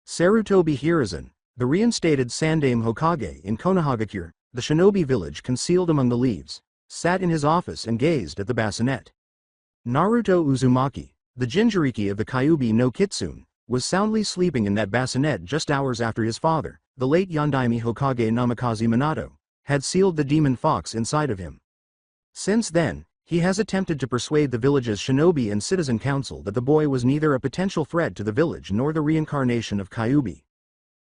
Sarutobi Hiruzen, the reinstated Sandaime Hokage in Konohagakure, the shinobi village concealed among the leaves, sat in his office and gazed at the bassinet. Naruto Uzumaki, the Jinchuriki of the Kyuubi no Kitsune, was soundly sleeping in that bassinet just hours after his father, the late Yondaime Hokage Namikaze Minato, had sealed the demon fox inside of him. Since then, he has attempted to persuade the village's shinobi and citizen council that the boy was neither a potential threat to the village nor the reincarnation of Kyuubi.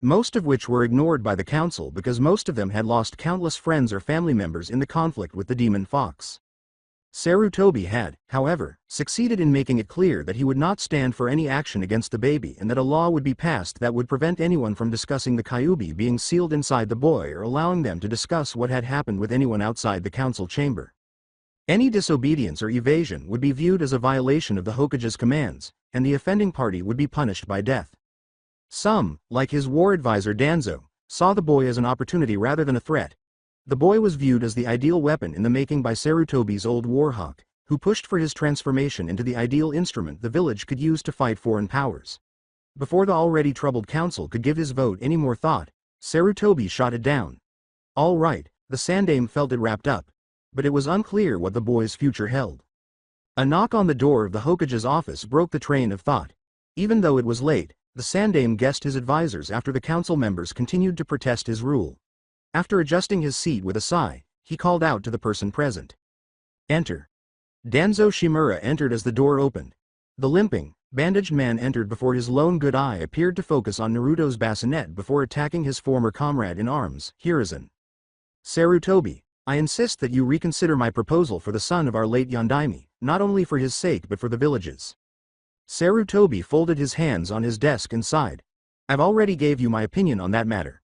Most of which were ignored by the council because most of them had lost countless friends or family members in the conflict with the demon fox. Sarutobi had, however, succeeded in making it clear that he would not stand for any action against the baby and that a law would be passed that would prevent anyone from discussing the Kyuubi being sealed inside the boy or allowing them to discuss what had happened with anyone outside the council chamber. Any disobedience or evasion would be viewed as a violation of the Hokage's commands, and the offending party would be punished by death. Some, like his war advisor Danzo, saw the boy as an opportunity rather than a threat. The boy was viewed as the ideal weapon in the making by Sarutobi's old warhawk, who pushed for his transformation into the ideal instrument the village could use to fight foreign powers. Before the already troubled council could give his vote any more thought, Sarutobi shot it down. All right, the Sandaime felt it wrapped up, but it was unclear what the boy's future held. A knock on the door of the Hokage's office broke the train of thought. Even though it was late, the Sandaime guessed his advisors after the council members continued to protest his rule. After adjusting his seat with a sigh, he called out to the person present. "Enter." Danzo Shimura entered as the door opened. The limping, bandaged man entered before his lone good eye appeared to focus on Naruto's bassinet before attacking his former comrade in arms, Hiruzen. "Sarutobi, I insist that you reconsider my proposal for the son of our late Yondaime, not only for his sake but for the village's." Sarutobi folded his hands on his desk and sighed. "I've already gave you my opinion on that matter.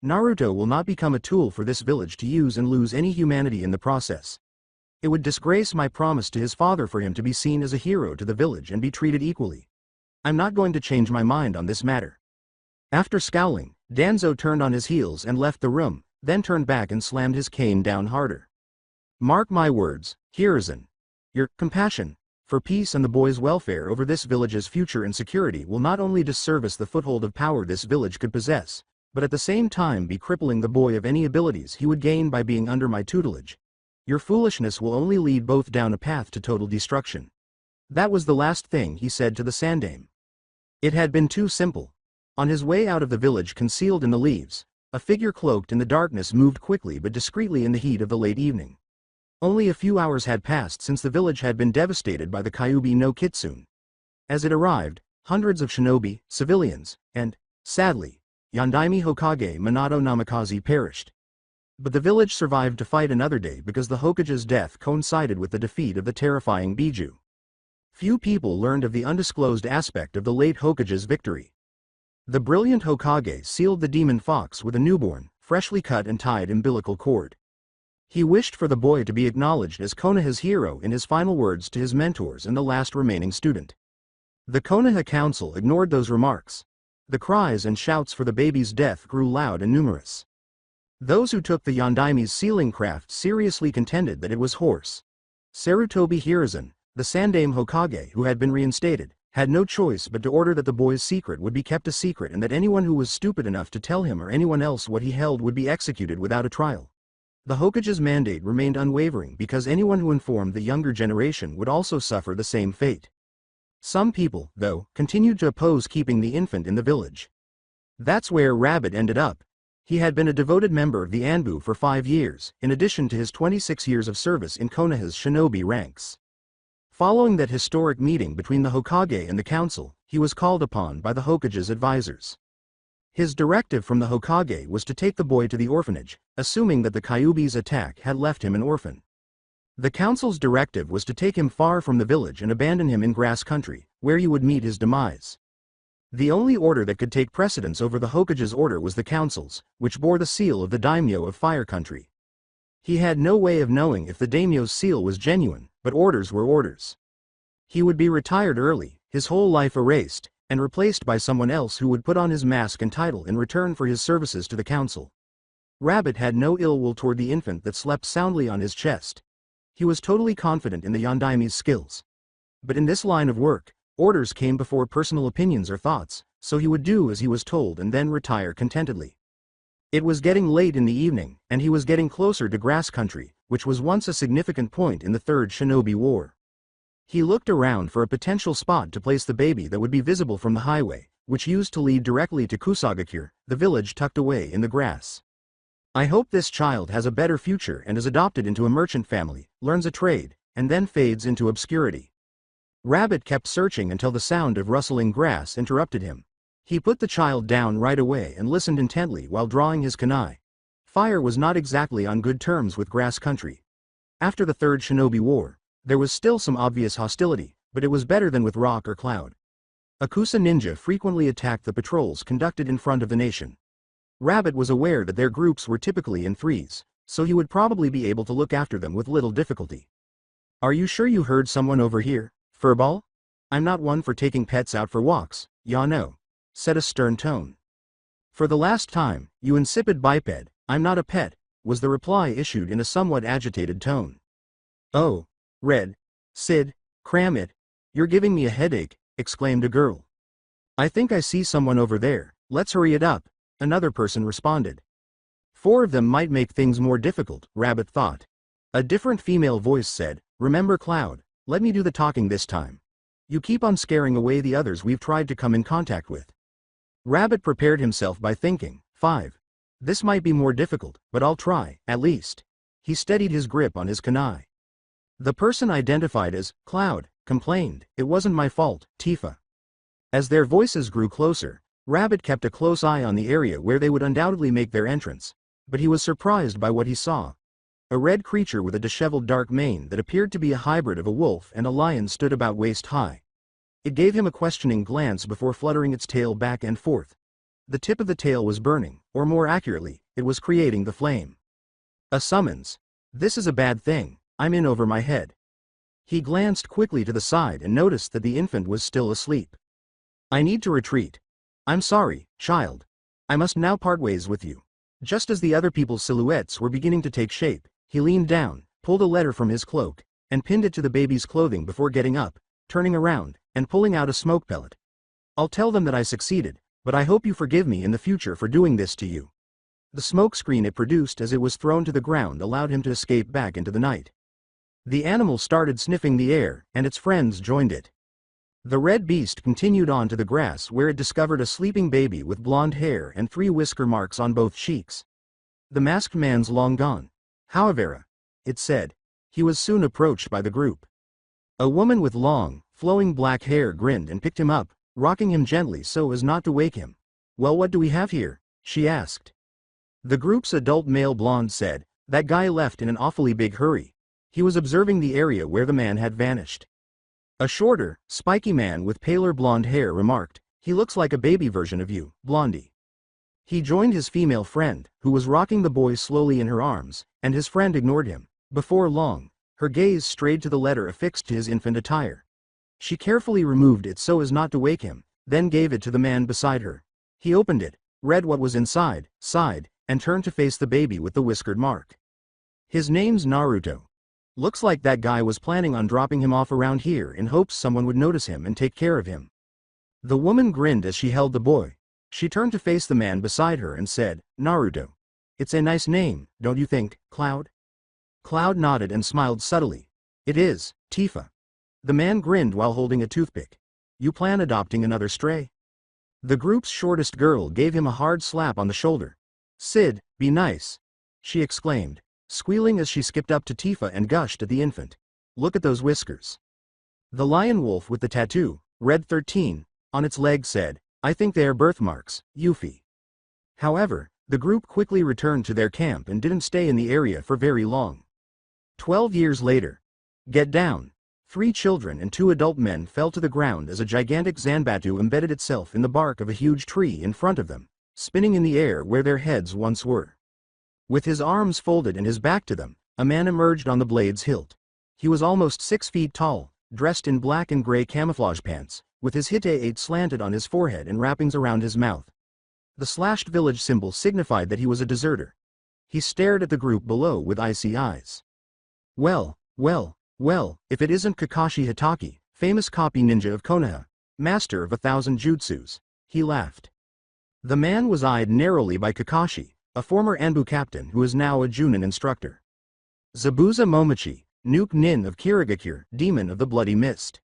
Naruto will not become a tool for this village to use and lose any humanity in the process. It would disgrace my promise to his father for him to be seen as a hero to the village and be treated equally. I'm not going to change my mind on this matter." After scowling, Danzo turned on his heels and left the room, then turned back and slammed his cane down harder. "Mark my words, Hiruzen. Your compassion for peace and the boy's welfare over this village's future and security will not only disservice the foothold of power this village could possess, but at the same time be crippling the boy of any abilities he would gain by being under my tutelage. Your foolishness will only lead both down a path to total destruction." That was the last thing he said to the Sandaime. It had been too simple. On his way out of the village concealed in the leaves, a figure cloaked in the darkness moved quickly but discreetly in the heat of the late evening. Only a few hours had passed since the village had been devastated by the Kyuubi no Kitsune. As it arrived, hundreds of shinobi, civilians, and, sadly, Yondaime Hokage Minato Namikaze perished. But the village survived to fight another day because the Hokage's death coincided with the defeat of the terrifying Biju. Few people learned of the undisclosed aspect of the late Hokage's victory. The brilliant Hokage sealed the demon fox with a newborn, freshly cut and tied umbilical cord. He wished for the boy to be acknowledged as Konoha's hero in his final words to his mentors and the last remaining student. The Konoha Council ignored those remarks. The cries and shouts for the baby's death grew loud and numerous. Those who took the Yondaime's sealing craft seriously contended that it was horse. Sarutobi Hiruzen, the Sandaime Hokage who had been reinstated, had no choice but to order that the boy's secret would be kept a secret and that anyone who was stupid enough to tell him or anyone else what he held would be executed without a trial. The Hokage's mandate remained unwavering because anyone who informed the younger generation would also suffer the same fate. Some people, though, continued to oppose keeping the infant in the village. That's where Rabbit ended up. He had been a devoted member of the Anbu for 5 years, in addition to his 26 years of service in Konoha's shinobi ranks. Following that historic meeting between the Hokage and the council, he was called upon by the Hokage's advisors. His directive from the Hokage was to take the boy to the orphanage, assuming that the Kyuubi's attack had left him an orphan. The council's directive was to take him far from the village and abandon him in grass country, where he would meet his demise. The only order that could take precedence over the Hokage's order was the council's, which bore the seal of the daimyo of Fire Country. He had no way of knowing if the daimyo's seal was genuine, but orders were orders. He would be retired early, his whole life erased, and replaced by someone else who would put on his mask and title in return for his services to the council. Rabbit had no ill will toward the infant that slept soundly on his chest. He was totally confident in the Yondaime's skills. But in this line of work, orders came before personal opinions or thoughts, so he would do as he was told and then retire contentedly. It was getting late in the evening, and he was getting closer to grass country, which was once a significant point in the Third Shinobi War. He looked around for a potential spot to place the baby that would be visible from the highway, which used to lead directly to Kusagakure, the village tucked away in the grass. I hope this child has a better future and is adopted into a merchant family, learns a trade, and then fades into obscurity. Rabbit kept searching until the sound of rustling grass interrupted him. He put the child down right away and listened intently while drawing his kunai. Fire was not exactly on good terms with grass country. After the Third Shinobi War, there was still some obvious hostility, but it was better than with Rock or Cloud. Akusa ninja frequently attacked the patrols conducted in front of the nation. Rabbit was aware that their groups were typically in threes, so he would probably be able to look after them with little difficulty. Are you sure you heard someone over here, Furball? I'm not one for taking pets out for walks, ya know, said a stern tone. For the last time, you insipid biped, I'm not a pet, was the reply issued in a somewhat agitated tone. Oh, Red, Sid, cram it, you're giving me a headache, exclaimed a girl. I think I see someone over there, let's hurry it up, another person responded. 4 of them might make things more difficult, Rabbit thought. A different female voice said, remember Cloud, let me do the talking this time. You keep on scaring away the others we've tried to come in contact with. Rabbit prepared himself by thinking, 5. This might be more difficult, but I'll try, at least. He steadied his grip on his kunai. The person identified as Cloud complained, it wasn't my fault, Tifa. As their voices grew closer, Rabbit kept a close eye on the area where they would undoubtedly make their entrance, but he was surprised by what he saw. A red creature with a disheveled dark mane that appeared to be a hybrid of a wolf and a lion stood about waist high. It gave him a questioning glance before fluttering its tail back and forth. The tip of the tail was burning, or more accurately, it was creating the flame. A summons. This is a bad thing, I'm in over my head. He glanced quickly to the side and noticed that the infant was still asleep. I need to retreat. I'm sorry, child. I must now part ways with you. Just as the other people's silhouettes were beginning to take shape, he leaned down, pulled a letter from his cloak, and pinned it to the baby's clothing before getting up, turning around, and pulling out a smoke pellet. I'll tell them that I succeeded, but I hope you forgive me in the future for doing this to you. The smoke screen it produced as it was thrown to the ground allowed him to escape back into the night. The animal started sniffing the air, and its friends joined it. The red beast continued on to the grass where it discovered a sleeping baby with blonde hair and 3 whisker marks on both cheeks. The masked man's long gone. However, it said. He was soon approached by the group. A woman with long, flowing black hair grinned and picked him up, rocking him gently so as not to wake him. Well, what do we have here? She asked. The group's adult male blonde said, that guy left in an awfully big hurry. He was observing the area where the man had vanished. A shorter, spiky man with paler blonde hair remarked, he looks like a baby version of you, Blondie. He joined his female friend, who was rocking the boy slowly in her arms, and his friend ignored him. Before long, her gaze strayed to the letter affixed to his infant attire. She carefully removed it so as not to wake him, then gave it to the man beside her. He opened it, read what was inside, sighed, and turned to face the baby with the whiskered mark. His name's Naruto. Looks like that guy was planning on dropping him off around here in hopes someone would notice him and take care of him. The woman grinned as she held the boy. She turned to face the man beside her and said, Naruto. It's a nice name, don't you think, Cloud? Cloud nodded and smiled subtly. It is, Tifa. The man grinned while holding a toothpick. You plan adopting another stray? The group's shortest girl gave him a hard slap on the shoulder. Sid, be nice, she exclaimed, squealing as she skipped up to Tifa and gushed at the infant. Look at those whiskers. The lion wolf with the tattoo, Red 13, on its leg said, I think they are birthmarks, Yuffie. However, the group quickly returned to their camp and didn't stay in the area for very long. 12 years later. Get down. 3 children and 2 adult men fell to the ground as a gigantic zanbatu embedded itself in the bark of a huge tree in front of them, spinning in the air where their heads once were. With his arms folded and his back to them, a man emerged on the blade's hilt. He was almost 6 feet tall, dressed in black and gray camouflage pants, with his hite slanted on his forehead and wrappings around his mouth. The slashed village symbol signified that he was a deserter. He stared at the group below with icy eyes. Well, if it isn't Kakashi Hitaki, famous copy ninja of Konoha, master of 1,000 jutsus. he laughed. The man was eyed narrowly by Kakashi, a former Anbu captain who is now a Junin instructor. Zabuza Momochi, Nuke Nin of Kirigakure, demon of the bloody mist.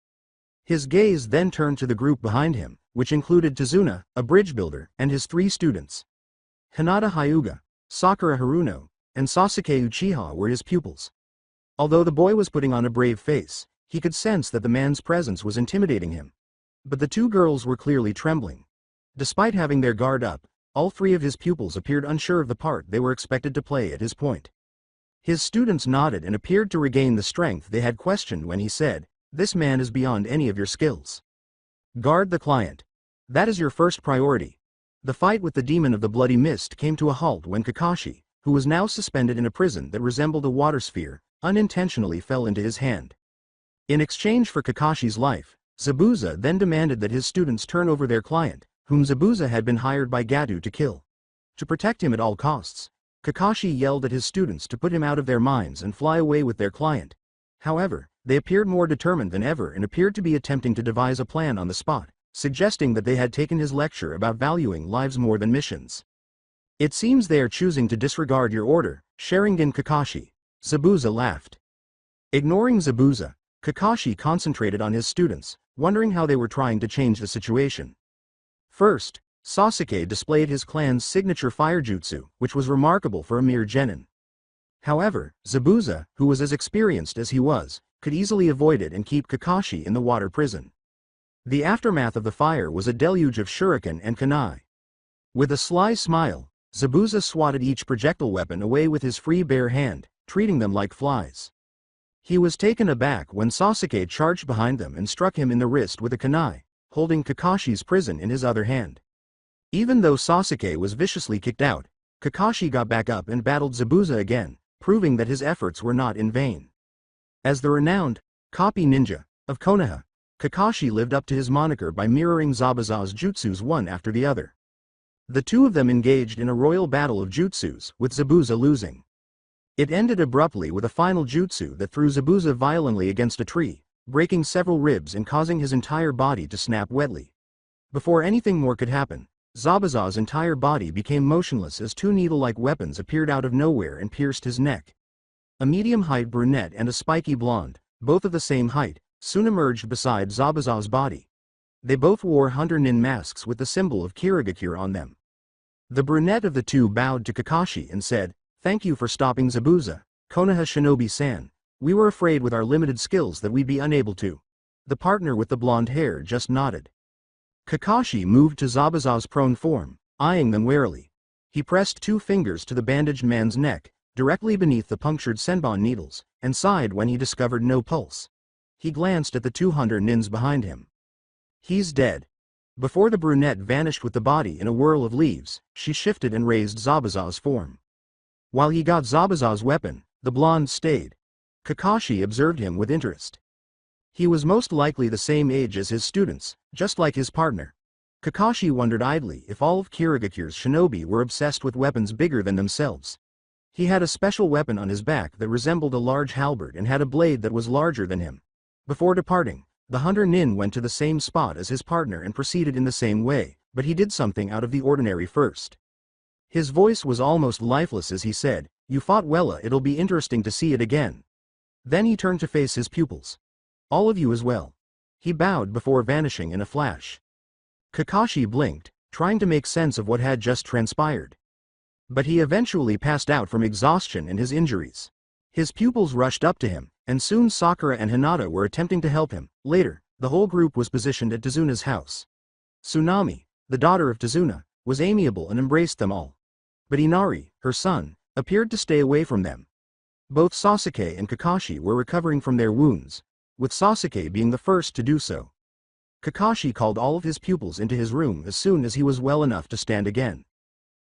His gaze then turned to the group behind him, which included Tazuna, a bridge builder, and his 3 students. Hinata Hyuga, Sakura Haruno, and Sasuke Uchiha were his pupils. Although the boy was putting on a brave face, he could sense that the man's presence was intimidating him. But the 2 girls were clearly trembling. Despite having their guard up, all 3 of his pupils appeared unsure of the part they were expected to play at his point. His students nodded and appeared to regain the strength they had questioned when he said, "This man is beyond any of your skills. Guard the client. That is your first priority." The fight with the demon of the bloody mist came to a halt when Kakashi, who was now suspended in a prison that resembled a water sphere, unintentionally fell into his hand. In exchange for Kakashi's life, Zabuza then demanded that his students turn over their client, whom Zabuza had been hired by Gadu to kill. To protect him at all costs, Kakashi yelled at his students to put him out of their minds and fly away with their client. However, they appeared more determined than ever and appeared to be attempting to devise a plan on the spot, suggesting that they had taken his lecture about valuing lives more than missions. "It seems they are choosing to disregard your order, Sharingan Kakashi," Zabuza laughed. Ignoring Zabuza, Kakashi concentrated on his students, wondering how they were trying to change the situation. First, Sasuke displayed his clan's signature fire jutsu, which was remarkable for a mere genin. However, Zabuza, who was as experienced as he was, could easily avoid it and keep Kakashi in the water prison. The aftermath of the fire was a deluge of shuriken and kunai. With a sly smile, Zabuza swatted each projectile weapon away with his free bare hand, treating them like flies. He was taken aback when Sasuke charged behind them and struck him in the wrist with a kunai, holding Kakashi's prison in his other hand. Even though Sasuke was viciously kicked out, Kakashi got back up and battled Zabuza again, proving that his efforts were not in vain. As the renowned copy ninja of Konoha, Kakashi lived up to his moniker by mirroring Zabuza's jutsus one after the other. The 2 of them engaged in a royal battle of jutsus, with Zabuza losing. It ended abruptly with a final jutsu that threw Zabuza violently against a tree, breaking several ribs and causing his entire body to snap wetly. Before anything more could happen, Zabuza's entire body became motionless as 2 needle-like weapons appeared out of nowhere and pierced his neck. A medium-height brunette and a spiky blonde, both of the same height, soon emerged beside Zabuza's body. They both wore Hunter Nin masks with the symbol of Kirigakure on them. The brunette of the 2 bowed to Kakashi and said, "Thank you for stopping Zabuza, Konoha Shinobi-san. We were afraid with our limited skills that we'd be unable to." The partner with the blonde hair just nodded. Kakashi moved to Zabuza's prone form, eyeing them warily. He pressed 2 fingers to the bandaged man's neck, directly beneath the punctured senbon needles, and sighed when he discovered no pulse. He glanced at the 200 nins behind him. "He's dead." Before the brunette vanished with the body in a whirl of leaves, she shifted and raised Zabuza's form. While he got Zabuza's weapon, the blonde stayed. Kakashi observed him with interest. He was most likely the same age as his students, just like his partner. Kakashi wondered idly if all of Kirigakure's shinobi were obsessed with weapons bigger than themselves. He had a special weapon on his back that resembled a large halberd and had a blade that was larger than him. Before departing, the hunter nin went to the same spot as his partner and proceeded in the same way, but he did something out of the ordinary first. His voice was almost lifeless as he said, "You fought well, it'll be interesting to see it again." Then he turned to face his pupils. "All of you as well." He bowed before vanishing in a flash. Kakashi blinked, trying to make sense of what had just transpired. But he eventually passed out from exhaustion and his injuries. His pupils rushed up to him, and soon Sakura and Hinata were attempting to help him. Later, the whole group was positioned at Tazuna's house. Tsunami, the daughter of Tazuna, was amiable and embraced them all. But Inari, her son, appeared to stay away from them. Both Sasuke and Kakashi were recovering from their wounds, with Sasuke being the first to do so. Kakashi called all of his pupils into his room as soon as he was well enough to stand again.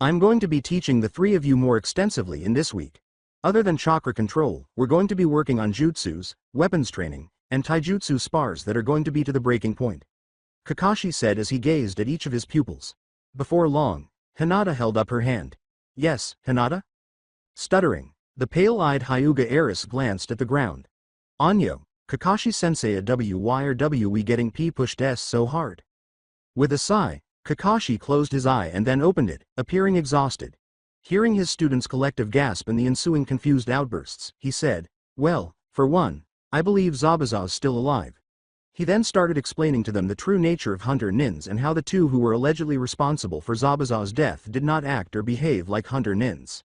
"I'm going to be teaching the 3 of you more extensively in this week. Other than chakra control, we're going to be working on jutsus, weapons training, and taijutsu spars that are going to be to the breaking point," Kakashi said as he gazed at each of his pupils. Before long, Hinata held up her hand. "Yes, Hinata?" Stuttering, the pale-eyed Hyuga heiress glanced at the ground. "Anyo, Kakashi-sensei, why are we getting p pushed s so hard?" With a sigh, Kakashi closed his eye and then opened it, appearing exhausted. Hearing his students' collective gasp and the ensuing confused outbursts, he said, "Well, for one, I believe Zabuza's still alive." He then started explaining to them the true nature of Hunter Nins and how the two who were allegedly responsible for Zabuza's death did not act or behave like Hunter Nins.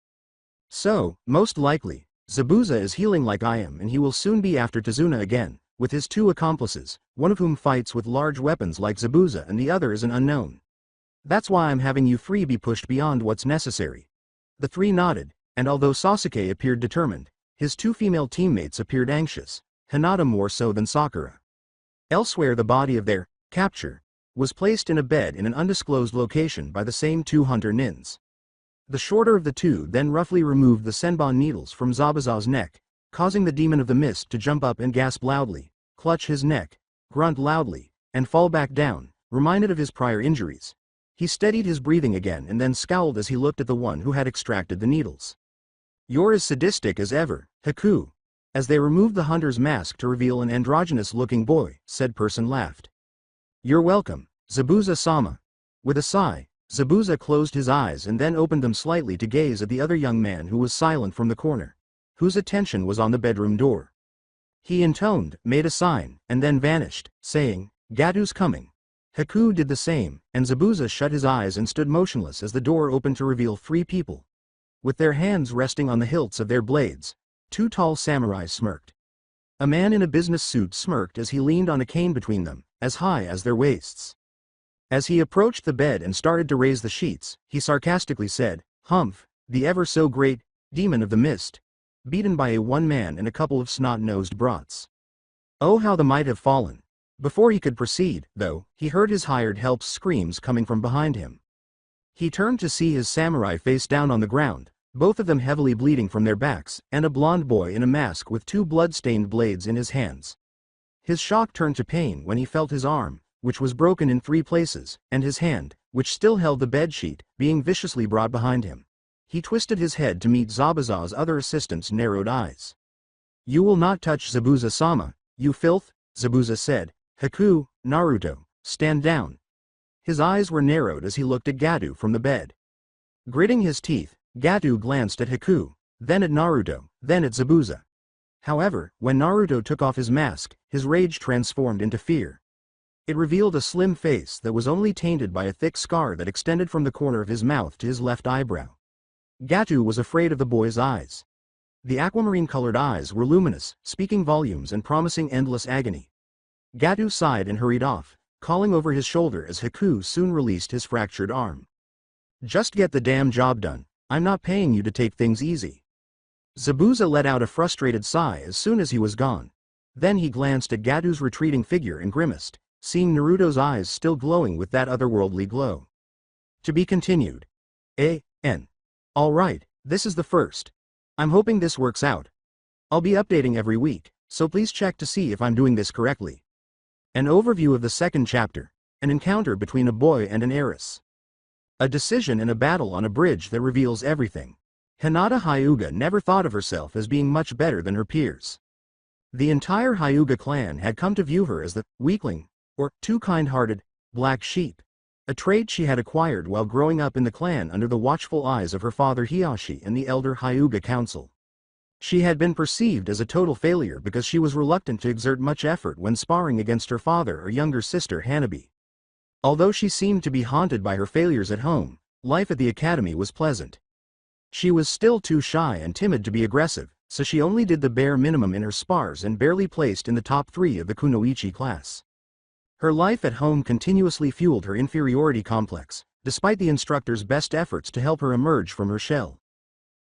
So, most likely, Zabuza is healing like I am and he will soon be after Tazuna again, with his two accomplices, one of whom fights with large weapons like Zabuza and the other is an unknown. That's why I'm having you three be pushed beyond what's necessary. The three nodded, and although Sasuke appeared determined, his two female teammates appeared anxious, Hinata more so than Sakura. Elsewhere, the body of their capture was placed in a bed in an undisclosed location by the same two Hunter Nins. The shorter of the two then roughly removed the senbon needles from Zabuza's neck, causing the demon of the mist to jump up and gasp loudly, clutch his neck, grunt loudly, and fall back down, reminded of his prior injuries. He steadied his breathing again and then scowled as he looked at the one who had extracted the needles. "You're as sadistic as ever, Haku." As they removed the hunter's mask to reveal an androgynous-looking boy, said person laughed. "You're welcome, Zabuza-sama." With a sigh, Zabuza closed his eyes and then opened them slightly to gaze at the other young man who was silent from the corner, whose attention was on the bedroom door. He intoned, made a sign, and then vanished, saying, "Gatu's coming." Haku did the same, and Zabuza shut his eyes and stood motionless as the door opened to reveal three people. With their hands resting on the hilts of their blades, two tall samurais smirked. A man in a business suit smirked as he leaned on a cane between them, as high as their waists. As he approached the bed and started to raise the sheets, he sarcastically said, "Humph, the ever-so-great demon of the mist, beaten by a one-man and a couple of snot-nosed brats. Oh, how the might have fallen." Before he could proceed, though, he heard his hired help's screams coming from behind him. He turned to see his samurai face down on the ground, both of them heavily bleeding from their backs, and a blond boy in a mask with two blood-stained blades in his hands. His shock turned to pain when he felt his arm, which was broken in 3 places, and his hand, which still held the bedsheet, being viciously brought behind him. He twisted his head to meet Zabuza's other assistant's narrowed eyes. "You will not touch Zabuza-sama, you filth," Zabuza said. "Haku, Naruto, stand down." His eyes were narrowed as he looked at Gatu from the bed. Gritting his teeth, Gatu glanced at Haku, then at Naruto, then at Zabuza. However, when Naruto took off his mask, his rage transformed into fear. It revealed a slim face that was only tainted by a thick scar that extended from the corner of his mouth to his left eyebrow. Gatu was afraid of the boy's eyes. The aquamarine-colored eyes were luminous, speaking volumes and promising endless agony. Gatu sighed and hurried off, calling over his shoulder as Haku soon released his fractured arm. "Just get the damn job done, I'm not paying you to take things easy." Zabuza let out a frustrated sigh as soon as he was gone. Then he glanced at Gatu's retreating figure and grimaced, seeing Naruto's eyes still glowing with that otherworldly glow. To be continued. A.N. Alright, this is the first. I'm hoping this works out. I'll be updating every week, so please check to see if I'm doing this correctly. An overview of the second chapter, an encounter between a boy and an heiress. A decision in a battle on a bridge that reveals everything. Hinata Hyuga never thought of herself as being much better than her peers. The entire Hyuga clan had come to view her as the weakling, or too kind-hearted, black sheep, a trait she had acquired while growing up in the clan under the watchful eyes of her father Hiyashi and the elder Hyuga council. She had been perceived as a total failure because she was reluctant to exert much effort when sparring against her father or younger sister Hanabi. Although she seemed to be haunted by her failures at home, life at the academy was pleasant. She was still too shy and timid to be aggressive, so she only did the bare minimum in her spars and barely placed in the top 3 of the Kunoichi class. Her life at home continuously fueled her inferiority complex, despite the instructor's best efforts to help her emerge from her shell.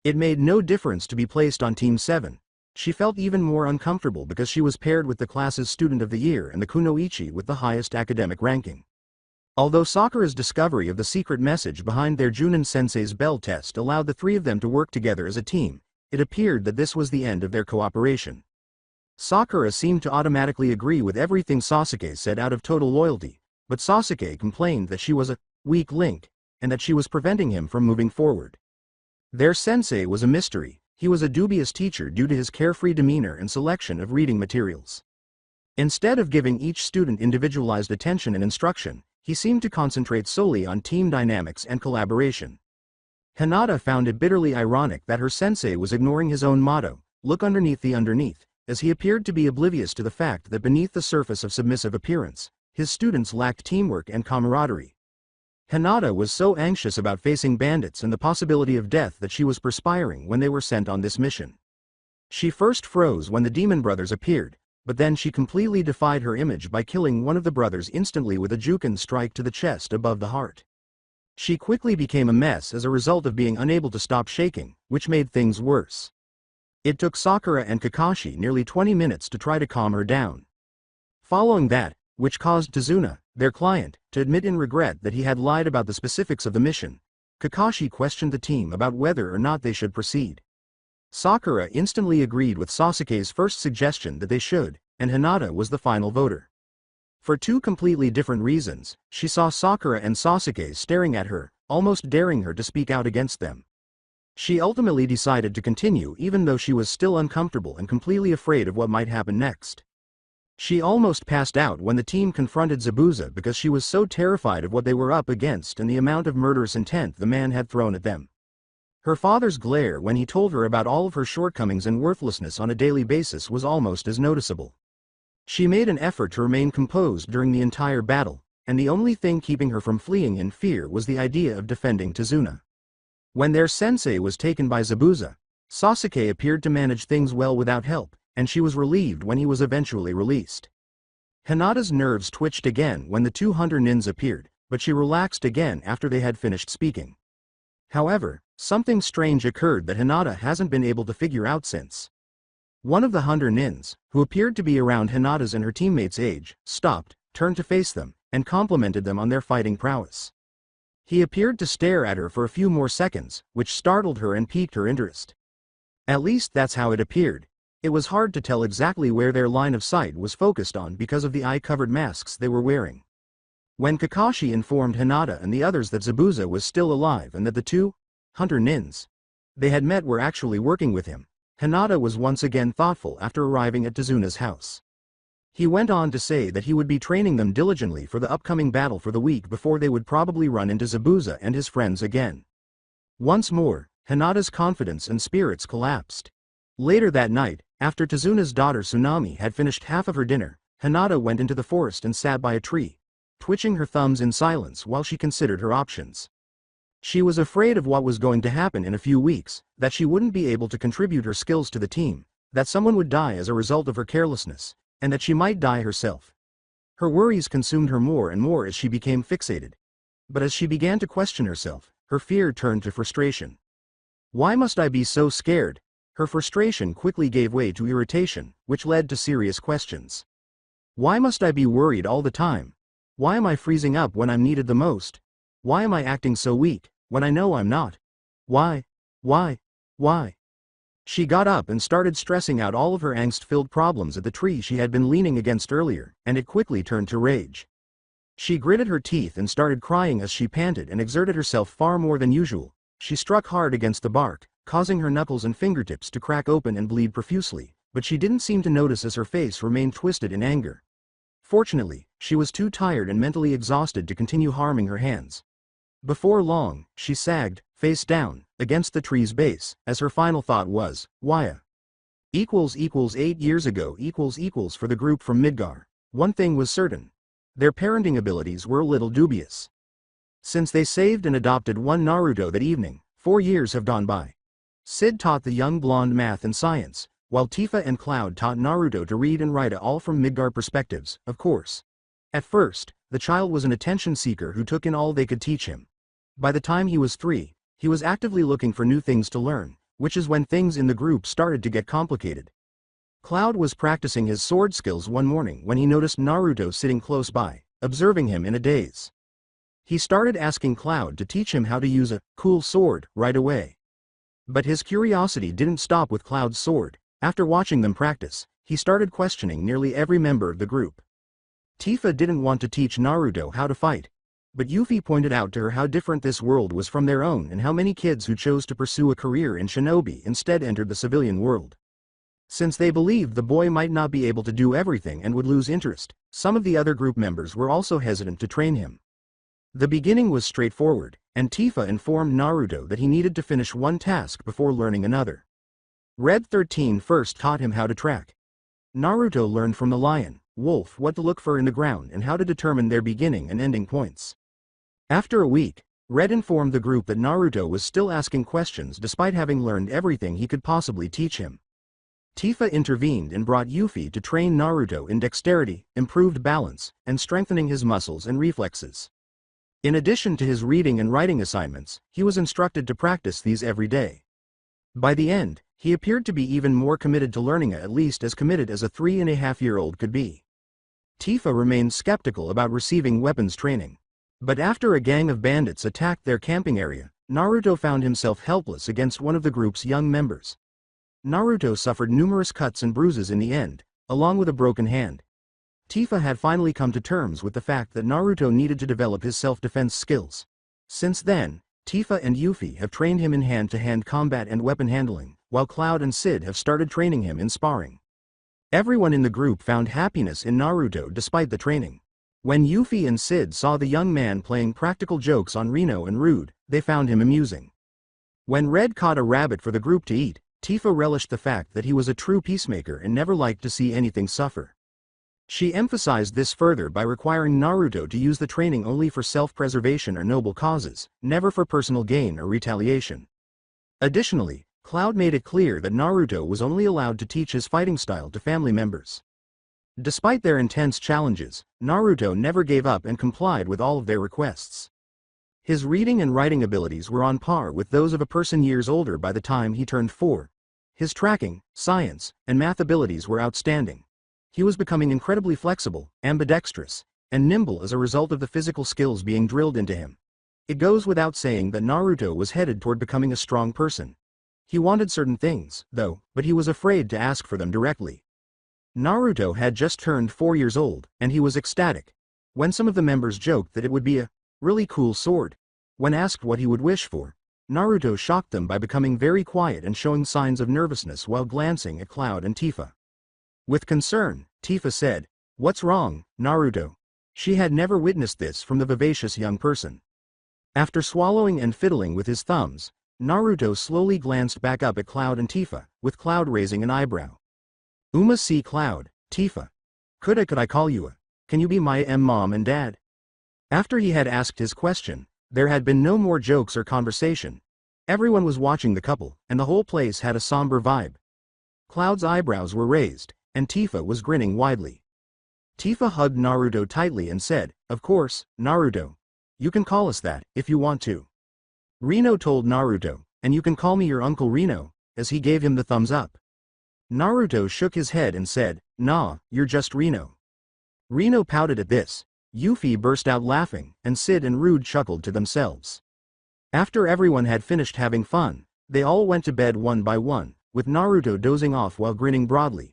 It made no difference to be placed on Team 7. She felt even more uncomfortable because she was paired with the class's Student of the Year and the Kunoichi with the highest academic ranking. Although Sakura's discovery of the secret message behind their Junin-sensei's bell test allowed the 3 of them to work together as a team, it appeared that this was the end of their cooperation. Sakura seemed to automatically agree with everything Sasuke said out of total loyalty, but Sasuke complained that she was a weak link, and that she was preventing him from moving forward. Their sensei was a mystery. He was a dubious teacher due to his carefree demeanor and selection of reading materials. Instead of giving each student individualized attention and instruction, He seemed to concentrate solely on team dynamics and collaboration. Hinata found it bitterly ironic that her sensei was ignoring his own motto, "Look underneath the underneath," as he appeared to be oblivious to the fact that beneath the surface of submissive appearance, his students lacked teamwork and camaraderie. Hinata was so anxious about facing bandits and the possibility of death that she was perspiring when they were sent on this mission. She first froze when the demon brothers appeared, but then she completely defied her image by killing one of the brothers instantly with a Juken strike to the chest above the heart. She quickly became a mess as a result of being unable to stop shaking, which made things worse. It took Sakura and Kakashi nearly 20 minutes to try to calm her down. Following that, which caused Tazuna, their client, to admit in regret that he had lied about the specifics of the mission, Kakashi questioned the team about whether or not they should proceed. Sakura instantly agreed with Sasuke's first suggestion that they should, and Hinata was the final voter. For two completely different reasons, she saw Sakura and Sasuke staring at her, almost daring her to speak out against them. She ultimately decided to continue even though she was still uncomfortable and completely afraid of what might happen next. She almost passed out when the team confronted Zabuza because she was so terrified of what they were up against and the amount of murderous intent the man had thrown at them. Her father's glare when he told her about all of her shortcomings and worthlessness on a daily basis was almost as noticeable. She made an effort to remain composed during the entire battle, and the only thing keeping her from fleeing in fear was the idea of defending Tazuna. When their sensei was taken by Zabuza, Sasuke appeared to manage things well without help, and she was relieved when he was eventually released. Hinata's nerves twitched again when the two hunter nins appeared, but she relaxed again after they had finished speaking. However, something strange occurred that Hinata hasn't been able to figure out since. One of the hunter nins, who appeared to be around Hinata's and her teammates' age, stopped, turned to face them, and complimented them on their fighting prowess. He appeared to stare at her for a few more seconds, which startled her and piqued her interest. At least that's how it appeared. It was hard to tell exactly where their line of sight was focused on because of the eye-covered masks they were wearing. When Kakashi informed Hinata and the others that Zabuza was still alive and that the two hunter nins they had met were actually working with him, Hinata was once again thoughtful after arriving at Tazuna's house. He went on to say that he would be training them diligently for the upcoming battle for the week before they would probably run into Zabuza and his friends again. Once more, Hinata's confidence and spirits collapsed. Later that night, after Tazuna's daughter Tsunami had finished half of her dinner, Hinata went into the forest and sat by a tree, twitching her thumbs in silence while she considered her options. She was afraid of what was going to happen in a few weeks, that she wouldn't be able to contribute her skills to the team, that someone would die as a result of her carelessness, and that she might die herself. Her worries consumed her more and more as she became fixated. But as she began to question herself, her fear turned to frustration. Why must I be so scared? Her frustration quickly gave way to irritation, which led to serious questions. Why must I be worried all the time? Why am I freezing up when I'm needed the most? Why am I acting so weak, when I know I'm not? Why? She got up and started stressing out all of her angst-filled problems at the tree she had been leaning against earlier, and it quickly turned to rage. She gritted her teeth and started crying as she panted and exerted herself far more than usual. She struck hard against the bark, causing her knuckles and fingertips to crack open and bleed profusely, but she didn't seem to notice as her face remained twisted in anger. Fortunately, she was too tired and mentally exhausted to continue harming her hands. Before long, she sagged, face down, against the tree's base, as her final thought was, Waya. == 8 years ago == for the group from Midgar. One thing was certain. Their parenting abilities were a little dubious. Since they saved and adopted one Naruto that evening, 4 years have gone by. Sid taught the young blonde math and science, while Tifa and Cloud taught Naruto to read and write, all from Midgar perspectives, of course. At first, the child was an attention seeker who took in all they could teach him. By the time he was 3, he was actively looking for new things to learn, which is when things in the group started to get complicated. Cloud was practicing his sword skills one morning when he noticed Naruto sitting close by, observing him in a daze. He started asking Cloud to teach him how to use a cool sword right away. But his curiosity didn't stop with Cloud's sword. After watching them practice, he started questioning nearly every member of the group. Tifa didn't want to teach Naruto how to fight, but Yuffie pointed out to her how different this world was from their own and how many kids who chose to pursue a career in shinobi instead entered the civilian world. Since they believed the boy might not be able to do everything and would lose interest, some of the other group members were also hesitant to train him. The beginning was straightforward, and Tifa informed Naruto that he needed to finish one task before learning another. Red 13 first taught him how to track. Naruto learned from the lion, wolf what to look for in the ground and how to determine their beginning and ending points. After a week, Red informed the group that Naruto was still asking questions despite having learned everything he could possibly teach him. Tifa intervened and brought Yuffie to train Naruto in dexterity, improved balance, and strengthening his muscles and reflexes. In addition to his reading and writing assignments, he was instructed to practice these every day. By the end, he appeared to be even more committed to learning, at least as committed as a 3.5-year-old could be. Tifa remained skeptical about receiving weapons training. But after a gang of bandits attacked their camping area, Naruto found himself helpless against one of the group's young members. Naruto suffered numerous cuts and bruises in the end, along with a broken hand. Tifa had finally come to terms with the fact that Naruto needed to develop his self-defense skills. Since then, Tifa and Yuffie have trained him in hand-to-hand combat and weapon handling, while Cloud and Sid have started training him in sparring. Everyone in the group found happiness in Naruto despite the training. When Yuffie and Sid saw the young man playing practical jokes on Reno and Rude, they found him amusing. When Red caught a rabbit for the group to eat, Tifa relished the fact that he was a true peacemaker and never liked to see anything suffer. She emphasized this further by requiring Naruto to use the training only for self-preservation or noble causes, never for personal gain or retaliation. Additionally, Cloud made it clear that Naruto was only allowed to teach his fighting style to family members. Despite their intense challenges, Naruto never gave up and complied with all of their requests. His reading and writing abilities were on par with those of a person years older by the time he turned 4. His tracking, science, and math abilities were outstanding. He was becoming incredibly flexible, ambidextrous, and nimble as a result of the physical skills being drilled into him. It goes without saying that Naruto was headed toward becoming a strong person. He wanted certain things, though, but he was afraid to ask for them directly. Naruto had just turned 4 years old, and he was ecstatic. When some of the members joked that it would be a really cool sword, when asked what he would wish for, Naruto shocked them by becoming very quiet and showing signs of nervousness while glancing at Cloud and Tifa. With concern, Tifa said, "What's wrong, Naruto?" She had never witnessed this from the vivacious young person. After swallowing and fiddling with his thumbs, Naruto slowly glanced back up at Cloud and Tifa, with Cloud raising an eyebrow. See Cloud, Tifa. Could I call you a? Can you be my mom and dad? After he had asked his question, there had been no more jokes or conversation. Everyone was watching the couple, and the whole place had a somber vibe. Cloud's eyebrows were raised, and Tifa was grinning widely. Tifa hugged Naruto tightly and said, "Of course, Naruto. You can call us that, if you want to." Reno told Naruto, "And you can call me your Uncle Reno," as he gave him the thumbs up. Naruto shook his head and said, "Nah, you're just Reno." Reno pouted at this. Yuffie burst out laughing, and Sid and Rude chuckled to themselves. After everyone had finished having fun, they all went to bed one by one, with Naruto dozing off while grinning broadly.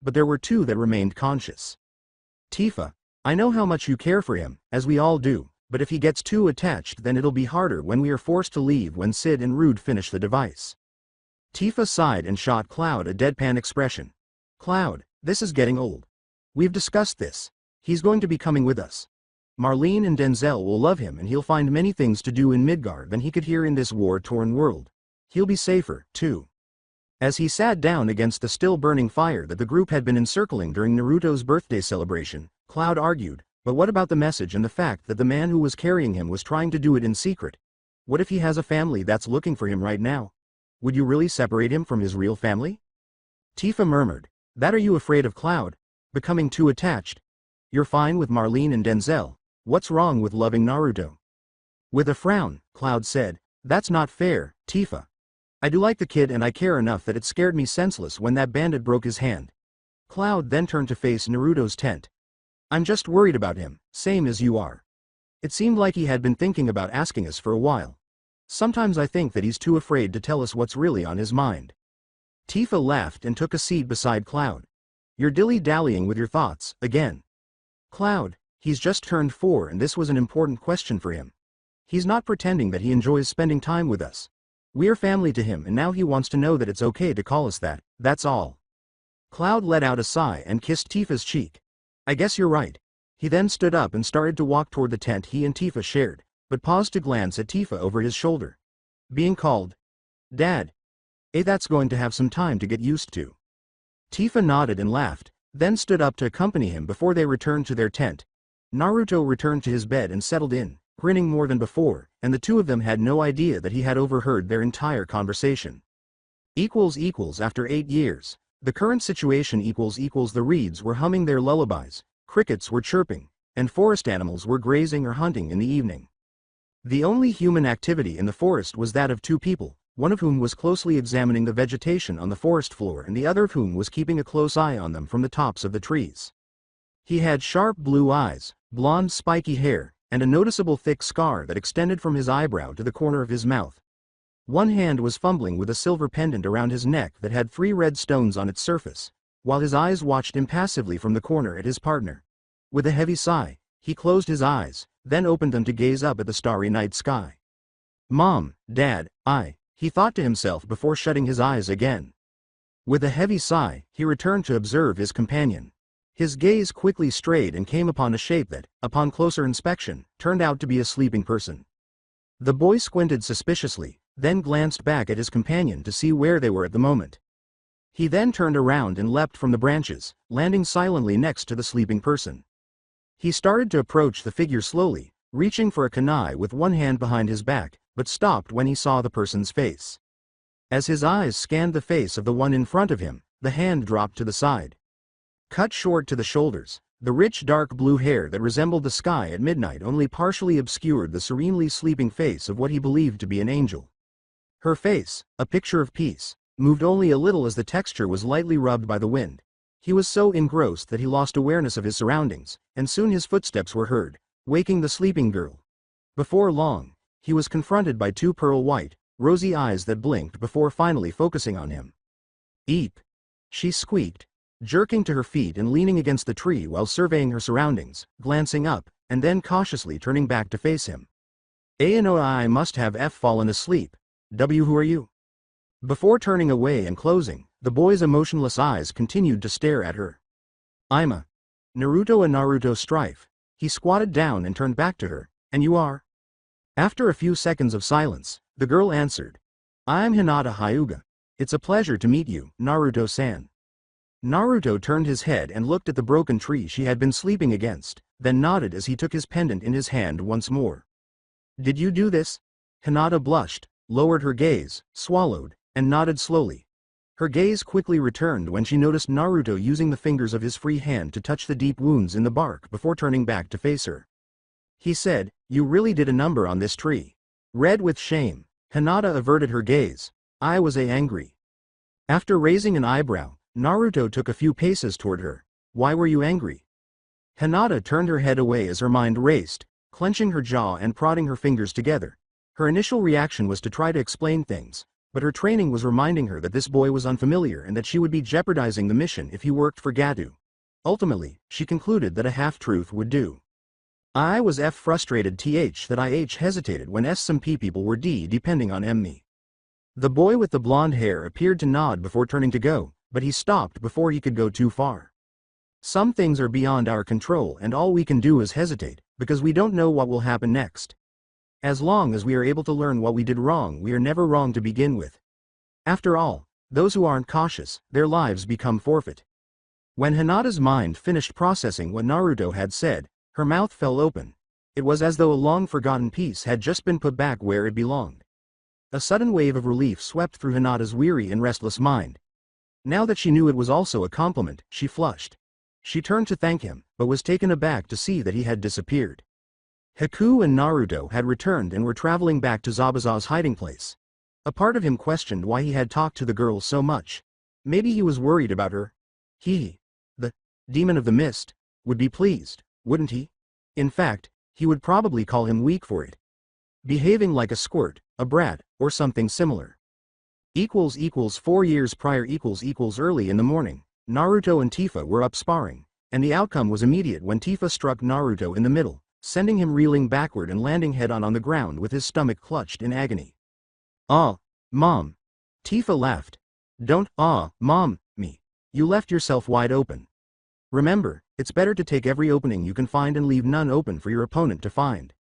But there were 2 that remained conscious. "Tifa, I know how much you care for him, as we all do, but if he gets too attached then it'll be harder when we are forced to leave when Sid and Rude finish the device." Tifa sighed and shot Cloud a deadpan expression. "Cloud, this is getting old. We've discussed this. He's going to be coming with us. Marlene and Denzel will love him and he'll find many things to do in Midgard than he could here in this war-torn world. He'll be safer, too." As he sat down against the still-burning fire that the group had been encircling during Naruto's birthday celebration, Cloud argued, "But what about the message and the fact that the man who was carrying him was trying to do it in secret? What if he has a family that's looking for him right now? Would you really separate him from his real family?" Tifa murmured, "That are you afraid of, Cloud? Becoming too attached? You're fine with Marlene and Denzel. What's wrong with loving Naruto?" With a frown, Cloud said, "That's not fair, Tifa. I do like the kid and I care enough that it scared me senseless when that bandit broke his hand." Cloud then turned to face Naruto's tent. "I'm just worried about him, same as you are. It seemed like he had been thinking about asking us for a while. Sometimes I think that he's too afraid to tell us what's really on his mind." Tifa laughed and took a seat beside Cloud. "You're dilly-dallying with your thoughts, again. Cloud, he's just turned 4 and this was an important question for him. He's not pretending that he enjoys spending time with us. We're family to him and now he wants to know that it's okay to call us that, that's all." Cloud let out a sigh and kissed Tifa's cheek. "I guess you're right." He then stood up and started to walk toward the tent he and Tifa shared, but paused to glance at Tifa over his shoulder. Being called Dad. That's going to have some time to get used to. Tifa nodded and laughed, then stood up to accompany him before they returned to their tent. Naruto returned to his bed and settled in, grinning more than before, and the two of them had no idea that he had overheard their entire conversation. After 8 years. The current situation the reeds were humming their lullabies, crickets were chirping, and forest animals were grazing or hunting in the evening. The only human activity in the forest was that of two people, one of whom was closely examining the vegetation on the forest floor and the other of whom was keeping a close eye on them from the tops of the trees. He had sharp blue eyes, blonde spiky hair, and a noticeable thick scar that extended from his eyebrow to the corner of his mouth. One hand was fumbling with a silver pendant around his neck that had 3 red stones on its surface, while his eyes watched impassively from the corner at his partner. With a heavy sigh, he closed his eyes, then opened them to gaze up at the starry night sky. Mom, Dad, he thought to himself before shutting his eyes again. With a heavy sigh, he returned to observe his companion. His gaze quickly strayed and came upon a shape that, upon closer inspection, turned out to be a sleeping person. The boy squinted suspiciously, then glanced back at his companion to see where they were at the moment. He then turned around and leapt from the branches, landing silently next to the sleeping person. He started to approach the figure slowly, reaching for a kunai with one hand behind his back, but stopped when he saw the person's face. As his eyes scanned the face of the one in front of him, the hand dropped to the side. Cut short to the shoulders, the rich dark blue hair that resembled the sky at midnight only partially obscured the serenely sleeping face of what he believed to be an angel. Her face, a picture of peace, moved only a little as the texture was lightly rubbed by the wind. He was so engrossed that he lost awareness of his surroundings, and soon his footsteps were heard, waking the sleeping girl. Before long, he was confronted by 2 pearl-white, rosy eyes that blinked before finally focusing on him. Eep! She squeaked, jerking to her feet and leaning against the tree while surveying her surroundings, glancing up, and then cautiously turning back to face him. I must have fallen asleep. Who are you? Before turning away and closing, the boy's emotionless eyes continued to stare at her. I'm a Naruto strife. He squatted down and turned back to her. And you are? After a few seconds of silence, the girl answered. I'm Hinata Hyuga. It's a pleasure to meet you, Naruto-san. Naruto turned his head and looked at the broken tree she had been sleeping against, then nodded as he took his pendant in his hand once more. Did you do this? Hinata blushed, lowered her gaze, swallowed, and nodded slowly. Her gaze quickly returned when she noticed Naruto using the fingers of his free hand to touch the deep wounds in the bark before turning back to face her. He said, you really did a number on this tree. Red with shame, Hinata averted her gaze. I was angry. After raising an eyebrow, Naruto took a few paces toward her. Why were you angry? Hinata turned her head away as her mind raced, clenching her jaw and prodding her fingers together. Her initial reaction was to try to explain things, but her training was reminding her that this boy was unfamiliar and that she would be jeopardizing the mission if he worked for Gato. Ultimately, she concluded that a half-truth would do. I was frustrated that I hesitated when some people were depending on me. The boy with the blonde hair appeared to nod before turning to go, but he stopped before he could go too far. Some things are beyond our control and all we can do is hesitate, because we don't know what will happen next. As long as we are able to learn what we did wrong, we are never wrong to begin with. After all, those who aren't cautious, their lives become forfeit. When Hinata's mind finished processing what Naruto had said, her mouth fell open. It was as though a long-forgotten piece had just been put back where it belonged. A sudden wave of relief swept through Hinata's weary and restless mind. Now that she knew it was also a compliment, she flushed. She turned to thank him, but was taken aback to see that he had disappeared. Haku and Naruto had returned and were traveling back to Zabuza's hiding place. A part of him questioned why he had talked to the girl so much. Maybe he was worried about her. He, the demon of the mist, would be pleased, wouldn't he? In fact, he would probably call him weak for it. Behaving like a squirt, a brat, or something similar. 4 years prior early in the morning, Naruto and Tifa were up sparring, and the outcome was immediate when Tifa struck Naruto in the middle, sending him reeling backward and landing head-on on the ground with his stomach clutched in agony. Mom. Tifa laughed. Don't, Mom, me. You left yourself wide open. Remember, it's better to take every opening you can find and leave none open for your opponent to find.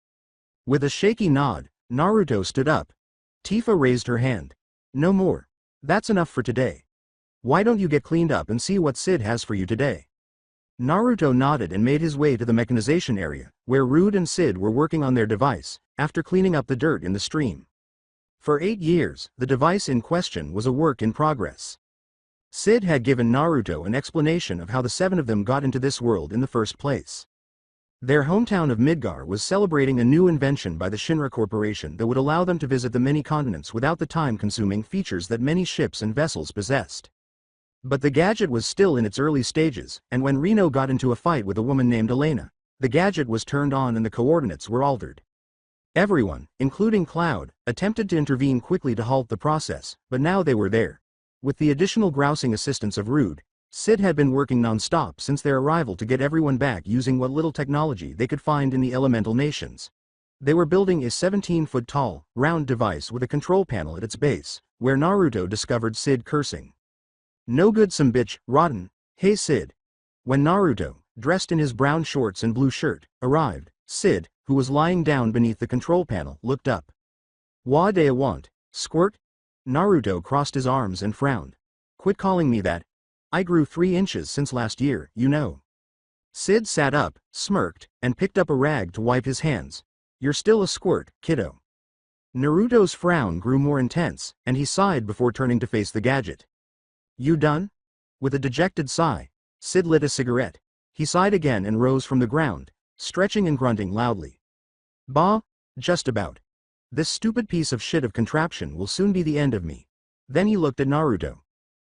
With a shaky nod, Naruto stood up. Tifa raised her hand. No more. That's enough for today. Why don't you get cleaned up and see what Sid has for you today? Naruto nodded and made his way to the mechanization area, where Rude and Sid were working on their device, after cleaning up the dirt in the stream. For 8 years, the device in question was a work in progress. Sid had given Naruto an explanation of how the 7 of them got into this world in the first place. Their hometown of Midgar was celebrating a new invention by the Shinra Corporation that would allow them to visit the many continents without the time-consuming features that many ships and vessels possessed. But the gadget was still in its early stages, and when Reno got into a fight with a woman named Elena, the gadget was turned on and the coordinates were altered. Everyone, including Cloud, attempted to intervene quickly to halt the process, but now they were there. With the additional grousing assistance of Rude, Sid had been working non-stop since their arrival to get everyone back using what little technology they could find in the elemental nations. They were building a 17-foot-tall, round device with a control panel at its base, where Naruto discovered Sid cursing. No good some bitch, rotten, hey Sid. When Naruto, dressed in his brown shorts and blue shirt, arrived, Sid, who was lying down beneath the control panel, looked up. What do you want, squirt? Naruto crossed his arms and frowned. Quit calling me that. I grew 3 inches since last year, you know. Sid sat up, smirked, and picked up a rag to wipe his hands. You're still a squirt, kiddo. Naruto's frown grew more intense, and he sighed before turning to face the gadget. You done? With a dejected sigh, Sid lit a cigarette. He sighed again and rose from the ground, stretching and grunting loudly. Bah, just about. This stupid piece of shit of contraption will soon be the end of me. Then he looked at Naruto.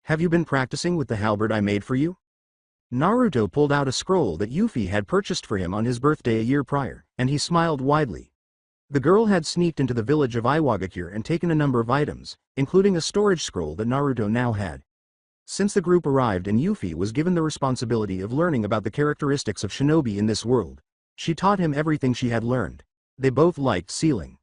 Have you been practicing with the halberd I made for you? Naruto pulled out a scroll that Yuffie had purchased for him on his birthday a year prior, and he smiled widely. The girl had sneaked into the village of RyugaXD and taken a number of items, including a storage scroll that Naruto now had. Since the group arrived and Yuffie was given the responsibility of learning about the characteristics of shinobi in this world, she taught him everything she had learned. They both liked sealing.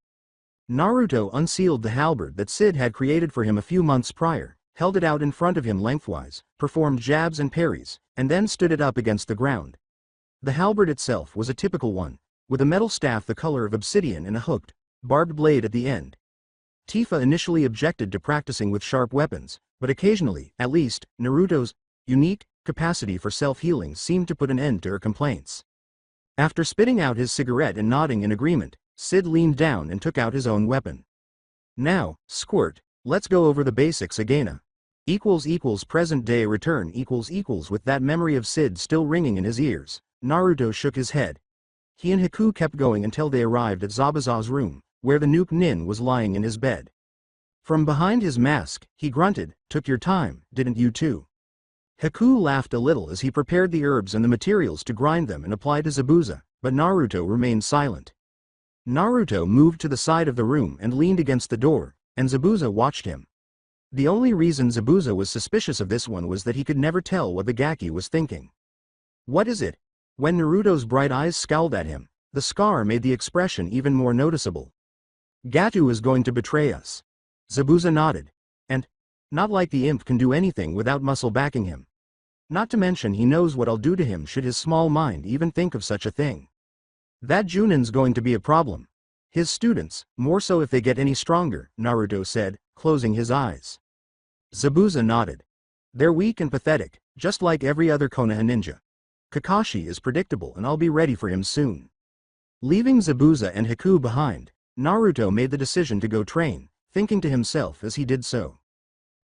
Naruto unsealed the halberd that Sid had created for him a few months prior, held it out in front of him lengthwise, performed jabs and parries, and then stood it up against the ground. The halberd itself was a typical one, with a metal staff the color of obsidian and a hooked, barbed blade at the end. Tifa initially objected to practicing with sharp weapons, but occasionally, at least, Naruto's unique capacity for self-healing seemed to put an end to her complaints. After spitting out his cigarette and nodding in agreement, Sid leaned down and took out his own weapon. Now, squirt, let's go over the basics again. Present day return with that memory of Sid still ringing in his ears, Naruto shook his head. He and Haku kept going until they arrived at Zabuza's room, where the Nuke Nin was lying in his bed. From behind his mask, he grunted, took your time, didn't you too? Haku laughed a little as he prepared the herbs and the materials to grind them and apply to Zabuza, but Naruto remained silent. Naruto moved to the side of the room and leaned against the door, and Zabuza watched him. The only reason Zabuza was suspicious of this one was that he could never tell what the Gaki was thinking. What is it? When Naruto's bright eyes scowled at him, the scar made the expression even more noticeable. Gato is going to betray us. Zabuza nodded. And, not like the imp can do anything without muscle backing him. Not to mention he knows what I'll do to him should his small mind even think of such a thing. That Junin's going to be a problem. His students, more so if they get any stronger, Naruto said, closing his eyes. Zabuza nodded. They're weak and pathetic, just like every other Konoha ninja. Kakashi is predictable and I'll be ready for him soon. Leaving Zabuza and Haku behind, Naruto made the decision to go train, thinking to himself as he did so.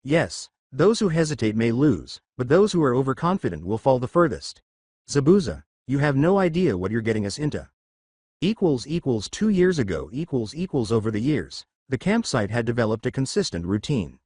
Yes, those who hesitate may lose, but those who are overconfident will fall the furthest. Zabuza, you have no idea what you're getting us into. 2 years ago over the years, the campsite had developed a consistent routine.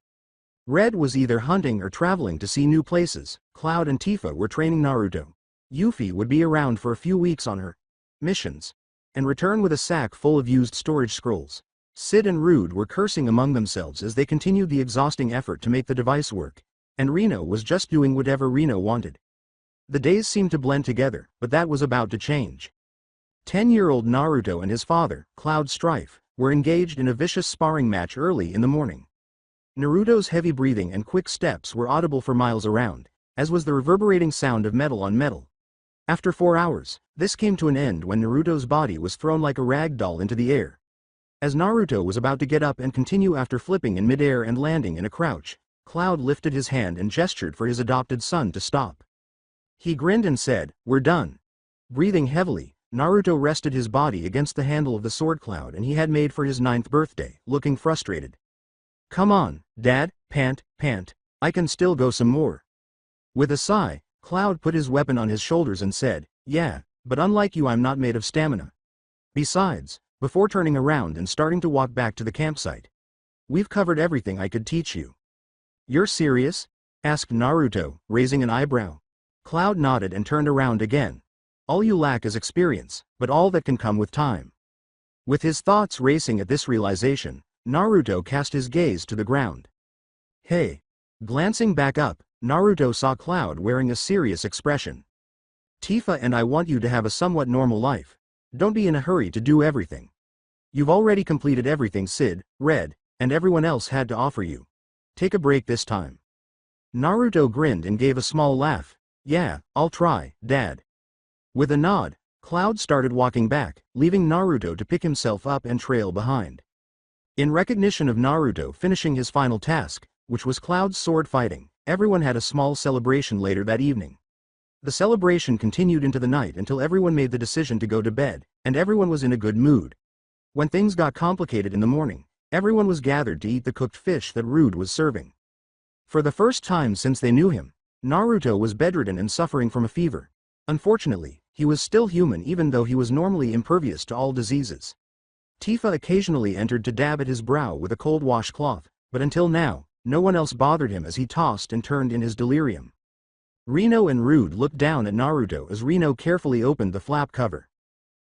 Red was either hunting or traveling to see new places, Cloud and Tifa were training Naruto. Yuffie would be around for a few weeks on her missions, and return with a sack full of used storage scrolls. Sid and Rude were cursing among themselves as they continued the exhausting effort to make the device work, and Reno was just doing whatever Reno wanted. The days seemed to blend together, but that was about to change. 10-year-old Naruto and his father, Cloud Strife, were engaged in a vicious sparring match early in the morning. Naruto's heavy breathing and quick steps were audible for miles around, as was the reverberating sound of metal on metal. After 4 hours, this came to an end when Naruto's body was thrown like a rag doll into the air. As Naruto was about to get up and continue after flipping in midair and landing in a crouch, Cloud lifted his hand and gestured for his adopted son to stop. He grinned and said, "We're done." Breathing heavily, Naruto rested his body against the handle of the sword Cloud and he had made for his 9th birthday, looking frustrated. "Come on, Dad, pant, I can still go some more." With a sigh, Cloud put his weapon on his shoulders and said, "Yeah, but unlike you I'm not made of stamina. Besides," before turning around and starting to walk back to the campsite, "we've covered everything I could teach you." "You're serious?" asked Naruto, raising an eyebrow. Cloud nodded and turned around again. "All you lack is experience, but all that can come with time." With his thoughts racing at this realization, Naruto cast his gaze to the ground. "Hey." Glancing back up, Naruto saw Cloud wearing a serious expression. "Tifa and I want you to have a somewhat normal life. Don't be in a hurry to do everything. You've already completed everything Sid, Red, and everyone else had to offer you. Take a break this time." Naruto grinned and gave a small laugh. "Yeah, I'll try, Dad." With a nod, Cloud started walking back, leaving Naruto to pick himself up and trail behind. In recognition of Naruto finishing his final task, which was Cloud's sword fighting, everyone had a small celebration later that evening. The celebration continued into the night until everyone made the decision to go to bed, and everyone was in a good mood. When things got complicated in the morning, everyone was gathered to eat the cooked fish that Rude was serving. For the first time since they knew him, Naruto was bedridden and suffering from a fever. Unfortunately, he was still human even though he was normally impervious to all diseases. Tifa occasionally entered to dab at his brow with a cold washcloth, but until now, no one else bothered him as he tossed and turned in his delirium. Rino and Rude looked down at Naruto as Rino carefully opened the flap cover.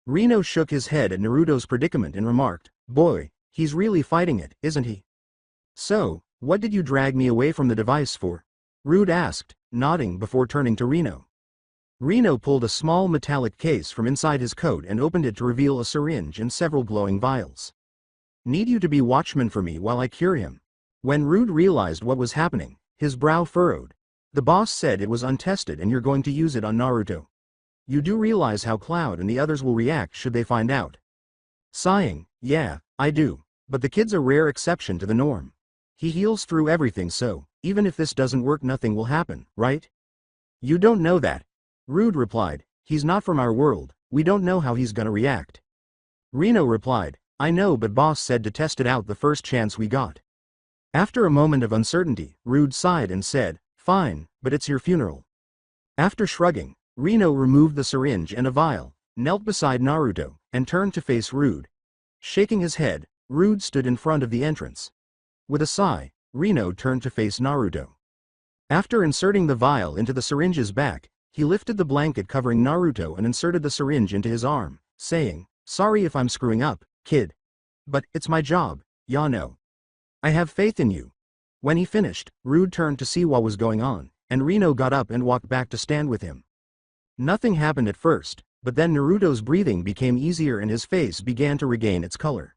Rino shook his head at Naruto's predicament and remarked, "Boy, he's really fighting it, isn't he?" "So, what did you drag me away from the device for?" Rude asked, nodding before turning to Rino. Rino pulled a small metallic case from inside his coat and opened it to reveal a syringe and several glowing vials. "Need you to be watchman for me while I cure him." When Rude realized what was happening, his brow furrowed. "The boss said it was untested and you're going to use it on Naruto. You do realize how Cloud and the others will react should they find out?" Sighing, "Yeah, I do. But the kid's a rare exception to the norm. He heals through everything so, even if this doesn't work nothing will happen, right?" "You don't know that." Rude replied, "He's not from our world, we don't know how he's gonna react." Rino replied, "I know but boss said to test it out the first chance we got." After a moment of uncertainty, Rude sighed and said, "Fine, but it's your funeral." After shrugging, Rino removed the syringe and a vial, knelt beside Naruto, and turned to face Rude. Shaking his head, Rude stood in front of the entrance. With a sigh, Rino turned to face Naruto. After inserting the vial into the syringe's back, he lifted the blanket covering Naruto and inserted the syringe into his arm, saying, "Sorry if I'm screwing up, kid. But it's my job, ya know. I have faith in you." When he finished, Rude turned to see what was going on, and Rino got up and walked back to stand with him. Nothing happened at first, but then Naruto's breathing became easier and his face began to regain its color.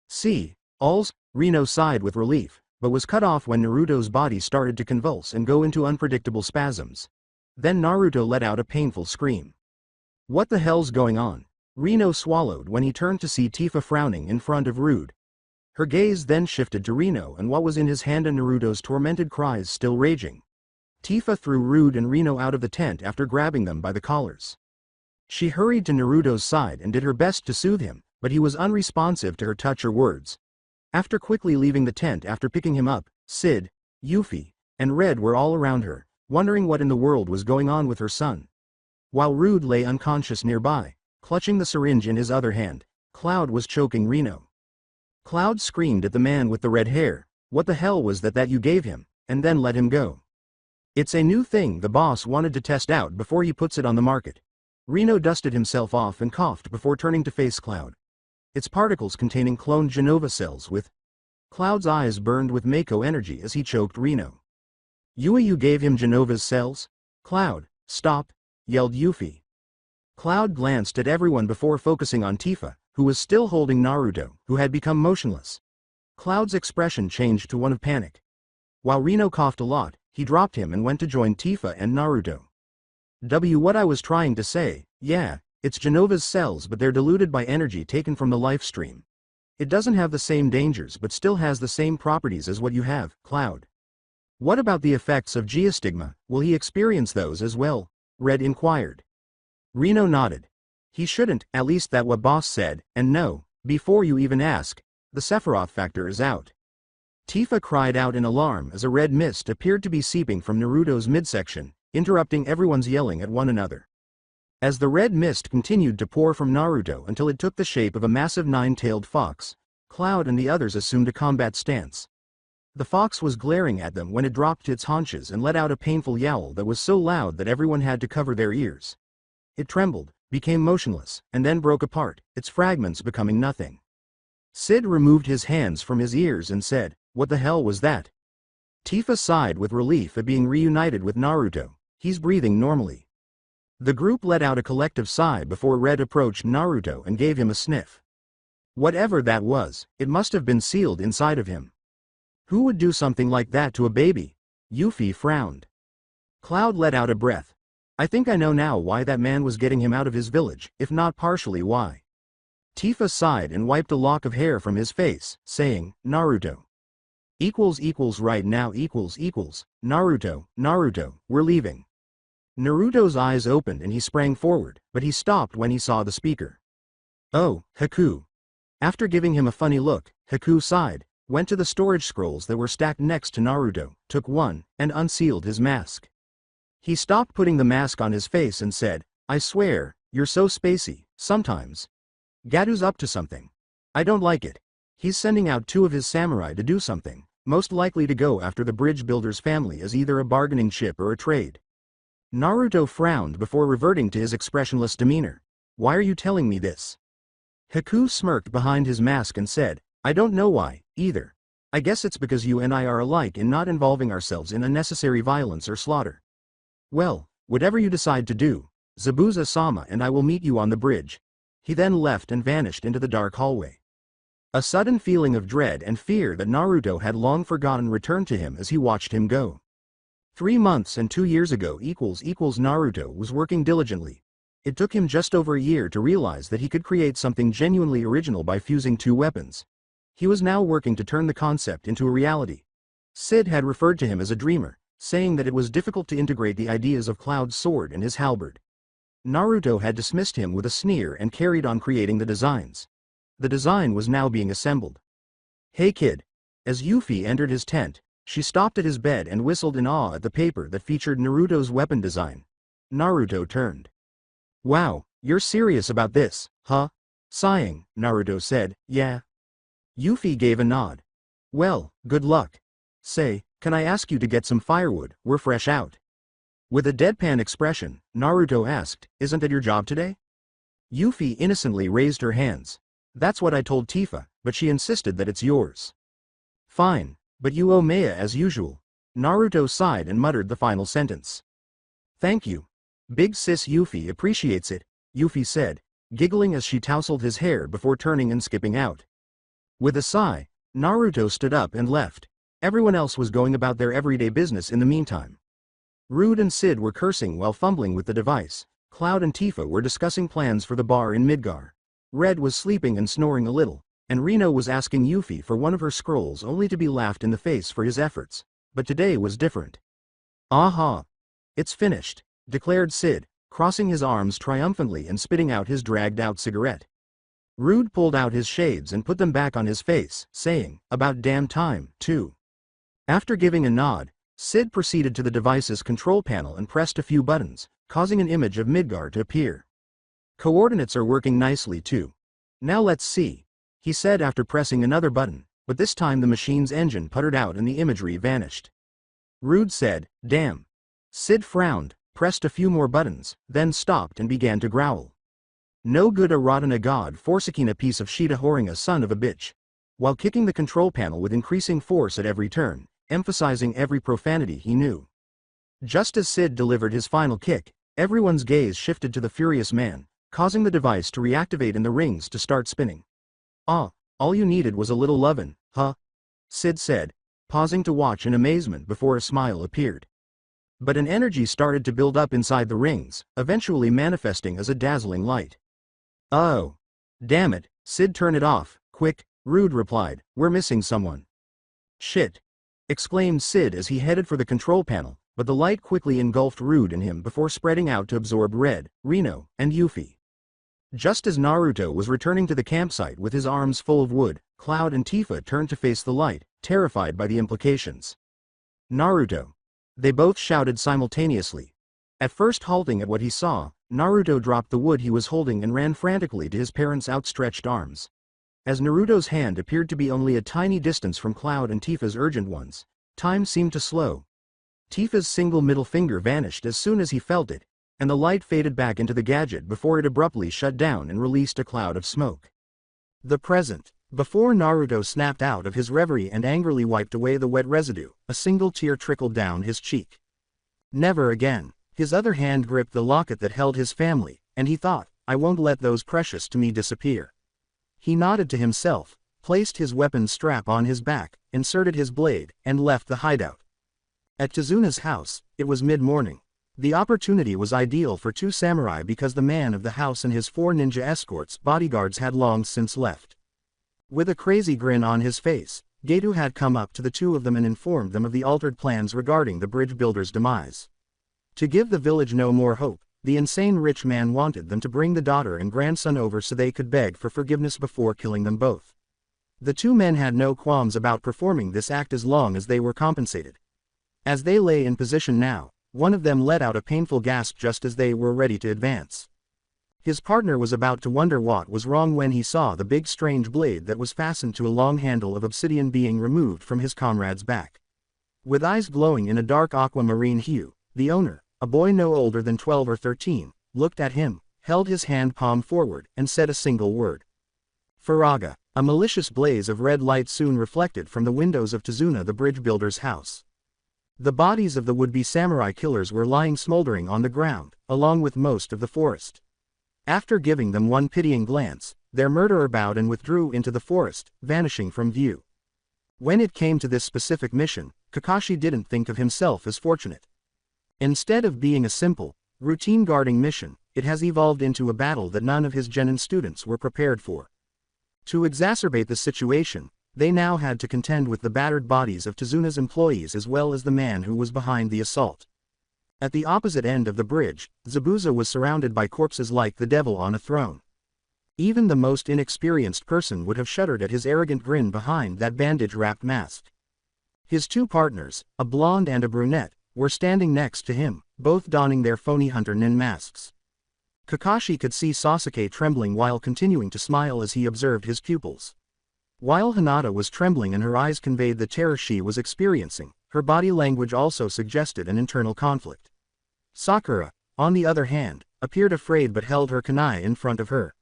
"See, alls," Rino sighed with relief, but was cut off when Naruto's body started to convulse and go into unpredictable spasms. Then Naruto let out a painful scream. "What the hell's going on?" Rino swallowed when he turned to see Tifa frowning in front of Rude. Her gaze then shifted to Rino and what was in his hand and Naruto's tormented cries still raging. Tifa threw Rude and Rino out of the tent after grabbing them by the collars. She hurried to Naruto's side and did her best to soothe him, but he was unresponsive to her touch or words. After quickly leaving the tent after picking him up, Sid, Yuffie, and Red were all around her, wondering what in the world was going on with her son. While Rude lay unconscious nearby, clutching the syringe in his other hand, Cloud was choking Rino. Cloud screamed at the man with the red hair, "What the hell was that you gave him?" and then let him go. "It's a new thing the boss wanted to test out before he puts it on the market." Rino dusted himself off and coughed before turning to face Cloud. "It's particles containing cloned Genova cells with..." Cloud's eyes burned with Mako energy as he choked Rino. You gave him Genova's cells?" "Cloud, stop," yelled Yuffie. Cloud glanced at everyone before focusing on Tifa, who was still holding Naruto, who had become motionless. Cloud's expression changed to one of panic. While Rino coughed a lot, he dropped him and went to join Tifa and Naruto. What I was trying to say, yeah, it's Genova's cells but they're diluted by energy taken from the life stream. It doesn't have the same dangers but still has the same properties as what you have, Cloud. What about the effects of geostigma, will he experience those as well? Red inquired. Reno nodded. He shouldn't, at least that's what boss said, and no, before you even ask, the Sephiroth factor is out. Tifa cried out in alarm as a red mist appeared to be seeping from Naruto's midsection, interrupting everyone's yelling at one another. As the red mist continued to pour from Naruto until it took the shape of a massive nine-tailed fox, Cloud and the others assumed a combat stance. The fox was glaring at them when it dropped its haunches and let out a painful yowl that was so loud that everyone had to cover their ears. It trembled, became motionless, and then broke apart, its fragments becoming nothing. Sid removed his hands from his ears and said, "What the hell was that?" Tifa sighed with relief at being reunited with Naruto. He's breathing normally. The group let out a collective sigh before Red approached Naruto and gave him a sniff. Whatever that was, it must have been sealed inside of him. Who would do something like that to a baby? Yuffie frowned. Cloud let out a breath. I think I know now why that man was getting him out of his village, if not partially why. Tifa sighed and wiped a lock of hair from his face, saying, Naruto. Right now Naruto, we're leaving. Naruto's eyes opened and he sprang forward, but he stopped when he saw the speaker. Oh, Haku. After giving him a funny look, Haku sighed, went to the storage scrolls that were stacked next to Naruto, took one, and unsealed his mask. He stopped putting the mask on his face and said, I swear, you're so spacey, sometimes. Gadu's up to something. I don't like it. He's sending out 2 of his samurai to do something, most likely to go after the bridge builder's family as either a bargaining chip or a trade. Naruto frowned before reverting to his expressionless demeanor. Why are you telling me this? Haku smirked behind his mask and said, I don't know why, either. I guess it's because you and I are alike in not involving ourselves in unnecessary violence or slaughter. Well, whatever you decide to do, Zabuza-sama and I will meet you on the bridge. He then left and vanished into the dark hallway. A sudden feeling of dread and fear that Naruto had long forgotten returned to him as he watched him go. 3 months and 2 years ago Naruto was working diligently. It took him just over a year to realize that he could create something genuinely original by fusing 2 weapons. He was now working to turn the concept into a reality. Sid had referred to him as a dreamer, saying that it was difficult to integrate the ideas of Cloud's sword and his halberd. Naruto had dismissed him with a sneer and carried on creating the designs. The design was now being assembled. Hey kid. As Yuffie entered his tent, she stopped at his bed and whistled in awe at the paper that featured Naruto's weapon design. Naruto turned. Wow, you're serious about this, huh? Sighing, Naruto said, yeah. Yuffie gave a nod. Well, good luck. Say, can I ask you to get some firewood, we're fresh out. With a deadpan expression, Naruto asked, isn't that your job today? Yuffie innocently raised her hands. That's what I told Tifa, but she insisted that it's yours. Fine. But you owe Maya as usual. Naruto sighed and muttered the final sentence. Thank you. Big sis Yuffie appreciates it, Yuffie said, giggling as she tousled his hair before turning and skipping out. With a sigh, Naruto stood up and left. Everyone else was going about their everyday business in the meantime. Rude and Sid were cursing while fumbling with the device. Cloud and Tifa were discussing plans for the bar in Midgar. Red was sleeping and snoring a little, and Reno was asking Yuffie for one of her scrolls only to be laughed in the face for his efforts. But today was different. Aha! It's finished, declared Sid, crossing his arms triumphantly and spitting out his dragged-out cigarette. Rude pulled out his shades and put them back on his face, saying, about damn time, too. After giving a nod, Sid proceeded to the device's control panel and pressed a few buttons, causing an image of Midgar to appear. Coordinates are working nicely too. Now let's see, he said after pressing another button, but this time the machine's engine puttered out and the imagery vanished. Rude said, damn. Sid frowned, pressed a few more buttons, then stopped and began to growl. No good a rotten a god forsaking a piece of Shita whoring a son of a bitch. While kicking the control panel with increasing force at every turn, emphasizing every profanity he knew. Just as Sid delivered his final kick, everyone's gaze shifted to the furious man, causing the device to reactivate and the rings to start spinning. Ah, all you needed was a little lovin', huh? Sid said, pausing to watch in amazement before a smile appeared. But an energy started to build up inside the rings, eventually manifesting as a dazzling light. Oh. Damn it, Sid, turn it off, quick, Rude replied, we're missing someone. Shit. Exclaimed Sid as he headed for the control panel, but the light quickly engulfed Rude and him before spreading out to absorb Red, Reno, and Yuffie. Just as Naruto was returning to the campsite with his arms full of wood, Cloud and Tifa turned to face the light, terrified by the implications. Naruto. They both shouted simultaneously. At first halting at what he saw, Naruto dropped the wood he was holding and ran frantically to his parents' outstretched arms. As Naruto's hand appeared to be only a tiny distance from Cloud and Tifa's urgent ones, time seemed to slow. Tifa's single middle finger vanished as soon as he felt it, and the light faded back into the gadget before it abruptly shut down and released a cloud of smoke. The present. Before Naruto snapped out of his reverie and angrily wiped away the wet residue, a single tear trickled down his cheek. Never again. His other hand gripped the locket that held his family, and he thought, I won't let those precious to me disappear. He nodded to himself, placed his weapon strap on his back, inserted his blade, and left the hideout. At Tizuna's house, it was mid-morning. The opportunity was ideal for two samurai because the man of the house and his 4 ninja escorts bodyguards had long since left. With a crazy grin on his face, Geto had come up to the two of them and informed them of the altered plans regarding the bridge builder's demise. To give the village no more hope, the insane rich man wanted them to bring the daughter and grandson over so they could beg for forgiveness before killing them both. The two men had no qualms about performing this act as long as they were compensated. As they lay in position now, one of them let out a painful gasp just as they were ready to advance. His partner was about to wonder what was wrong when he saw the big strange blade that was fastened to a long handle of obsidian being removed from his comrade's back. With eyes glowing in a dark aquamarine hue, the owner, a boy no older than 12 or 13, looked at him, held his hand palm forward, and said a single word. Faraga. A malicious blaze of red light soon reflected from the windows of Tizuna the bridge builder's house. The bodies of the would-be samurai killers were lying smoldering on the ground, along with most of the forest. After giving them one pitying glance, their murderer bowed and withdrew into the forest, vanishing from view. When it came to this specific mission, Kakashi didn't think of himself as fortunate. Instead of being a simple, routine guarding mission, it has evolved into a battle that none of his genin students were prepared for. To exacerbate the situation, they now had to contend with the battered bodies of Tizuna's employees as well as the man who was behind the assault. At the opposite end of the bridge, Zabuza was surrounded by corpses like the devil on a throne. Even the most inexperienced person would have shuddered at his arrogant grin behind that bandage-wrapped mask. His two partners, a blonde and a brunette, were standing next to him, both donning their phony hunter nin masks. Kakashi could see Sasuke trembling while continuing to smile as he observed his pupils. While Hinata was trembling and her eyes conveyed the terror she was experiencing, her body language also suggested an internal conflict. Sakura, on the other hand, appeared afraid but held her kunai in front of her.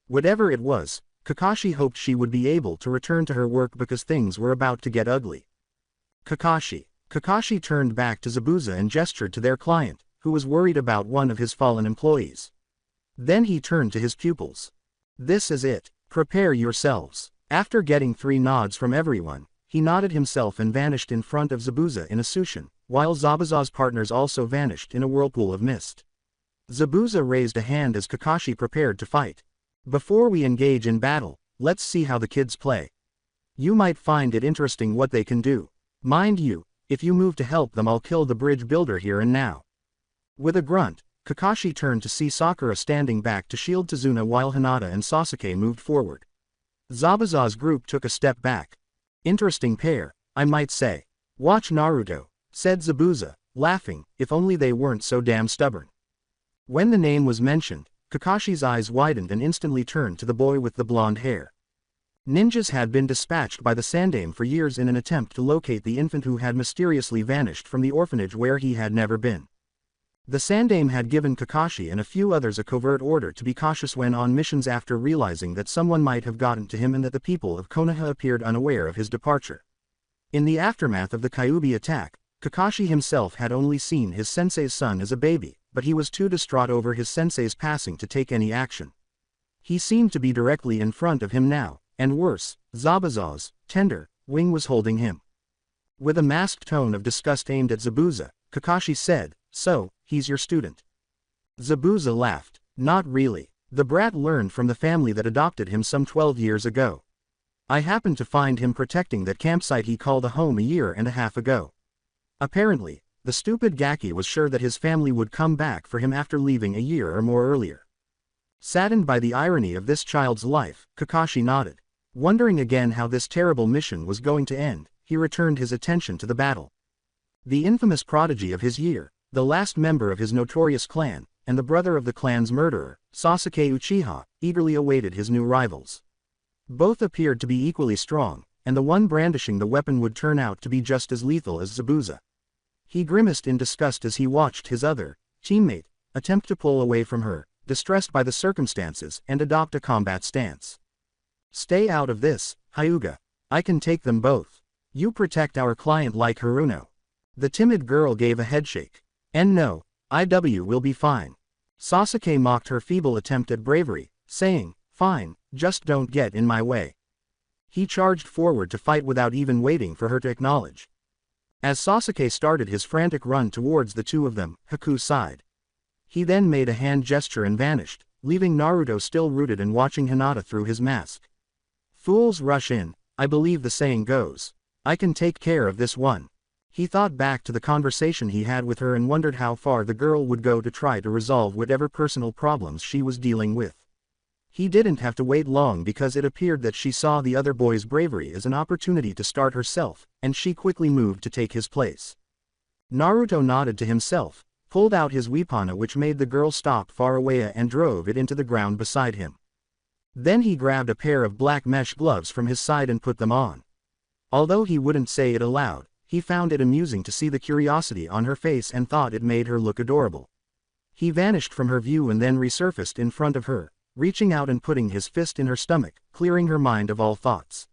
Whatever it was, Kakashi hoped she would be able to return to her work because things were about to get ugly. Kakashi turned back to Zabuza and gestured to their client, who was worried about one of his fallen employees. Then he turned to his pupils. This is it, prepare yourselves. After getting 3 nods from everyone, he nodded himself and vanished in front of Zabuza in a sushin, while Zabuza's partners also vanished in a whirlpool of mist. Zabuza raised a hand as Kakashi prepared to fight. Before we engage in battle, let's see how the kids play. You might find it interesting what they can do. Mind you, if you move to help them I'll kill the bridge builder here and now. With a grunt, Kakashi turned to see Sakura standing back to shield Tizuna while Hinata and Sasuke moved forward. Zabuza's group took a step back. Interesting pair, I might say. Watch Naruto, said Zabuza, laughing, if only they weren't so damn stubborn. When the name was mentioned, Kakashi's eyes widened and instantly turned to the boy with the blonde hair. Ninjas had been dispatched by the Sandaime for years in an attempt to locate the infant who had mysteriously vanished from the orphanage where he had never been. The Sandaime had given Kakashi and a few others a covert order to be cautious when on missions after realizing that someone might have gotten to him and that the people of Konoha appeared unaware of his departure. In the aftermath of the Kyuubi attack, Kakashi himself had only seen his sensei's son as a baby, but he was too distraught over his sensei's passing to take any action. He seemed to be directly in front of him now, and worse, Zabuza's tender wing was holding him. With a masked tone of disgust aimed at Zabuza, Kakashi said, "So, he's your student?" Zabuza laughed. "Not really. The brat learned from the family that adopted him some 12 years ago. I happened to find him protecting that campsite he called a home a year and a half ago. Apparently, the stupid Gaki was sure that his family would come back for him after leaving a year or more earlier." Saddened by the irony of this child's life, Kakashi nodded. Wondering again how this terrible mission was going to end, he returned his attention to the battle. The infamous prodigy of his year, the last member of his notorious clan, and the brother of the clan's murderer, Sasuke Uchiha, eagerly awaited his new rivals. Both appeared to be equally strong, and the one brandishing the weapon would turn out to be just as lethal as Zabuza. He grimaced in disgust as he watched his other teammate attempt to pull away from her, distressed by the circumstances, and adopt a combat stance. "Stay out of this, Hyuga. I can take them both. You protect our client like Haruno." The timid girl gave a headshake. "And no, IW will be fine." Sasuke mocked her feeble attempt at bravery, saying, "Fine, just don't get in my way." He charged forward to fight without even waiting for her to acknowledge. As Sasuke started his frantic run towards the two of them, Haku sighed. He then made a hand gesture and vanished, leaving Naruto still rooted and watching Hinata through his mask. "Fools rush in, I believe the saying goes. I can take care of this one." He thought back to the conversation he had with her and wondered how far the girl would go to try to resolve whatever personal problems she was dealing with. He didn't have to wait long because it appeared that she saw the other boy's bravery as an opportunity to start herself, and she quickly moved to take his place. Naruto nodded to himself, pulled out his weapon which made the girl stop far away and drove it into the ground beside him. Then he grabbed a pair of black mesh gloves from his side and put them on. Although he wouldn't say it aloud, he found it amusing to see the curiosity on her face and thought it made her look adorable. He vanished from her view and then resurfaced in front of her, reaching out and putting his fist in her stomach, clearing her mind of all thoughts.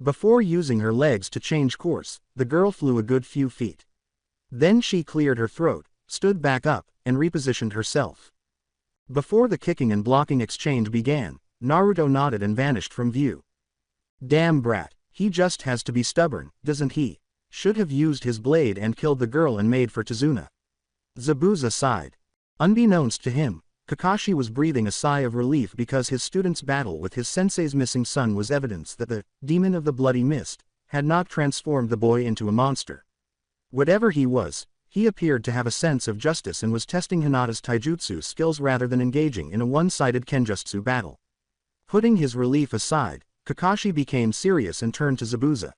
Before using her legs to change course, the girl flew a good few feet. Then she cleared her throat, stood back up, and repositioned herself. Before the kicking and blocking exchange began, Naruto nodded and vanished from view. "Damn brat, he just has to be stubborn, doesn't he? Should have used his blade and killed the girl and made for Tazuna." Zabuza sighed. Unbeknownst to him, Kakashi was breathing a sigh of relief because his student's battle with his sensei's missing son was evidence that the demon of the bloody mist had not transformed the boy into a monster. Whatever he was, he appeared to have a sense of justice and was testing Hinata's taijutsu skills rather than engaging in a one-sided kenjutsu battle. Putting his relief aside, Kakashi became serious and turned to Zabuza.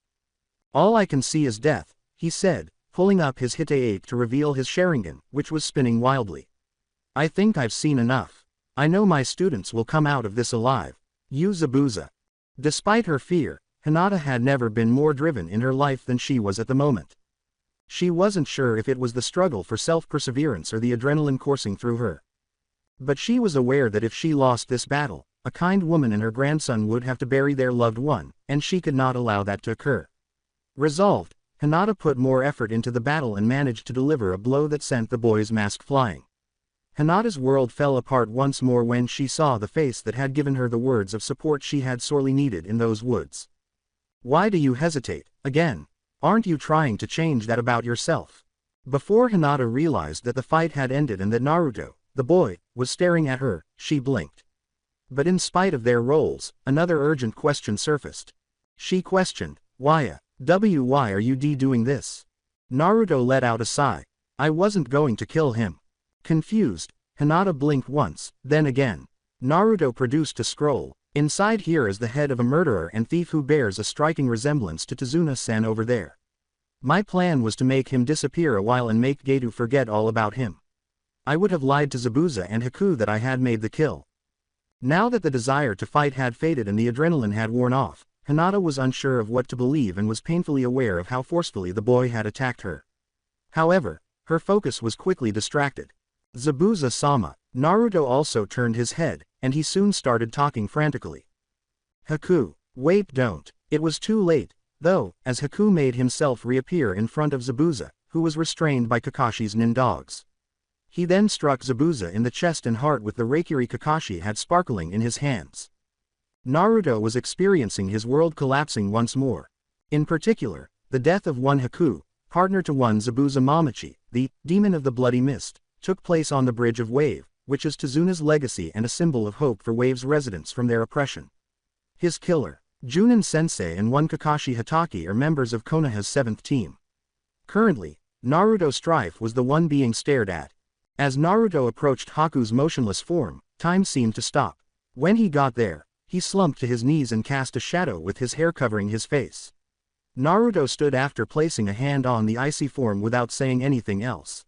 "All I can see is death," he said, pulling up his Hite-8 to reveal his Sharingan, which was spinning wildly. "I think I've seen enough. I know my students will come out of this alive. You Zabuza." Despite her fear, Hinata had never been more driven in her life than she was at the moment. She wasn't sure if it was the struggle for self-perseverance or the adrenaline coursing through her. But she was aware that if she lost this battle, a kind woman and her grandson would have to bury their loved one, and she could not allow that to occur. Resolved, Hinata put more effort into the battle and managed to deliver a blow that sent the boy's mask flying. Hinata's world fell apart once more when she saw the face that had given her the words of support she had sorely needed in those woods. "Why do you hesitate, again? Aren't you trying to change that about yourself?" Before Hinata realized that the fight had ended and that Naruto, the boy, was staring at her, she blinked. But in spite of their roles, another urgent question surfaced. She questioned, why are you doing this?" Naruto let out a sigh. "I wasn't going to kill him." Confused, Hinata blinked once, then again. Naruto produced a scroll. "Inside here is the head of a murderer and thief who bears a striking resemblance to Tazuna-san over there. My plan was to make him disappear a while and make Geto forget all about him. I would have lied to Zabuza and Haku that I had made the kill." Now that the desire to fight had faded and the adrenaline had worn off, Hinata was unsure of what to believe and was painfully aware of how forcefully the boy had attacked her. However, her focus was quickly distracted. "Zabuza-sama." Naruto also turned his head, and he soon started talking frantically. "Haku, wait, don't." It was too late, though, as Haku made himself reappear in front of Zabuza, who was restrained by Kakashi's nin dogs. He then struck Zabuza in the chest and heart with the Reikiri Kakashi had sparkling in his hands. Naruto was experiencing his world collapsing once more. In particular, the death of one Haku, partner to one Zabuza Mamachi, the demon of the bloody mist, took place on the Bridge of Wave, which is Tezuna's legacy and a symbol of hope for Wave's residents from their oppression. His killer, Junin Sensei and one Kakashi Hatake are members of Konoha's 7th team. Currently, Naruto Strife was the one being stared at. As Naruto approached Haku's motionless form, time seemed to stop. When he got there, he slumped to his knees and cast a shadow with his hair covering his face. Naruto stood after placing a hand on the icy form without saying anything else.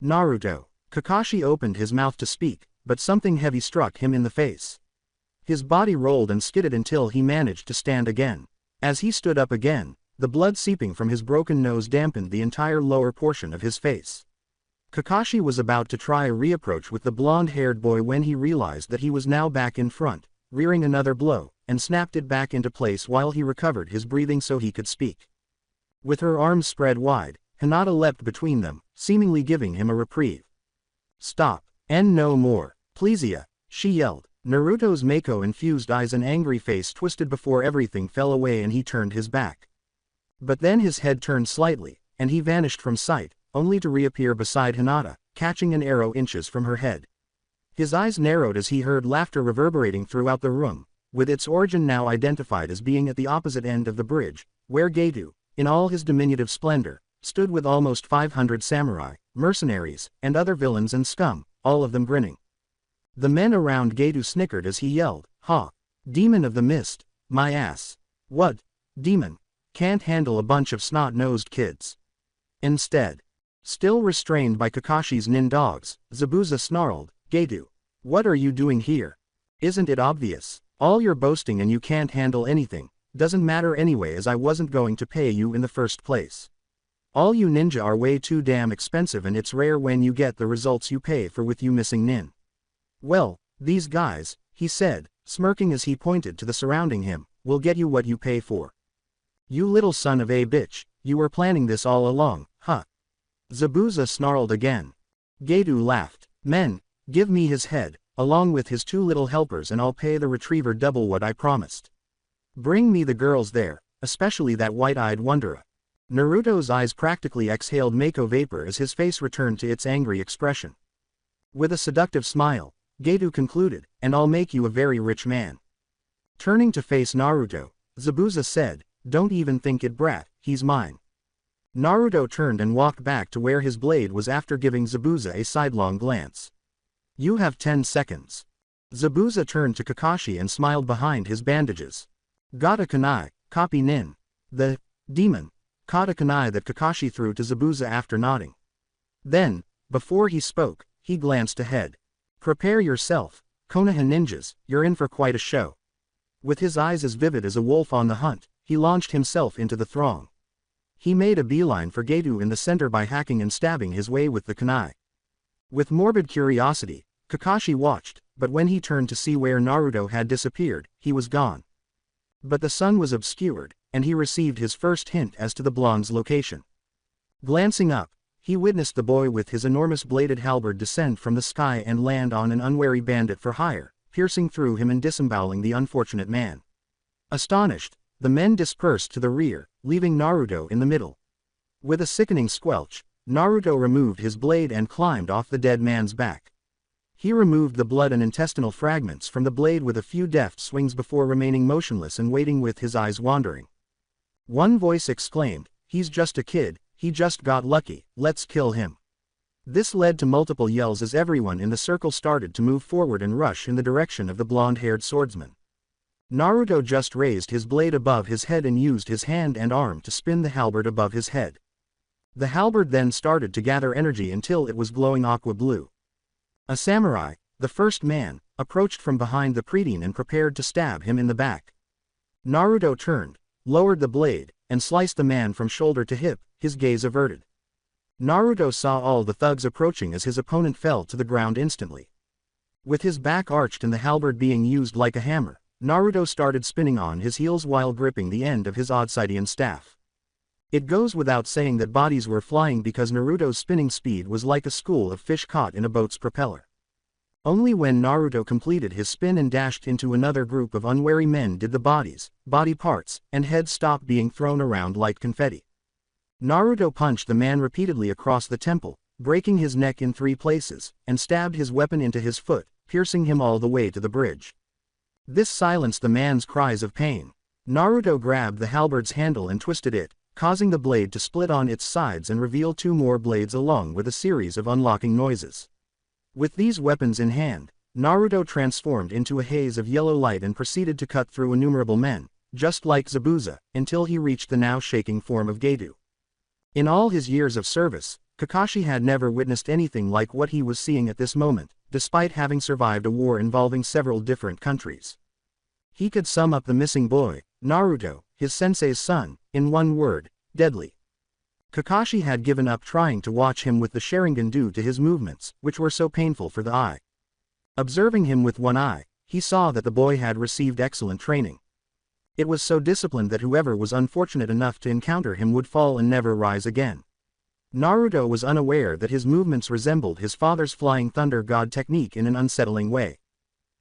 Naruto. Kakashi opened his mouth to speak, but something heavy struck him in the face. His body rolled and skidded until he managed to stand again. As he stood up again, the blood seeping from his broken nose dampened the entire lower portion of his face. Kakashi was about to try a reapproach with the blonde-haired boy when he realized that he was now back in front, rearing another blow, and snapped it back into place while he recovered his breathing so he could speak. With her arms spread wide, Hinata leapt between them, seemingly giving him a reprieve. "Stop, and no more, pleasia," she yelled. Naruto's Mako-infused eyes and angry face twisted before everything fell away and he turned his back. But then his head turned slightly, and he vanished from sight, only to reappear beside Hinata, catching an arrow inches from her head. His eyes narrowed as he heard laughter reverberating throughout the room, with its origin now identified as being at the opposite end of the bridge, where Geto, in all his diminutive splendor, stood with almost 500 samurai, mercenaries, and other villains and scum, all of them grinning. The men around Geto snickered as he yelled, "Ha! Demon of the mist, my ass! What, demon? Can't handle a bunch of snot-nosed kids." Instead, still restrained by Kakashi's nin dogs, Zabuza snarled, "Geto, what are you doing here? Isn't it obvious? All your boasting and you can't handle anything, doesn't matter anyway as I wasn't going to pay you in the first place. All you ninja are way too damn expensive and it's rare when you get the results you pay for with you missing nin." "Well, these guys," he said, smirking as he pointed to the surrounding him, "will get you what you pay for. You little son of a bitch, you were planning this all along, huh?" Zabuza snarled again. Geto laughed. "Men, give me his head, along with his 2 little helpers and I'll pay the retriever double what I promised. Bring me the girls there, especially that white-eyed wanderer." Naruto's eyes practically exhaled Mako vapor as his face returned to its angry expression. With a seductive smile, Geto concluded, "And I'll make you a very rich man." Turning to face Naruto, Zabuza said, "Don't even think it, brat, he's mine." Naruto turned and walked back to where his blade was after giving Zabuza a sidelong glance. "You have 10 seconds. Zabuza turned to Kakashi and smiled behind his bandages. "Gotta kunai, copy nin." The demon caught a kunai that Kakashi threw to Zabuza after nodding. Then, before he spoke, he glanced ahead. "Prepare yourself, Konoha ninjas, you're in for quite a show." With his eyes as vivid as a wolf on the hunt, he launched himself into the throng. He made a beeline for Geto in the center by hacking and stabbing his way with the kunai. With morbid curiosity, Kakashi watched, but when he turned to see where Naruto had disappeared, he was gone. But the sun was obscured, and he received his first hint as to the blonde's location. Glancing up, he witnessed the boy with his enormous bladed halberd descend from the sky and land on an unwary bandit for hire, piercing through him and disemboweling the unfortunate man. Astonished, the men dispersed to the rear, leaving Naruto in the middle. With a sickening squelch, Naruto removed his blade and climbed off the dead man's back. He removed the blood and intestinal fragments from the blade with a few deft swings before remaining motionless and waiting with his eyes wandering. One voice exclaimed, "He's just a kid, he just got lucky, let's kill him." This led to multiple yells as everyone in the circle started to move forward and rush in the direction of the blonde-haired swordsman. Naruto just raised his blade above his head and used his hand and arm to spin the halberd above his head. The halberd then started to gather energy until it was glowing aqua blue. A samurai, the first man, approached from behind the preteen and prepared to stab him in the back. Naruto turned, lowered the blade, and sliced the man from shoulder to hip, his gaze averted. Naruto saw all the thugs approaching as his opponent fell to the ground instantly. With his back arched and the halberd being used like a hammer, Naruto started spinning on his heels while gripping the end of his Odsidian staff. It goes without saying that bodies were flying because Naruto's spinning speed was like a school of fish caught in a boat's propeller. Only when Naruto completed his spin and dashed into another group of unwary men did the body parts, and heads stop being thrown around like confetti. Naruto punched the man repeatedly across the temple, breaking his neck in 3 places, and stabbed his weapon into his foot, piercing him all the way to the bridge. This silenced the man's cries of pain. Naruto grabbed the halberd's handle and twisted it, causing the blade to split on its sides and reveal 2 more blades along with a series of unlocking noises. With these weapons in hand, Naruto transformed into a haze of yellow light and proceeded to cut through innumerable men, just like Zabuza, until he reached the now shaking form of Gedo. In all his years of service, Kakashi had never witnessed anything like what he was seeing at this moment, despite having survived a war involving several different countries. He could sum up the missing boy, Naruto, his sensei's son, in one word: deadly. Kakashi had given up trying to watch him with the Sharingan due to his movements, which were so painful for the eye. Observing him with one eye, he saw that the boy had received excellent training. It was so disciplined that whoever was unfortunate enough to encounter him would fall and never rise again. Naruto was unaware that his movements resembled his father's Flying Thunder God technique in an unsettling way.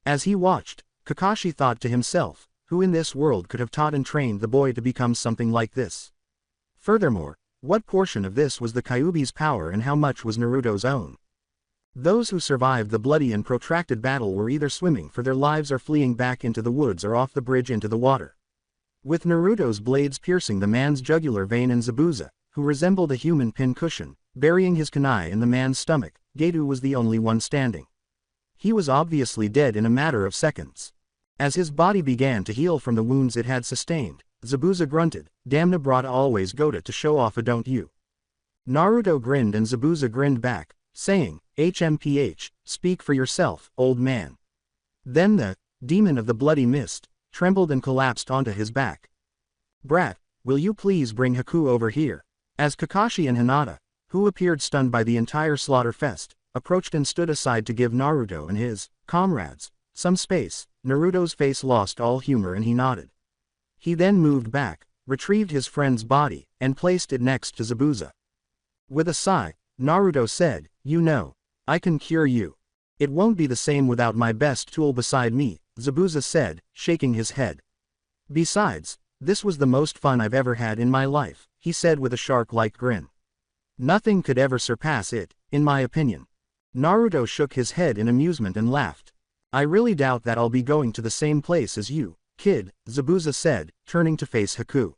As he watched, Kakashi thought to himself, who in this world could have taught and trained the boy to become something like this? Furthermore, what portion of this was the Kyuubi's power and how much was Naruto's own? Those who survived the bloody and protracted battle were either swimming for their lives or fleeing back into the woods or off the bridge into the water. With Naruto's blades piercing the man's jugular vein and Zabuza, who resembled a human pincushion, burying his kunai in the man's stomach, Gedo was the only one standing. He was obviously dead in a matter of seconds. As his body began to heal from the wounds it had sustained, Zabuza grunted, "Damn Nabrata always gotta to show off, don't you?" Naruto grinned and Zabuza grinned back, saying, "HMPH, speak for yourself, old man." Then the demon of the bloody mist trembled and collapsed onto his back. "Brat, will you please bring Haku over here?" As Kakashi and Hinata, who appeared stunned by the entire slaughter fest, approached and stood aside to give Naruto and his comrades some space, Naruto's face lost all humor and he nodded. He then moved back, retrieved his friend's body, and placed it next to Zabuza. With a sigh, Naruto said, "You know, I can cure you. It won't be the same without my best tool beside me," Zabuza said, shaking his head. "Besides, this was the most fun I've ever had in my life," he said with a shark-like grin. "Nothing could ever surpass it, in my opinion." Naruto shook his head in amusement and laughed. "I really doubt that I'll be going to the same place as you, kid," Zabuza said, turning to face Haku.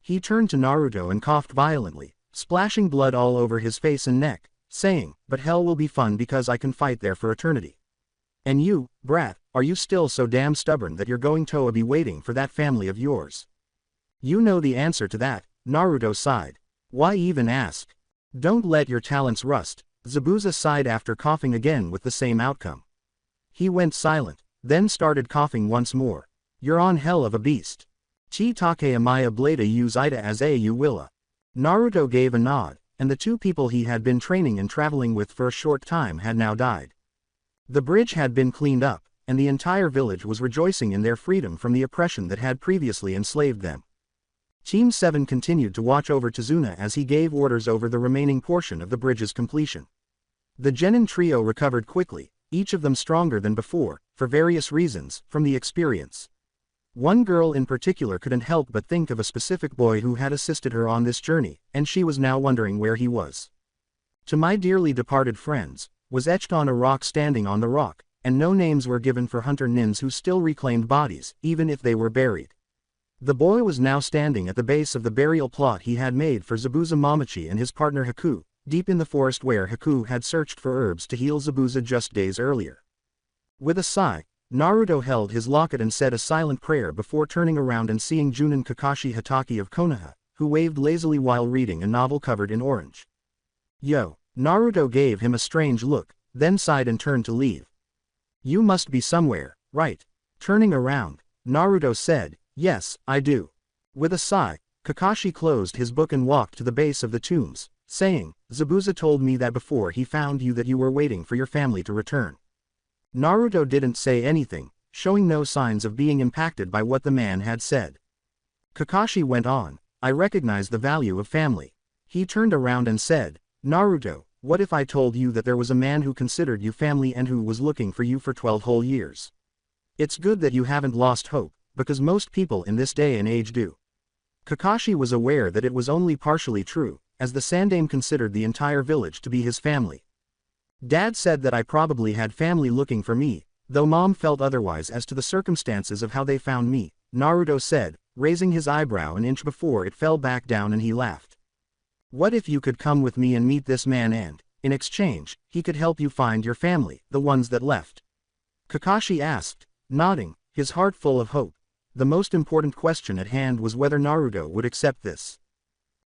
He turned to Naruto and coughed violently, splashing blood all over his face and neck, saying, "But hell will be fun because I can fight there for eternity. And you, brat, are you still so damn stubborn that you're going to be waiting for that family of yours?" "You know the answer to that," Naruto sighed. "Why even ask? Don't let your talents rust," Zabuza sighed after coughing again with the same outcome. He went silent, then started coughing once more. "You're on hell of a beast. Chi take amaya blada use ida as a you willa." Naruto gave a nod, and the 2 people he had been training and traveling with for a short time had now died. The bridge had been cleaned up, and the entire village was rejoicing in their freedom from the oppression that had previously enslaved them. Team 7 continued to watch over Tazuna as he gave orders over the remaining portion of the bridge's completion. The genin trio recovered quickly, each of them stronger than before, for various reasons, from the experience. One girl in particular couldn't help but think of a specific boy who had assisted her on this journey, and she was now wondering where he was. "To my dearly departed friends," was etched on a rock standing on the rock, and no names were given for hunter nins who still reclaimed bodies, even if they were buried. The boy was now standing at the base of the burial plot he had made for Zabuza Momochi and his partner Haku, deep in the forest where Haku had searched for herbs to heal Zabuza just days earlier. With a sigh, Naruto held his locket and said a silent prayer before turning around and seeing Junin Kakashi Hatake of Konoha, who waved lazily while reading a novel covered in orange. "Yo." Naruto gave him a strange look, then sighed and turned to leave. "You must be somewhere, right?" Turning around, Naruto said, "Yes, I do." With a sigh, Kakashi closed his book and walked to the base of the tombs, saying, "Zabuza told me that before he found you that you were waiting for your family to return." Naruto didn't say anything, showing no signs of being impacted by what the man had said. Kakashi went on, "I recognize the value of family." He turned around and said, "Naruto, what if I told you that there was a man who considered you family and who was looking for you for 12 whole years? It's good that you haven't lost hope, because most people in this day and age do." Kakashi was aware that it was only partially true, as the Sandaime considered the entire village to be his family. Dad said that I probably had family looking for me, though Mom felt otherwise as to the circumstances of how they found me, Naruto said, raising his eyebrow an inch before it fell back down, and he laughed. What if you could come with me and meet this man and, in exchange, he could help you find your family, the ones that left? Kakashi asked, nodding, his heart full of hope. The most important question at hand was whether Naruto would accept this.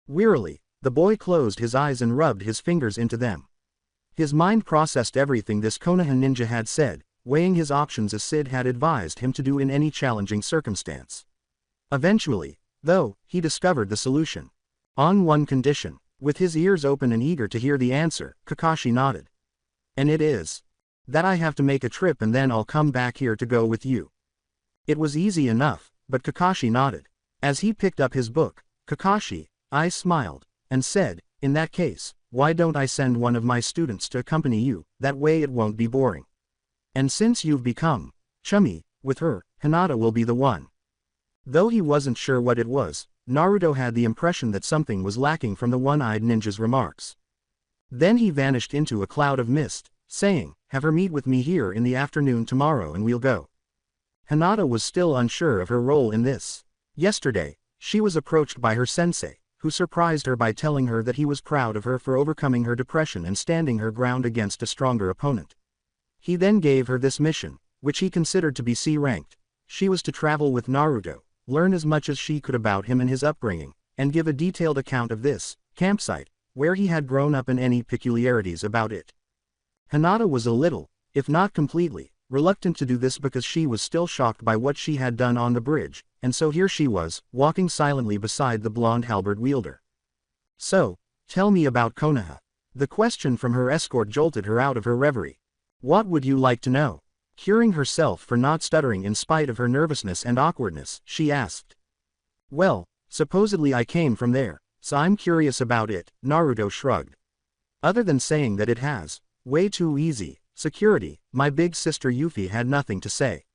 Wearily, the boy closed his eyes and rubbed his fingers into them. His mind processed everything this Konoha ninja had said, weighing his options as Sid had advised him to do in any challenging circumstance. Eventually, though, he discovered the solution. On one condition. With his ears open and eager to hear the answer, Kakashi nodded. And it is that I have to make a trip and then I'll come back here to go with you. It was easy enough, but Kakashi nodded. As he picked up his book, Kakashi, I smiled, and said, in that case, why don't I send one of my students to accompany you, that way it won't be boring. And since you've become chummy with her, Hinata will be the one. Though he wasn't sure what it was, Naruto had the impression that something was lacking from the one-eyed ninja's remarks. Then he vanished into a cloud of mist, saying, have her meet with me here in the afternoon tomorrow and we'll go. Hinata was still unsure of her role in this. Yesterday, she was approached by her sensei, who surprised her by telling her that he was proud of her for overcoming her depression and standing her ground against a stronger opponent. He then gave her this mission, which he considered to be C-ranked. She was to travel with Naruto, learn as much as she could about him and his upbringing, and give a detailed account of this campsite, where he had grown up and any peculiarities about it. Hinata was a little, if not completely, reluctant to do this because she was still shocked by what she had done on the bridge, and so here she was, walking silently beside the blonde halberd wielder. So, tell me about Konoha. The question from her escort jolted her out of her reverie. What would you like to know? Curing herself for not stuttering in spite of her nervousness and awkwardness, she asked. Well, supposedly I came from there, so I'm curious about it, Naruto shrugged. Other than saying that it has, way too easy, security, my big sister Yuffie had nothing to say.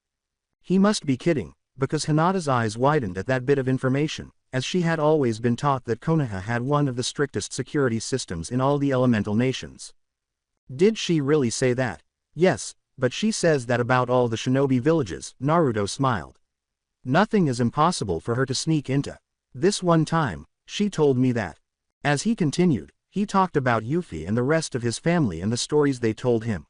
He must be kidding, because Hinata's eyes widened at that bit of information, as she had always been taught that Konoha had one of the strictest security systems in all the elemental nations. Did she really say that? Yes, but she says that about all the shinobi villages, Naruto smiled. Nothing is impossible for her to sneak into. This one time, she told me that. As he continued, he talked about Yuffie and the rest of his family and the stories they told him.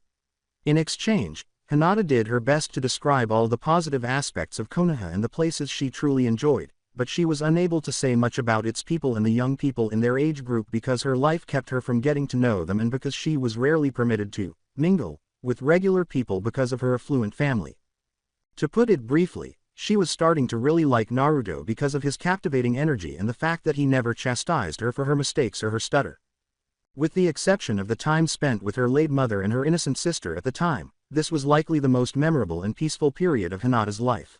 In exchange, Hinata did her best to describe all the positive aspects of Konoha and the places she truly enjoyed, but she was unable to say much about its people and the young people in their age group because her life kept her from getting to know them and because she was rarely permitted to mingle with regular people because of her affluent family. To put it briefly, she was starting to really like Naruto because of his captivating energy and the fact that he never chastised her for her mistakes or her stutter. With the exception of the time spent with her late mother and her innocent sister at the time, this was likely the most memorable and peaceful period of Hinata's life.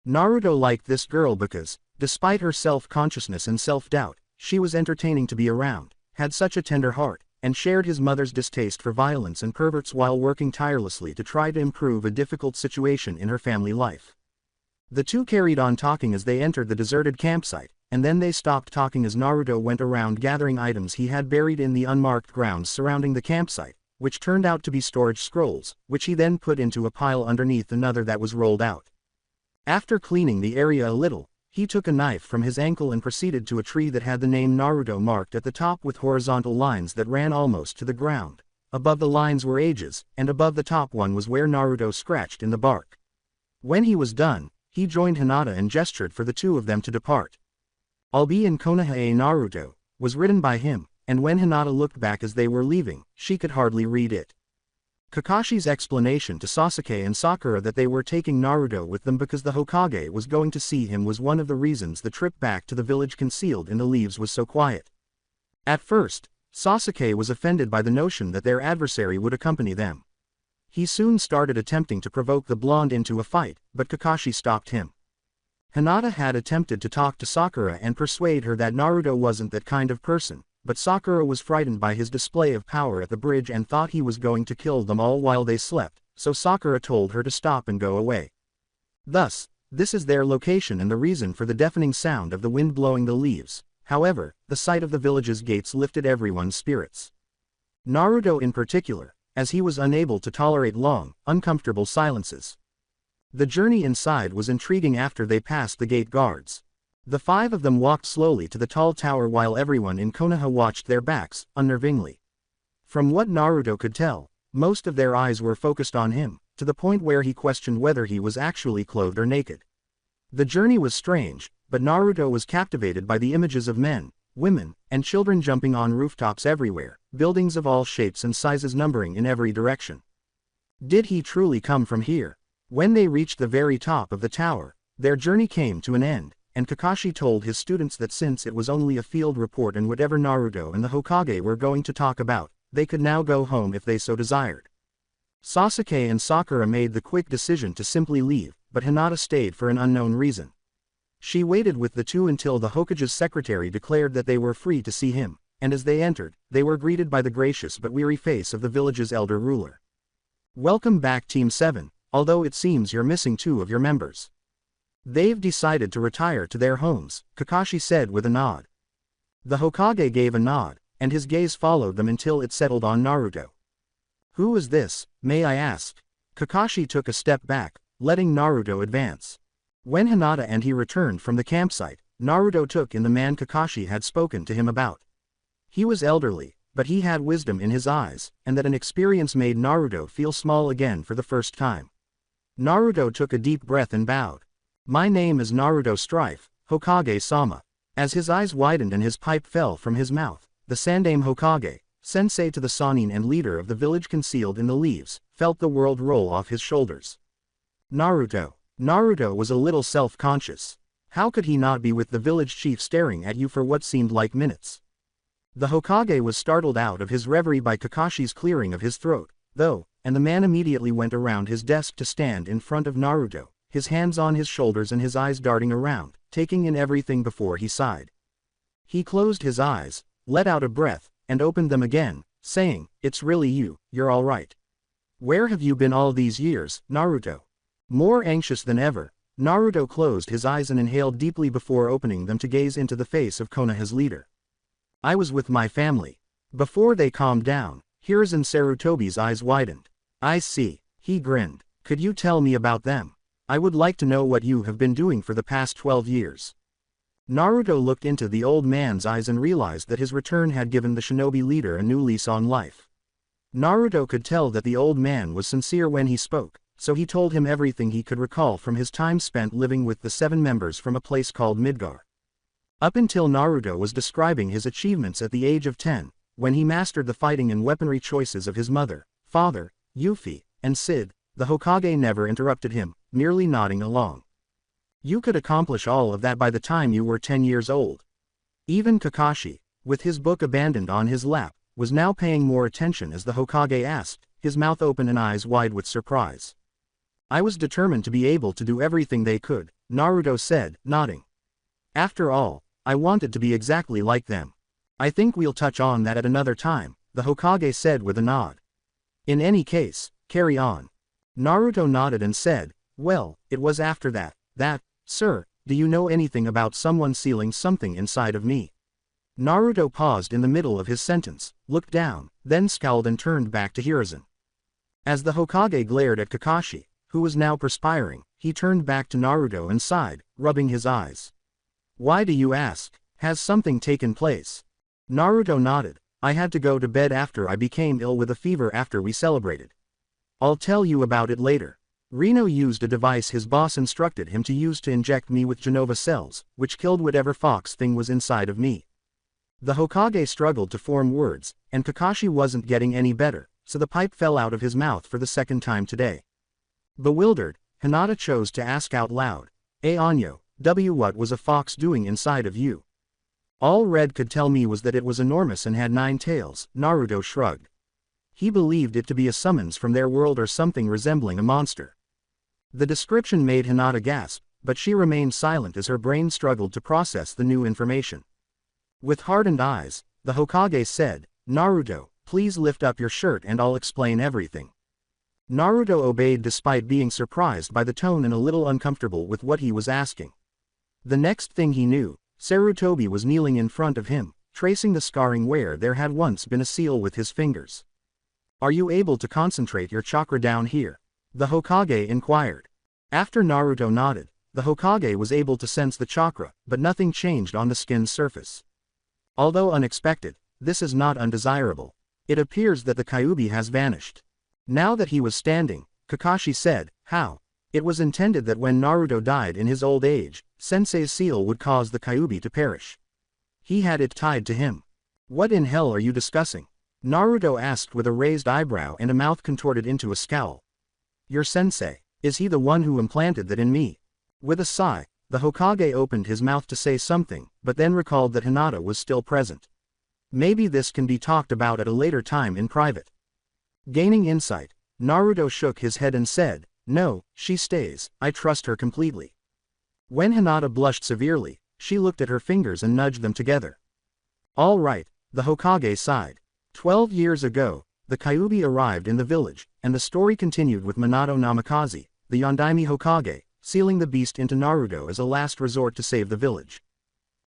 Naruto liked this girl because, despite her self-consciousness and self-doubt, she was entertaining to be around, had such a tender heart, and shared his mother's distaste for violence and perverts while working tirelessly to try to improve a difficult situation in her family life. The two carried on talking as they entered the deserted campsite, and then they stopped talking as Naruto went around gathering items he had buried in the unmarked grounds surrounding the campsite, which turned out to be storage scrolls, which he then put into a pile underneath another that was rolled out. After cleaning the area a little, he took a knife from his ankle and proceeded to a tree that had the name Naruto marked at the top with horizontal lines that ran almost to the ground. Above the lines were ages, and above the top one was where Naruto scratched in the bark. When he was done, he joined Hinata and gestured for the two of them to depart. "I'll be in Konoha Naruto," was written by him, and when Hinata looked back as they were leaving, she could hardly read it. Kakashi's explanation to Sasuke and Sakura that they were taking Naruto with them because the Hokage was going to see him was one of the reasons the trip back to the village concealed in the leaves was so quiet. At first, Sasuke was offended by the notion that their adversary would accompany them. He soon started attempting to provoke the blonde into a fight, but Kakashi stopped him. Hinata had attempted to talk to Sakura and persuade her that Naruto wasn't that kind of person, but Sakura was frightened by his display of power at the bridge and thought he was going to kill them all while they slept, so Sakura told her to stop and go away. Thus, This is their location and the reason for the deafening sound of the wind blowing the leaves. However, the sight of the village's gates lifted everyone's spirits. Naruto in particular, as he was unable to tolerate long, uncomfortable silences. The journey inside was intriguing after they passed the gate guards. The five of them walked slowly to the tall tower while everyone in Konoha watched their backs, unnervingly. From what Naruto could tell, most of their eyes were focused on him, to the point where he questioned whether he was actually clothed or naked. The journey was strange, but Naruto was captivated by the images of men, women, and children jumping on rooftops everywhere, buildings of all shapes and sizes numbering in every direction. Did he truly come from here? When they reached the very top of the tower, their journey came to an end, and Kakashi told his students that since it was only a field report and whatever Naruto and the Hokage were going to talk about, they could now go home if they so desired. Sasuke and Sakura made the quick decision to simply leave, but Hinata stayed for an unknown reason. She waited with the two until the Hokage's secretary declared that they were free to see him, and as they entered, they were greeted by the gracious but weary face of the village's elder ruler. "Welcome back Team 7, although it seems you're missing 2 of your members. They've decided to retire to their homes," Kakashi said with a nod. The Hokage gave a nod, and his gaze followed them until it settled on Naruto. "Who is this, may I ask?" Kakashi took a step back, letting Naruto advance. When Hinata and he returned from the campsite, Naruto took in the man Kakashi had spoken to him about. He was elderly, but he had wisdom in his eyes, and that an experience made Naruto feel small again for the first time. Naruto took a deep breath and bowed. "My name is Naruto Strife, Hokage-sama." As his eyes widened and his pipe fell from his mouth, the Sandaime Hokage, sensei to the Sannin and leader of the village concealed in the leaves, felt the world roll off his shoulders. Naruto. Naruto was a little self-conscious. How could he not be with the village chief staring at you for what seemed like minutes? The Hokage was startled out of his reverie by Kakashi's clearing of his throat, though, and the man immediately went around his desk to stand in front of Naruto, his hands on his shoulders and his eyes darting around, taking in everything before he sighed. He closed his eyes, let out a breath, and opened them again, saying, "It's really you, you're all right. Where have you been all these years, Naruto?" More anxious than ever, Naruto closed his eyes and inhaled deeply before opening them to gaze into the face of Konoha's leader. "I was with my family." Before they calmed down, Hiruzen Sarutobi's eyes widened. "I see," he grinned. "Could you tell me about them? I would like to know what you have been doing for the past 12 years. Naruto looked into the old man's eyes and realized that his return had given the shinobi leader a new lease on life. Naruto could tell that the old man was sincere when he spoke, so he told him everything he could recall from his time spent living with the 7 members from a place called Midgar. Up until Naruto was describing his achievements at the age of 10, when he mastered the fighting and weaponry choices of his mother, father, Yuffie, and Sid, the Hokage never interrupted him, merely nodding along. "You could accomplish all of that by the time you were 10 years old." Even Kakashi, with his book abandoned on his lap, was now paying more attention as the Hokage asked, his mouth open and eyes wide with surprise. "I was determined to be able to do everything they could," Naruto said, nodding. "After all, I wanted to be exactly like them." "I think we'll touch on that at another time," the Hokage said with a nod. "In any case, carry on." Naruto nodded and said, "Well, it was after that, sir, do you know anything about someone sealing something inside of me?" Naruto paused in the middle of his sentence, looked down, then scowled and turned back to Hiruzen. As the Hokage glared at Kakashi, who was now perspiring, he turned back to Naruto and sighed, rubbing his eyes. "Why do you ask? Has something taken place?" Naruto nodded. "I had to go to bed after I became ill with a fever after we celebrated. I'll tell you about it later. Reno used a device his boss instructed him to use to inject me with Genova cells, which killed whatever fox thing was inside of me." The Hokage struggled to form words, and Kakashi wasn't getting any better, so the pipe fell out of his mouth for the second time today. Bewildered, Hinata chose to ask out loud, Anyo, what was a fox doing inside of you?" "All Red could tell me was that it was enormous and had 9 tails," Naruto shrugged. He believed it to be a summons from their world or something resembling a monster. The description made Hinata gasp, but she remained silent as her brain struggled to process the new information. With hardened eyes, the Hokage said, "Naruto, please lift up your shirt and I'll explain everything." Naruto obeyed despite being surprised by the tone and a little uncomfortable with what he was asking. The next thing he knew, Sarutobi was kneeling in front of him, tracing the scarring where there had once been a seal with his fingers. "Are you able to concentrate your chakra down here?" the Hokage inquired. After Naruto nodded, the Hokage was able to sense the chakra, but nothing changed on the skin's surface. Although unexpected, this is not undesirable. It appears that the Kyuubi has vanished. Now that he was standing, Kakashi said, "How?" It was intended that when Naruto died in his old age, Sensei's seal would cause the Kyuubi to perish. He had it tied to him. "What in hell are you discussing?" Naruto asked with a raised eyebrow and a mouth contorted into a scowl. "Your sensei, is he the one who implanted that in me?" With a sigh, the Hokage opened his mouth to say something, but then recalled that Hinata was still present. Maybe this can be talked about at a later time in private. Gaining insight, Naruto shook his head and said, "No, she stays, I trust her completely." When Hinata blushed severely, she looked at her fingers and nudged them together. "All right," the Hokage sighed. 12 years ago, the Kyuubi arrived in the village, and the story continued with Minato Namikaze, the Yondaime Hokage, sealing the beast into Naruto as a last resort to save the village.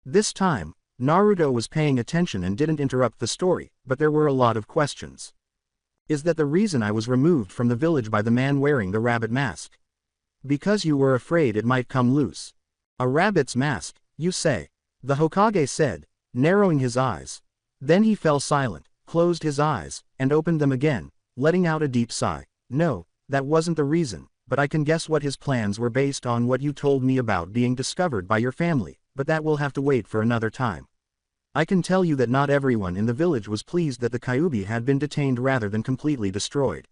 This time, Naruto was paying attention and didn't interrupt the story, but there were a lot of questions. "Is that the reason I was removed from the village by the man wearing the rabbit mask? Because you were afraid it might come loose." "A rabbit's mask, you say?" the Hokage said, narrowing his eyes. Then he fell silent, closed his eyes, and opened them again, letting out a deep sigh. "No, that wasn't the reason, but I can guess what his plans were based on what you told me about being discovered by your family, but that will have to wait for another time. I can tell you that not everyone in the village was pleased that the Kyuubi had been detained rather than completely destroyed."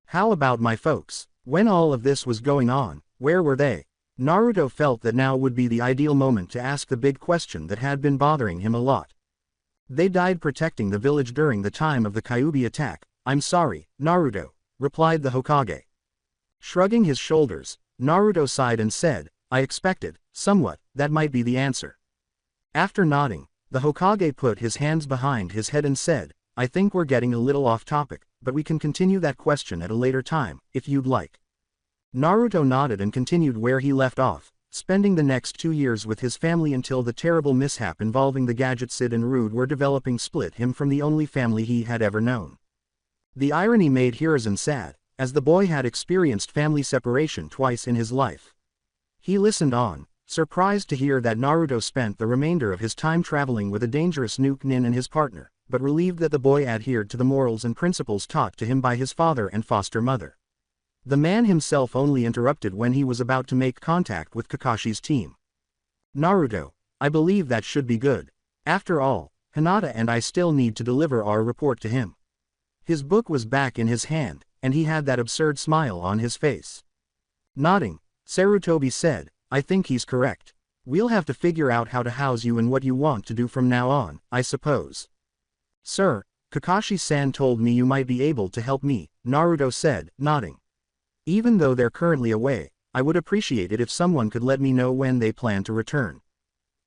"How about my folks? When all of this was going on, where were they?" Naruto felt that now would be the ideal moment to ask the big question that had been bothering him a lot. "They died protecting the village during the time of the Kyuubi attack." "I'm sorry, Naruto," replied the Hokage. Shrugging his shoulders, Naruto sighed and said, "I expected, somewhat, that might be the answer." After nodding, the Hokage put his hands behind his head and said, "I think we're getting a little off topic, but we can continue that question at a later time, if you'd like." Naruto nodded and continued where he left off, spending the next 2 years with his family until the terrible mishap involving the gadget Sid and Rude were developing split him from the only family he had ever known. The irony made Hiruzen sad, as the boy had experienced family separation twice in his life. He listened on, surprised to hear that Naruto spent the remainder of his time traveling with a dangerous nuke nin and his partner, but relieved that the boy adhered to the morals and principles taught to him by his father and foster mother. The man himself only interrupted when he was about to make contact with Kakashi's team. "Naruto, I believe that should be good. After all, Hinata and I still need to deliver our report to him." His book was back in his hand, and he had that absurd smile on his face. Nodding, Sarutobi said, "I think he's correct. We'll have to figure out how to house you and what you want to do from now on, I suppose." "Sir, Kakashi-san told me you might be able to help me," Naruto said, nodding. "Even though they're currently away, I would appreciate it if someone could let me know when they plan to return.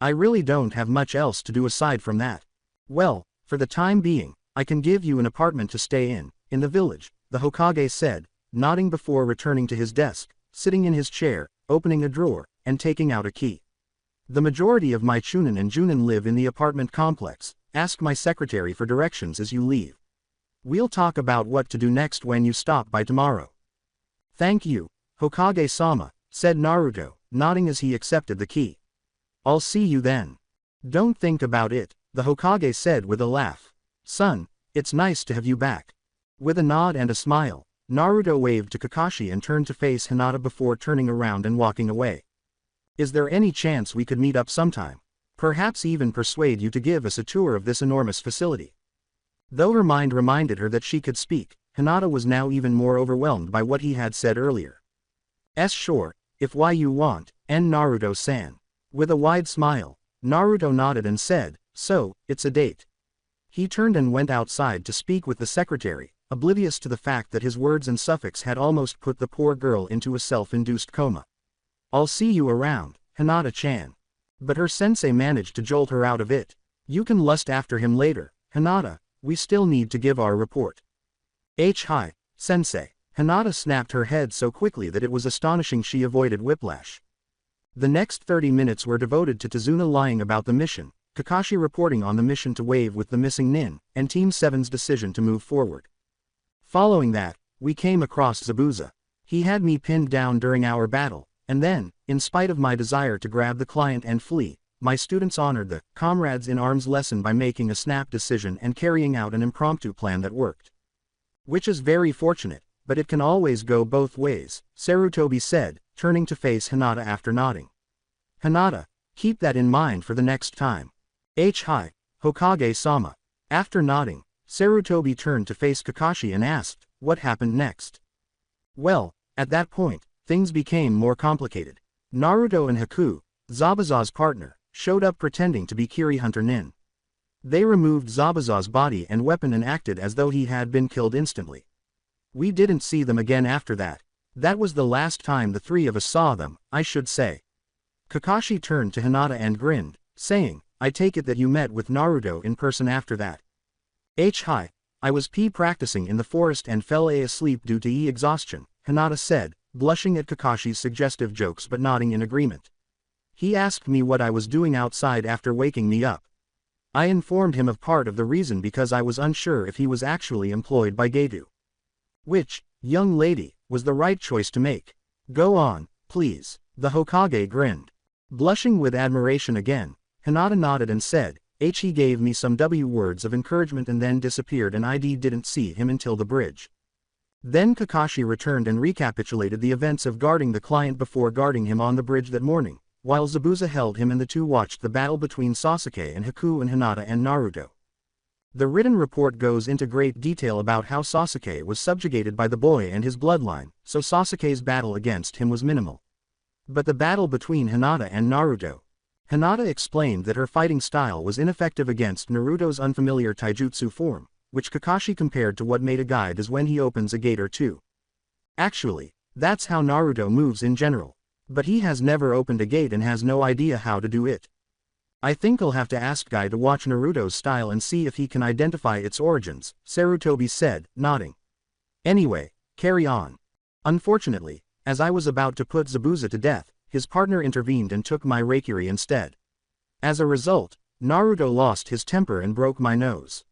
I really don't have much else to do aside from that." "Well, for the time being, I can give you an apartment to stay in the village," the Hokage said, nodding before returning to his desk, sitting in his chair, opening a drawer, and taking out a key. "The majority of my Chunin and Junin live in the apartment complex. Ask my secretary for directions as you leave. We'll talk about what to do next when you stop by tomorrow." "Thank you, Hokage-sama," said Naruto, nodding as he accepted the key. "I'll see you then." "Don't think about it," the Hokage said with a laugh. "Son, it's nice to have you back." With a nod and a smile, Naruto waved to Kakashi and turned to face Hinata before turning around and walking away. "Is there any chance we could meet up sometime? Perhaps even persuade you to give us a tour of this enormous facility?" Though her mind reminded her that she could speak, Hinata was now even more overwhelmed by what he had said earlier. Sure, if why you want," and Naruto-san. With a wide smile, Naruto nodded and said, "So, it's a date." He turned and went outside to speak with the secretary, oblivious to the fact that his words and suffix had almost put the poor girl into a self-induced coma. "I'll see you around, Hinata-chan." But her sensei managed to jolt her out of it. "You can lust after him later, Hinata, we still need to give our report." Hi, sensei." Hinata snapped her head so quickly that it was astonishing she avoided whiplash. The next 30 minutes were devoted to Tazuna lying about the mission, Kakashi reporting on the mission to Wave with the missing Nin, and Team 7's decision to move forward. Following that, we came across Zabuza. He had me pinned down during our battle, and then, in spite of my desire to grab the client and flee, my students honored the comrades in arms lesson by making a snap decision and carrying out an impromptu plan that worked. Which is very fortunate, but it can always go both ways, Sarutobi said, turning to face Hinata after nodding. Hinata, keep that in mind for the next time. Hi, Hokage-sama. After nodding, Sarutobi turned to face Kakashi and asked, what happened next? Well, at that point, things became more complicated. Naruto and Haku, Zabuza's partner, showed up pretending to be Kiri Hunter Nin. They removed Zabuza's body and weapon and acted as though he had been killed instantly. We didn't see them again after that. That was the last time the three of us saw them, I should say. Kakashi turned to Hinata and grinned, saying, I take it that you met with Naruto in person after that. Hi, I was practicing in the forest and fell asleep due to exhaustion, Hinata said, blushing at Kakashi's suggestive jokes but nodding in agreement. He asked me what I was doing outside after waking me up. I informed him of part of the reason because I was unsure if he was actually employed by Gedu. Which, young lady, was the right choice to make. Go on, please, the Hokage grinned. Blushing with admiration again, Hinata nodded and said, he gave me some words of encouragement and then disappeared and I didn't see him until the bridge. Then Kakashi returned and recapitulated the events of guarding the client before guarding him on the bridge that morning, while Zabuza held him and the two watched the battle between Sasuke and Haku and Hinata and Naruto. The written report goes into great detail about how Sasuke was subjugated by the boy and his bloodline, so Sasuke's battle against him was minimal. But the battle between Hinata and Naruto. Hinata explained that her fighting style was ineffective against Naruto's unfamiliar taijutsu form, which Kakashi compared to what made a guide is when he opens a gate or two. Actually, that's how Naruto moves in general. But he has never opened a gate and has no idea how to do it. I think I'll have to ask Guy to watch Naruto's style and see if he can identify its origins, Sarutobi said, nodding. Anyway, carry on. Unfortunately, as I was about to put Zabuza to death, his partner intervened and took my Raikiri instead. As a result, Naruto lost his temper and broke my nose.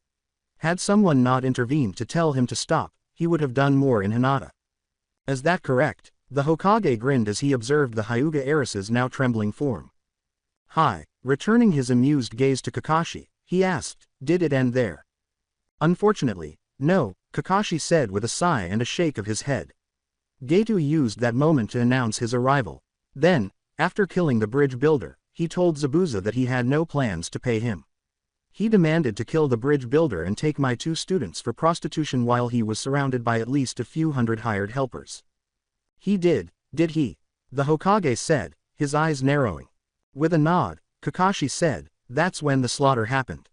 Had someone not intervened to tell him to stop, he would have done more in Hinata. Is that correct? The Hokage grinned as he observed the Hyuga heiress's now trembling form. Hi, returning his amused gaze to Kakashi, he asked, did it end there? Unfortunately, no, Kakashi said with a sigh and a shake of his head. Getu used that moment to announce his arrival. Then, after killing the bridge builder, he told Zabuza that he had no plans to pay him. He demanded to kill the bridge builder and take my two students for prostitution while he was surrounded by at least a few hundred hired helpers. He did he? The Hokage said, his eyes narrowing. With a nod, Kakashi said, that's when the slaughter happened.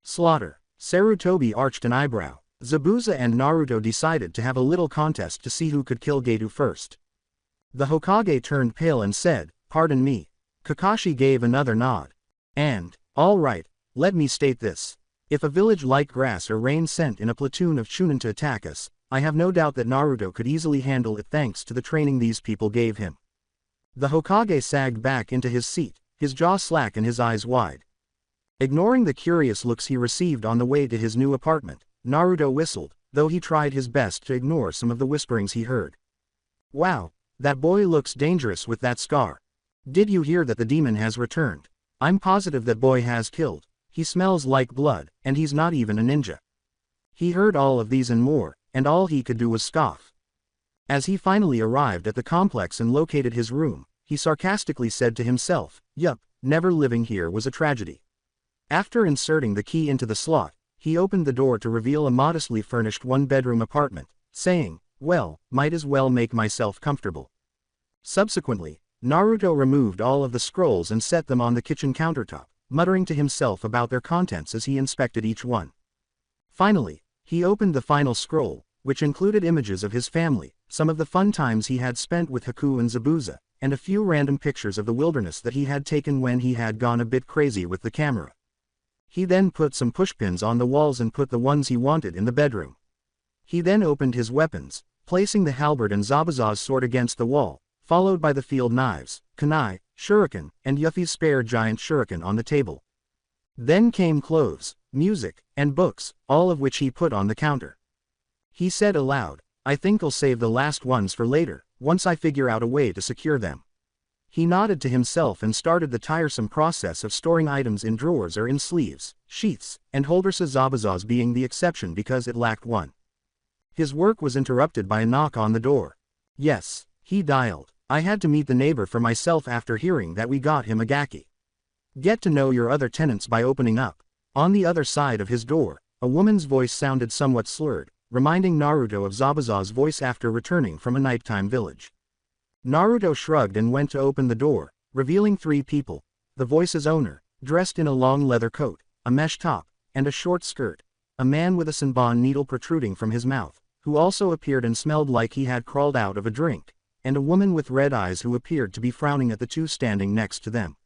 Slaughter. Sarutobi arched an eyebrow. Zabuza and Naruto decided to have a little contest to see who could kill Getu first. The Hokage turned pale and said, pardon me. Kakashi gave another nod. And, all right, let me state this. If a village like grass or rain sent in a platoon of Chunin to attack us, I have no doubt that Naruto could easily handle it thanks to the training these people gave him. The Hokage sagged back into his seat, his jaw slack and his eyes wide. Ignoring the curious looks he received on the way to his new apartment, Naruto whistled, though he tried his best to ignore some of the whisperings he heard. Wow, that boy looks dangerous with that scar. Did you hear that the demon has returned? I'm positive that boy has killed. He smells like blood, and he's not even a ninja. He heard all of these and more, and all he could do was scoff. As he finally arrived at the complex and located his room, he sarcastically said to himself, yup, never living here was a tragedy. After inserting the key into the slot, he opened the door to reveal a modestly furnished one-bedroom apartment, saying, well, might as well make myself comfortable. Subsequently, Naruto removed all of the scrolls and set them on the kitchen countertop, muttering to himself about their contents as he inspected each one. Finally, he opened the final scroll, which included images of his family, some of the fun times he had spent with Haku and Zabuza, and a few random pictures of the wilderness that he had taken when he had gone a bit crazy with the camera. He then put some pushpins on the walls and put the ones he wanted in the bedroom. He then opened his weapons, placing the halberd and Zabuza's sword against the wall, followed by the field knives, kunai, shuriken, and Yuffie's spare giant shuriken on the table. Then came clothes, music, and books, all of which he put on the counter. He said aloud, "I think I'll save the last ones for later, once I figure out a way to secure them." He nodded to himself and started the tiresome process of storing items in drawers or in sleeves, sheaths, and holders, Zabuza's being the exception because it lacked one. His work was interrupted by a knock on the door. Yes, he dialed. "I had to meet the neighbor for myself after hearing that we got him a gaki. Get to know your other tenants by opening up." On the other side of his door, a woman's voice sounded somewhat slurred, reminding Naruto of Zabuza's voice after returning from a nighttime village. Naruto shrugged and went to open the door, revealing three people: the voice's owner, dressed in a long leather coat, a mesh top, and a short skirt, a man with a senbon needle protruding from his mouth, who also appeared and smelled like he had crawled out of a drink, and a woman with red eyes who appeared to be frowning at the two standing next to them.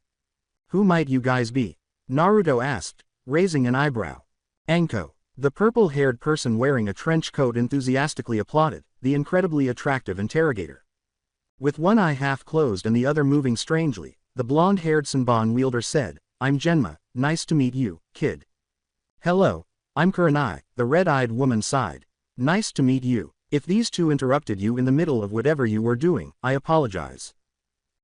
"Who might you guys be?" Naruto asked, raising an eyebrow. Anko, the purple-haired person wearing a trench coat, enthusiastically applauded, the incredibly attractive interrogator. With one eye half closed and the other moving strangely, the blonde-haired senbon wielder said, "I'm Genma, nice to meet you, kid." "Hello, I'm Kurenai," the red-eyed woman sighed. "Nice to meet you. If these two interrupted you in the middle of whatever you were doing, I apologize."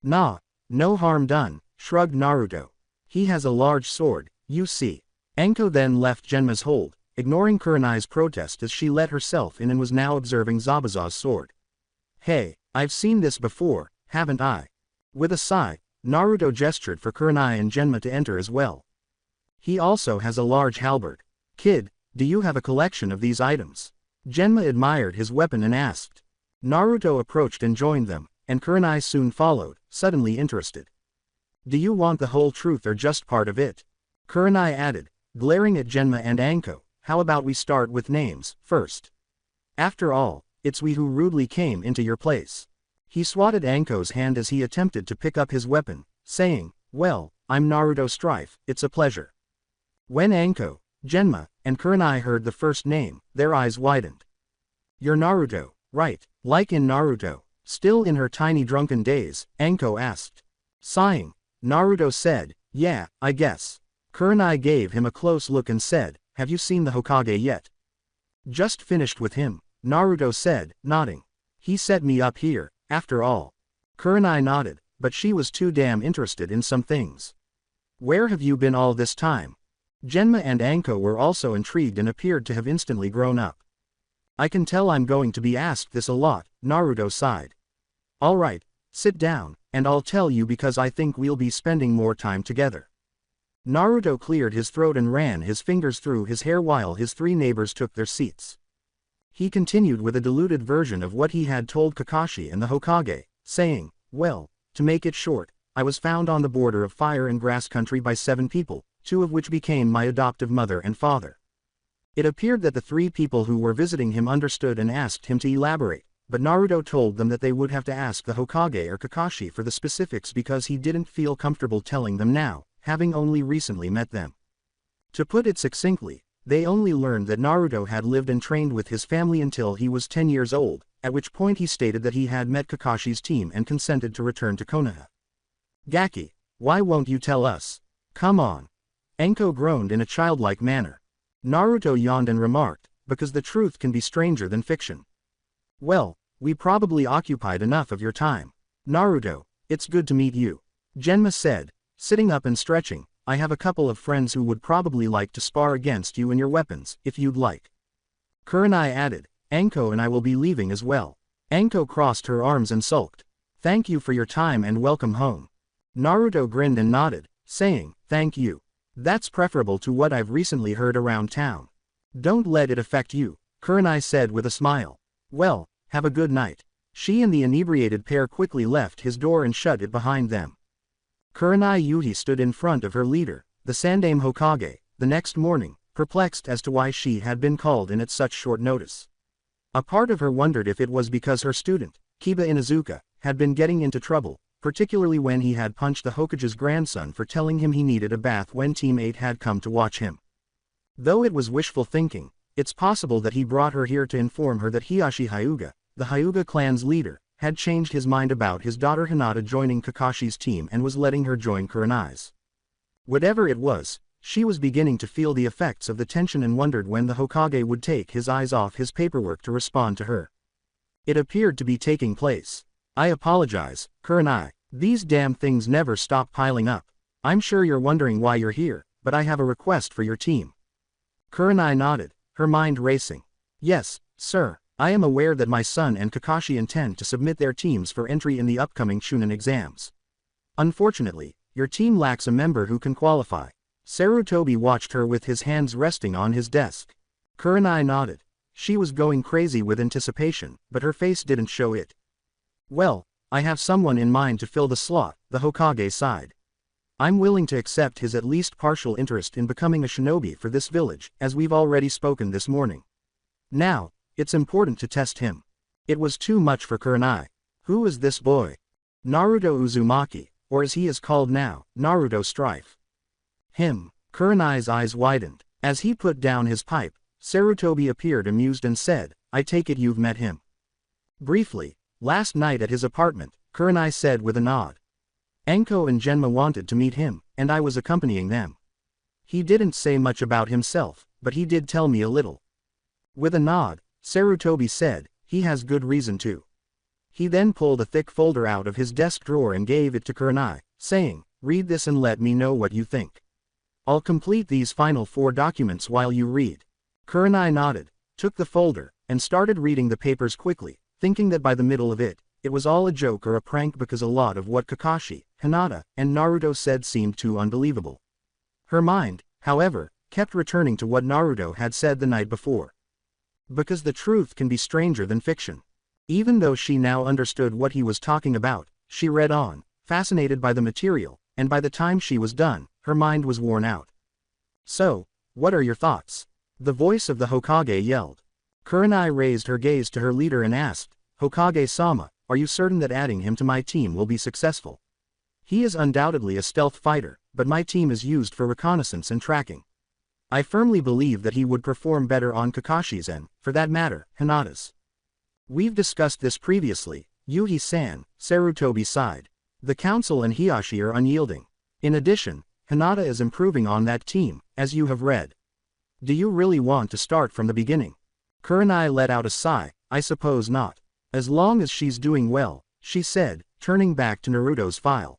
"Nah, no harm done," shrugged Naruto. "He has a large sword, you see." Anko then left Genma's hold, ignoring Kurenai's protest as she let herself in and was now observing Zabuza's sword. "Hey, I've seen this before, haven't I?" With a sigh, Naruto gestured for Kurenai and Genma to enter as well. "He also has a large halberd. Kid, do you have a collection of these items?" Genma admired his weapon and asked. Naruto approached and joined them, and Kurenai soon followed, suddenly interested. "Do you want the whole truth or just part of it?" Kurenai added, glaring at Genma and Anko. "How about we start with names first? After all, it's we who rudely came into your place." He swatted Anko's hand as he attempted to pick up his weapon, saying, "Well, I'm Naruto Strife, it's a pleasure." When Anko, Genma, and Kurenai heard the first name, their eyes widened. "You're Naruto, right?" Like in Naruto, still in her tiny drunken days, Anko asked. Sighing, Naruto said, "Yeah, I guess." Kurenai gave him a close look and said, "Have you seen the Hokage yet?" "Just finished with him," Naruto said, nodding. "He set me up here, after all." Kurenai nodded, but she was too damn interested in some things. "Where have you been all this time?" Genma and Anko were also intrigued and appeared to have instantly grown up. "I can tell I'm going to be asked this a lot," Naruto sighed. "Alright, sit down, and I'll tell you because I think we'll be spending more time together." Naruto cleared his throat and ran his fingers through his hair while his three neighbors took their seats. He continued with a diluted version of what he had told Kakashi and the Hokage, saying, "Well, to make it short, I was found on the border of fire and grass country by 7 people, 2 of which became my adoptive mother and father." It appeared that the 3 people who were visiting him understood and asked him to elaborate, but Naruto told them that they would have to ask the Hokage or Kakashi for the specifics because he didn't feel comfortable telling them now, having only recently met them. To put it succinctly, they only learned that Naruto had lived and trained with his family until he was 10 years old, at which point he stated that he had met Kakashi's team and consented to return to Konoha. "Gaki, why won't you tell us? Come on." Anko groaned in a childlike manner. Naruto yawned and remarked, "Because the truth can be stranger than fiction." "Well, we probably occupied enough of your time. Naruto, it's good to meet you." Genma said, sitting up and stretching. "I have a couple of friends who would probably like to spar against you and your weapons, if you'd like." Kurenai added, "Anko and I will be leaving as well." Anko crossed her arms and sulked. "Thank you for your time and welcome home." Naruto grinned and nodded, saying, "Thank you. That's preferable to what I've recently heard around town." "Don't let it affect you," Kurenai said with a smile. "Well, have a good night." She and the inebriated pair quickly left his door and shut it behind them. Kurenai Yuhi stood in front of her leader, the Sandaime Hokage, the next morning, perplexed as to why she had been called in at such short notice. A part of her wondered if it was because her student, Kiba Inuzuka, had been getting into trouble, particularly when he had punched the Hokage's grandson for telling him he needed a bath when Team 8 had come to watch him. Though it was wishful thinking, it's possible that he brought her here to inform her that Hiashi Hyuga, the Hyuga clan's leader, had changed his mind about his daughter Hinata joining Kakashi's team and was letting her join Kurenai's. Whatever it was, she was beginning to feel the effects of the tension and wondered when the Hokage would take his eyes off his paperwork to respond to her. It appeared to be taking place. I apologize, Kurenai. These damn things never stop piling up. I'm sure you're wondering why you're here, but I have a request for your team. Kurenai nodded, her mind racing. Yes, sir. I am aware that my son and Kakashi intend to submit their teams for entry in the upcoming Chunin exams. Unfortunately, your team lacks a member who can qualify. Sarutobi watched her with his hands resting on his desk. Kurenai nodded. She was going crazy with anticipation, but her face didn't show it. Well, I have someone in mind to fill the slot, the Hokage sighed. I'm willing to accept his at least partial interest in becoming a shinobi for this village, as we've already spoken this morning. Now, it's important to test him. It was too much for Kurenai. Who is this boy? Naruto Uzumaki, or as he is called now, Naruto Strife. Him. Kurenai's eyes widened. As he put down his pipe, Sarutobi appeared amused and said, I take it you've met him. Briefly, last night at his apartment, Kurenai said with a nod. Enko and Genma wanted to meet him, and I was accompanying them. He didn't say much about himself, but he did tell me a little. With a nod, Sarutobi said, he has good reason to. He then pulled a thick folder out of his desk drawer and gave it to Kurenai, saying, read this and let me know what you think. I'll complete these final 4 documents while you read. Kurenai nodded, took the folder, and started reading the papers quickly, thinking that by the middle of it, it was all a joke or a prank because a lot of what Kakashi, Hinata, and Naruto said seemed too unbelievable. Her mind, however, kept returning to what Naruto had said the night before. Because the truth can be stranger than fiction. Even though she now understood what he was talking about, she read on, fascinated by the material, and by the time she was done, her mind was worn out. So, what are your thoughts? The voice of the Hokage yelled. Kurenai raised her gaze to her leader and asked, Hokage-sama, are you certain that adding him to my team will be successful? He is undoubtedly a stealth fighter, but my team is used for reconnaissance and tracking. I firmly believe that he would perform better on Kakashi's and, for that matter, Hinata's. We've discussed this previously, Yuhi-san, Sarutobi sighed. The council and Hiashi are unyielding. In addition, Hinata is improving on that team, as you have read. Do you really want to start from the beginning? Kurenai let out a sigh, I suppose not. As long as she's doing well, she said, turning back to Naruto's file.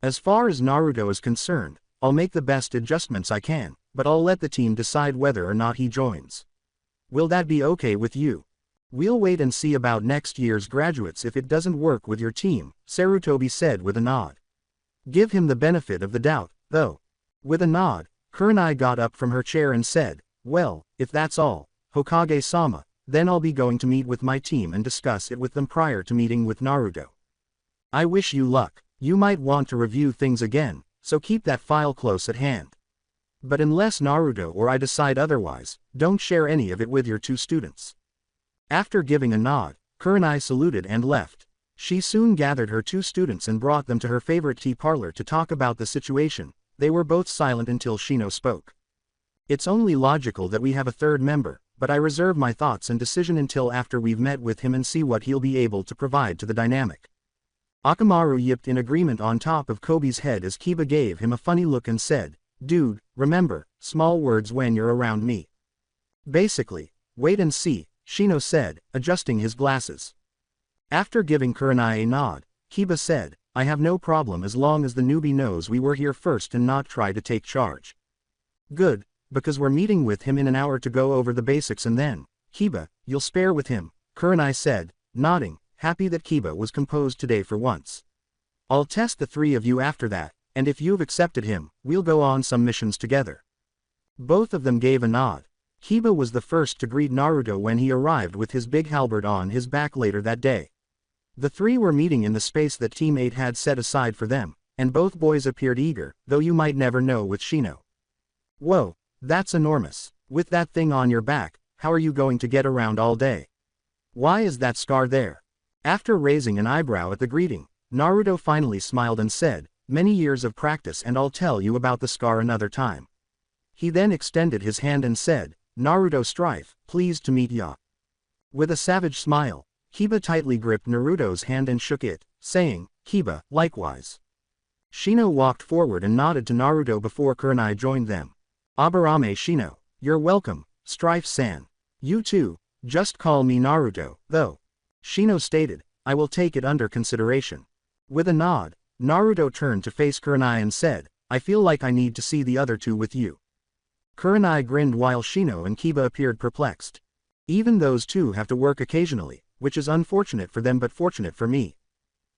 As far as Naruto is concerned, I'll make the best adjustments I can, but I'll let the team decide whether or not he joins. Will that be okay with you? We'll wait and see about next year's graduates if it doesn't work with your team, Sarutobi said with a nod. Give him the benefit of the doubt, though. With a nod, Kurenai got up from her chair and said, well, if that's all, Hokage-sama, then I'll be going to meet with my team and discuss it with them prior to meeting with Naruto. I wish you luck. You might want to review things again, so keep that file close at hand. But unless Naruto or I decide otherwise, don't share any of it with your 2 students. After giving a nod, Kurenai saluted and left. She soon gathered her 2 students and brought them to her favorite tea parlor to talk about the situation. They were both silent until Shino spoke. It's only logical that we have a 3rd member, but I reserve my thoughts and decision until after we've met with him and see what he'll be able to provide to the dynamic. Akamaru yipped in agreement on top of Kobe's head as Kiba gave him a funny look and said, dude, remember, small words when you're around me. Basically, wait and see, Shino said, adjusting his glasses. After giving Kurenai a nod, Kiba said, I have no problem as long as the newbie knows we were here first and not try to take charge. Good, because we're meeting with him in an hour to go over the basics and then, Kiba, you'll spare with him, Kurenai said, nodding, happy that Kiba was composed today for once. I'll test the 3 of you after that, and if you've accepted him, we'll go on some missions together. Both of them gave a nod. Kiba was the first to greet Naruto when he arrived with his big halberd on his back later that day. The 3 were meeting in the space that Team 8 had set aside for them, and both boys appeared eager, though you might never know with Shino. Whoa, that's enormous. With that thing on your back, how are you going to get around all day? Why is that scar there? After raising an eyebrow at the greeting, Naruto finally smiled and said, many years of practice and I'll tell you about the scar another time. He then extended his hand and said, Naruto Strife, pleased to meet ya. With a savage smile, Kiba tightly gripped Naruto's hand and shook it, saying, "Kiba, likewise." Shino walked forward and nodded to Naruto before Kurenai joined them. "Aburame Shino, you're welcome, Strife-san. You too, just call me Naruto, though," Shino stated. "I will take it under consideration." With a nod, Naruto turned to face Kurenai and said, "I feel like I need to see the other two with you." Kurenai grinned while Shino and Kiba appeared perplexed. "Even those two have to work occasionally, which is unfortunate for them but fortunate for me.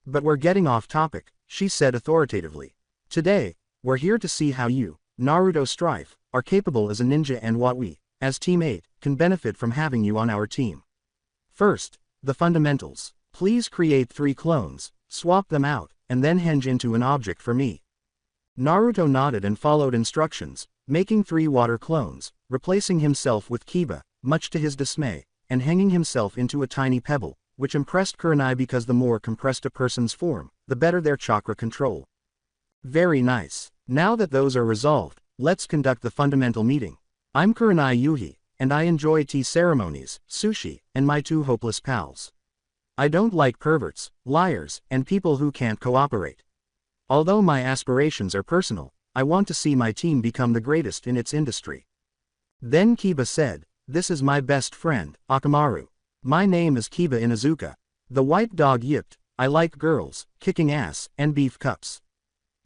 But we're getting off topic," she said authoritatively. "Today, we're here to see how you, Naruto Strife, are capable as a ninja and what we, as Team 8, can benefit from having you on our team. First, the fundamentals. Please create 3 clones, swap them out, and then henge into an object for me." Naruto nodded and followed instructions, making 3 water clones, replacing himself with Kiba, much to his dismay, and hanging himself into a tiny pebble, which impressed Kurenai because the more compressed a person's form, the better their chakra control. "Very nice. Now that those are resolved, let's conduct the fundamental meeting. I'm Kurenai Yuhi, and I enjoy tea ceremonies, sushi, and my 2 hopeless pals. I don't like perverts, liars, and people who can't cooperate. Although my aspirations are personal, I want to see my team become the greatest in its industry." Then Kiba said, "This is my best friend, Akamaru. My name is Kiba Inuzuka. The white dog yipped. I like girls, kicking ass, and beef cups.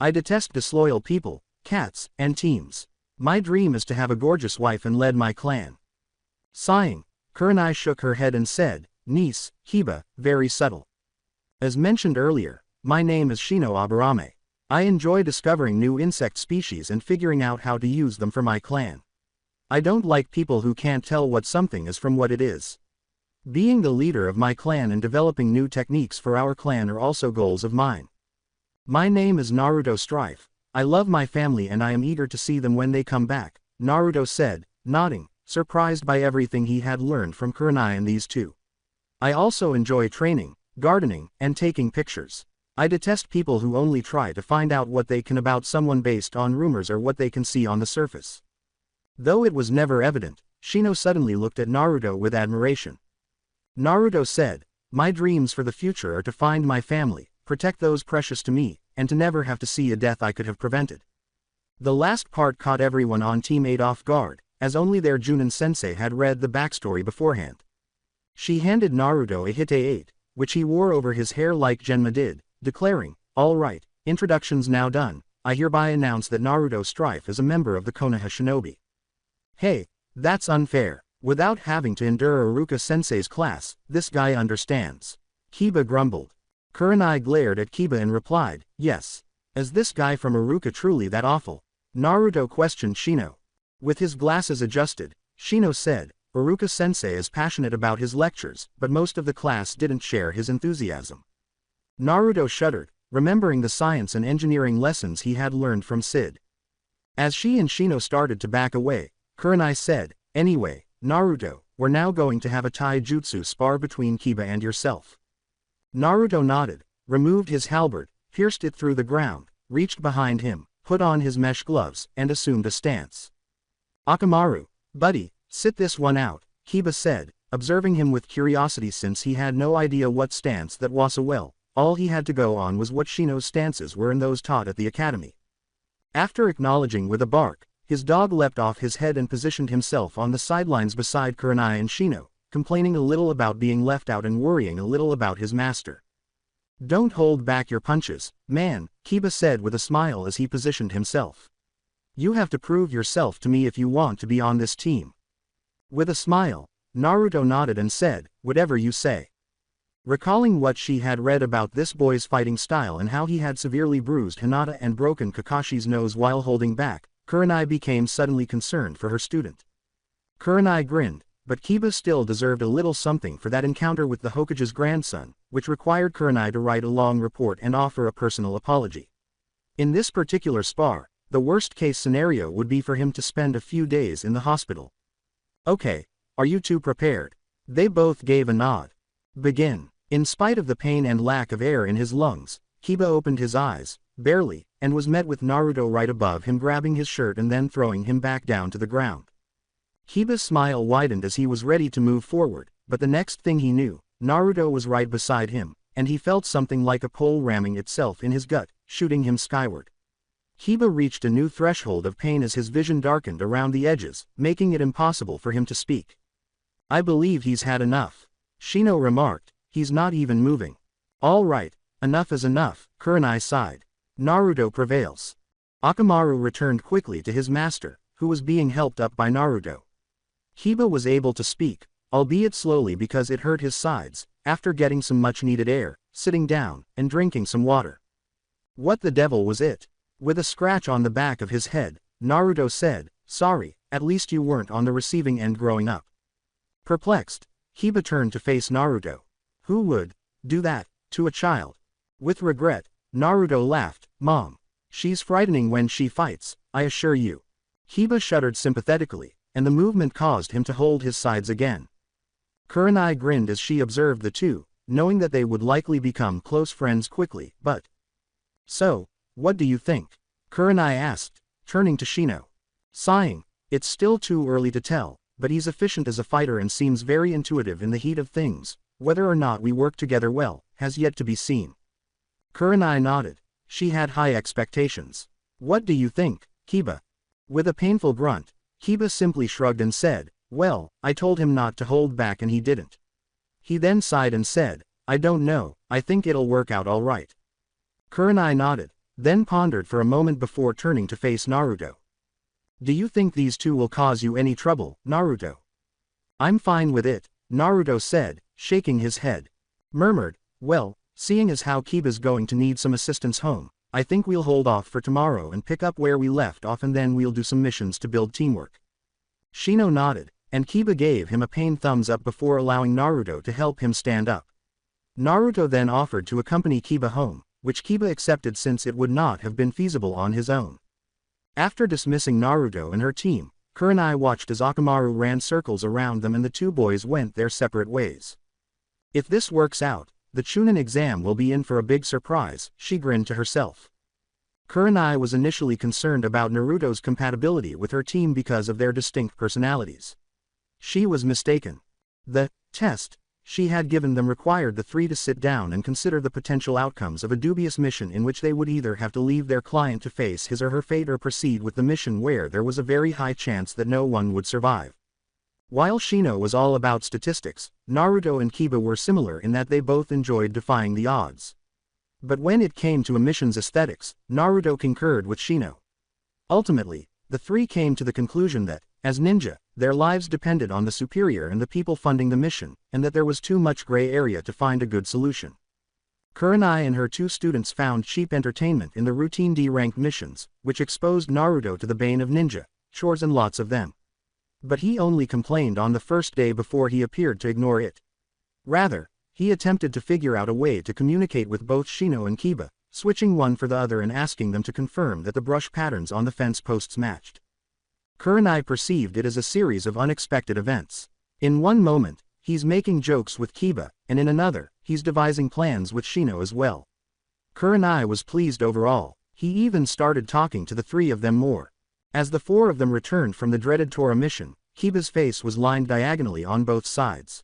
I detest disloyal people, cats, and teams. My dream is to have a gorgeous wife and lead my clan." Sighing, Kurenai shook her head and said, "Niece, Kiba, very subtle. As mentioned earlier, my name is Shino Aburame. I enjoy discovering new insect species and figuring out how to use them for my clan. I don't like people who can't tell what something is from what it is. Being the leader of my clan and developing new techniques for our clan are also goals of mine. My name is Naruto Strife. I love my family and I am eager to see them when they come back," Naruto said, nodding, surprised by everything he had learned from Kurenai and these two. "I also enjoy training, gardening, and taking pictures. I detest people who only try to find out what they can about someone based on rumors or what they can see on the surface." Though it was never evident, Shino suddenly looked at Naruto with admiration. Naruto said, "My dreams for the future are to find my family, protect those precious to me, and to never have to see a death I could have prevented." The last part caught everyone on Team 8 off guard, as only their Junin-sensei had read the backstory beforehand. She handed Naruto a Hite-8, which he wore over his hair like Genma did, declaring, "All right, introductions now done, I hereby announce that Naruto Strife is a member of the Konoha Shinobi." "Hey, that's unfair. Without having to endure Iruka-sensei's class, this guy understands," Kiba grumbled. Kurenai glared at Kiba and replied, "Yes. Is this guy from Iruka truly that awful?" Naruto questioned Shino. With his glasses adjusted, Shino said, "Iruka-sensei is passionate about his lectures, but most of the class didn't share his enthusiasm." Naruto shuddered, remembering the science and engineering lessons he had learned from Sid. As she and Shino started to back away, Kurenai said, "Anyway, Naruto, we're now going to have a taijutsu spar between Kiba and yourself." Naruto nodded, removed his halberd, pierced it through the ground, reached behind him, put on his mesh gloves, and assumed a stance. "Akamaru, buddy, sit this one out," Kiba said, observing him with curiosity since he had no idea what stance that was. Well, all he had to go on was what Shino's stances were and those taught at the academy. After acknowledging with a bark, his dog leapt off his head and positioned himself on the sidelines beside Kurenai and Shino, complaining a little about being left out and worrying a little about his master. "Don't hold back your punches, man," Kiba said with a smile as he positioned himself. "You have to prove yourself to me if you want to be on this team." With a smile, Naruto nodded and said, "Whatever you say." Recalling what she had read about this boy's fighting style and how he had severely bruised Hinata and broken Kakashi's nose while holding back, Kurenai became suddenly concerned for her student. Kurenai grinned, but Kiba still deserved a little something for that encounter with the Hokage's grandson, which required Kurenai to write a long report and offer a personal apology. In this particular spar, the worst-case scenario would be for him to spend a few days in the hospital. "Okay, are you two prepared?" They both gave a nod. "Begin." In spite of the pain and lack of air in his lungs, Kiba opened his eyes, barely, and was met with Naruto right above him grabbing his shirt and then throwing him back down to the ground. Kiba's smile widened as he was ready to move forward, but the next thing he knew, Naruto was right beside him, and he felt something like a pole ramming itself in his gut, shooting him skyward. Kiba reached a new threshold of pain as his vision darkened around the edges, making it impossible for him to speak. I believe he's had enough. Shino remarked, he's not even moving. All right, enough is enough, Kurenai sighed. Naruto prevails. Akamaru returned quickly to his master, who was being helped up by Naruto. Kiba was able to speak, albeit slowly because it hurt his sides, after getting some much-needed air, sitting down, and drinking some water. What the devil was it? With a scratch on the back of his head, Naruto said, sorry, at least you weren't on the receiving end growing up. Perplexed, Kiba turned to face Naruto. Who would do that to a child? With regret, Naruto laughed, Mom. She's frightening when she fights, I assure you. Kiba shuddered sympathetically, and the movement caused him to hold his sides again. Kurenai grinned as she observed the two, knowing that they would likely become close friends quickly, but... So, what do you think? Kurenai asked, turning to Shino. Sighing, it's still too early to tell, but he's efficient as a fighter and seems very intuitive in the heat of things. Whether or not we work together well, has yet to be seen. Kurenai nodded. She had high expectations. What do you think, Kiba? With a painful grunt, Kiba simply shrugged and said, well, I told him not to hold back and he didn't. He then sighed and said, I don't know, I think it'll work out all right. Kurenai nodded, then pondered for a moment before turning to face Naruto. Do you think these two will cause you any trouble, Naruto? I'm fine with it, Naruto said, shaking his head. Murmured, well, seeing as how Kiba's going to need some assistance home, I think we'll hold off for tomorrow and pick up where we left off and then we'll do some missions to build teamwork. Shino nodded, and Kiba gave him a pained thumbs up before allowing Naruto to help him stand up. Naruto then offered to accompany Kiba home, which Kiba accepted since it would not have been feasible on his own. After dismissing Naruto and her team, Kurenai watched as Akamaru ran circles around them and the two boys went their separate ways. If this works out, the Chunin exam will be in for a big surprise, she grinned to herself. Kurenai was initially concerned about Naruto's compatibility with her team because of their distinct personalities. She was mistaken. The test she had given them required the three to sit down and consider the potential outcomes of a dubious mission in which they would either have to leave their client to face his or her fate or proceed with the mission where there was a very high chance that no one would survive. While Shino was all about statistics, Naruto and Kiba were similar in that they both enjoyed defying the odds. But when it came to a mission's aesthetics, Naruto concurred with Shino. Ultimately, the three came to the conclusion that, as ninja, their lives depended on the superior and the people funding the mission, and that there was too much gray area to find a good solution. Kurenai and her two students found cheap entertainment in the routine D-ranked missions, which exposed Naruto to the bane of ninja, chores and lots of them. But he only complained on the first day before he appeared to ignore it. Rather, he attempted to figure out a way to communicate with both Shino and Kiba, switching one for the other and asking them to confirm that the brush patterns on the fence posts matched. Kurenai perceived it as a series of unexpected events. In one moment, he's making jokes with Kiba, and in another, he's devising plans with Shino as well. Kurenai was pleased overall. He even started talking to the three of them more. As the four of them returned from the dreaded Tora mission, Kiba's face was lined diagonally on both sides.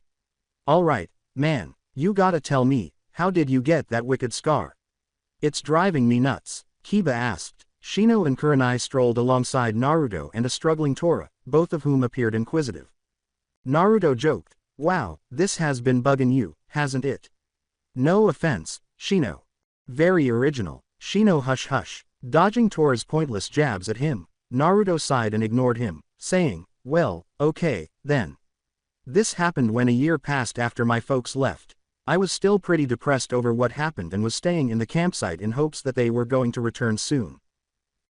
All right, man, you gotta tell me, how did you get that wicked scar? It's driving me nuts, Kiba asked. Shino and Kurenai strolled alongside Naruto and a struggling Tora, both of whom appeared inquisitive. Naruto joked, wow, this has been bugging you, hasn't it? No offense, Shino. Very original, Shino hush. Dodging Tora's pointless jabs at him, Naruto sighed and ignored him, saying, well, okay, then. This happened when a year passed after my folks left. I was still pretty depressed over what happened and was staying in the campsite in hopes that they were going to return soon.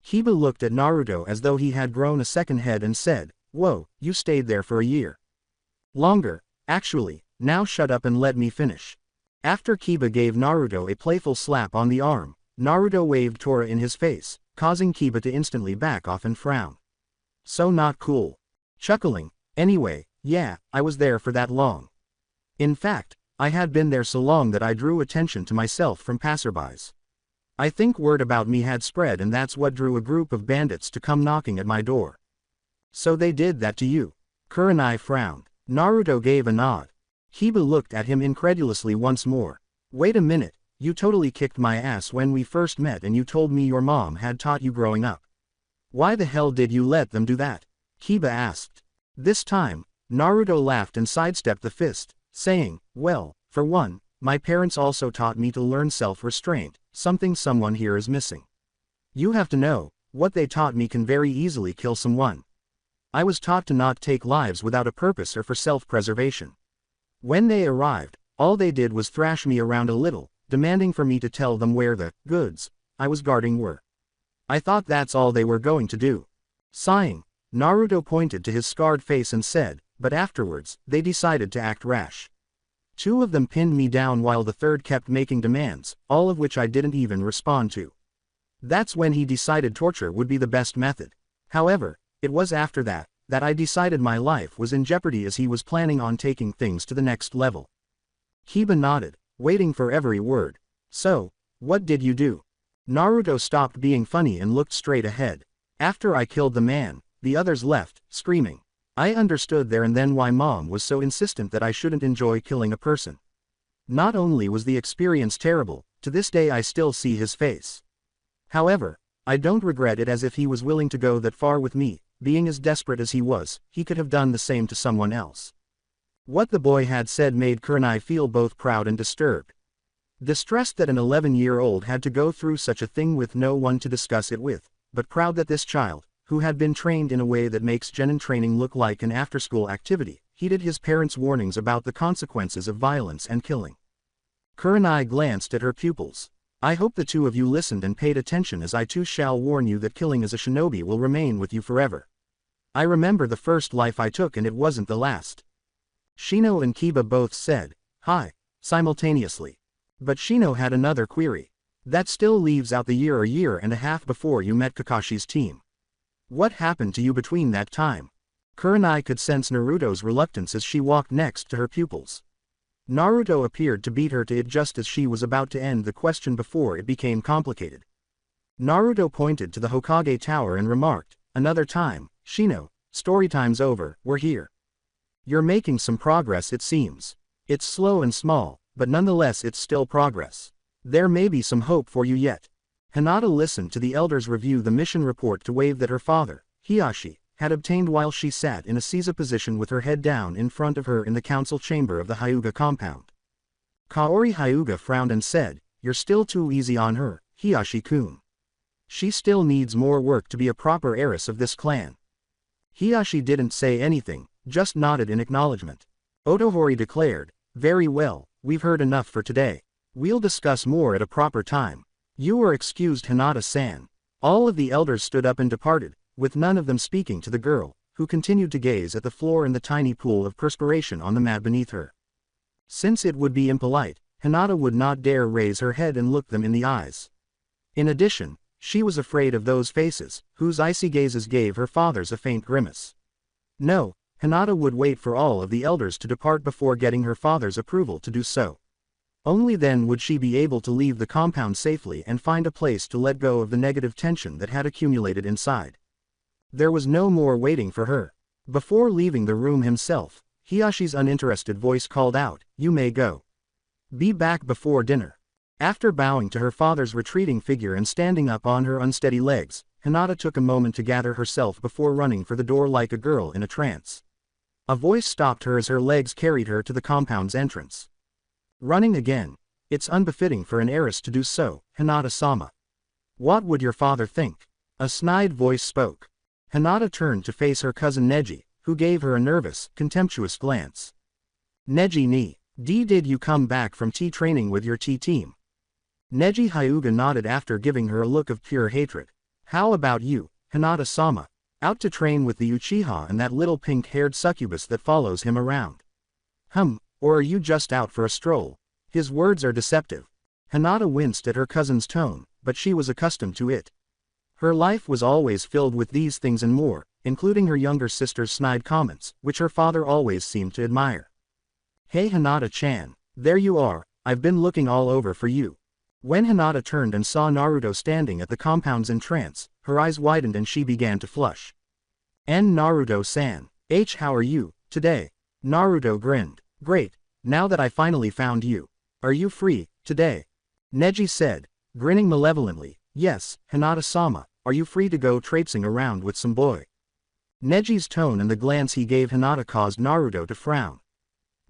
Kiba looked at Naruto as though he had grown a second head and said, whoa, you stayed there for a year. Longer, actually, now shut up and let me finish. After Kiba gave Naruto a playful slap on the arm, Naruto waved Tora in his face, causing Kiba to instantly back off and frown. So not cool. Chuckling, anyway, yeah, I was there for that long. In fact, I had been there so long that I drew attention to myself from passerbys. I think word about me had spread and that's what drew a group of bandits to come knocking at my door. So they did that to you? Kurenai frowned. Naruto gave a nod. Kiba looked at him incredulously once more. Wait a minute, you totally kicked my ass when we first met and you told me your mom had taught you growing up. Why the hell did you let them do that? Kiba asked. This time, Naruto laughed and sidestepped the fist, saying, well, for one, my parents also taught me to learn self-restraint, something someone here is missing. You have to know, what they taught me can very easily kill someone. I was taught to not take lives without a purpose or for self-preservation. When they arrived, all they did was thrash me around a little, demanding for me to tell them where the goods I was guarding were. I thought that's all they were going to do. Sighing, Naruto pointed to his scarred face and said, but afterwards, they decided to act rash. 2 of them pinned me down while the 3rd kept making demands, all of which I didn't even respond to. That's when he decided torture would be the best method. However, it was after that I decided my life was in jeopardy as he was planning on taking things to the next level. Kiba nodded, waiting for every word. So, what did you do? Naruto stopped being funny and looked straight ahead. After I killed the man, the others left, screaming. I understood there and then why Mom was so insistent that I shouldn't enjoy killing a person. Not only was the experience terrible, to this day I still see his face. However, I don't regret it, as if he was willing to go that far with me, being as desperate as he was, he could have done the same to someone else. What the boy had said made Kurenai feel both proud and disturbed. Distressed that an 11-year-old had to go through such a thing with no one to discuss it with, but proud that this child, who had been trained in a way that makes genin training look like an after-school activity, heeded his parents' warnings about the consequences of violence and killing. Kurenai glanced at her pupils. I hope the 2 of you listened and paid attention, as I too shall warn you that killing as a shinobi will remain with you forever. I remember the first life I took and it wasn't the last. Shino and Kiba both said, hi, simultaneously. But Shino had another query. That still leaves out the year and a half before you met Kakashi's team. What happened to you between that time? Kurenai could sense Naruto's reluctance as she walked next to her pupils. Naruto appeared to beat her to it just as she was about to end the question before it became complicated. Naruto pointed to the Hokage Tower and remarked, another time, Shino, storytime's over, we're here. You're making some progress, it seems. It's slow and small, but nonetheless it's still progress. There may be some hope for you yet. Hinata listened to the elders review the mission report to wave that her father, Hiashi, had obtained while she sat in a seiza position with her head down in front of her in the council chamber of the Hyuga compound. Kaori Hyuga frowned and said, you're still too easy on her, Hiashi-kun. She still needs more work to be a proper heiress of this clan. Hiashi didn't say anything, just nodded in acknowledgement. Otohori declared, very well, we've heard enough for today. We'll discuss more at a proper time. You are excused, Hinata-san. All of the elders stood up and departed, with none of them speaking to the girl, who continued to gaze at the floor and the tiny pool of perspiration on the mat beneath her. Since it would be impolite, Hinata would not dare raise her head and look them in the eyes. In addition, she was afraid of those faces, whose icy gazes gave her fathers a faint grimace. No, Hinata would wait for all of the elders to depart before getting her father's approval to do so. Only then would she be able to leave the compound safely and find a place to let go of the negative tension that had accumulated inside. There was no more waiting for her. Before leaving the room himself, Hiashi's uninterested voice called out, you may go. Be back before dinner. After bowing to her father's retreating figure and standing up on her unsteady legs, Hinata took a moment to gather herself before running for the door like a girl in a trance. A voice stopped her as her legs carried her to the compound's entrance. Running again. It's unbefitting for an heiress to do so, Hinata-sama. What would your father think? A snide voice spoke. Hinata turned to face her cousin Neji, who gave her a nervous, contemptuous glance. Neji ni, did you come back from tea training with your tea team? Neji Hyuga nodded after giving her a look of pure hatred. How about you, Hinata-sama? Out to train with the Uchiha and that little pink-haired succubus that follows him around? Or are you just out for a stroll? His words are deceptive. Hinata winced at her cousin's tone, but she was accustomed to it. Her life was always filled with these things and more, including her younger sister's snide comments, which her father always seemed to admire. Hey Hinata-chan, there you are, I've been looking all over for you. When Hinata turned and saw Naruto standing at the compound's entrance, her eyes widened and she began to flush. Naruto-san. How are you, today? Naruto grinned. Great. Now that I finally found you. Are you free, today? Neji said, grinning malevolently. Yes, Hinata-sama, are you free to go traipsing around with some boy? Neji's tone and the glance he gave Hinata caused Naruto to frown.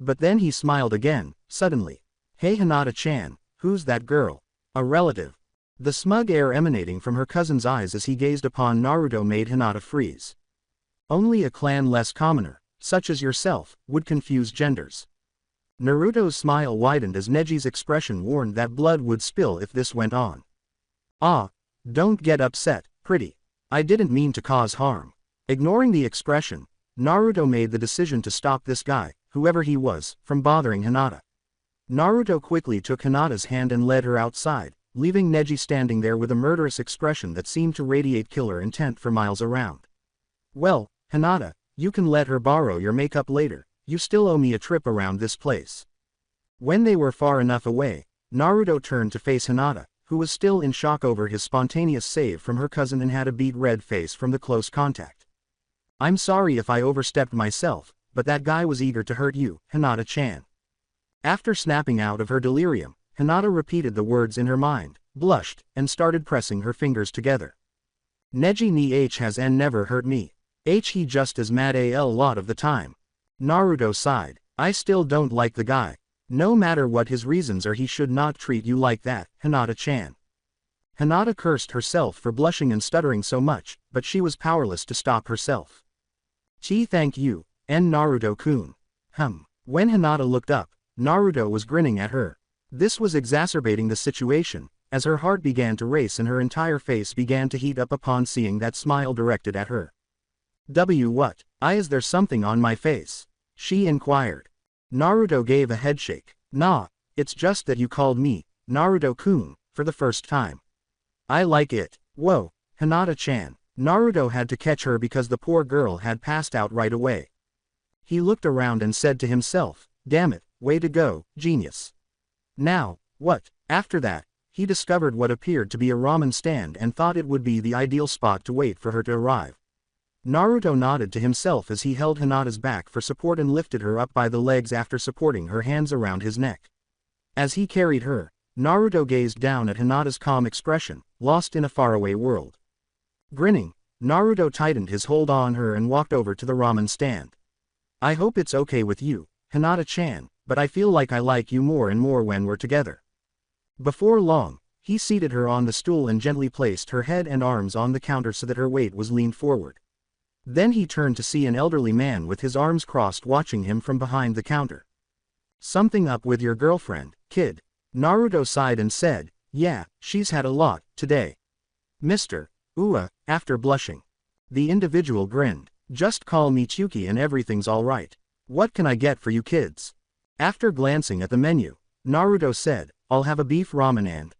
But then he smiled again, suddenly. Hey Hinata-chan, who's that girl? A relative. The smug air emanating from her cousin's eyes as he gazed upon Naruto made Hinata freeze. Only a clan less commoner, such as yourself, would confuse genders. Naruto's smile widened as Neji's expression warned that blood would spill if this went on. Ah, don't get upset, pretty. I didn't mean to cause harm. Ignoring the expression, Naruto made the decision to stop this guy, whoever he was, from bothering Hinata. Naruto quickly took Hinata's hand and led her outside, leaving Neji standing there with a murderous expression that seemed to radiate killer intent for miles around. Well, Hinata, you can let her borrow your makeup later, you still owe me a trip around this place. When they were far enough away, Naruto turned to face Hinata, who was still in shock over his spontaneous save from her cousin and had a beet red face from the close contact. I'm sorry if I overstepped myself, but that guy was eager to hurt you, Hinata-chan. After snapping out of her delirium, Hinata repeated the words in her mind, blushed, and started pressing her fingers together. Neji ni h has n never hurt me. He just as mad a lot of the time. Naruto sighed. I still don't like the guy. No matter what his reasons are, he should not treat you like that, Hinata-chan. Hinata cursed herself for blushing and stuttering so much, but she was powerless to stop herself. Thank you, Naruto-kun. When Hinata looked up, Naruto was grinning at her. This was exacerbating the situation, as her heart began to race and her entire face began to heat up upon seeing that smile directed at her. What? Is there something on my face? She inquired. Naruto gave a headshake. Nah, it's just that you called me, Naruto-kun, for the first time. I like it. Whoa, Hinata-chan. Naruto had to catch her because the poor girl had passed out right away. He looked around and said to himself, damn it, way to go, genius. Now, what? After that, he discovered what appeared to be a ramen stand and thought it would be the ideal spot to wait for her to arrive. Naruto nodded to himself as he held Hinata's back for support and lifted her up by the legs after supporting her hands around his neck. As he carried her, Naruto gazed down at Hinata's calm expression, lost in a faraway world. Grinning, Naruto tightened his hold on her and walked over to the ramen stand. I hope it's okay with you, Hinata-chan, but I feel like I like you more and more when we're together. Before long, he seated her on the stool and gently placed her head and arms on the counter so that her weight was leaned forward. Then he turned to see an elderly man with his arms crossed watching him from behind the counter. Something up with your girlfriend, kid? Naruto sighed and said, yeah, she's had a lot, today. Mr. After blushing. The individual grinned. Just call me Chuki and everything's alright. What can I get for you kids? After glancing at the menu, Naruto said, I'll have a beef ramen and,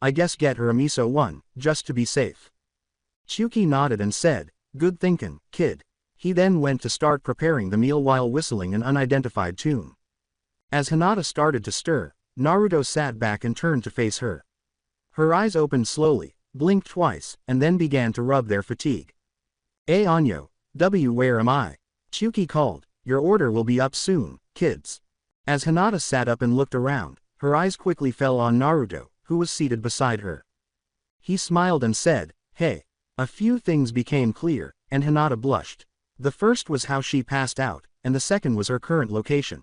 I guess get her a miso one, just to be safe. Chuki nodded and said, good thinkin', kid. He then went to start preparing the meal while whistling an unidentified tune. As Hinata started to stir, Naruto sat back and turned to face her. Her eyes opened slowly, blinked twice, and then began to rub their fatigue. Anyo, where am I? Chuki called, your order will be up soon, kids. As Hinata sat up and looked around, her eyes quickly fell on Naruto, who was seated beside her. He smiled and said, hey. A few things became clear, and Hinata blushed. The first was how she passed out, and the second was her current location.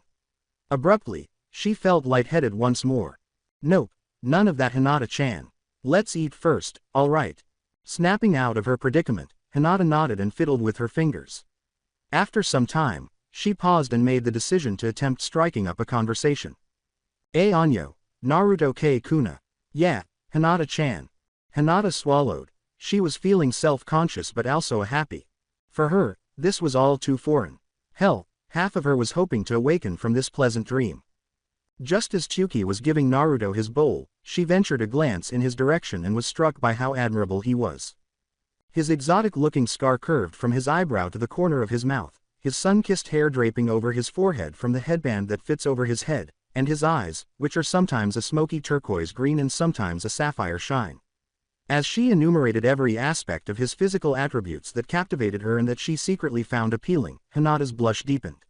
Abruptly, she felt lightheaded once more. Nope, none of that, Hinata-chan. Let's eat first, alright. Snapping out of her predicament, Hinata nodded and fiddled with her fingers. After some time, she paused and made the decision to attempt striking up a conversation. Anyo, Naruto Kuna. Yeah, Hinata-chan. Hinata swallowed. She was feeling self-conscious but also happy. For her, this was all too foreign. Hell, half of her was hoping to awaken from this pleasant dream. Just as Chuki was giving Naruto his bowl, she ventured a glance in his direction and was struck by how admirable he was. His exotic-looking scar curved from his eyebrow to the corner of his mouth, his sun-kissed hair draping over his forehead from the headband that fits over his head, and his eyes, which are sometimes a smoky turquoise green and sometimes a sapphire shine. As she enumerated every aspect of his physical attributes that captivated her and that she secretly found appealing, Hinata's blush deepened.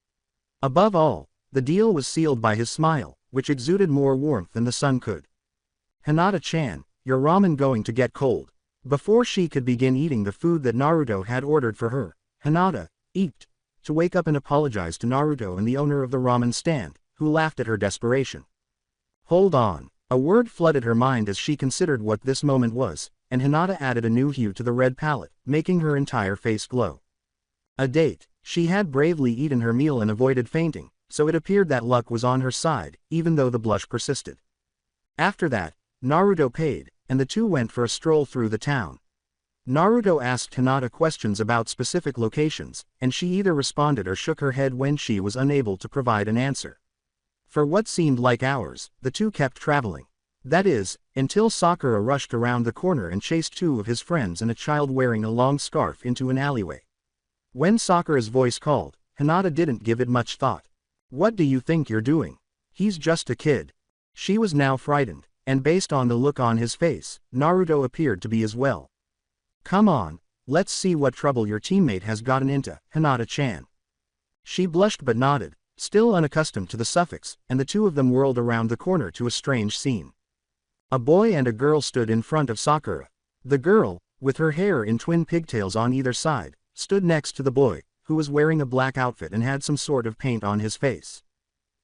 Above all, The deal was sealed by his smile, which exuded more warmth than the sun could. "Hinata-chan, your ramen going to get cold." Before she could begin eating the food that Naruto had ordered for her, Hinata eeped to wake up and apologize to Naruto and the owner of the ramen stand, who laughed at her desperation. Hold on. A word flooded her mind as she considered what this moment was, and Hinata added a new hue to the red palette, making her entire face glow. A date. She had bravely eaten her meal and avoided fainting, so it appeared that luck was on her side, even though the blush persisted. After that, Naruto paid, and the two went for a stroll through the town. Naruto asked Hinata questions about specific locations, and she either responded or shook her head when she was unable to provide an answer. For what seemed like hours, the two kept traveling. That is, until Sakura rushed around the corner and chased two of his friends and a child wearing a long scarf into an alleyway. When Sakura's voice called, Hinata didn't give it much thought. "What do you think you're doing? He's just a kid." She was now frightened, and based on the look on his face, Naruto appeared to be as well. "Come on, let's see what trouble your teammate has gotten into, Hinata-chan." She blushed but nodded, still unaccustomed to the suffix, and the two of them whirled around the corner to a strange scene. A boy and a girl stood in front of Sakura. The girl, with her hair in twin pigtails on either side, stood next to the boy, who was wearing a black outfit and had some sort of paint on his face.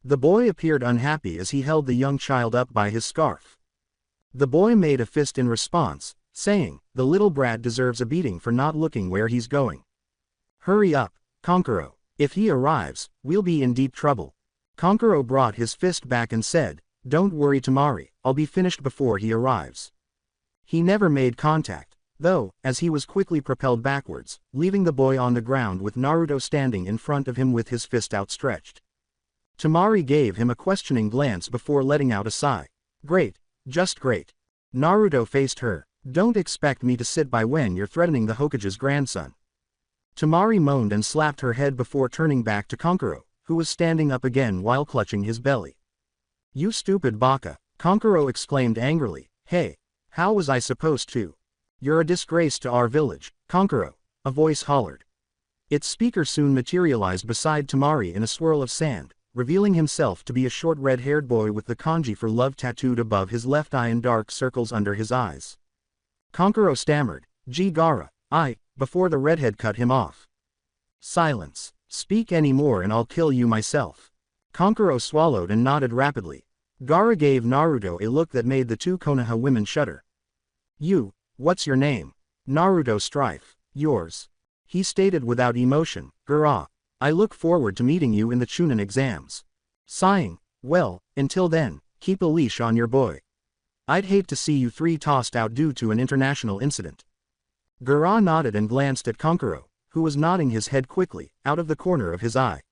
The boy appeared unhappy as he held the young child up by his scarf. The boy made a fist in response, saying, "The little brat deserves a beating for not looking where he's going. Hurry up, Kankuro. If he arrives, we'll be in deep trouble." Kankuro brought his fist back and said, "Don't worry Temari, I'll be finished before he arrives." He never made contact, though, as he was quickly propelled backwards, leaving the boy on the ground with Naruto standing in front of him with his fist outstretched. Temari gave him a questioning glance before letting out a sigh. "Great, just great." Naruto faced her. "Don't expect me to sit by when you're threatening the Hokage's grandson." Temari moaned and slapped her head before turning back to Kankuro, who was standing up again while clutching his belly. "You stupid baka," Kankuro exclaimed angrily. "Hey, how was I supposed to? You're a disgrace to our village, Kankuro," a voice hollered. Its speaker soon materialized beside Temari in a swirl of sand, revealing himself to be a short red-haired boy with the kanji for love tattooed above his left eye and dark circles under his eyes. Kankuro stammered, "Gara, before the redhead cut him off. "Silence. Speak any more and I'll kill you myself." Kankuro swallowed and nodded rapidly. Gara gave Naruto a look that made the two Konoha women shudder. What's your name?" "Naruto Strife." "Yours?" He stated without emotion, "Gara. I look forward to meeting you in the Chunin exams." Sighing, "Well, until then, keep a leash on your boy. I'd hate to see you three tossed out due to an international incident." Gara nodded and glanced at Kankuro, who was nodding his head quickly, out of the corner of his eye.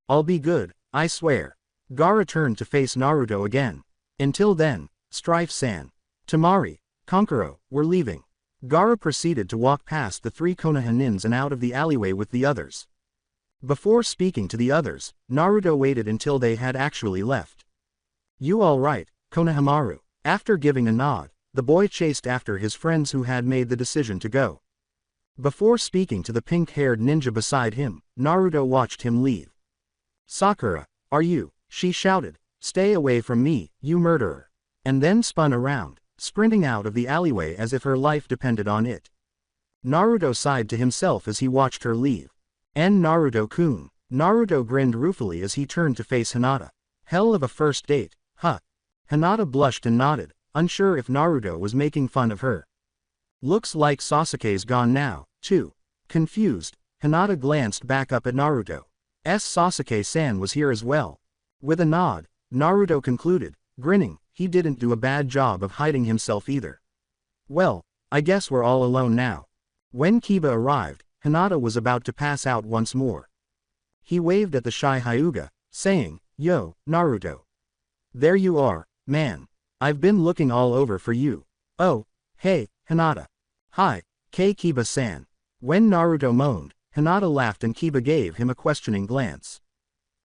"I'll be good, I swear." Gara turned to face Naruto again. "Until then, Strife-san. Temari, Kankuro, we're leaving." Gara proceeded to walk past the three Konoha nins and out of the alleyway with the others. Before speaking to the others, Naruto waited until they had actually left. "You all right, Konohamaru?" After giving a nod, the boy chased after his friends who had made the decision to go. Before speaking to the pink-haired ninja beside him, Naruto watched him leave. "Sakura, are you?" she shouted. "Stay away from me, you murderer." And then spun around, sprinting out of the alleyway as if her life depended on it. Naruto sighed to himself as he watched her leave. "And Naruto-kun." Naruto grinned ruefully as he turned to face Hinata. "Hell of a first date, huh?" Hinata blushed and nodded, unsure if Naruto was making fun of her. "Looks like Sasuke's gone now, too." Confused, Hinata glanced back up at Naruto. Sasuke-san was here as well. With a nod, Naruto concluded, grinning, he didn't do a bad job of hiding himself either. "Well, I guess we're all alone now." When Kiba arrived, Hinata was about to pass out once more. He waved at the shy Hyuga, saying, "Yo, Naruto. There you are, man. I've been looking all over for you." "Oh, hey, Hinata." "Hi, Kiba-san." When Naruto moaned, Hinata laughed and Kiba gave him a questioning glance.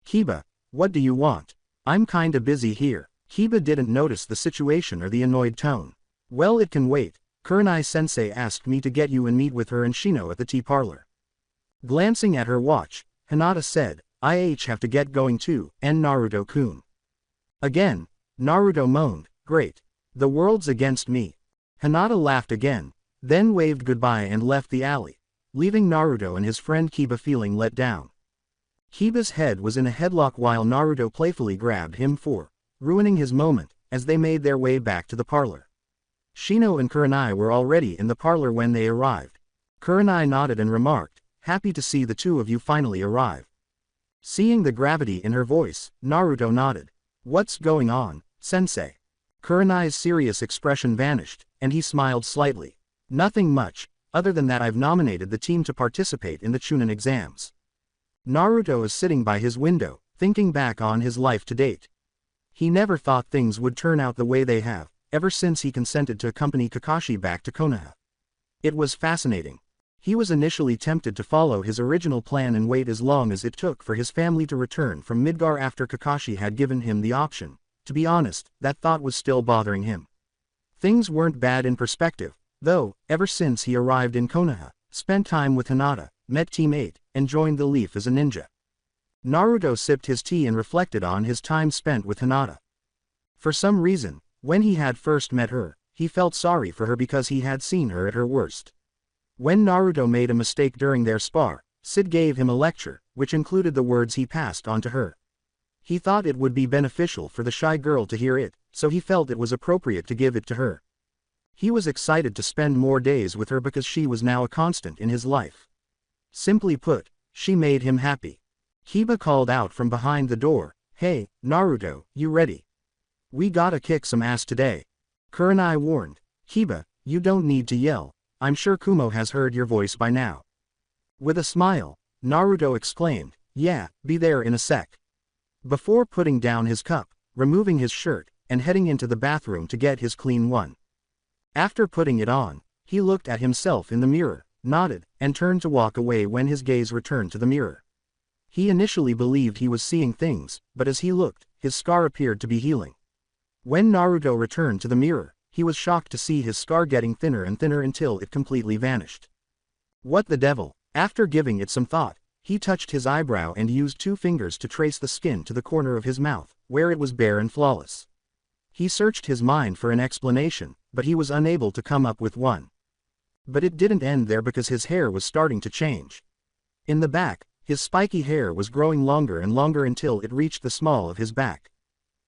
"Kiba, what do you want?" "I'm kinda busy here." Kiba didn't notice the situation or the annoyed tone. "Well, it can wait. Kurenai-sensei asked me to get you and meet with her and Shino at the tea parlor." Glancing at her watch, Hinata said, I have to get going too, and Naruto-kun. Again, Naruto moaned, great. The world's against me. Hinata laughed again, then waved goodbye and left the alley, leaving Naruto and his friend Kiba feeling let down. Kiba's head was in a headlock while Naruto playfully grabbed him for ruining his moment, as they made their way back to the parlor. Shino and Kurenai were already in the parlor when they arrived. Kurenai nodded and remarked, happy to see the two of you finally arrive. Seeing the gravity in her voice, Naruto nodded. What's going on, sensei? Kurenai's serious expression vanished, and he smiled slightly. Nothing much, other than that I've nominated the team to participate in the Chunin exams. Naruto is sitting by his window, thinking back on his life to date. He never thought things would turn out the way they have, ever since he consented to accompany Kakashi back to Konoha. It was fascinating. He was initially tempted to follow his original plan and wait as long as it took for his family to return from Midgar after Kakashi had given him the option. To be honest, that thought was still bothering him. Things weren't bad in perspective, though, ever since he arrived in Konoha, spent time with Hinata, met Team 8, and joined the Leaf as a ninja. Naruto sipped his tea and reflected on his time spent with Hinata. For some reason, when he had first met her, he felt sorry for her because he had seen her at her worst. When Naruto made a mistake during their spar, Sid gave him a lecture, which included the words he passed on to her. He thought it would be beneficial for the shy girl to hear it, so he felt it was appropriate to give it to her. He was excited to spend more days with her because she was now a constant in his life. Simply put, she made him happy. Kiba called out from behind the door, hey, Naruto, you ready? We gotta kick some ass today. Kurenai warned. Kiba, you don't need to yell, I'm sure Kumo has heard your voice by now. With a smile, Naruto exclaimed, yeah, be there in a sec. Before putting down his cup, removing his shirt, and heading into the bathroom to get his clean one. After putting it on, he looked at himself in the mirror, nodded, and turned to walk away when his gaze returned to the mirror. He initially believed he was seeing things, but as he looked, his scar appeared to be healing. When Naruto returned to the mirror, he was shocked to see his scar getting thinner and thinner until it completely vanished. What the devil? After giving it some thought, he touched his eyebrow and used 2 fingers to trace the skin to the corner of his mouth, where it was bare and flawless. He searched his mind for an explanation, but he was unable to come up with one. But it didn't end there because his hair was starting to change. In the back, his spiky hair was growing longer and longer until it reached the small of his back.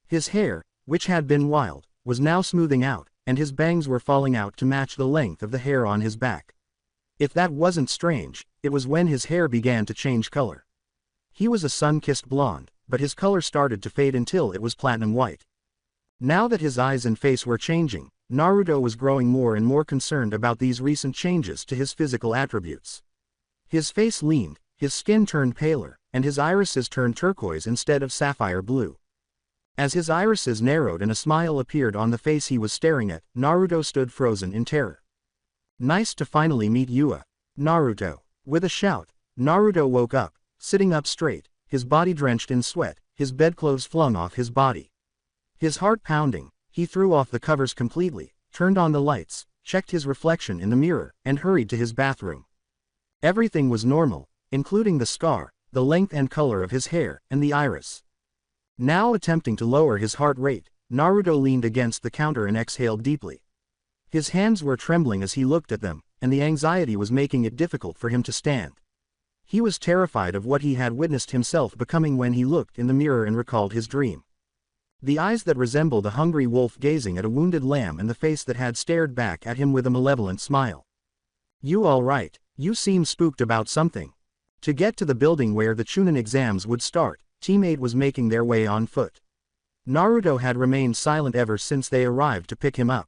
His hair, which had been wild, was now smoothing out, and his bangs were falling out to match the length of the hair on his back. If that wasn't strange, it was when his hair began to change color. He was a sun-kissed blonde, but his color started to fade until it was platinum white. Now that his eyes and face were changing, Naruto was growing more and more concerned about these recent changes to his physical attributes. His face leaned, his skin turned paler, and his irises turned turquoise instead of sapphire blue. As his irises narrowed and a smile appeared on the face he was staring at, Naruto stood frozen in terror. Nice to finally meet you, Naruto. With a shout, Naruto woke up, sitting up straight, his body drenched in sweat, his bedclothes flung off his body. His heart pounding, he threw off the covers completely, turned on the lights, checked his reflection in the mirror, and hurried to his bathroom. Everything was normal, including the scar, the length and color of his hair, and the iris. Now attempting to lower his heart rate, Naruto leaned against the counter and exhaled deeply. His hands were trembling as he looked at them, and the anxiety was making it difficult for him to stand. He was terrified of what he had witnessed himself becoming when he looked in the mirror and recalled his dream. The eyes that resembled a hungry wolf gazing at a wounded lamb and the face that had stared back at him with a malevolent smile. You all right? You seem spooked about something. To get to the building where the Chunin exams would start, Team 8 was making their way on foot. Naruto had remained silent ever since they arrived to pick him up.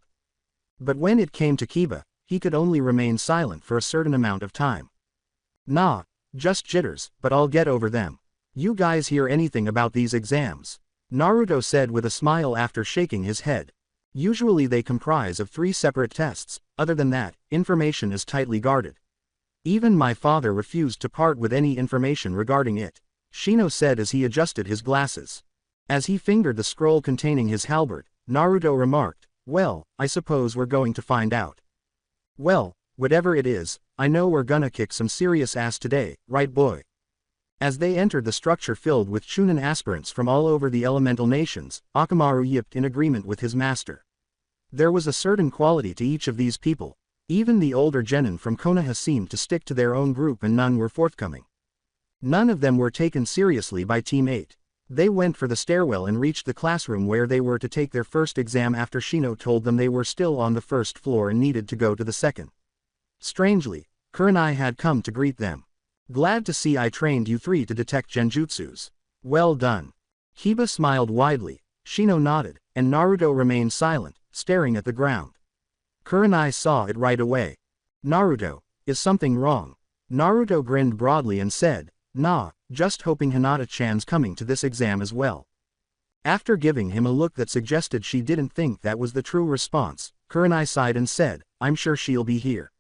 But when it came to Kiba, he could only remain silent for a certain amount of time. Nah, just jitters, but I'll get over them. You guys hear anything about these exams? Naruto said with a smile after shaking his head. Usually they comprise of 3 separate tests, other than that, information is tightly guarded. Even my father refused to part with any information regarding it, Shino said as he adjusted his glasses. As he fingered the scroll containing his halberd, Naruto remarked, well, I suppose we're going to find out. Well, whatever it is, I know we're gonna kick some serious ass today, right boy? As they entered the structure filled with Chunin aspirants from all over the elemental nations, Akamaru yipped in agreement with his master. There was a certain quality to each of these people. Even the older genin from Konoha seemed to stick to their own group and none were forthcoming. None of them were taken seriously by Team 8. They went for the stairwell and reached the classroom where they were to take their first exam after Shino told them they were still on the first floor and needed to go to the second. Strangely, Kurenai had come to greet them. Glad to see I trained you three to detect genjutsus. Well done. Kiba smiled widely, Shino nodded, and Naruto remained silent, staring at the ground. Kurenai saw it right away. Naruto, is something wrong? Naruto grinned broadly and said, nah, just hoping Hinata-chan's coming to this exam as well. After giving him a look that suggested she didn't think that was the true response, Kurenai sighed and said, I'm sure she'll be here.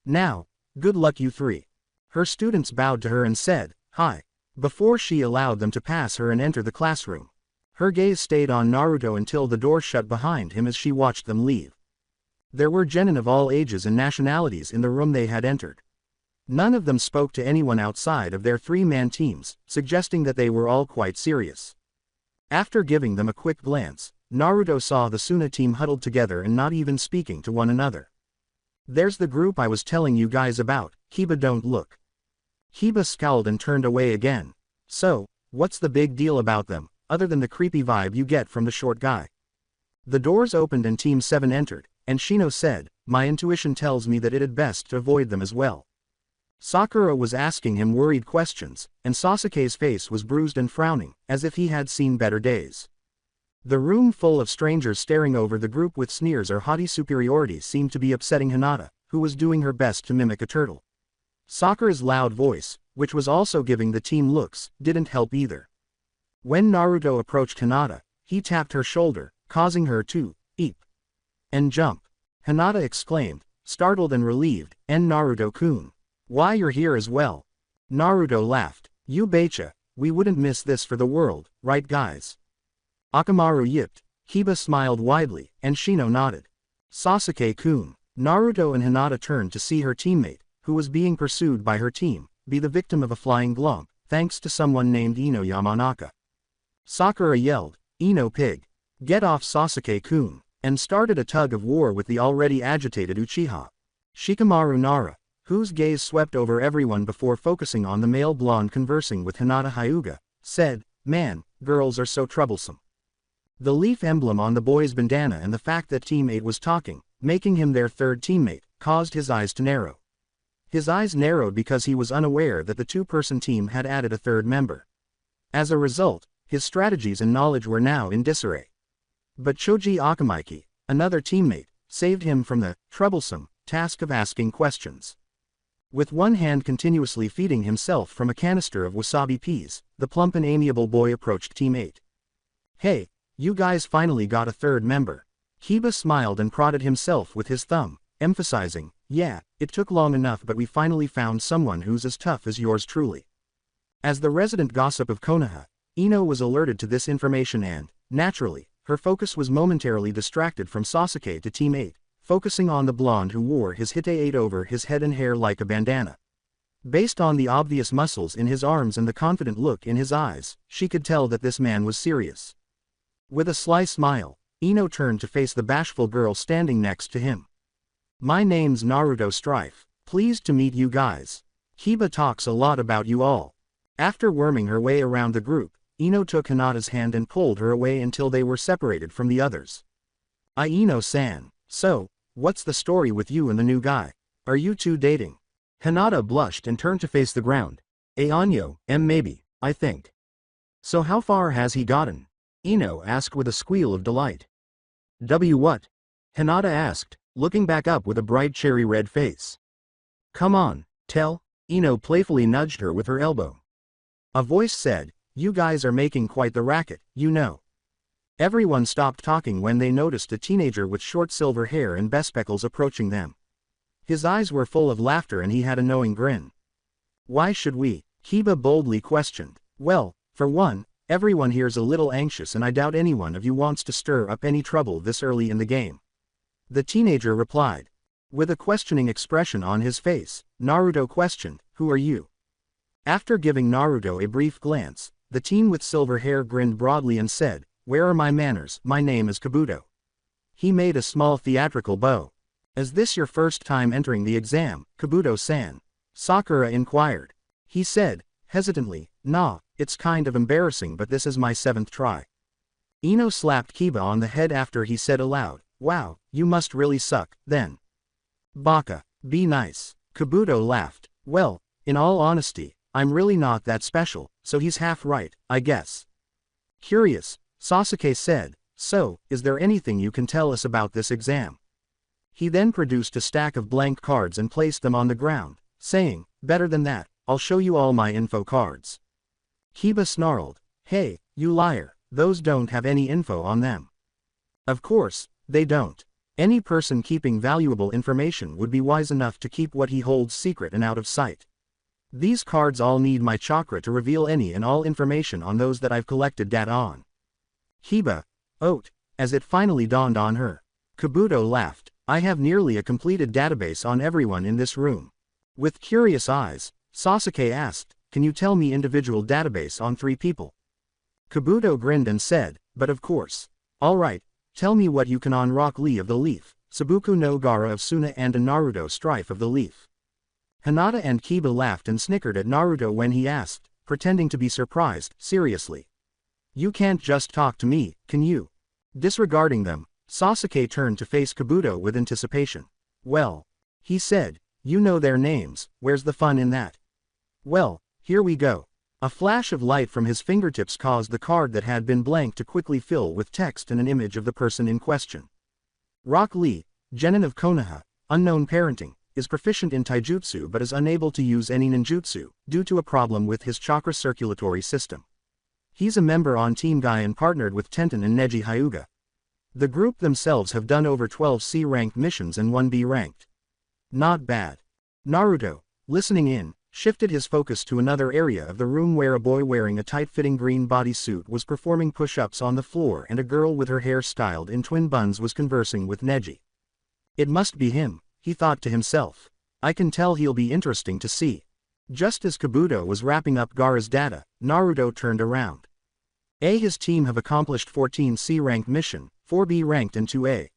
Now, good luck you three. Her students bowed to her and said, hi, before she allowed them to pass her and enter the classroom. Her gaze stayed on Naruto until the door shut behind him as she watched them leave. There were genin of all ages and nationalities in the room they had entered. None of them spoke to anyone outside of their three-man teams, suggesting that they were all quite serious. After giving them a quick glance, Naruto saw the Suna team huddled together and not even speaking to one another. There's the group I was telling you guys about, Kiba, don't look. Kiba scowled and turned away again. So, what's the big deal about them, other than the creepy vibe you get from the short guy? The doors opened and Team 7 entered, and Shino said, my intuition tells me that it'd best to avoid them as well. Sakura was asking him worried questions, and Sasuke's face was bruised and frowning, as if he had seen better days. The room full of strangers staring over the group with sneers or haughty superiority seemed to be upsetting Hinata, who was doing her best to mimic a turtle. Sakura's loud voice, which was also giving the team looks, didn't help either. When Naruto approached Hinata, he tapped her shoulder, causing her to eep and jump. Hinata exclaimed, startled and relieved, and Naruto-kun. Why you're here as well? Naruto laughed. You betcha, we wouldn't miss this for the world, right guys? Akamaru yipped, Kiba smiled widely, and Shino nodded. Sasuke-kun. Naruto and Hinata turned to see her teammate, who was being pursued by her team, be the victim of a flying glomp, thanks to someone named Ino Yamanaka. Sakura yelled, Ino pig. Get off Sasuke-kun, and started a tug of war with the already agitated Uchiha. Shikamaru Nara, whose gaze swept over everyone before focusing on the male blonde conversing with Hinata Hyuga, said, man, girls are so troublesome. The leaf emblem on the boy's bandana and the fact that Team 8 was talking, making him their third teammate, caused his eyes to narrow. His eyes narrowed because he was unaware that the two-person team had added a third member. As a result, his strategies and knowledge were now in disarray. But Choji Akamaiki, another teammate, saved him from the troublesome task of asking questions. With one hand continuously feeding himself from a canister of wasabi peas, the plump and amiable boy approached Team 8. Hey, you guys finally got a third member. Kiba smiled and prodded himself with his thumb, emphasizing, yeah, it took long enough but we finally found someone who's as tough as yours truly. As the resident gossip of Konoha, Ino was alerted to this information and, naturally, her focus was momentarily distracted from Sasuke to Team 8, focusing on the blonde who wore his Hite 8 over his head and hair like a bandana. Based on the obvious muscles in his arms and the confident look in his eyes, she could tell that this man was serious. With a sly smile, Ino turned to face the bashful girl standing next to him. My name's Naruto Strife. Pleased to meet you guys. Kiba talks a lot about you all. After worming her way around the group, Ino took Hinata's hand and pulled her away until they were separated from the others. Ino-san. So, what's the story with you and the new guy? Are you two dating? Hinata blushed and turned to face the ground. Año, maybe, I think. So how far has he gotten? Ino asked with a squeal of delight. What? Hinata asked, looking back up with a bright cherry red face. Come on, tell. Ino playfully nudged her with her elbow. A voice said, you guys are making quite the racket, you know. Everyone stopped talking when they noticed a teenager with short silver hair and bespeckles approaching them. His eyes were full of laughter and he had a knowing grin. Why should we? Kiba boldly questioned. Well, for one, everyone here's a little anxious and I doubt anyone of you wants to stir up any trouble this early in the game. The teenager replied. With a questioning expression on his face, Naruto questioned, who are you? After giving Naruto a brief glance, the teen with silver hair grinned broadly and said, "Where are my manners? My name is Kabuto." He made a small theatrical bow. "Is this your first time entering the exam, Kabuto-san?" Sakura inquired. He said, hesitantly, "Nah, it's kind of embarrassing but this is my 7th try." Ino slapped Kiba on the head after he said aloud, "Wow, you must really suck, then." "Baka, be nice." Kabuto laughed. "Well, in all honesty, I'm really not that special, so he's half right, I guess." Curious, Sasuke said, "So, is there anything you can tell us about this exam?" He then produced a stack of blank cards and placed them on the ground, saying, "Better than that, I'll show you all my info cards." Kiba snarled, "Hey, you liar, those don't have any info on them." Of course, they don't. Any person keeping valuable information would be wise enough to keep what he holds secret and out of sight. These cards all need my chakra to reveal any and all information on those that I've collected data on. Kiba, oat, as it finally dawned on her. Kabuto laughed, "I have nearly a completed database on everyone in this room." With curious eyes, Sasuke asked, "Can you tell me individual database on 3 people?" Kabuto grinned and said, "But of course. Alright, tell me what you can on Rock Lee of the Leaf, Sabuku no Gaara of Suna and a Naruto Strife of the Leaf." Hinata and Kiba laughed and snickered at Naruto when he asked, pretending to be surprised, "Seriously? You can't just talk to me, can you?" Disregarding them, Sasuke turned to face Kabuto with anticipation. "Well," he said, "you know their names, where's the fun in that?" "Well, here we go." A flash of light from his fingertips caused the card that had been blank to quickly fill with text and an image of the person in question. Rock Lee, genin of Konoha, unknown parenting, is proficient in taijutsu but is unable to use any ninjutsu, due to a problem with his chakra circulatory system. He's a member on Team Guy and partnered with Tenten and Neji Hyuga. The group themselves have done over 12 C-ranked missions and 1 B-ranked. Not bad. Naruto, listening in, shifted his focus to another area of the room where a boy wearing a tight-fitting green bodysuit was performing push-ups on the floor and a girl with her hair styled in twin buns was conversing with Neji. It must be him, he thought to himself. I can tell he'll be interesting to see. Just as Kabuto was wrapping up Gaara's data, Naruto turned around. His team have accomplished 14 C-ranked mission, 4 B-ranked and 2 A.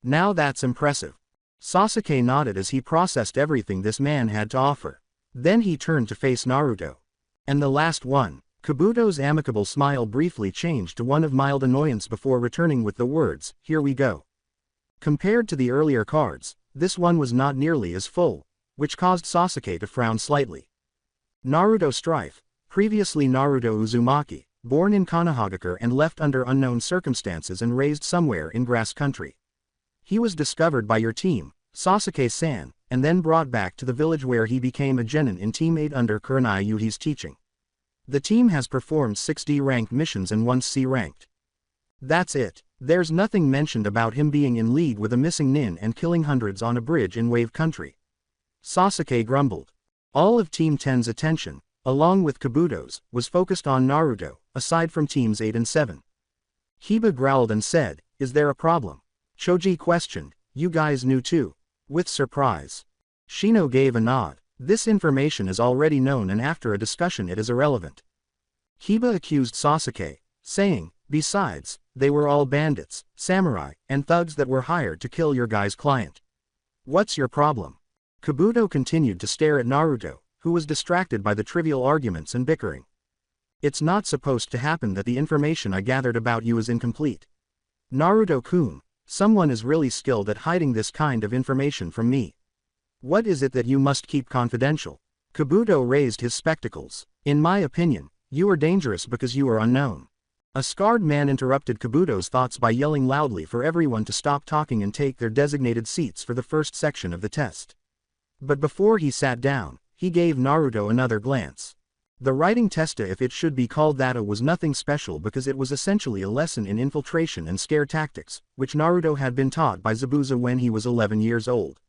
Now that's impressive. Sasuke nodded as he processed everything this man had to offer. Then he turned to face Naruto. And the last one. Kabuto's amicable smile briefly changed to one of mild annoyance before returning with the words, "Here we go." Compared to the earlier cards, this one was not nearly as full, which caused Sasuke to frown slightly. Naruto Strife, previously Naruto Uzumaki, born in Konohagakure and left under unknown circumstances and raised somewhere in grass country. He was discovered by your team, Sasuke-san, and then brought back to the village where he became a genin in Team 8 under Kurenai Yuhi's teaching. The team has performed 6 D-ranked missions and 1 C-ranked. That's it. There's nothing mentioned about him being in league with a missing nin and killing hundreds on a bridge in Wave Country. Sasuke grumbled. All of Team 10's attention, along with Kabuto's, was focused on Naruto, aside from Teams 8 and 7. Kiba growled and said, "Is there a problem?" Choji questioned, "You guys knew too?" With surprise. Shino gave a nod. This information is already known and after a discussion it is irrelevant. Kiba accused Sasuke, saying, "Besides, they were all bandits, samurai, and thugs that were hired to kill your guy's client. What's your problem?" Kabuto continued to stare at Naruto, who was distracted by the trivial arguments and bickering. "It's not supposed to happen that the information I gathered about you is incomplete. Naruto-kun, someone is really skilled at hiding this kind of information from me. What is it that you must keep confidential?" Kabuto raised his spectacles. "In my opinion, you are dangerous because you are unknown." A scarred man interrupted Kabuto's thoughts by yelling loudly for everyone to stop talking and take their designated seats for the first section of the test. But before he sat down, he gave Naruto another glance. The writing test, if it should be called that, was nothing special because it was essentially a lesson in infiltration and scare tactics, which Naruto had been taught by Zabuza when he was 11 years old.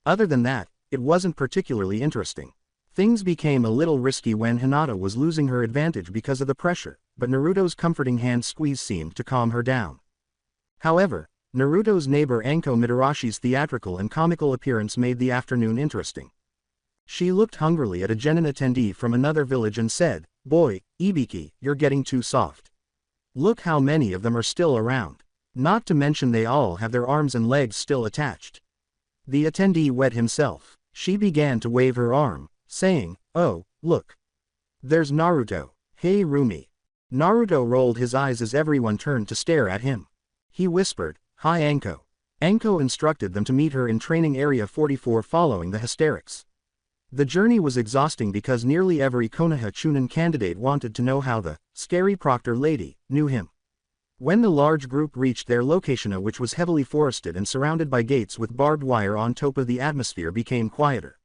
Other than that, it wasn't particularly interesting. Things became a little risky when Hinata was losing her advantage because of the pressure, but Naruto's comforting hand squeeze seemed to calm her down. However, Naruto's neighbor Anko Midarashi's theatrical and comical appearance made the afternoon interesting. She looked hungrily at a genin attendee from another village and said, "Boy, Ibiki, you're getting too soft. Look how many of them are still around. Not to mention they all have their arms and legs still attached." The attendee wet himself. She began to wave her arm, saying, "Oh, look. There's Naruto. Hey Rumi." Naruto rolled his eyes as everyone turned to stare at him. He whispered, "Hi Anko." Anko instructed them to meet her in training area 44 following the hysterics. The journey was exhausting because nearly every Konoha Chunin candidate wanted to know how the scary proctor lady knew him. When the large group reached their location, which was heavily forested and surrounded by gates with barbed wire on top of the atmosphere, became quieter.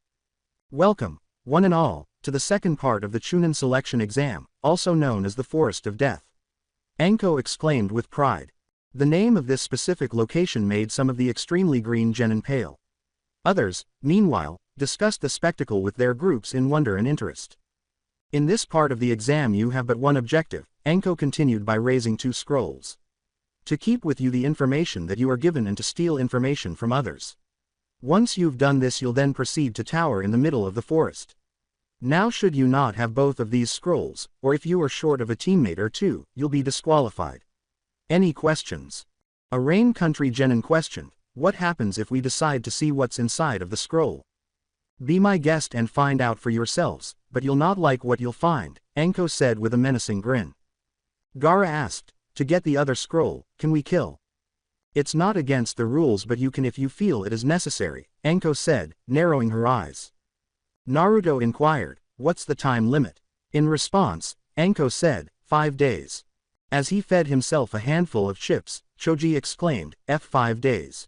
"Welcome, one and all, to the second part of the Chunin selection exam, also known as the Forest of Death," Anko exclaimed with pride. The name of this specific location made some of the extremely green genin pale. Others, meanwhile, discussed the spectacle with their groups in wonder and interest. "In this part of the exam you have but one objective," Anko continued by raising 2 scrolls. "To keep with you the information that you are given and to steal information from others. Once you've done this you'll then proceed to tower in the middle of the forest. Now should you not have both of these scrolls, or if you are short of a teammate or two, you'll be disqualified. Any questions?" A Rain Country genin questioned, "What happens if we decide to see what's inside of the scroll?" "Be my guest and find out for yourselves, but you'll not like what you'll find," Anko said with a menacing grin. Gaara asked, "To get the other scroll, can we kill?" "It's not against the rules but you can if you feel it is necessary," Anko said, narrowing her eyes. Naruto inquired, "What's the time limit?" In response, Anko said, 5 days. As he fed himself a handful of chips, Choji exclaimed, "F5 days.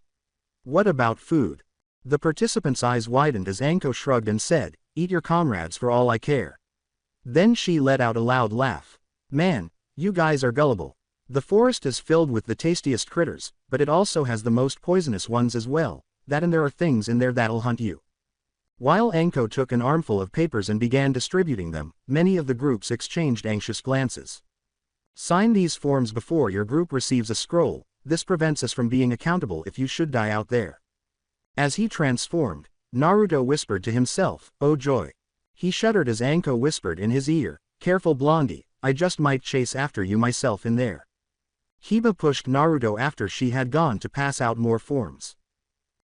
What about food?" The participants' eyes widened as Anko shrugged and said, "Eat your comrades for all I care." Then she let out a loud laugh. "Man, you guys are gullible. The forest is filled with the tastiest critters, but it also has the most poisonous ones as well, and there are things in there that'll hunt you." While Anko took an armful of papers and began distributing them, many of the groups exchanged anxious glances. "Sign these forms before your group receives a scroll, this prevents us from being accountable if you should die out there." As he transformed, Naruto whispered to himself, "Oh joy." He shuddered as Anko whispered in his ear, "Careful Blondie, I just might chase after you myself in there." Hiba pushed Naruto after she had gone to pass out more forms.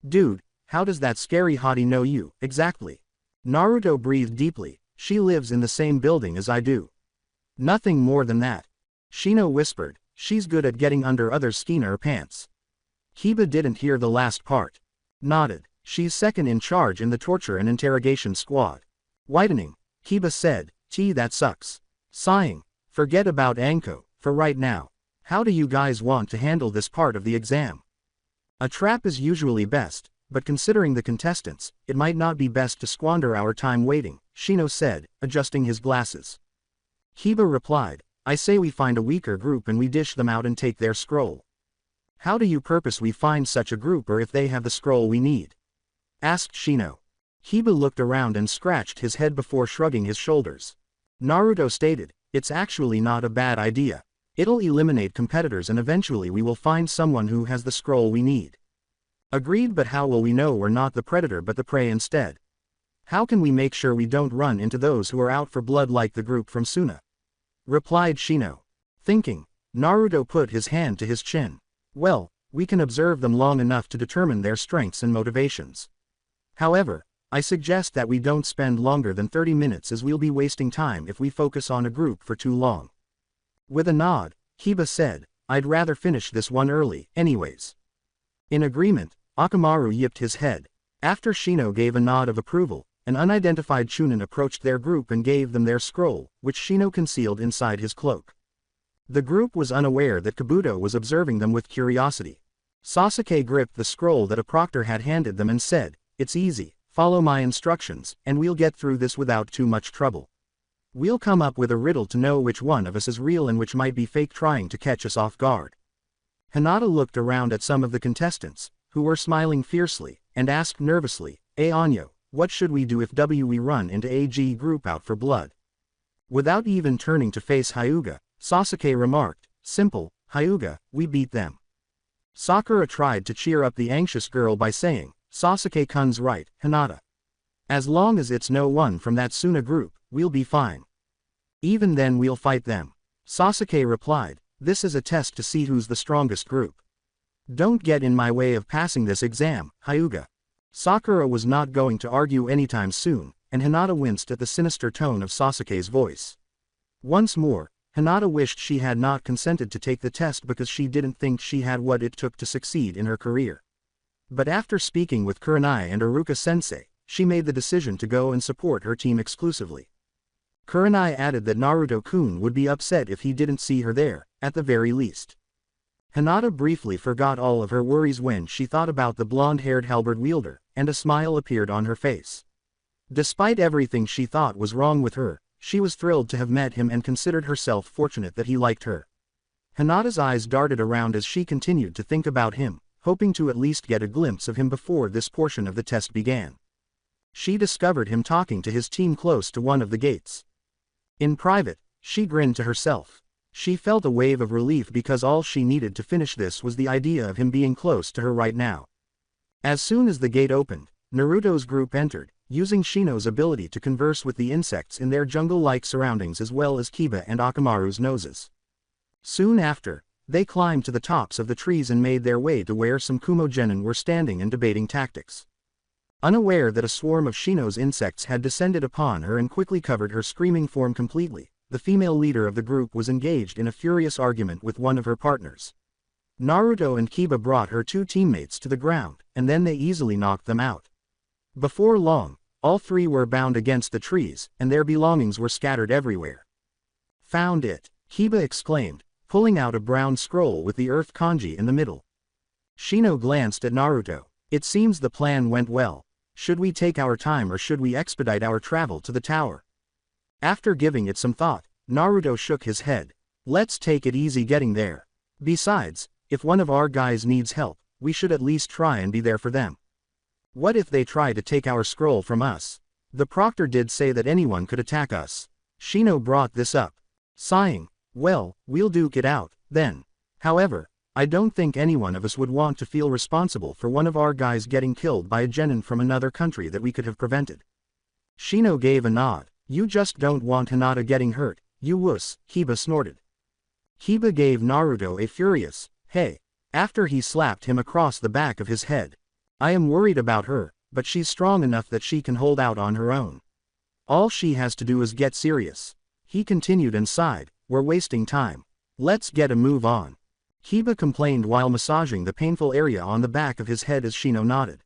"Dude, how does that scary hottie know you, exactly?" Naruto breathed deeply, "She lives in the same building as I do." "Nothing more than that." Shino whispered, "She's good at getting under others' skin or pants." Hiba didn't hear the last part. Nodded, "She's second in charge in the torture and interrogation squad." Whitening, Hiba said, That sucks." Sighing, "Forget about Anko, for right now. How do you guys want to handle this part of the exam?" "A trap is usually best, but considering the contestants, it might not be best to squander our time waiting," Shino said, adjusting his glasses. Hiba replied, "I say we find a weaker group and we dish them out and take their scroll." "How do you purpose we find such a group or if they have the scroll we need?" asked Shino. Hiba looked around and scratched his head before shrugging his shoulders. Naruto stated, "It's actually not a bad idea. It'll eliminate competitors and eventually we will find someone who has the scroll we need." "Agreed, but how will we know we're not the predator but the prey instead? How can we make sure we don't run into those who are out for blood like the group from Suna?" replied Shino. Thinking, Naruto put his hand to his chin. "Well, we can observe them long enough to determine their strengths and motivations. However, I suggest that we don't spend longer than 30 minutes as we'll be wasting time if we focus on a group for too long." With a nod, Hiba said, "I'd rather finish this one early, anyways." In agreement, Akamaru yipped his head. After Shino gave a nod of approval, an unidentified Chunin approached their group and gave them their scroll, which Shino concealed inside his cloak. The group was unaware that Kabuto was observing them with curiosity. Sasuke gripped the scroll that a proctor had handed them and said, "It's easy, follow my instructions, and we'll get through this without too much trouble. We'll come up with a riddle to know which one of us is real and which might be fake trying to catch us off guard." Hinata looked around at some of the contestants, who were smiling fiercely, and asked nervously, Anyo, what should we do if we run into AG group out for blood?" Without even turning to face Hyuga, Sasuke remarked, "Simple, Hyuga, we beat them." Sakura tried to cheer up the anxious girl by saying, "Sasuke-kun's right, Hinata. As long as it's no one from that Suna group, we'll be fine. Even then we'll fight them. Sasuke replied, this is a test to see who's the strongest group. Don't get in my way of passing this exam, Hyuga. Sakura was not going to argue anytime soon, and Hinata winced at the sinister tone of Sasuke's voice. Once more, Hinata wished she had not consented to take the test because she didn't think she had what it took to succeed in her career. But after speaking with Kurenai and Iruka-sensei, she made the decision to go and support her team exclusively. Kurenai added that Naruto-kun would be upset if he didn't see her there, at the very least. Hinata briefly forgot all of her worries when she thought about the blonde-haired halberd wielder, and a smile appeared on her face. Despite everything she thought was wrong with her, she was thrilled to have met him and considered herself fortunate that he liked her. Hinata's eyes darted around as she continued to think about him, hoping to at least get a glimpse of him before this portion of the test began. She discovered him talking to his team close to one of the gates. In private, she grinned to herself. She felt a wave of relief because all she needed to finish this was the idea of him being close to her right now. As soon as the gate opened, Naruto's group entered, using Shino's ability to converse with the insects in their jungle-like surroundings as well as Kiba and Akamaru's noses. Soon after, they climbed to the tops of the trees and made their way to where some Kumo genin were standing and debating tactics. Unaware that a swarm of Shino's insects had descended upon her and quickly covered her screaming form completely, the female leader of the group was engaged in a furious argument with one of her partners. Naruto and Kiba brought her two teammates to the ground, and then they easily knocked them out. Before long, all three were bound against the trees, and their belongings were scattered everywhere. Found it, Kiba exclaimed, pulling out a brown scroll with the earth kanji in the middle. Shino glanced at Naruto. It seems the plan went well. Should we take our time or should we expedite our travel to the tower? After giving it some thought, Naruto shook his head. Let's take it easy getting there. Besides, if one of our guys needs help, we should at least try and be there for them. What if they try to take our scroll from us? The proctor did say that anyone could attack us. Shino brought this up. Sighing, well, we'll duke it out, then. However, I don't think any one of us would want to feel responsible for one of our guys getting killed by a genin from another country that we could have prevented. Shino gave a nod. You just don't want Hinata getting hurt, you wuss, Kiba snorted. Kiba gave Naruto a furious, hey, after he slapped him across the back of his head. I am worried about her, but she's strong enough that she can hold out on her own. All she has to do is get serious. He continued and sighed, we're wasting time. Let's get a move on. Kiba complained while massaging the painful area on the back of his head as Shino nodded.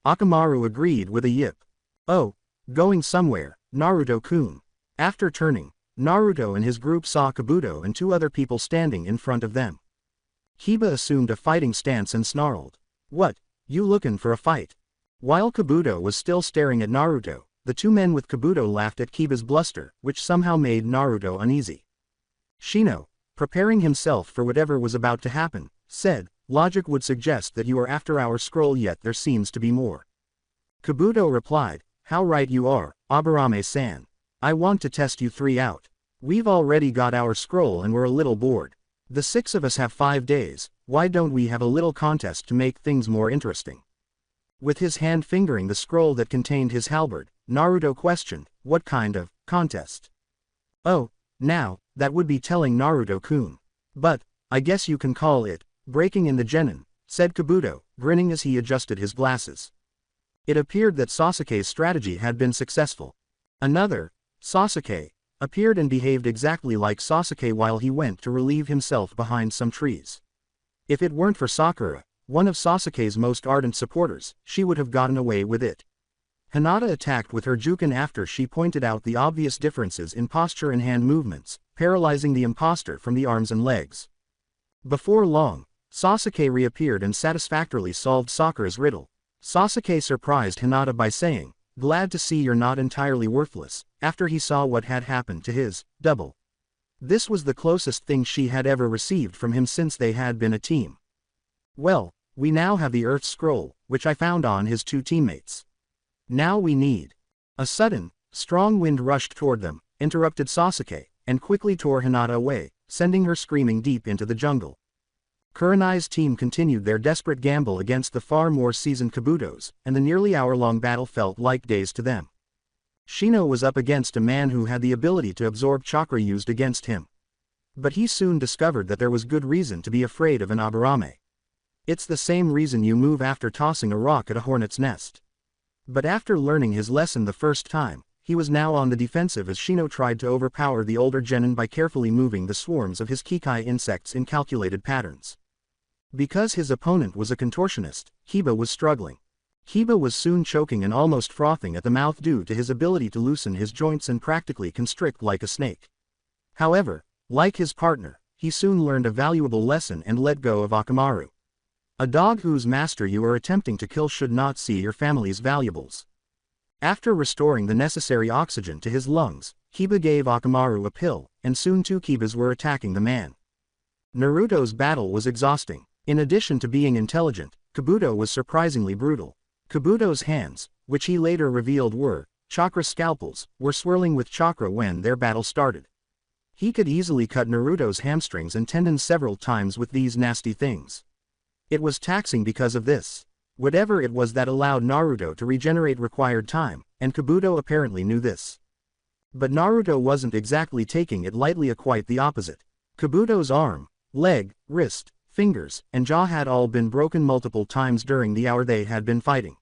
Akamaru agreed with a yip. Oh, going somewhere, Naruto-kun. After turning, Naruto and his group saw Kabuto and two other people standing in front of them. Kiba assumed a fighting stance and snarled. What, you lookin' for a fight? While Kabuto was still staring at Naruto, the two men with Kabuto laughed at Kiba's bluster, which somehow made Naruto uneasy. Shino, preparing himself for whatever was about to happen, said, logic would suggest that you are after our scroll yet there seems to be more. Kabuto replied, how right you are, Aburame-san. I want to test you three out. We've already got our scroll and we're a little bored. The six of us have 5 days, why don't we have a little contest to make things more interesting? With his hand fingering the scroll that contained his halberd, Naruto questioned, what kind of contest? Oh, now, that would be telling Naruto-kun. But, I guess you can call it, breaking in the genin, said Kabuto, grinning as he adjusted his glasses. It appeared that Sasuke's strategy had been successful. Another, Sasuke, appeared and behaved exactly like Sasuke while he went to relieve himself behind some trees. If it weren't for Sakura, one of Sasuke's most ardent supporters, she would have gotten away with it. Hinata attacked with her Juken after she pointed out the obvious differences in posture and hand movements, paralyzing the imposter from the arms and legs. Before long, Sasuke reappeared and satisfactorily solved Sakura's riddle. Sasuke surprised Hinata by saying, glad to see you're not entirely worthless, after he saw what had happened to his double. This was the closest thing she had ever received from him since they had been a team. Well, we now have the Earth Scroll, which I found on his two teammates. Now we need. A sudden, strong wind rushed toward them, interrupted Sasuke, and quickly tore Hinata away, sending her screaming deep into the jungle. Kurenai's team continued their desperate gamble against the far more seasoned Kabutos, and the nearly hour-long battle felt like days to them. Shino was up against a man who had the ability to absorb chakra used against him. But he soon discovered that there was good reason to be afraid of an Aburame. It's the same reason you move after tossing a rock at a hornet's nest. But after learning his lesson the first time, he was now on the defensive as Shino tried to overpower the older genin by carefully moving the swarms of his Kikai insects in calculated patterns. Because his opponent was a contortionist, Kiba was struggling. Kiba was soon choking and almost frothing at the mouth due to his ability to loosen his joints and practically constrict like a snake. However, like his partner, he soon learned a valuable lesson and let go of Akamaru. A dog whose master you are attempting to kill should not see your family's valuables. After restoring the necessary oxygen to his lungs, Kiba gave Akamaru a pill, and soon two Kibas were attacking the man. Naruto's battle was exhausting. In addition to being intelligent, Kabuto was surprisingly brutal. Kabuto's hands, which he later revealed were chakra scalpels, were swirling with chakra when their battle started. He could easily cut Naruto's hamstrings and tendons several times with these nasty things. It was taxing because of this. Whatever it was that allowed Naruto to regenerate required time, and Kabuto apparently knew this. But Naruto wasn't exactly taking it lightly, quite the opposite. Kabuto's arm, leg, wrist, fingers, and jaw had all been broken multiple times during the hour they had been fighting.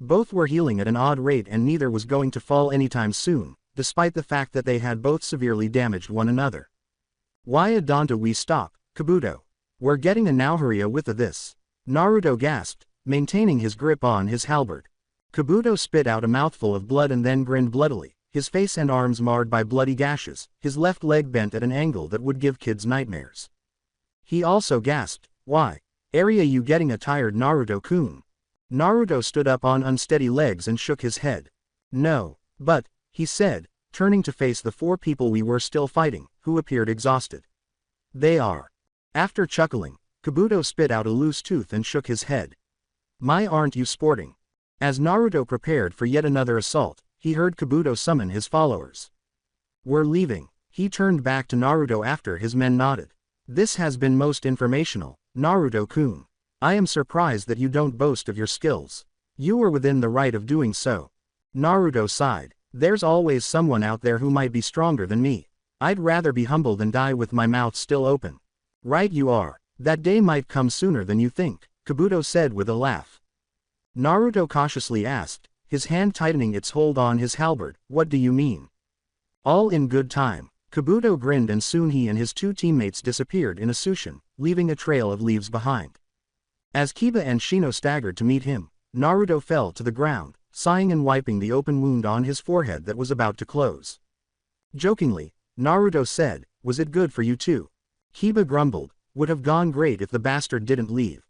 Both were healing at an odd rate and neither was going to fall anytime soon, despite the fact that they had both severely damaged one another. Why don't we stop, Kabuto? We're getting a Nauharia with this. Naruto gasped, maintaining his grip on his halberd. Kabuto spit out a mouthful of blood and then grinned bloodily, his face and arms marred by bloody gashes, his left leg bent at an angle that would give kids nightmares. He also gasped, "Why? Are you getting a tired, Naruto-kun?" Naruto stood up on unsteady legs and shook his head. "No, but," he said, turning to face the four people we were still fighting, who appeared exhausted. "They are." After chuckling, Kabuto spit out a loose tooth and shook his head. "My, aren't you sporting?" As Naruto prepared for yet another assault, he heard Kabuto summon his followers. "We're leaving." He turned back to Naruto after his men nodded. "This has been most informational, Naruto-kun. I am surprised that you don't boast of your skills. You were within the right of doing so." Naruto sighed. "There's always someone out there who might be stronger than me. I'd rather be humble than die with my mouth still open." "Right you are. That day might come sooner than you think," Kabuto said with a laugh. Naruto cautiously asked, his hand tightening its hold on his halberd, "What do you mean?" "All in good time." Kabuto grinned and soon he and his two teammates disappeared in a sushin, leaving a trail of leaves behind. As Kiba and Shino staggered to meet him, Naruto fell to the ground, sighing and wiping the open wound on his forehead that was about to close. Jokingly, Naruto said, "Was it good for you too?" Kiba grumbled, "Would have gone great if the bastard didn't leave."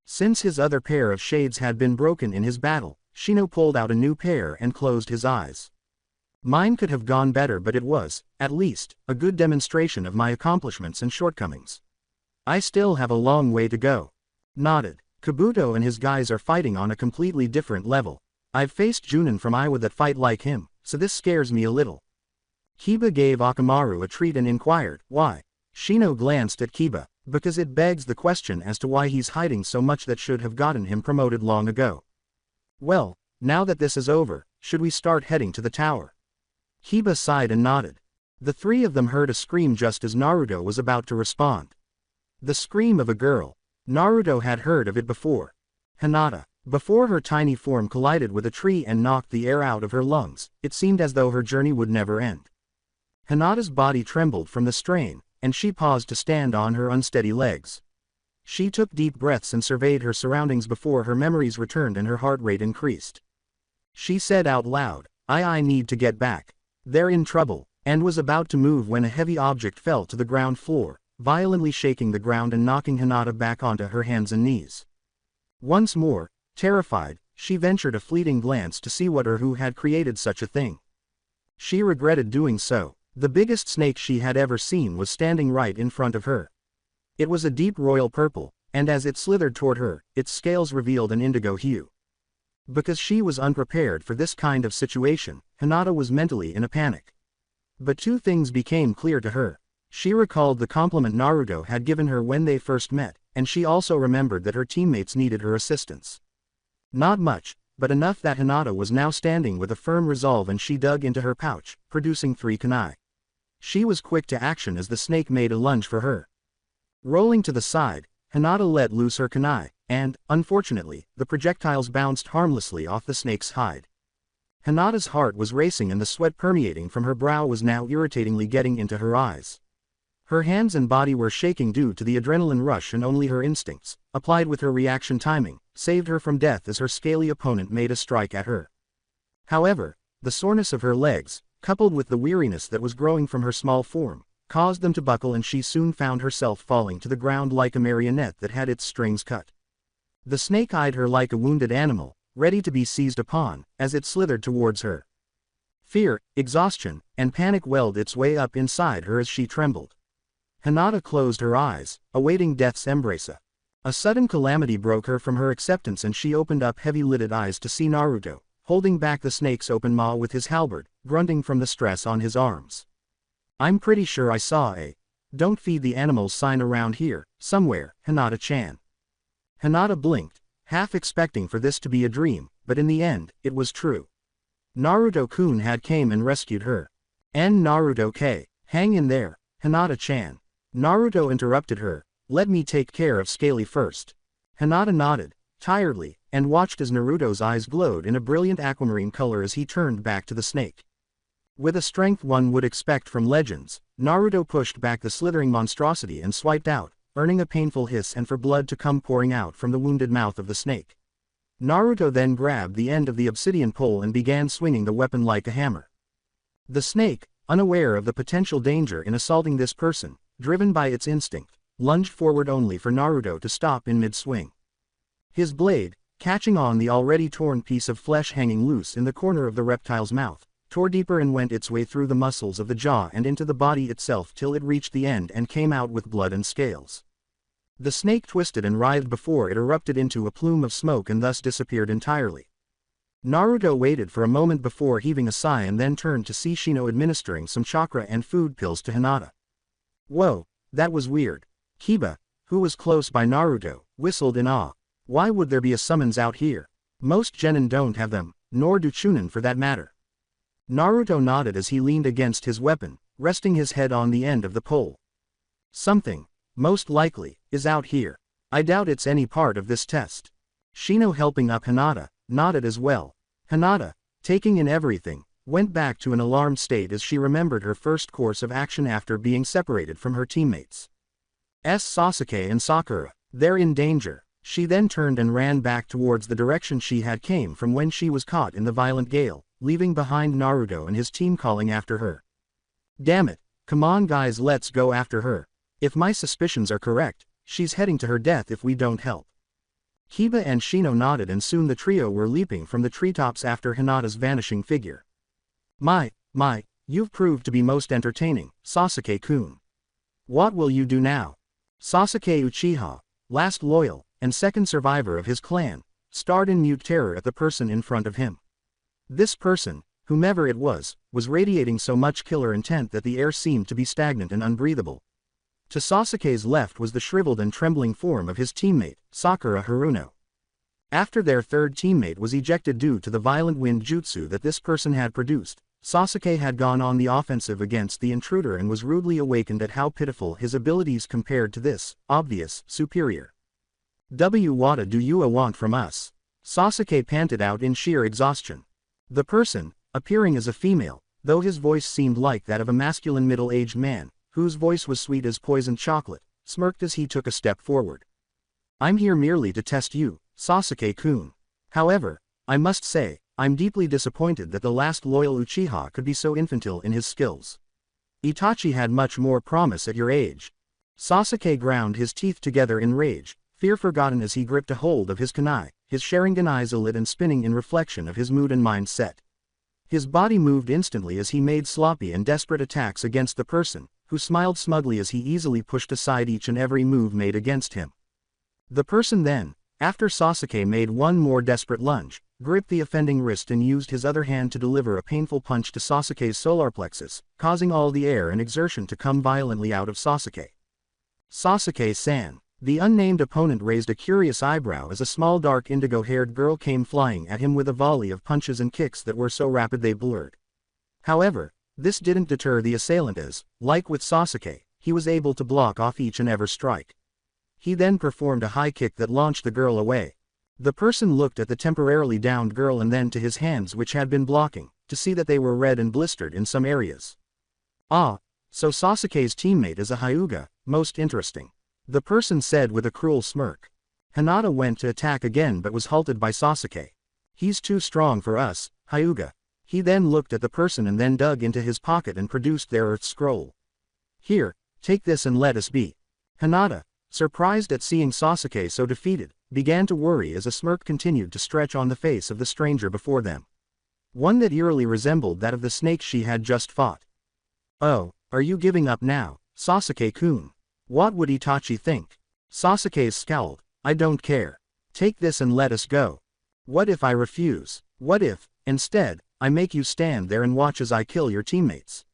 Since his other pair of shades had been broken in his battle, Shino pulled out a new pair and closed his eyes. "Mine could have gone better, but it was, at least, a good demonstration of my accomplishments and shortcomings. I still have a long way to go." Nodded. Kabuto and his guys are fighting on a completely different level. I've faced Junin from Iowa that fight like him, so this scares me a little. Kiba gave Akamaru a treat and inquired, "Why?" Shino glanced at Kiba, "Because it begs the question as to why he's hiding so much that should have gotten him promoted long ago." "Well, now that this is over, should we start heading to the tower?" Kiba sighed and nodded. The three of them heard a scream just as Naruto was about to respond. The scream of a girl. Naruto had heard of it before. Hinata. Before her tiny form collided with a tree and knocked the air out of her lungs, it seemed as though her journey would never end. Hinata's body trembled from the strain, and she paused to stand on her unsteady legs. She took deep breaths and surveyed her surroundings before her memories returned and her heart rate increased. She said out loud, I need to get back. They're in trouble," and was about to move when a heavy object fell to the ground floor, violently shaking the ground and knocking Hinata back onto her hands and knees. Once more, terrified, she ventured a fleeting glance to see what or who had created such a thing. She regretted doing so. The biggest snake she had ever seen was standing right in front of her. It was a deep royal purple, and as it slithered toward her, its scales revealed an indigo hue. Because she was unprepared for this kind of situation, Hinata was mentally in a panic. But two things became clear to her. She recalled the compliment Naruto had given her when they first met, and she also remembered that her teammates needed her assistance. Not much, but enough that Hinata was now standing with a firm resolve, and she dug into her pouch, producing 3 kunai. She was quick to action as the snake made a lunge for her. Rolling to the side, Hinata let loose her kunai, and, unfortunately, the projectiles bounced harmlessly off the snake's hide. Hinata's heart was racing, and the sweat permeating from her brow was now irritatingly getting into her eyes. Her hands and body were shaking due to the adrenaline rush, and only her instincts, applied with her reaction timing, saved her from death as her scaly opponent made a strike at her. However, the soreness of her legs, coupled with the weariness that was growing from her small form, caused them to buckle, and she soon found herself falling to the ground like a marionette that had its strings cut. The snake eyed her like a wounded animal, ready to be seized upon, as it slithered towards her. Fear, exhaustion, and panic welled its way up inside her as she trembled. Hinata closed her eyes, awaiting death's embrace. A sudden calamity broke her from her acceptance, and she opened up heavy-lidded eyes to see Naruto, holding back the snake's open maw with his halberd, grunting from the stress on his arms. "I'm pretty sure I saw a 'Don't feed the animals' sign around here, somewhere, Hinata-chan." Hinata blinked, half expecting for this to be a dream, but in the end, it was true. Naruto-kun had came and rescued her. Naruto-k, hang in there, Hinata-chan. Naruto interrupted her, "Let me take care of Scaly first." Hinata nodded, tiredly, and watched as Naruto's eyes glowed in a brilliant aquamarine color as he turned back to the snake. With a strength one would expect from legends, Naruto pushed back the slithering monstrosity and swiped out, earning a painful hiss and for blood to come pouring out from the wounded mouth of the snake. Naruto then grabbed the end of the obsidian pole and began swinging the weapon like a hammer. The snake, unaware of the potential danger in assaulting this person, driven by its instinct, lunged forward only for Naruto to stop in mid-swing. His blade, catching on the already torn piece of flesh hanging loose in the corner of the reptile's mouth, tore deeper and went its way through the muscles of the jaw and into the body itself till it reached the end and came out with blood and scales. The snake twisted and writhed before it erupted into a plume of smoke and thus disappeared entirely. Naruto waited for a moment before heaving a sigh and then turned to see Shino administering some chakra and food pills to Hinata. "Whoa, that was weird." Kiba, who was close by Naruto, whistled in awe. "Why would there be a summons out here? Most genin don't have them, nor do chunin for that matter." Naruto nodded as he leaned against his weapon, resting his head on the end of the pole. "Something, most likely, is out here. I doubt it's any part of this test." Shino, helping up Hinata, nodded as well. Hinata, taking in everything, went back to an alarmed state as she remembered her first course of action after being separated from her teammates. Sasuke and Sakura, they're in danger. She then turned and ran back towards the direction she had came from when she was caught in the violent gale, leaving behind Naruto and his team calling after her. "Damn it, come on guys, let's go after her. If my suspicions are correct, she's heading to her death if we don't help." Kiba and Shino nodded, and soon the trio were leaping from the treetops after Hinata's vanishing figure. My, you've proved to be most entertaining, Sasuke-kun. What will you do now?" Sasuke Uchiha, last loyal, and second survivor of his clan, stared in mute terror at the person in front of him. This person, whomever it was radiating so much killer intent that the air seemed to be stagnant and unbreathable. To Sasuke's left was the shriveled and trembling form of his teammate, Sakura Haruno. After their third teammate was ejected due to the violent wind jutsu that this person had produced, Sasuke had gone on the offensive against the intruder and was rudely awakened at how pitiful his abilities compared to this obvious superior. What do you want from us?" Sasuke panted out in sheer exhaustion. The person, appearing as a female, though his voice seemed like that of a masculine middle-aged man, whose voice was sweet as poisoned chocolate, smirked as he took a step forward. "I'm here merely to test you, Sasuke-kun. However, I must say, I'm deeply disappointed that the last loyal Uchiha could be so infantile in his skills. Itachi had much more promise at your age." Sasuke ground his teeth together in rage, fear forgotten as he gripped a hold of his kunai, his Sharingan eyes alit and spinning in reflection of his mood and mindset. His body moved instantly as he made sloppy and desperate attacks against the person, who smiled smugly as he easily pushed aside each and every move made against him. The person then, after Sasuke made one more desperate lunge, gripped the offending wrist and used his other hand to deliver a painful punch to Sasuke's solar plexus, causing all the air and exertion to come violently out of Sasuke. "Sasuke-san, The unnamed opponent raised a curious eyebrow as a small dark indigo-haired girl came flying at him with a volley of punches and kicks that were so rapid they blurred. However, this didn't deter the assailant as, like with Sasuke, he was able to block off each and every strike. He then performed a high kick that launched the girl away. The person looked at the temporarily downed girl and then to his hands which had been blocking, to see that they were red and blistered in some areas. Ah, so Sasuke's teammate is a Hyuga, most interesting. The person said with a cruel smirk. Hinata went to attack again but was halted by Sasuke. He's too strong for us, Hyuga. He then looked at the person and then dug into his pocket and produced their earth scroll. Here, take this and let us be. Hinata, surprised at seeing Sasuke so defeated, began to worry as a smirk continued to stretch on the face of the stranger before them. One that eerily resembled that of the snake she had just fought. Oh, are you giving up now, Sasuke-kun? What would Itachi think? Sasuke scowled. I don't care. Take this and let us go. What if I refuse? What if, instead, I make you stand there and watch as I kill your teammates?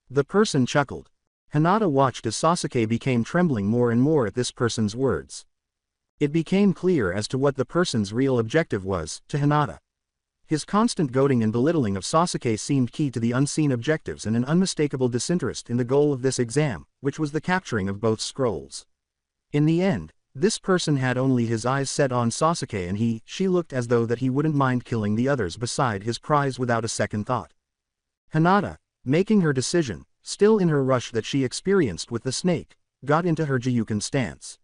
The person chuckled. Hinata watched as Sasuke became trembling more and more at this person's words. It became clear as to what the person's real objective was, to Hinata. His constant goading and belittling of Sasuke seemed key to the unseen objectives and an unmistakable disinterest in the goal of this exam, which was the capturing of both scrolls. In the end, this person had only his eyes set on Sasuke and she looked as though that he wouldn't mind killing the others beside his prize without a second thought. Hinata, making her decision, still in her rush that she experienced with the snake, got into her Gyuken stance.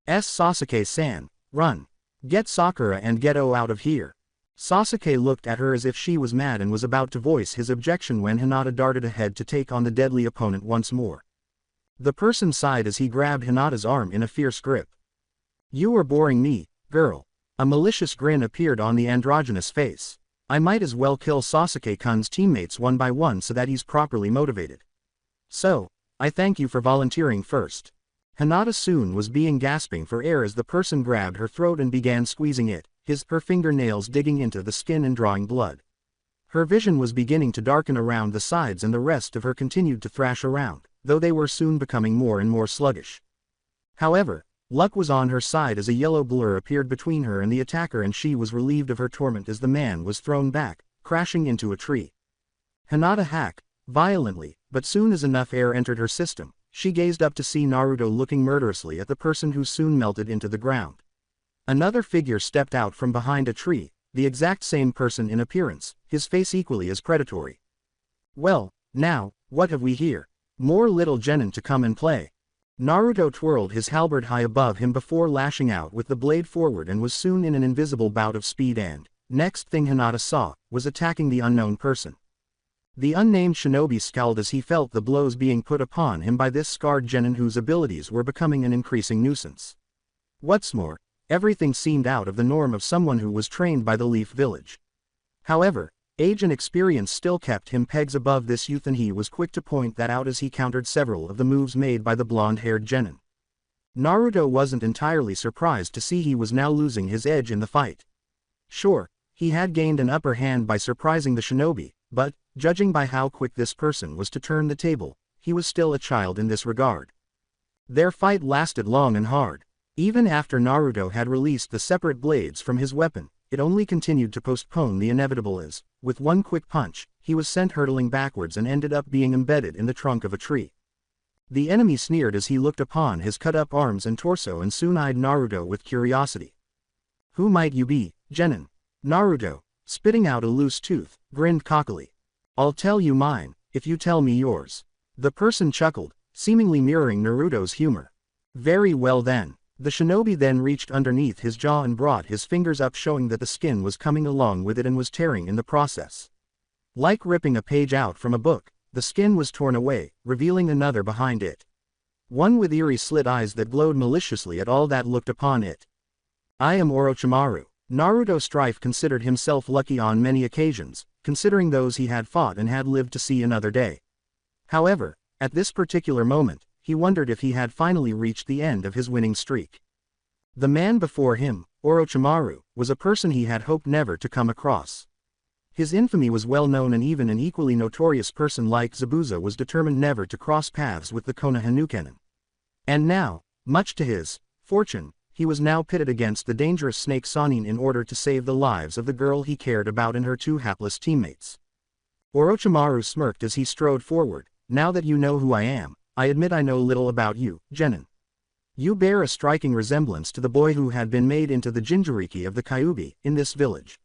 Sasuke-san, run. Get Sakura and Geto out of here. Sasuke looked at her as if she was mad and was about to voice his objection when Hinata darted ahead to take on the deadly opponent once more. The person sighed as he grabbed Hinata's arm in a fierce grip. You are boring me, girl. A malicious grin appeared on the androgynous face. I might as well kill Sasuke-kun's teammates one by one so that he's properly motivated. So, I thank you for volunteering first. Hinata soon was being gasping for air as the person grabbed her throat and began squeezing it, her fingernails digging into the skin and drawing blood. Her vision was beginning to darken around the sides and the rest of her continued to thrash around, though they were soon becoming more and more sluggish. However, luck was on her side as a yellow blur appeared between her and the attacker and she was relieved of her torment as the man was thrown back, crashing into a tree. Hinata hacked violently, but soon as enough air entered her system, she gazed up to see Naruto looking murderously at the person who soon melted into the ground. Another figure stepped out from behind a tree, the exact same person in appearance, his face equally as predatory. Well, now, what have we here? More little genin to come and play. Naruto twirled his halberd high above him before lashing out with the blade forward and was soon in an invisible bout of speed and, next thing Hinata saw, was attacking the unknown person. The unnamed shinobi scowled as he felt the blows being put upon him by this scarred genin whose abilities were becoming an increasing nuisance. What's more, everything seemed out of the norm of someone who was trained by the Leaf Village. However, age and experience still kept him pegs above this youth and he was quick to point that out as he countered several of the moves made by the blonde-haired genin. Naruto wasn't entirely surprised to see he was now losing his edge in the fight. Sure, he had gained an upper hand by surprising the shinobi, but, judging by how quick this person was to turn the table, he was still a child in this regard. Their fight lasted long and hard. Even after Naruto had released the separate blades from his weapon, it only continued to postpone the inevitable as, with one quick punch, he was sent hurtling backwards and ended up being embedded in the trunk of a tree. The enemy sneered as he looked upon his cut-up arms and torso and soon eyed Naruto with curiosity. Who might you be, genin? Naruto, spitting out a loose tooth, grinned cockily. I'll tell you mine, if you tell me yours. The person chuckled, seemingly mirroring Naruto's humor. Very well then. The shinobi then reached underneath his jaw and brought his fingers up showing that the skin was coming along with it and was tearing in the process. Like ripping a page out from a book, the skin was torn away, revealing another behind it. One with eerie slit eyes that glowed maliciously at all that looked upon it. I am Orochimaru. Naruto Strife considered himself lucky on many occasions, considering those he had fought and had lived to see another day. However, at this particular moment, he wondered if he had finally reached the end of his winning streak. The man before him, Orochimaru, was a person he had hoped never to come across. His infamy was well known and even an equally notorious person like Zabuza was determined never to cross paths with the Konoha Nukenin. And now, much to his Fortune, he was now pitted against the dangerous snake Sanin in order to save the lives of the girl he cared about and her two hapless teammates. Orochimaru smirked as he strode forward. Now that you know who I am, I admit I know little about you, Genin. You bear a striking resemblance to the boy who had been made into the Jinchuriki of the Kyuubi in this village.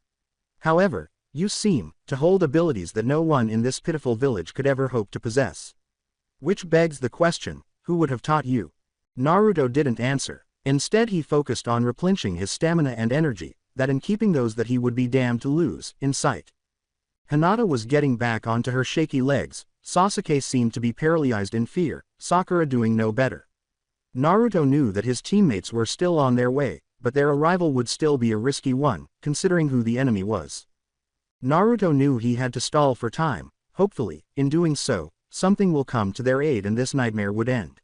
However, you seem to hold abilities that no one in this pitiful village could ever hope to possess. Which begs the question, who would have taught you? Naruto didn't answer. Instead he focused on replenishing his stamina and energy, that in keeping those that he would be damned to lose, in sight. Hinata was getting back onto her shaky legs, Sasuke seemed to be paralyzed in fear, Sakura doing no better. Naruto knew that his teammates were still on their way, but their arrival would still be a risky one, considering who the enemy was. Naruto knew he had to stall for time, hopefully, in doing so, something will come to their aid and this nightmare would end.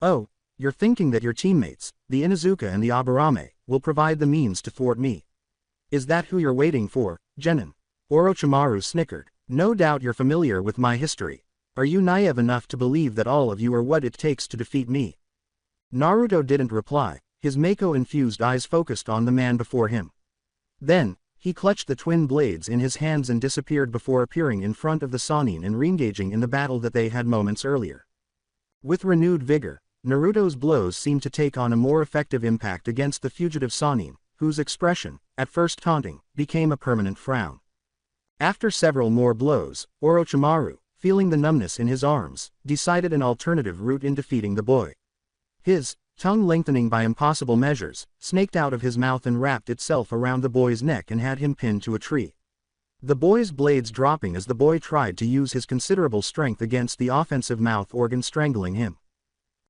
Oh, you're thinking that your teammates, the Inuzuka and the Aburame, will provide the means to thwart me. Is that who you're waiting for, Genin? Orochimaru snickered. No doubt you're familiar with my history. Are you naive enough to believe that all of you are what it takes to defeat me? Naruto didn't reply, his Mako-infused eyes focused on the man before him. Then, he clutched the twin blades in his hands and disappeared before appearing in front of the Sannin and re-engaging in the battle that they had moments earlier. With renewed vigor, Naruto's blows seemed to take on a more effective impact against the fugitive Sannin, whose expression, at first taunting, became a permanent frown. After several more blows, Orochimaru, feeling the numbness in his arms, decided an alternative route in defeating the boy. His tongue, lengthening by impossible measures, snaked out of his mouth and wrapped itself around the boy's neck and had him pinned to a tree. The boy's blades dropping as the boy tried to use his considerable strength against the offensive mouth organ strangling him.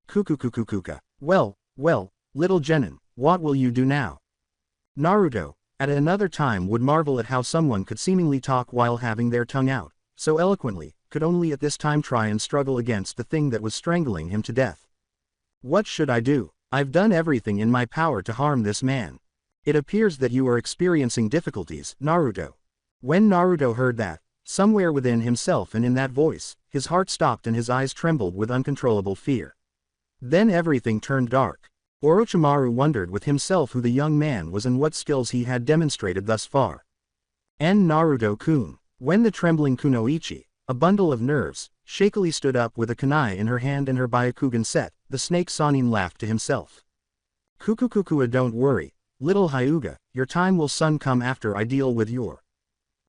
Kukukukukuka. Well, little Genin, what will you do now? Naruto, at another time, would marvel at how someone could seemingly talk while having their tongue out, so eloquently, could only at this time try and struggle against the thing that was strangling him to death. What should I do? I've done everything in my power to harm this man. It appears that you are experiencing difficulties, Naruto. When Naruto heard that, somewhere within himself and in that voice, his heart stopped and his eyes trembled with uncontrollable fear. Then everything turned dark. Orochimaru wondered with himself who the young man was and what skills he had demonstrated thus far. And Naruto-kun. When the trembling Kunoichi, a bundle of nerves, shakily stood up with a kunai in her hand and her Byakugan set, the snake Sannin laughed to himself. Kukukukua, don't worry, little Hyuga, your time will soon come after I deal with your.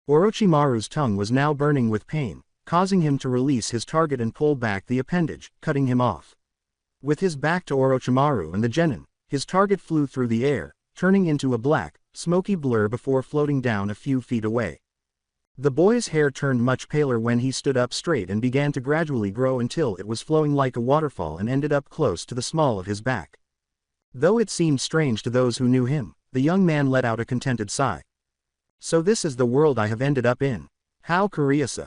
Orochimaru's tongue was now burning with pain, causing him to release his target and pull back the appendage, cutting him off. With his back to Orochimaru and the Genin, his target flew through the air, turning into a black, smoky blur before floating down a few feet away. The boy's hair turned much paler when he stood up straight and began to gradually grow until it was flowing like a waterfall and ended up close to the small of his back. Though it seemed strange to those who knew him, the young man let out a contented sigh. So this is the world I have ended up in. How curious.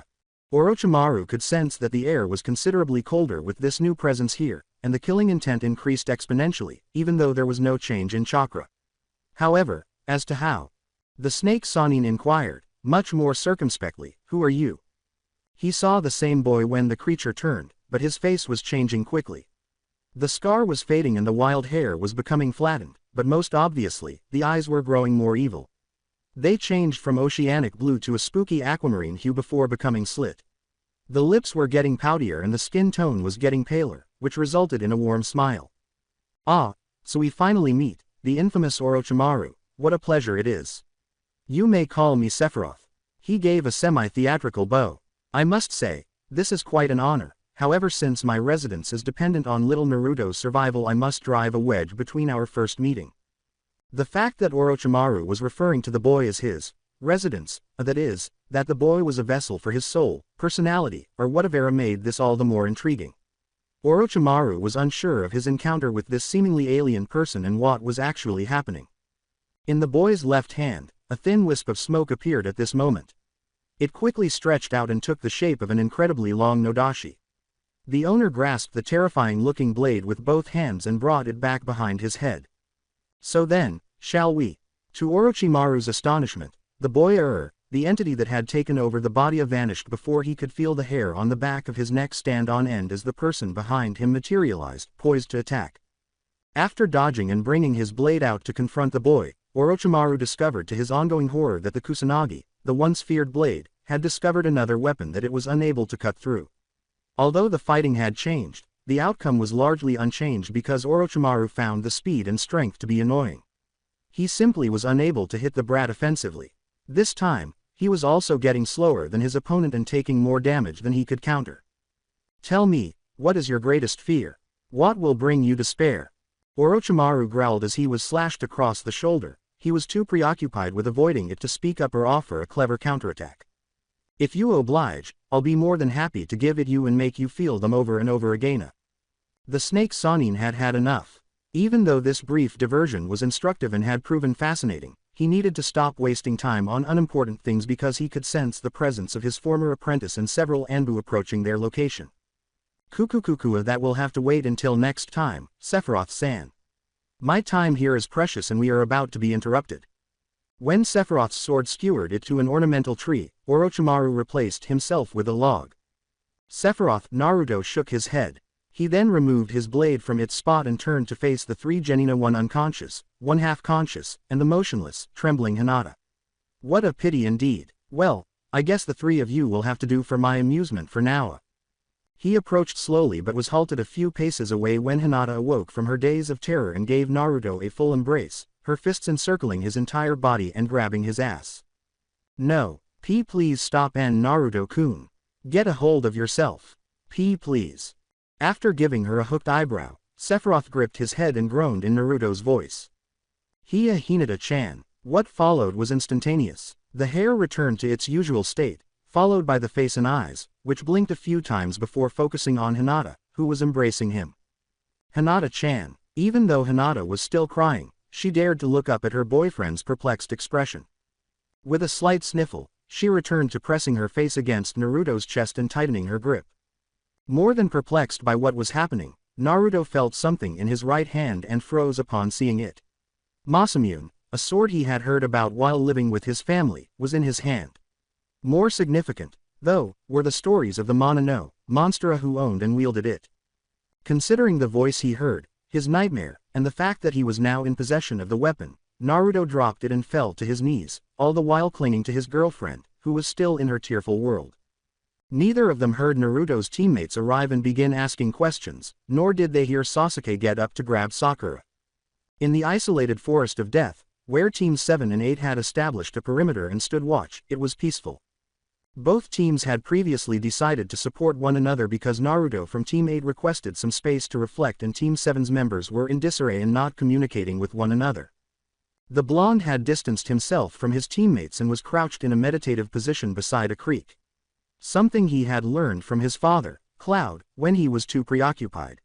Orochimaru could sense that the air was considerably colder with this new presence here, and the killing intent increased exponentially, even though there was no change in chakra. However, as to how? The snake Sannin inquired, much more circumspectly, who are you? He saw the same boy when the creature turned, but his face was changing quickly. The scar was fading and the wild hair was becoming flattened, but most obviously, the eyes were growing more evil. They changed from oceanic blue to a spooky aquamarine hue before becoming slit. The lips were getting poutier and the skin tone was getting paler, which resulted in a warm smile. Ah, so we finally meet, the infamous Orochimaru, what a pleasure it is. You may call me Sephiroth. He gave a semi-theatrical bow. I must say, this is quite an honor, however since my residence is dependent on little Naruto's survival I must drive a wedge between our first meeting. The fact that Orochimaru was referring to the boy as his residence, that is, that the boy was a vessel for his soul, personality, or whatever made this all the more intriguing. Orochimaru was unsure of his encounter with this seemingly alien person and what was actually happening. In the boy's left hand, a thin wisp of smoke appeared at this moment. It quickly stretched out and took the shape of an incredibly long nodashi. The owner grasped the terrifying-looking blade with both hands and brought it back behind his head. So then, shall we? To Orochimaru's astonishment, the boy the entity that had taken over the body vanished before he could feel the hair on the back of his neck stand on end as the person behind him materialized, poised to attack. After dodging and bringing his blade out to confront the boy, Orochimaru discovered to his ongoing horror that the Kusanagi, the once feared blade, had discovered another weapon that it was unable to cut through. Although the fighting had changed, the outcome was largely unchanged because Orochimaru found the speed and strength to be annoying. He simply was unable to hit the brat offensively. This time, he was also getting slower than his opponent and taking more damage than he could counter. "Tell me, what is your greatest fear? What will bring you despair?" Orochimaru growled as he was slashed across the shoulder. He was too preoccupied with avoiding it to speak up or offer a clever counterattack. "If you oblige, I'll be more than happy to give it you and make you feel them over and over again." The snake Sanin had had enough. Even though this brief diversion was instructive and had proven fascinating, he needed to stop wasting time on unimportant things because he could sense the presence of his former apprentice and several Anbu approaching their location. "Kukukukua, that will have to wait until next time, Sephiroth-san. My time here is precious and we are about to be interrupted." When Sephiroth's sword skewered it to an ornamental tree, Orochimaru replaced himself with a log. Sephiroth Naruto shook his head. He then removed his blade from its spot and turned to face the three Genin, one unconscious, one half-conscious, and the motionless, trembling Hinata. "What a pity indeed. Well, I guess the three of you will have to do for my amusement for now." He approached slowly but was halted a few paces away when Hinata awoke from her daze of terror and gave Naruto a full embrace, her fists encircling his entire body and grabbing his ass. "No, please stop and Naruto-kun. Get a hold of yourself. Please." After giving her a hooked eyebrow, Sephiroth gripped his head and groaned in Naruto's voice. Hinata-chan." What followed was instantaneous. The hair returned to its usual state, followed by the face and eyes, which blinked a few times before focusing on Hinata, who was embracing him. "Hinata-chan." Even though Hinata was still crying, she dared to look up at her boyfriend's perplexed expression. With a slight sniffle, she returned to pressing her face against Naruto's chest and tightening her grip. More than perplexed by what was happening, Naruto felt something in his right hand and froze upon seeing it. Masamune, a sword he had heard about while living with his family, was in his hand. More significant, though, were the stories of the Mono monster who owned and wielded it. Considering the voice he heard, his nightmare, and the fact that he was now in possession of the weapon, Naruto dropped it and fell to his knees, all the while clinging to his girlfriend, who was still in her tearful world. Neither of them heard Naruto's teammates arrive and begin asking questions, nor did they hear Sasuke get up to grab Sakura. In the isolated forest of death, where Teams 7 and 8 had established a perimeter and stood watch, it was peaceful. Both teams had previously decided to support one another because Naruto from Team 8 requested some space to reflect and Team 7's members were in disarray and not communicating with one another. The blonde had distanced himself from his teammates and was crouched in a meditative position beside a creek. Something he had learned from his father, Cloud, when he was too preoccupied.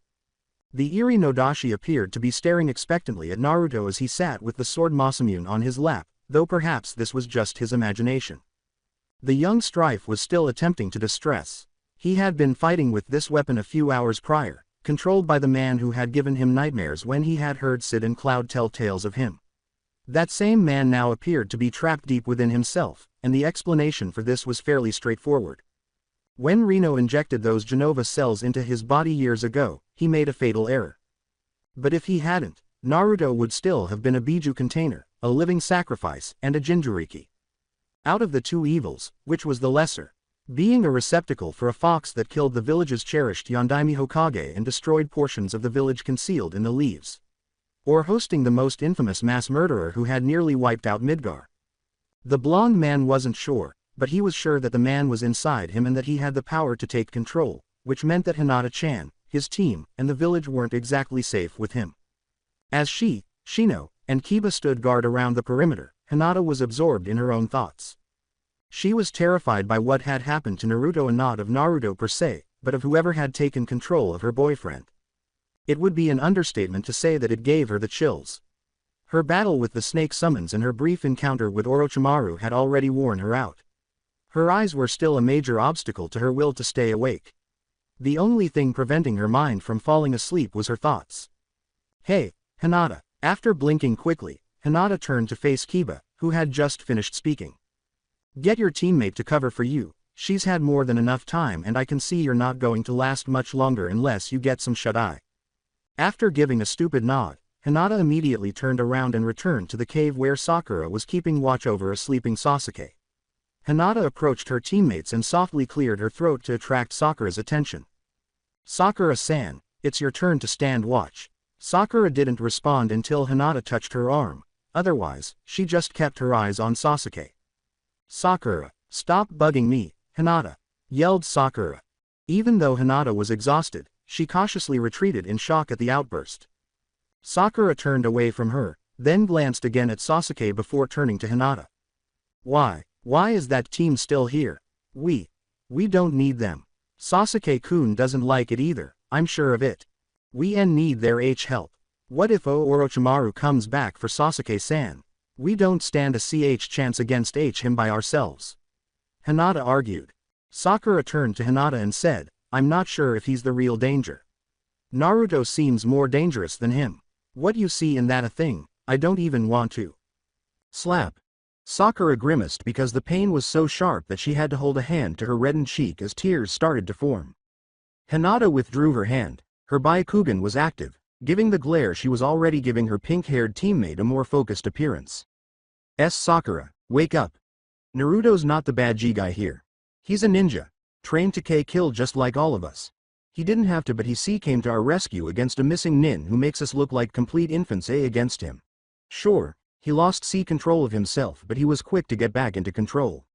The eerie Nodashi appeared to be staring expectantly at Naruto as he sat with the sword Masamune on his lap, though perhaps this was just his imagination. The young Strife was still attempting to distress. He had been fighting with this weapon a few hours prior, controlled by the man who had given him nightmares when he had heard Sid and Cloud tell tales of him. That same man now appeared to be trapped deep within himself, and the explanation for this was fairly straightforward. When Reno injected those Genova cells into his body years ago, he made a fatal error. But if he hadn't, Naruto would still have been a Biju container, a living sacrifice, and a Jinchuriki. Out of the two evils, which was the lesser? Being a receptacle for a fox that killed the village's cherished Yondaime Hokage and destroyed portions of the village concealed in the leaves? Or hosting the most infamous mass murderer who had nearly wiped out Midgar? The blonde man wasn't sure, but he was sure that the man was inside him and that he had the power to take control, which meant that Hinata-chan, his team, and the village weren't exactly safe with him. As Shino, and Kiba stood guard around the perimeter, Hinata was absorbed in her own thoughts. She was terrified by what had happened to Naruto and not of Naruto per se, but of whoever had taken control of her boyfriend. It would be an understatement to say that it gave her the chills. Her battle with the snake summons and her brief encounter with Orochimaru had already worn her out. Her eyes were still a major obstacle to her will to stay awake. The only thing preventing her mind from falling asleep was her thoughts. "Hey, Hinata." After blinking quickly, Hinata turned to face Kiba, who had just finished speaking. "Get your teammate to cover for you, she's had more than enough time and I can see you're not going to last much longer unless you get some shut-eye." After giving a stupid nod, Hinata immediately turned around and returned to the cave where Sakura was keeping watch over a sleeping Sasuke. Hinata approached her teammates and softly cleared her throat to attract Sakura's attention. "Sakura-san, it's your turn to stand watch." Sakura didn't respond until Hinata touched her arm, otherwise, she just kept her eyes on Sasuke. "Sakura, stop bugging me," Hinata yelled Sakura. Even though Hinata was exhausted, she cautiously retreated in shock at the outburst. Sakura turned away from her, then glanced again at Sasuke before turning to Hinata. Why is that team still here? We don't need them. Sasuke-kun doesn't like it either, I'm sure of it. We need their help. What if Orochimaru comes back for Sasuke-san? We don't stand a chance against him by ourselves. Hinata argued. Sakura turned to Hinata and said, "I'm not sure if he's the real danger. Naruto seems more dangerous than him. What you see in that thing, I don't even want to." Slap. Sakura grimaced because the pain was so sharp that she had to hold a hand to her reddened cheek as tears started to form. Hinata withdrew her hand. Her Byakugan was active, giving the glare she was already giving her pink-haired teammate a more focused appearance. Sakura, wake up. Naruto's not the bad guy here. He's a ninja, trained to kill just like all of us. He didn't have to, but he came to our rescue against a missing nin who makes us look like complete infants against him. Sure, he lost control of himself, but he was quick to get back into control.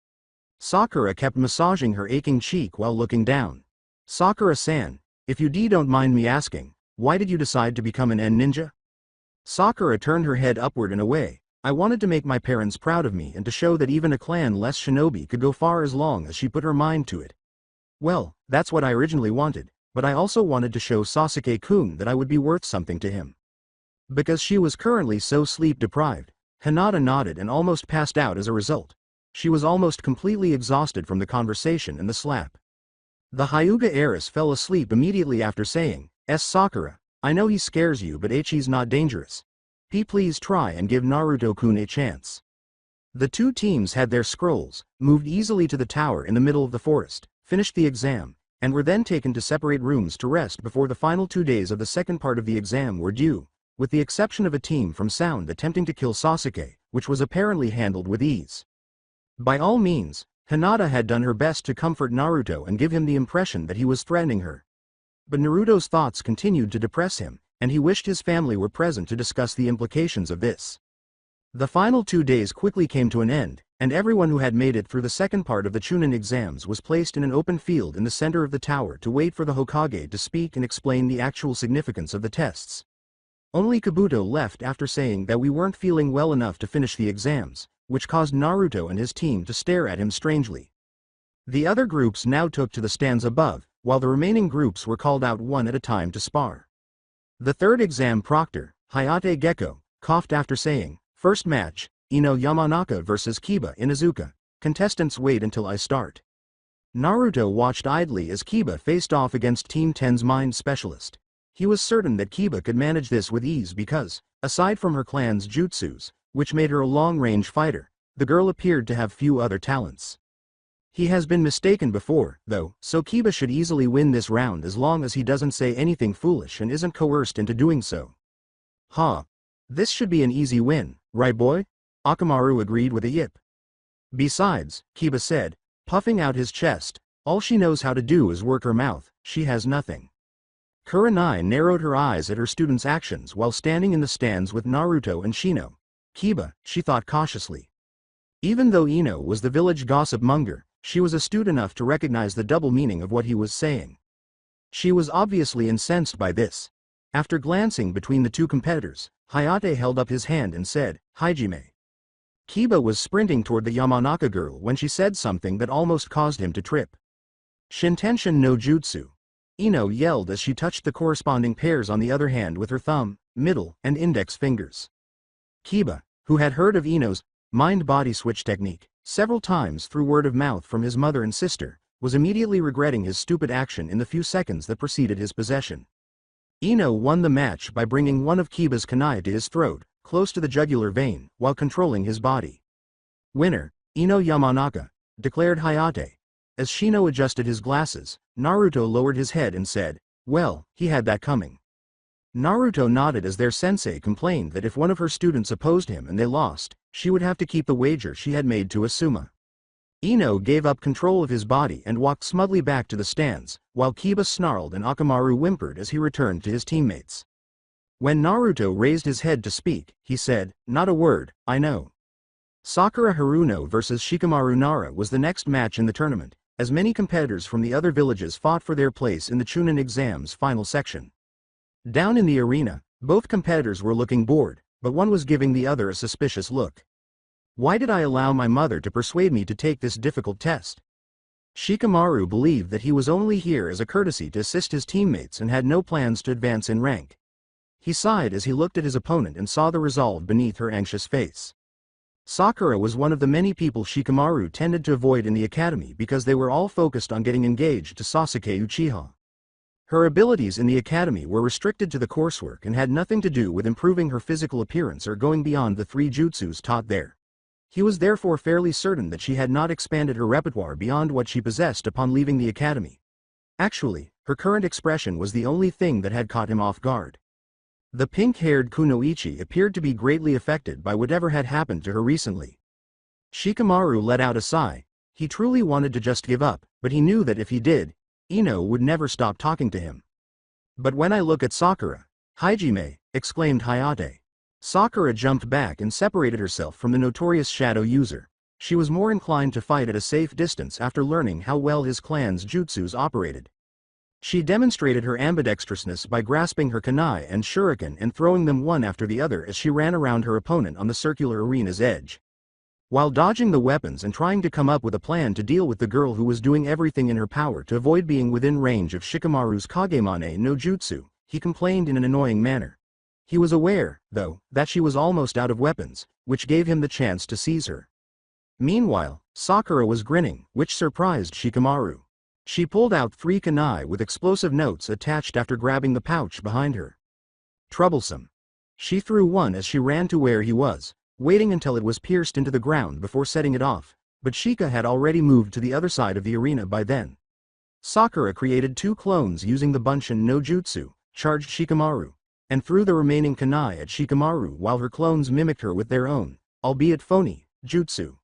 Sakura kept massaging her aching cheek while looking down. Sakura-san, if you don't mind me asking, why did you decide to become an ninja? Sakura turned her head upward and away. I wanted to make my parents proud of me and to show that even a clan-less shinobi could go far as long as she put her mind to it. Well, that's what I originally wanted, but I also wanted to show Sasuke-kun that I would be worth something to him. Because she was currently so sleep-deprived, Hinata nodded and almost passed out as a result. She was almost completely exhausted from the conversation and the slap. The Hyuga heiress fell asleep immediately after saying, Sakura, I know he scares you, but he's not dangerous. Please try and give Naruto-kun a chance." The two teams had their scrolls, moved easily to the tower in the middle of the forest, finished the exam, and were then taken to separate rooms to rest before the final 2 days of the second part of the exam were due, with the exception of a team from Sound attempting to kill Sasuke, which was apparently handled with ease. By all means, Hinata had done her best to comfort Naruto and give him the impression that he was threatening her. But Naruto's thoughts continued to depress him, and he wished his family were present to discuss the implications of this. The final 2 days quickly came to an end, and everyone who had made it through the second part of the Chunin exams was placed in an open field in the center of the tower to wait for the Hokage to speak and explain the actual significance of the tests. Only Kabuto left after saying that we weren't feeling well enough to finish the exams, which caused Naruto and his team to stare at him strangely. The other groups now took to the stands above, while the remaining groups were called out one at a time to spar. The third exam proctor, Hayate Gecko, coughed after saying, "First match, Ino Yamanaka vs. Kiba Inuzuka. Contestants wait until I start." Naruto watched idly as Kiba faced off against Team 10's mind specialist. He was certain that Kiba could manage this with ease because, aside from her clan's jutsus, which made her a long-range fighter, the girl appeared to have few other talents. He has been mistaken before, though, so Kiba should easily win this round as long as he doesn't say anything foolish and isn't coerced into doing so. This should be an easy win, right boy? Akamaru agreed with a yip. Besides, Kiba said, puffing out his chest, all she knows how to do is work her mouth, she has nothing. Kurenai narrowed her eyes at her student's actions while standing in the stands with Naruto and Shino. Kiba, she thought cautiously. Even though Ino was the village gossip monger, she was astute enough to recognize the double meaning of what he was saying. She was obviously incensed by this. After glancing between the two competitors, Hayate held up his hand and said, Hajime. Kiba was sprinting toward the Yamanaka girl when she said something that almost caused him to trip. Shintenshin no Jutsu. Ino yelled as she touched the corresponding pairs on the other hand with her thumb, middle, and index fingers. Kiba, who had heard of Ino's mind-body switch technique several times through word of mouth from his mother and sister, was immediately regretting his stupid action in the few seconds that preceded his possession. Ino won the match by bringing one of Kiba's kunai to his throat, close to the jugular vein, while controlling his body. Winner, Ino Yamanaka, declared Hayate. As Shino adjusted his glasses, Naruto lowered his head and said, well, he had that coming. Naruto nodded as their sensei complained that if one of her students opposed him and they lost, she would have to keep the wager she had made to Asuma. Ino gave up control of his body and walked smugly back to the stands, while Kiba snarled and Akamaru whimpered as he returned to his teammates. When Naruto raised his head to speak, he said, "Not a word, I know." Sakura Haruno vs Shikamaru Nara was the next match in the tournament, as many competitors from the other villages fought for their place in the Chunin exam's final section. Down in the arena, both competitors were looking bored, but one was giving the other a suspicious look. Why did I allow my mother to persuade me to take this difficult test? Shikamaru believed that he was only here as a courtesy to assist his teammates and had no plans to advance in rank. He sighed as he looked at his opponent and saw the resolve beneath her anxious face. Sakura was one of the many people Shikamaru tended to avoid in the academy because they were all focused on getting engaged to Sasuke Uchiha. Her abilities in the academy were restricted to the coursework and had nothing to do with improving her physical appearance or going beyond the 3 jutsus taught there. He was therefore fairly certain that she had not expanded her repertoire beyond what she possessed upon leaving the academy. Actually, her current expression was the only thing that had caught him off guard. The pink-haired Kunoichi appeared to be greatly affected by whatever had happened to her recently. Shikamaru let out a sigh. He truly wanted to just give up, but he knew that if he did, Ino would never stop talking to him. "But when I look at Sakura," Hajime exclaimed Hayate. Sakura jumped back and separated herself from the notorious shadow user. She was more inclined to fight at a safe distance after learning how well his clan's jutsus operated. She demonstrated her ambidextrousness by grasping her kunai and shuriken and throwing them one after the other as she ran around her opponent on the circular arena's edge. While dodging the weapons and trying to come up with a plan to deal with the girl who was doing everything in her power to avoid being within range of Shikamaru's Kagemane no Jutsu, he complained in an annoying manner. He was aware, though, that she was almost out of weapons, which gave him the chance to seize her. Meanwhile, Sakura was grinning, which surprised Shikamaru. She pulled out 3 kunai with explosive notes attached after grabbing the pouch behind her. Troublesome. She threw one as she ran to where he was, waiting until it was pierced into the ground before setting it off, but Shika had already moved to the other side of the arena by then. Sakura created 2 clones using the Bunshin no Jutsu, charged Shikamaru, and threw the remaining kunai at Shikamaru while her clones mimicked her with their own, albeit phony, jutsu.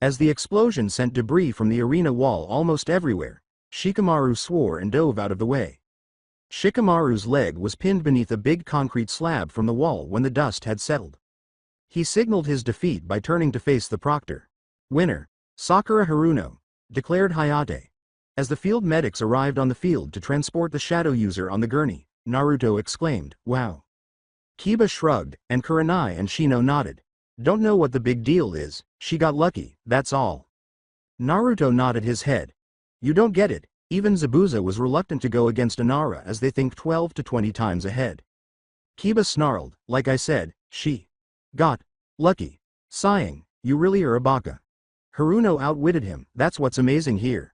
As the explosion sent debris from the arena wall almost everywhere, Shikamaru swore and dove out of the way. Shikamaru's leg was pinned beneath a big concrete slab from the wall when the dust had settled. He signaled his defeat by turning to face the proctor. "Winner, Sakura Haruno," declared Hayate. As the field medics arrived on the field to transport the shadow user on the gurney, Naruto exclaimed, "Wow." Kiba shrugged, and Kurenai and Shino nodded. "Don't know what the big deal is, she got lucky, that's all." Naruto nodded his head. "You don't get it, even Zabuza was reluctant to go against Inara as they think 12 to 20 times ahead." Kiba snarled, "Like I said, she got lucky." Sighing, "You really are a baka." Haruno outwitted him, that's what's amazing here.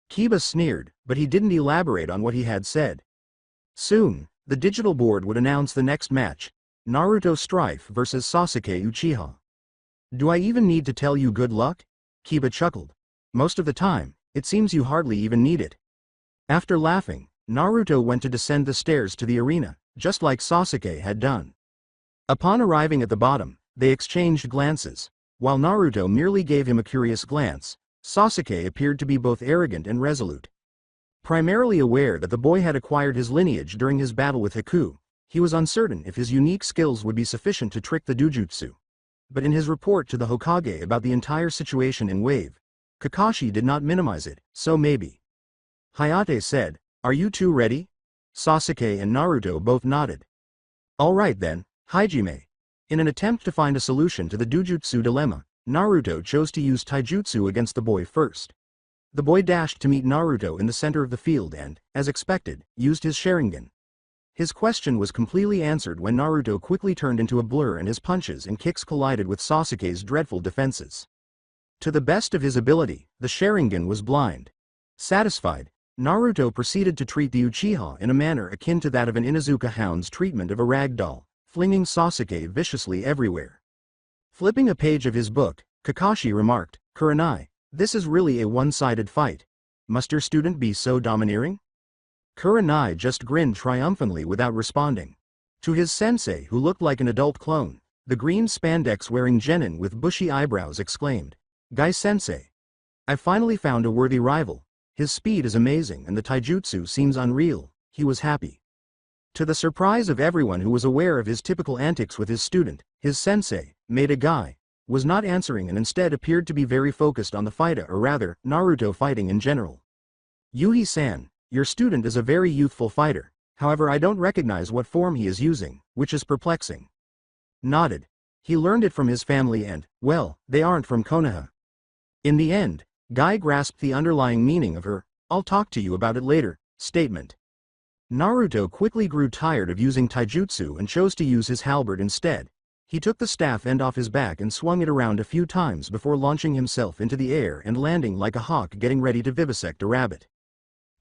Kiba sneered, but he didn't elaborate on what he had said. Soon, the digital board would announce the next match, Naruto Strife vs Sasuke Uchiha. "Do I even need to tell you good luck?" Kiba chuckled. "Most of the time, it seems you hardly even need it." After laughing, Naruto went to descend the stairs to the arena, just like Sasuke had done. Upon arriving at the bottom, they exchanged glances. While Naruto merely gave him a curious glance, Sasuke appeared to be both arrogant and resolute. Primarily aware that the boy had acquired his lineage during his battle with Haku, he was uncertain if his unique skills would be sufficient to trick the Dujutsu. But in his report to the Hokage about the entire situation in Wave, Kakashi did not minimize it, so maybe. Hayate said, "Are you two ready?" Sasuke and Naruto both nodded. "All right then, Hajime." In an attempt to find a solution to the Dujutsu dilemma, Naruto chose to use taijutsu against the boy first. The boy dashed to meet Naruto in the center of the field and, as expected, used his Sharingan. His question was completely answered when Naruto quickly turned into a blur and his punches and kicks collided with Sasuke's dreadful defenses. To the best of his ability, the Sharingan was blind. Satisfied, Naruto proceeded to treat the Uchiha in a manner akin to that of an Inuzuka hound's treatment of a rag doll, flinging Sasuke viciously everywhere. Flipping a page of his book, Kakashi remarked, "Kurenai, this is really a one-sided fight. Must your student be so domineering?" Kurenai just grinned triumphantly without responding. To his sensei, who looked like an adult clone, the green spandex-wearing genin with bushy eyebrows exclaimed, "Gai-sensei! I finally found a worthy rival. His speed is amazing and the taijutsu seems unreal." He was happy. To the surprise of everyone who was aware of his typical antics with his student, his sensei, Maeda Gai, was not answering and instead appeared to be very focused on the fight, or rather, Naruto fighting in general. "Yuhi-san, your student is a very youthful fighter, however I don't recognize what form he is using, which is perplexing." Nodded. He learned it from his family and, well, they aren't from Konoha. In the end, Gai grasped the underlying meaning of her, "I'll talk to you about it later," statement. Naruto quickly grew tired of using taijutsu and chose to use his halberd instead. He took the staff end off his back and swung it around a few times before launching himself into the air and landing like a hawk getting ready to vivisect a rabbit.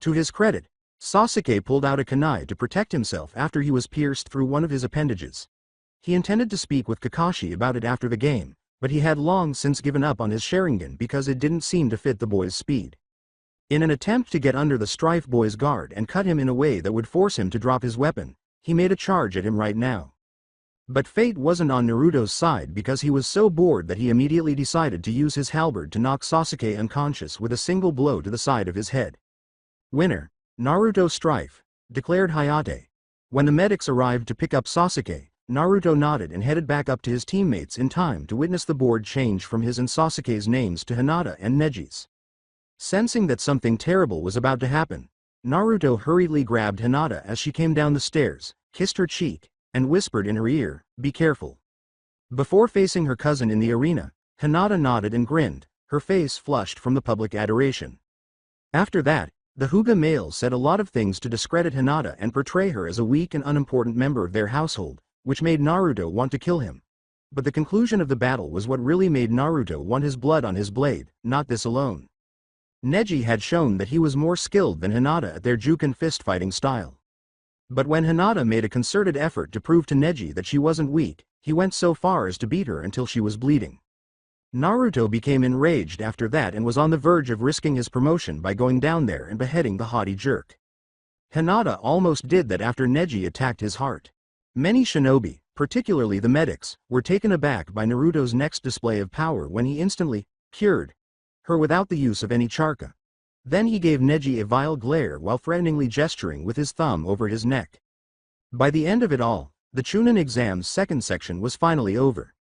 To his credit, Sasuke pulled out a kunai to protect himself after he was pierced through one of his appendages. He intended to speak with Kakashi about it after the game, but he had long since given up on his Sharingan because it didn't seem to fit the boy's speed. In an attempt to get under the Strife boy's guard and cut him in a way that would force him to drop his weapon, he made a charge at him right now. But fate wasn't on Naruto's side because he was so bored that he immediately decided to use his halberd to knock Sasuke unconscious with a single blow to the side of his head. "Winner, Naruto Strife," declared Hayate. When the medics arrived to pick up Sasuke, Naruto nodded and headed back up to his teammates in time to witness the board change from his and Sasuke's names to Hinata and Neji's. Sensing that something terrible was about to happen, Naruto hurriedly grabbed Hinata as she came down the stairs, kissed her cheek, and whispered in her ear, "Be careful." Before facing her cousin in the arena, Hinata nodded and grinned, her face flushed from the public adoration. After that, the Hyuga males said a lot of things to discredit Hinata and portray her as a weak and unimportant member of their household, which made Naruto want to kill him. But the conclusion of the battle was what really made Naruto want his blood on his blade, not this alone. Neji had shown that he was more skilled than Hinata at their juken fist-fighting style. But when Hinata made a concerted effort to prove to Neji that she wasn't weak, he went so far as to beat her until she was bleeding. Naruto became enraged after that and was on the verge of risking his promotion by going down there and beheading the haughty jerk. Hinata almost did that after Neji attacked his heart. Many shinobi, particularly the medics, were taken aback by Naruto's next display of power when he instantly cured her without the use of any chakra. Then he gave Neji a vile glare while threateningly gesturing with his thumb over his neck. By the end of it all, the Chunin exam's second section was finally over.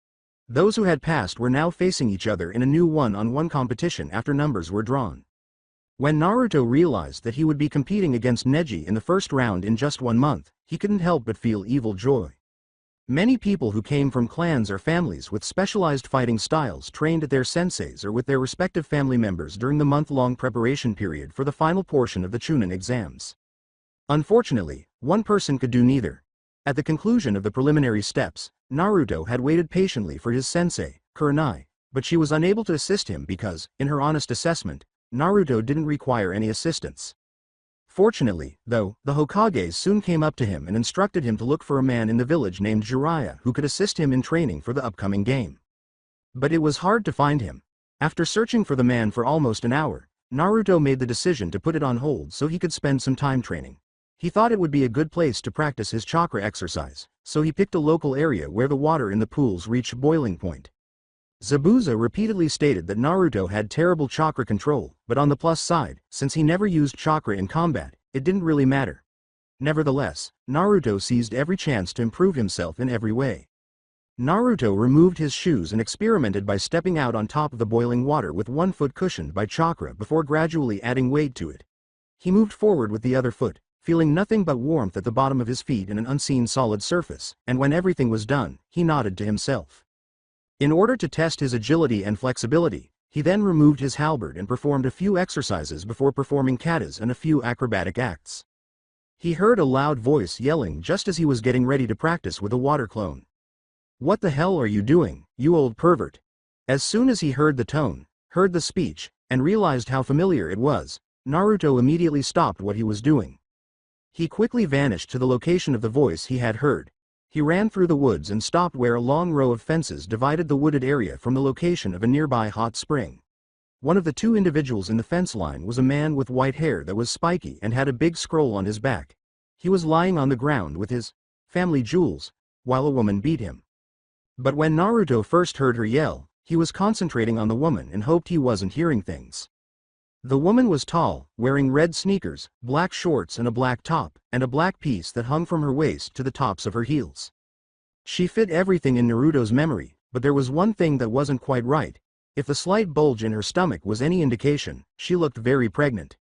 Those who had passed were now facing each other in a new one-on-one competition after numbers were drawn. When Naruto realized that he would be competing against Neji in the first round in just 1 month, he couldn't help but feel evil joy. Many people who came from clans or families with specialized fighting styles trained at their senseis or with their respective family members during the month-long preparation period for the final portion of the Chunin exams. Unfortunately, one person could do neither. At the conclusion of the preliminary steps, Naruto had waited patiently for his sensei, Kurenai, but she was unable to assist him because, in her honest assessment, Naruto didn't require any assistance. Fortunately, though, the Hokages soon came up to him and instructed him to look for a man in the village named Jiraiya who could assist him in training for the upcoming game. But it was hard to find him. After searching for the man for almost an hour, Naruto made the decision to put it on hold so he could spend some time training. He thought it would be a good place to practice his chakra exercise, so he picked a local area where the water in the pools reached boiling point. Zabuza repeatedly stated that Naruto had terrible chakra control, but on the plus side, since he never used chakra in combat, it didn't really matter. Nevertheless, Naruto seized every chance to improve himself in every way. Naruto removed his shoes and experimented by stepping out on top of the boiling water with one foot cushioned by chakra before gradually adding weight to it. He moved forward with the other foot, feeling nothing but warmth at the bottom of his feet and an unseen solid surface, and when everything was done, he nodded to himself. In order to test his agility and flexibility, he then removed his halberd and performed a few exercises before performing katas and a few acrobatic acts. He heard a loud voice yelling just as he was getting ready to practice with a water clone. "What the hell are you doing, you old pervert?" As soon as he heard the tone, heard the speech, and realized how familiar it was, Naruto immediately stopped what he was doing. He quickly vanished to the location of the voice he had heard. He ran through the woods and stopped where a long row of fences divided the wooded area from the location of a nearby hot spring. One of the two individuals in the fence line was a man with white hair that was spiky and had a big scroll on his back. He was lying on the ground with his family jewels, while a woman beat him. But when Naruto first heard her yell, he was concentrating on the woman and hoped he wasn't hearing things. The woman was tall, wearing red sneakers, black shorts and a black top, and a black piece that hung from her waist to the tops of her heels. She fit everything in Naruto's memory, but there was one thing that wasn't quite right. If the slight bulge in her stomach was any indication, she looked very pregnant.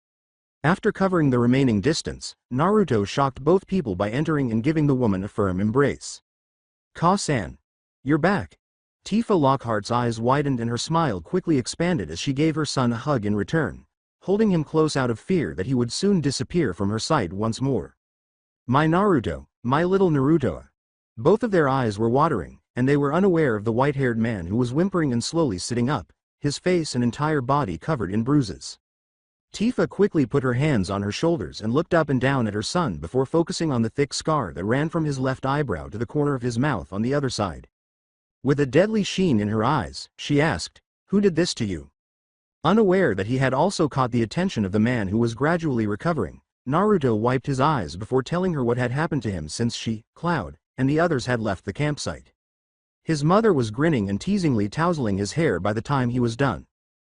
After covering the remaining distance, Naruto shocked both people by entering and giving the woman a firm embrace. "Ka-san. You're back." Tifa Lockhart's eyes widened and her smile quickly expanded as she gave her son a hug in return, holding him close out of fear that he would soon disappear from her sight once more. "My Naruto, my little Naruto." Both of their eyes were watering, and they were unaware of the white-haired man who was whimpering and slowly sitting up, his face and entire body covered in bruises. Tifa quickly put her hands on her shoulders and looked up and down at her son before focusing on the thick scar that ran from his left eyebrow to the corner of his mouth on the other side. With a deadly sheen in her eyes, she asked, "Who did this to you?" Unaware that he had also caught the attention of the man who was gradually recovering, Naruto wiped his eyes before telling her what had happened to him since she, Cloud, and the others had left the campsite. His mother was grinning and teasingly tousling his hair by the time he was done.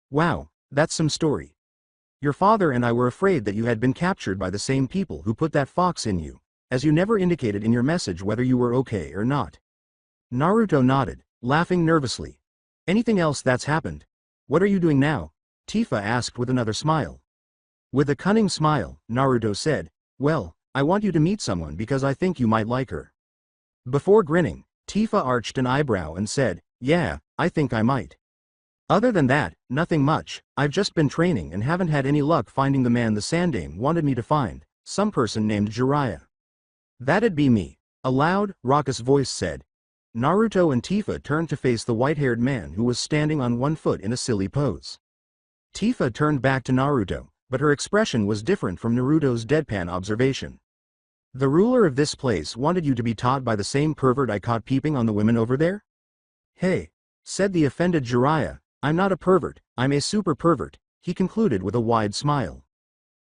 "Wow, that's some story. Your father and I were afraid that you had been captured by the same people who put that fox in you, as you never indicated in your message whether you were okay or not." Naruto nodded, laughing nervously. "Anything else that's happened? What are you doing now?" Tifa asked with another smile. With a cunning smile, Naruto said, "Well, I want you to meet someone because I think you might like her." Before grinning, Tifa arched an eyebrow and said, "Yeah, I think I might. Other than that, nothing much. I've just been training and haven't had any luck finding the man the Sandaime wanted me to find, some person named Jiraiya." "That'd be me," a loud, raucous voice said. Naruto and Tifa turned to face the white-haired man who was standing on one foot in a silly pose. Tifa turned back to Naruto, but her expression was different from Naruto's deadpan observation. "The ruler of this place wanted you to be taught by the same pervert I caught peeping on the women over there?" "Hey," said the offended Jiraiya, "I'm not a pervert, I'm a super pervert," he concluded with a wide smile.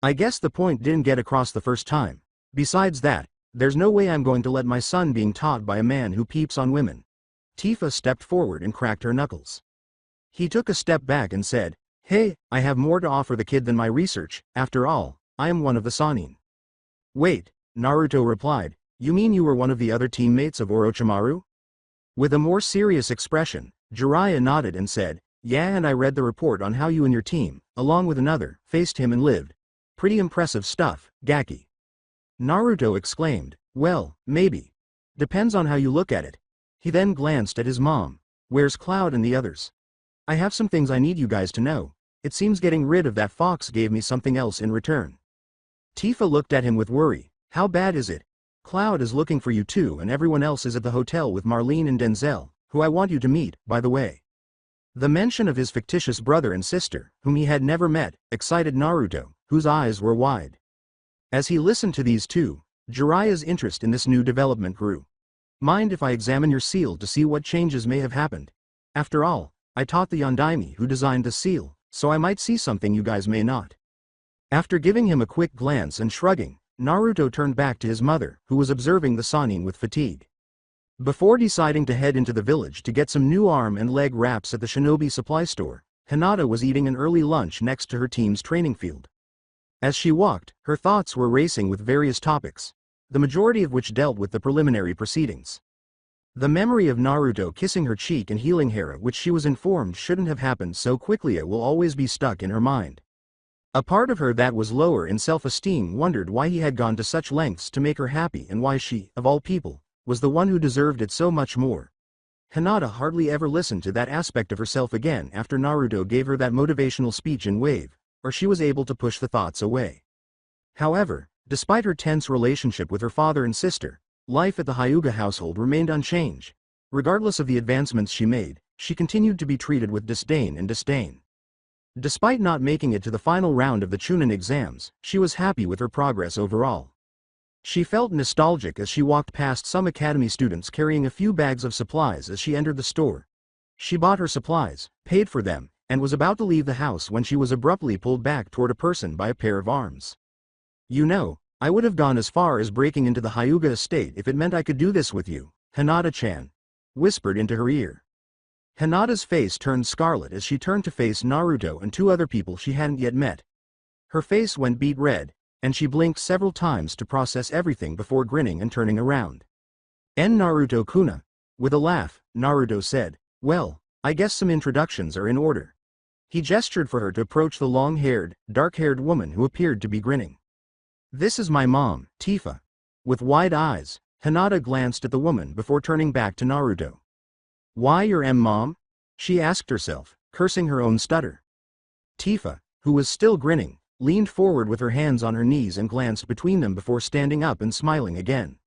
"I guess the point didn't get across the first time. Besides that, there's no way I'm going to let my son being taught by a man who peeps on women." Tifa stepped forward and cracked her knuckles. He took a step back and said, "Hey, I have more to offer the kid than my research, after all, I am one of the Sannin." "Wait," Naruto replied, "you mean you were one of the other teammates of Orochimaru?" With a more serious expression, Jiraiya nodded and said, "Yeah, and I read the report on how you and your team, along with another, faced him and lived. Pretty impressive stuff, Gaki." Naruto exclaimed, "Well, maybe. Depends on how you look at it." He then glanced at his mom. "Where's Cloud and the others? I have some things I need you guys to know. It seems getting rid of that fox gave me something else in return." Tifa looked at him with worry. "How bad is it?" "Cloud is looking for you too, and everyone else is at the hotel with Marlene and Denzel, who I want you to meet, by the way." The mention of his fictitious brother and sister, whom he had never met, excited Naruto, whose eyes were wide. As he listened to these two, Jiraiya's interest in this new development grew. "Mind if I examine your seal to see what changes may have happened? After all, I taught the Yondaime who designed the seal, so I might see something you guys may not." After giving him a quick glance and shrugging, Naruto turned back to his mother, who was observing the Sannin with fatigue. Before deciding to head into the village to get some new arm and leg wraps at the shinobi supply store, Hinata was eating an early lunch next to her team's training field. As she walked, her thoughts were racing with various topics, the majority of which dealt with the preliminary proceedings. The memory of Naruto kissing her cheek and healing Hera, which she was informed shouldn't have happened so quickly, will always be stuck in her mind. A part of her that was lower in self-esteem wondered why he had gone to such lengths to make her happy and why she, of all people, was the one who deserved it so much more. Hinata hardly ever listened to that aspect of herself again after Naruto gave her that motivational speech in Wave, or she was able to push the thoughts away. However, despite her tense relationship with her father and sister, life at the Hyuga household remained unchanged. Regardless of the advancements she made, she continued to be treated with disdain. Despite not making it to the final round of the Chunin exams, she was happy with her progress overall. She felt nostalgic as she walked past some academy students carrying a few bags of supplies as she entered the store. She bought her supplies, paid for them, and was about to leave the house when she was abruptly pulled back toward a person by a pair of arms. "You know, I would have gone as far as breaking into the Hyuga estate if it meant I could do this with you, Hinata-chan whispered into her ear. Hinata's face turned scarlet as she turned to face Naruto and two other people she hadn't yet met. Her face went beet red, and she blinked several times to process everything before grinning and turning around. Naruto-kuna. With a laugh, Naruto said, well, I guess some introductions are in order. He gestured for her to approach the long-haired, dark-haired woman who appeared to be grinning. This is my mom, Tifa. With wide eyes, Hinata glanced at the woman before turning back to Naruto. Why your mom? She asked herself, cursing her own stutter. Tifa, who was still grinning, leaned forward with her hands on her knees and glanced between them before standing up and smiling again.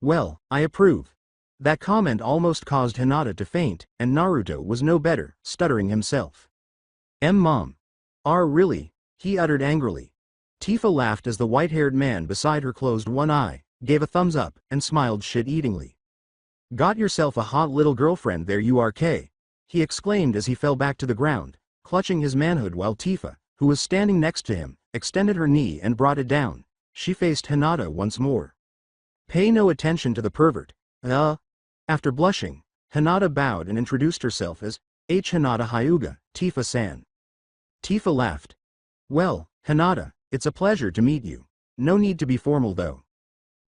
Well, I approve. That comment almost caused Hinata to faint, and Naruto was no better, stuttering himself. Mom. Really? He uttered angrily. Tifa laughed as the white-haired man beside her closed one eye, gave a thumbs up, and smiled shit-eatingly. Got yourself a hot little girlfriend there you are, K. He exclaimed as he fell back to the ground, clutching his manhood while Tifa, who was standing next to him, extended her knee and brought it down. She faced Hinata once more. Pay no attention to the pervert. After blushing, Hinata bowed and introduced herself as Hinata Hyuga, Tifa-san. Tifa laughed. Well, Hinata, it's a pleasure to meet you. No need to be formal though.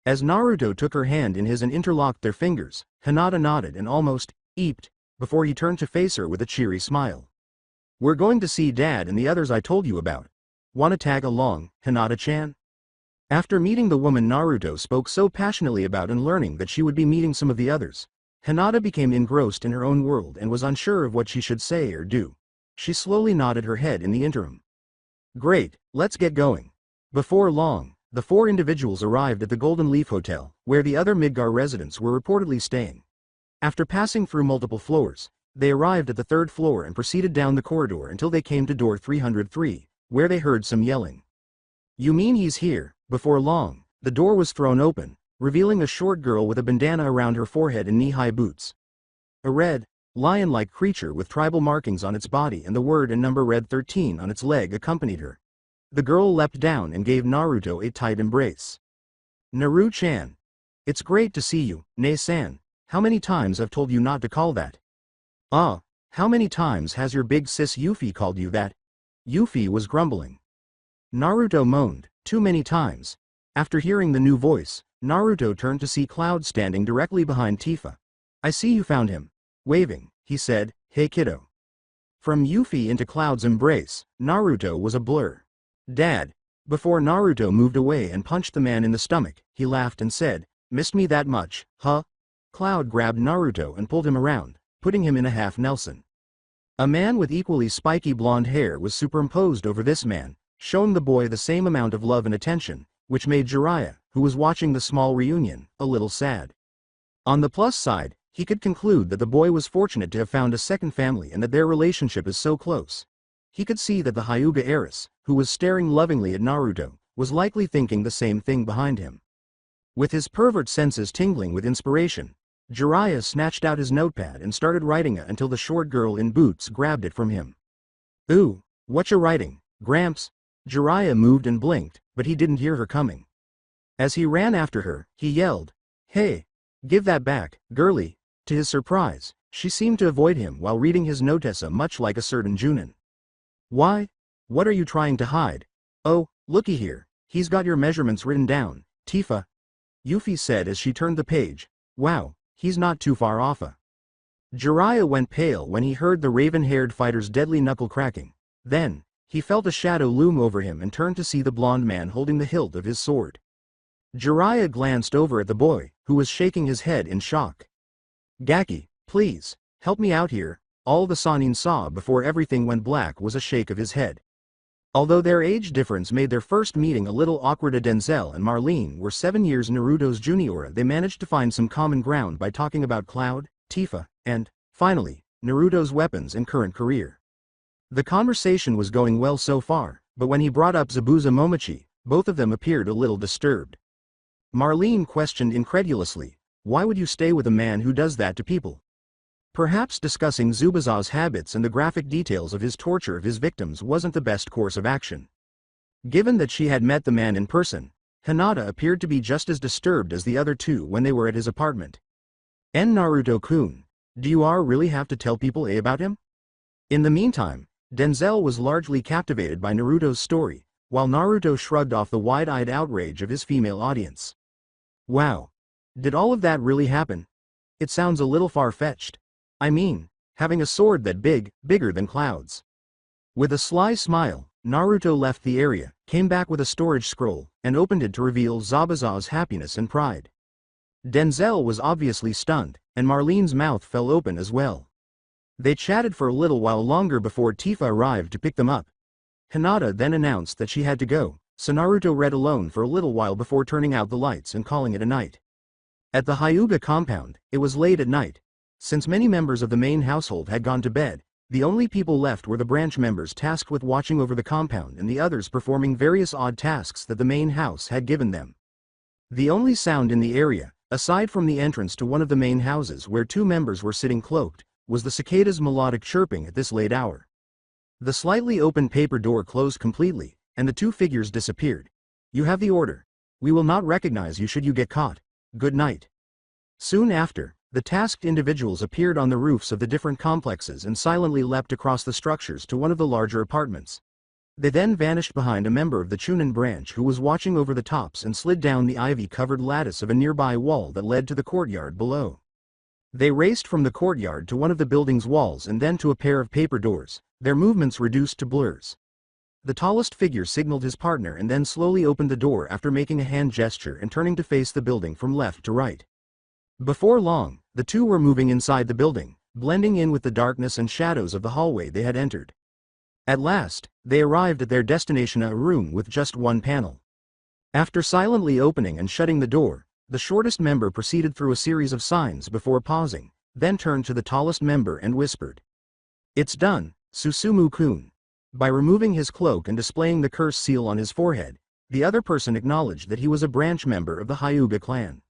As Naruto took her hand in his and interlocked their fingers, Hinata nodded and almost eeped before he turned to face her with a cheery smile. We're going to see Dad and the others I told you about. Wanna tag along, Hinata-chan? After meeting the woman Naruto spoke so passionately about and learning that she would be meeting some of the others, Hinata became engrossed in her own world and was unsure of what she should say or do. She slowly nodded her head in the interim. Great, let's get going. Before long, the four individuals arrived at the Golden Leaf Hotel, where the other Midgar residents were reportedly staying. After passing through multiple floors, they arrived at the third floor and proceeded down the corridor until they came to door 303, where they heard some yelling. You mean he's here? Before long, the door was thrown open, revealing a short girl with a bandana around her forehead and knee-high boots. A red, lion-like creature with tribal markings on its body and the word and number red 13 on its leg accompanied her. The girl leapt down and gave Naruto a tight embrace. Naru-chan. It's great to see you, Ne-san. How many times I've told you not to call that? How many times has your big sis Yuffie called you that? Yuffie was grumbling. Naruto moaned, too many times. After hearing the new voice, Naruto turned to see Cloud standing directly behind Tifa. I see you found him. Waving, he said, hey kiddo. From Yuffie into Cloud's embrace, Naruto was a blur. Dad. Before Naruto moved away and punched the man in the stomach, he laughed and said, missed me that much, huh? Cloud grabbed Naruto and pulled him around, putting him in a half Nelson. A man with equally spiky blonde hair was superimposed over this man, showing the boy the same amount of love and attention, which made Jiraiya, who was watching the small reunion, a little sad. On the plus side, he could conclude that the boy was fortunate to have found a second family and that their relationship is so close. He could see that the Hyuga heiress, who was staring lovingly at Naruto, was likely thinking the same thing behind him. With his pervert senses tingling with inspiration, Jiraiya snatched out his notepad and started writing until the short girl in boots grabbed it from him. Ooh, what you writing, Gramps? Jiraiya moved and blinked, but he didn't hear her coming. As he ran after her, he yelled, hey, give that back, girlie. To his surprise, she seemed to avoid him while reading his notessa much like a certain Junin. Why? What are you trying to hide? Oh, looky here, he's got your measurements written down, Tifa. Yuffie said as she turned the page. Wow, he's not too far off. Jiraiya went pale when he heard the raven-haired fighter's deadly knuckle cracking. Then, he felt a shadow loom over him and turned to see the blond man holding the hilt of his sword. Jiraiya glanced over at the boy, who was shaking his head in shock. Gaki, please, help me out here. All the Sannin saw before everything went black was a shake of his head. Although their age difference made their first meeting a little awkward, Denzel and Marlene were 7 years Naruto's junior. They managed to find some common ground by talking about Cloud, Tifa, and, finally, Naruto's weapons and current career. The conversation was going well so far, but when he brought up Zabuza Momochi, both of them appeared a little disturbed. Marlene questioned incredulously, why would you stay with a man who does that to people? Perhaps discussing Zubaza's habits and the graphic details of his torture of his victims wasn't the best course of action. Given that she had met the man in person, Hinata appeared to be just as disturbed as the other two when they were at his apartment. Naruto-kun, do you really have to tell people about him? In the meantime, Denzel was largely captivated by Naruto's story, while Naruto shrugged off the wide-eyed outrage of his female audience. Wow. Did all of that really happen? It sounds a little far-fetched. I mean, having a sword that bigger than clouds. With a sly smile, Naruto left the area, came back with a storage scroll, and opened it to reveal Zabuza's happiness and pride. Denzel was obviously stunned, and Marlene's mouth fell open as well. They chatted for a little while longer before Tifa arrived to pick them up. Hinata then announced that she had to go, so Naruto read alone for a little while before turning out the lights and calling it a night. At the Hyuga compound, it was late at night. Since many members of the main household had gone to bed, the only people left were the branch members tasked with watching over the compound and the others performing various odd tasks that the main house had given them. The only sound in the area, aside from the entrance to one of the main houses where two members were sitting cloaked, was the cicada's melodic chirping at this late hour. The slightly open paper door closed completely, and the two figures disappeared. You have the order. We will not recognize you should you get caught. Good night. Soon after, the tasked individuals appeared on the roofs of the different complexes and silently leapt across the structures to one of the larger apartments. They then vanished behind a member of the Chunin branch who was watching over the tops and slid down the ivy-covered lattice of a nearby wall that led to the courtyard below. They raced from the courtyard to one of the building's walls and then to a pair of paper doors, their movements reduced to blurs. The tallest figure signaled his partner and then slowly opened the door after making a hand gesture and turning to face the building from left to right. Before long, the two were moving inside the building, blending in with the darkness and shadows of the hallway they had entered. At last, they arrived at their destination, a room with just one panel. After silently opening and shutting the door, the shortest member proceeded through a series of signs before pausing, then turned to the tallest member and whispered. It's done, Susumu-kun. By removing his cloak and displaying the curse seal on his forehead, the other person acknowledged that he was a branch member of the Hyuga clan.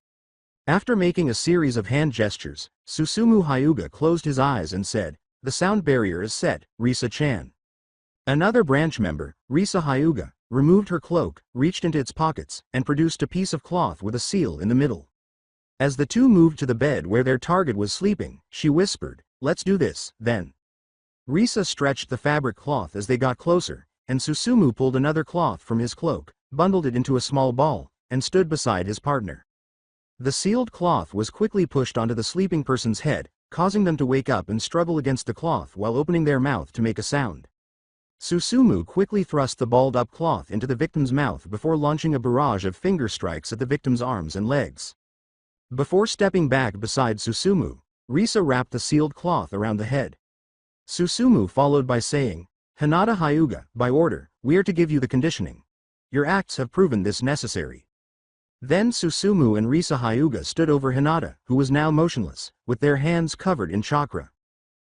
After making a series of hand gestures, Susumu Hyuga closed his eyes and said, "The sound barrier is set, Risa-chan." Another branch member, Risa Hyuga, removed her cloak, reached into its pockets, and produced a piece of cloth with a seal in the middle. As the two moved to the bed where their target was sleeping, she whispered, "Let's do this, then." Risa stretched the fabric cloth as they got closer, and Susumu pulled another cloth from his cloak, bundled it into a small ball, and stood beside his partner. The sealed cloth was quickly pushed onto the sleeping person's head, causing them to wake up and struggle against the cloth while opening their mouth to make a sound. Susumu quickly thrust the balled-up cloth into the victim's mouth before launching a barrage of finger strikes at the victim's arms and legs. Before stepping back beside Susumu, Risa wrapped the sealed cloth around the head. Susumu followed by saying, "Hinata Hyuga, by order, we are to give you the conditioning. Your acts have proven this necessary." Then Susumu and Risa Hyuga stood over Hinata, who was now motionless, with their hands covered in chakra.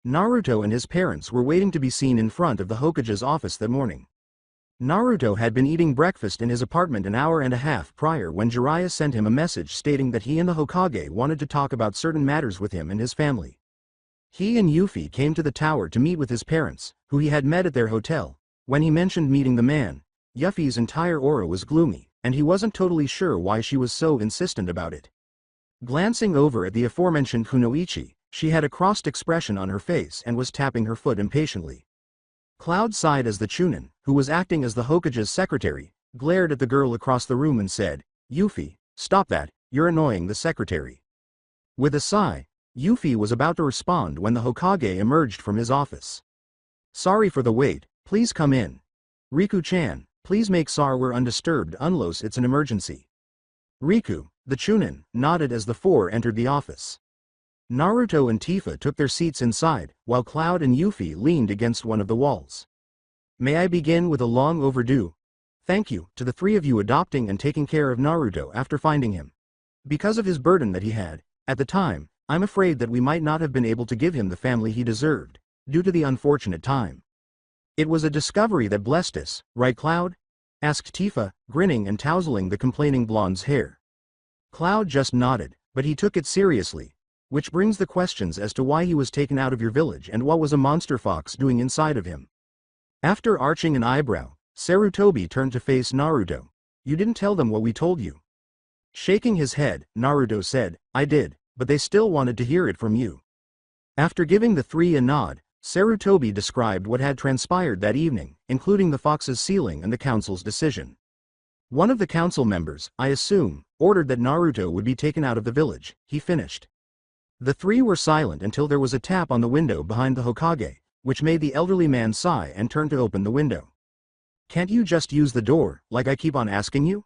Naruto and his parents were waiting to be seen in front of the Hokage's office that morning. Naruto had been eating breakfast in his apartment an hour and a half prior when Jiraiya sent him a message stating that he and the Hokage wanted to talk about certain matters with him and his family. He and Yuffie came to the tower to meet with his parents, who he had met at their hotel. When he mentioned meeting the man, Yuffie's entire aura was gloomy, and he wasn't totally sure why she was so insistent about it. Glancing over at the aforementioned Kunoichi, she had a crossed expression on her face and was tapping her foot impatiently. Cloud sighed as the Chunin, who was acting as the Hokage's secretary, glared at the girl across the room and said, "Yuffie, stop that, you're annoying the secretary." With a sigh, Yuffie was about to respond when the Hokage emerged from his office. "Sorry for the wait, please come in. Riku-chan, please make we're undisturbed unless it's an emergency." Riku, the Chunin, nodded as the four entered the office. Naruto and Tifa took their seats inside, while Cloud and Yuffie leaned against one of the walls. "May I begin with a long overdue thank you to the three of you adopting and taking care of Naruto after finding him. Because of his burden that he had, at the time, I'm afraid that we might not have been able to give him the family he deserved, due to the unfortunate time. It was a discovery that blessed us, right Cloud?" asked Tifa, grinning and tousling the complaining blonde's hair. Cloud just nodded, but he took it seriously. Which brings the questions as to why he was taken out of your village and what was a monster fox doing inside of him. After arching an eyebrow, Sarutobi turned to face Naruto. You didn't tell them what we told you. Shaking his head, Naruto said, I did, but they still wanted to hear it from you. After giving the three a nod, Sarutobi described what had transpired that evening, including the fox's sealing and the council's decision. One of the council members, I assume, ordered that Naruto would be taken out of the village, he finished. The three were silent until there was a tap on the window behind the Hokage, which made the elderly man sigh and turn to open the window. Can't you just use the door, like I keep on asking you?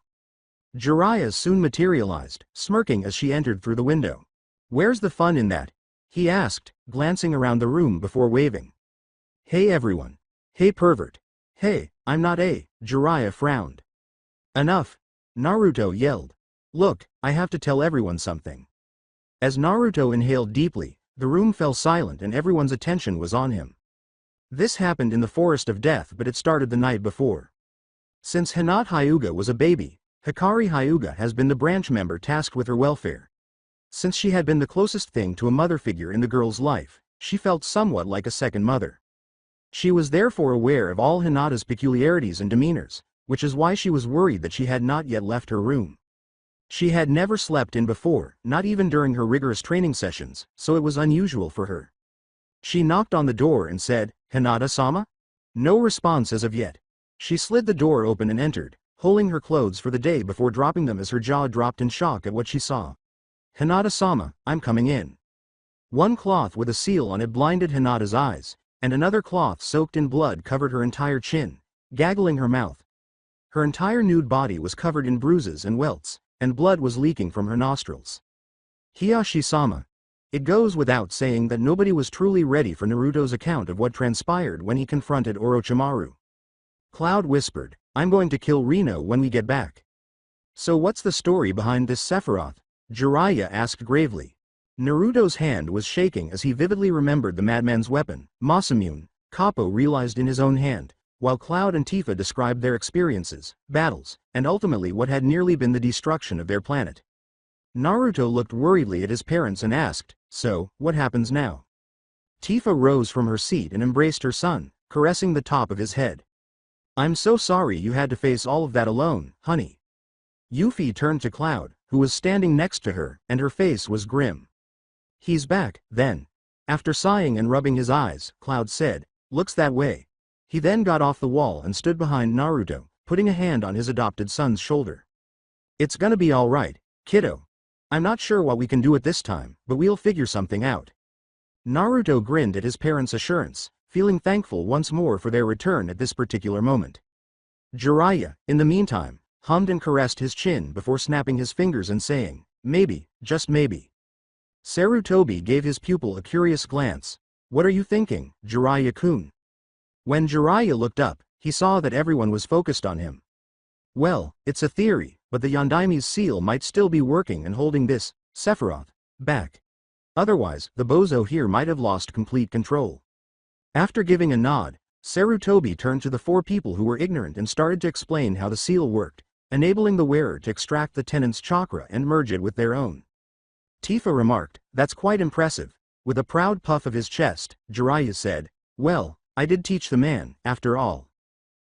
Jiraiya soon materialized, smirking as she entered through the window. Where's the fun in that? He asked, glancing around the room before waving. Hey everyone. Hey pervert. Hey, I'm not a, Jiraiya frowned. Enough, Naruto yelled. Look, I have to tell everyone something. As Naruto inhaled deeply, the room fell silent and everyone's attention was on him. This happened in the Forest of Death, but it started the night before. Since Hinata Hyuga was a baby, Hikari Hyuga has been the branch member tasked with her welfare. Since she had been the closest thing to a mother figure in the girl's life, she felt somewhat like a second mother. She was therefore aware of all Hinata's peculiarities and demeanors, which is why she was worried that she had not yet left her room. She had never slept in before, not even during her rigorous training sessions, so it was unusual for her. She knocked on the door and said, Hinata-sama? No response as of yet. She slid the door open and entered, holding her clothes for the day before dropping them as her jaw dropped in shock at what she saw. Hinata-sama, I'm coming in. One cloth with a seal on it blinded Hinata's eyes, and another cloth soaked in blood covered her entire chin, gaggling her mouth. Her entire nude body was covered in bruises and welts, and blood was leaking from her nostrils. Hiyashi-sama. It goes without saying that nobody was truly ready for Naruto's account of what transpired when he confronted Orochimaru. Cloud whispered, I'm going to kill Rino when we get back. So what's the story behind this Sephiroth? Jiraiya asked gravely. Naruto's hand was shaking as he vividly remembered the madman's weapon, Masamune, Kappa realized in his own hand, while Cloud and Tifa described their experiences, battles, and ultimately what had nearly been the destruction of their planet. Naruto looked worriedly at his parents and asked, so, what happens now? Tifa rose from her seat and embraced her son, caressing the top of his head. I'm so sorry you had to face all of that alone, honey. Yuffie turned to Cloud, who was standing next to her, and her face was grim. He's back, then. After sighing and rubbing his eyes, Cloud said, looks that way. He then got off the wall and stood behind Naruto, putting a hand on his adopted son's shoulder. It's gonna be all right, kiddo. I'm not sure what we can do at this time, but we'll figure something out. Naruto grinned at his parents' assurance, feeling thankful once more for their return at this particular moment. Jiraiya, in the meantime, hummed and caressed his chin before snapping his fingers and saying, maybe, just maybe. Sarutobi gave his pupil a curious glance. What are you thinking, Jiraiya-kun? When Jiraiya looked up, he saw that everyone was focused on him. Well, it's a theory, but the Yondaime's seal might still be working and holding this, Sephiroth, back. Otherwise, the bozo here might have lost complete control. After giving a nod, Sarutobi turned to the four people who were ignorant and started to explain how the seal worked, enabling the wearer to extract the tenant's chakra and merge it with their own. Tifa remarked, that's quite impressive. With a proud puff of his chest, Jiraiya said, well, I did teach the man, after all.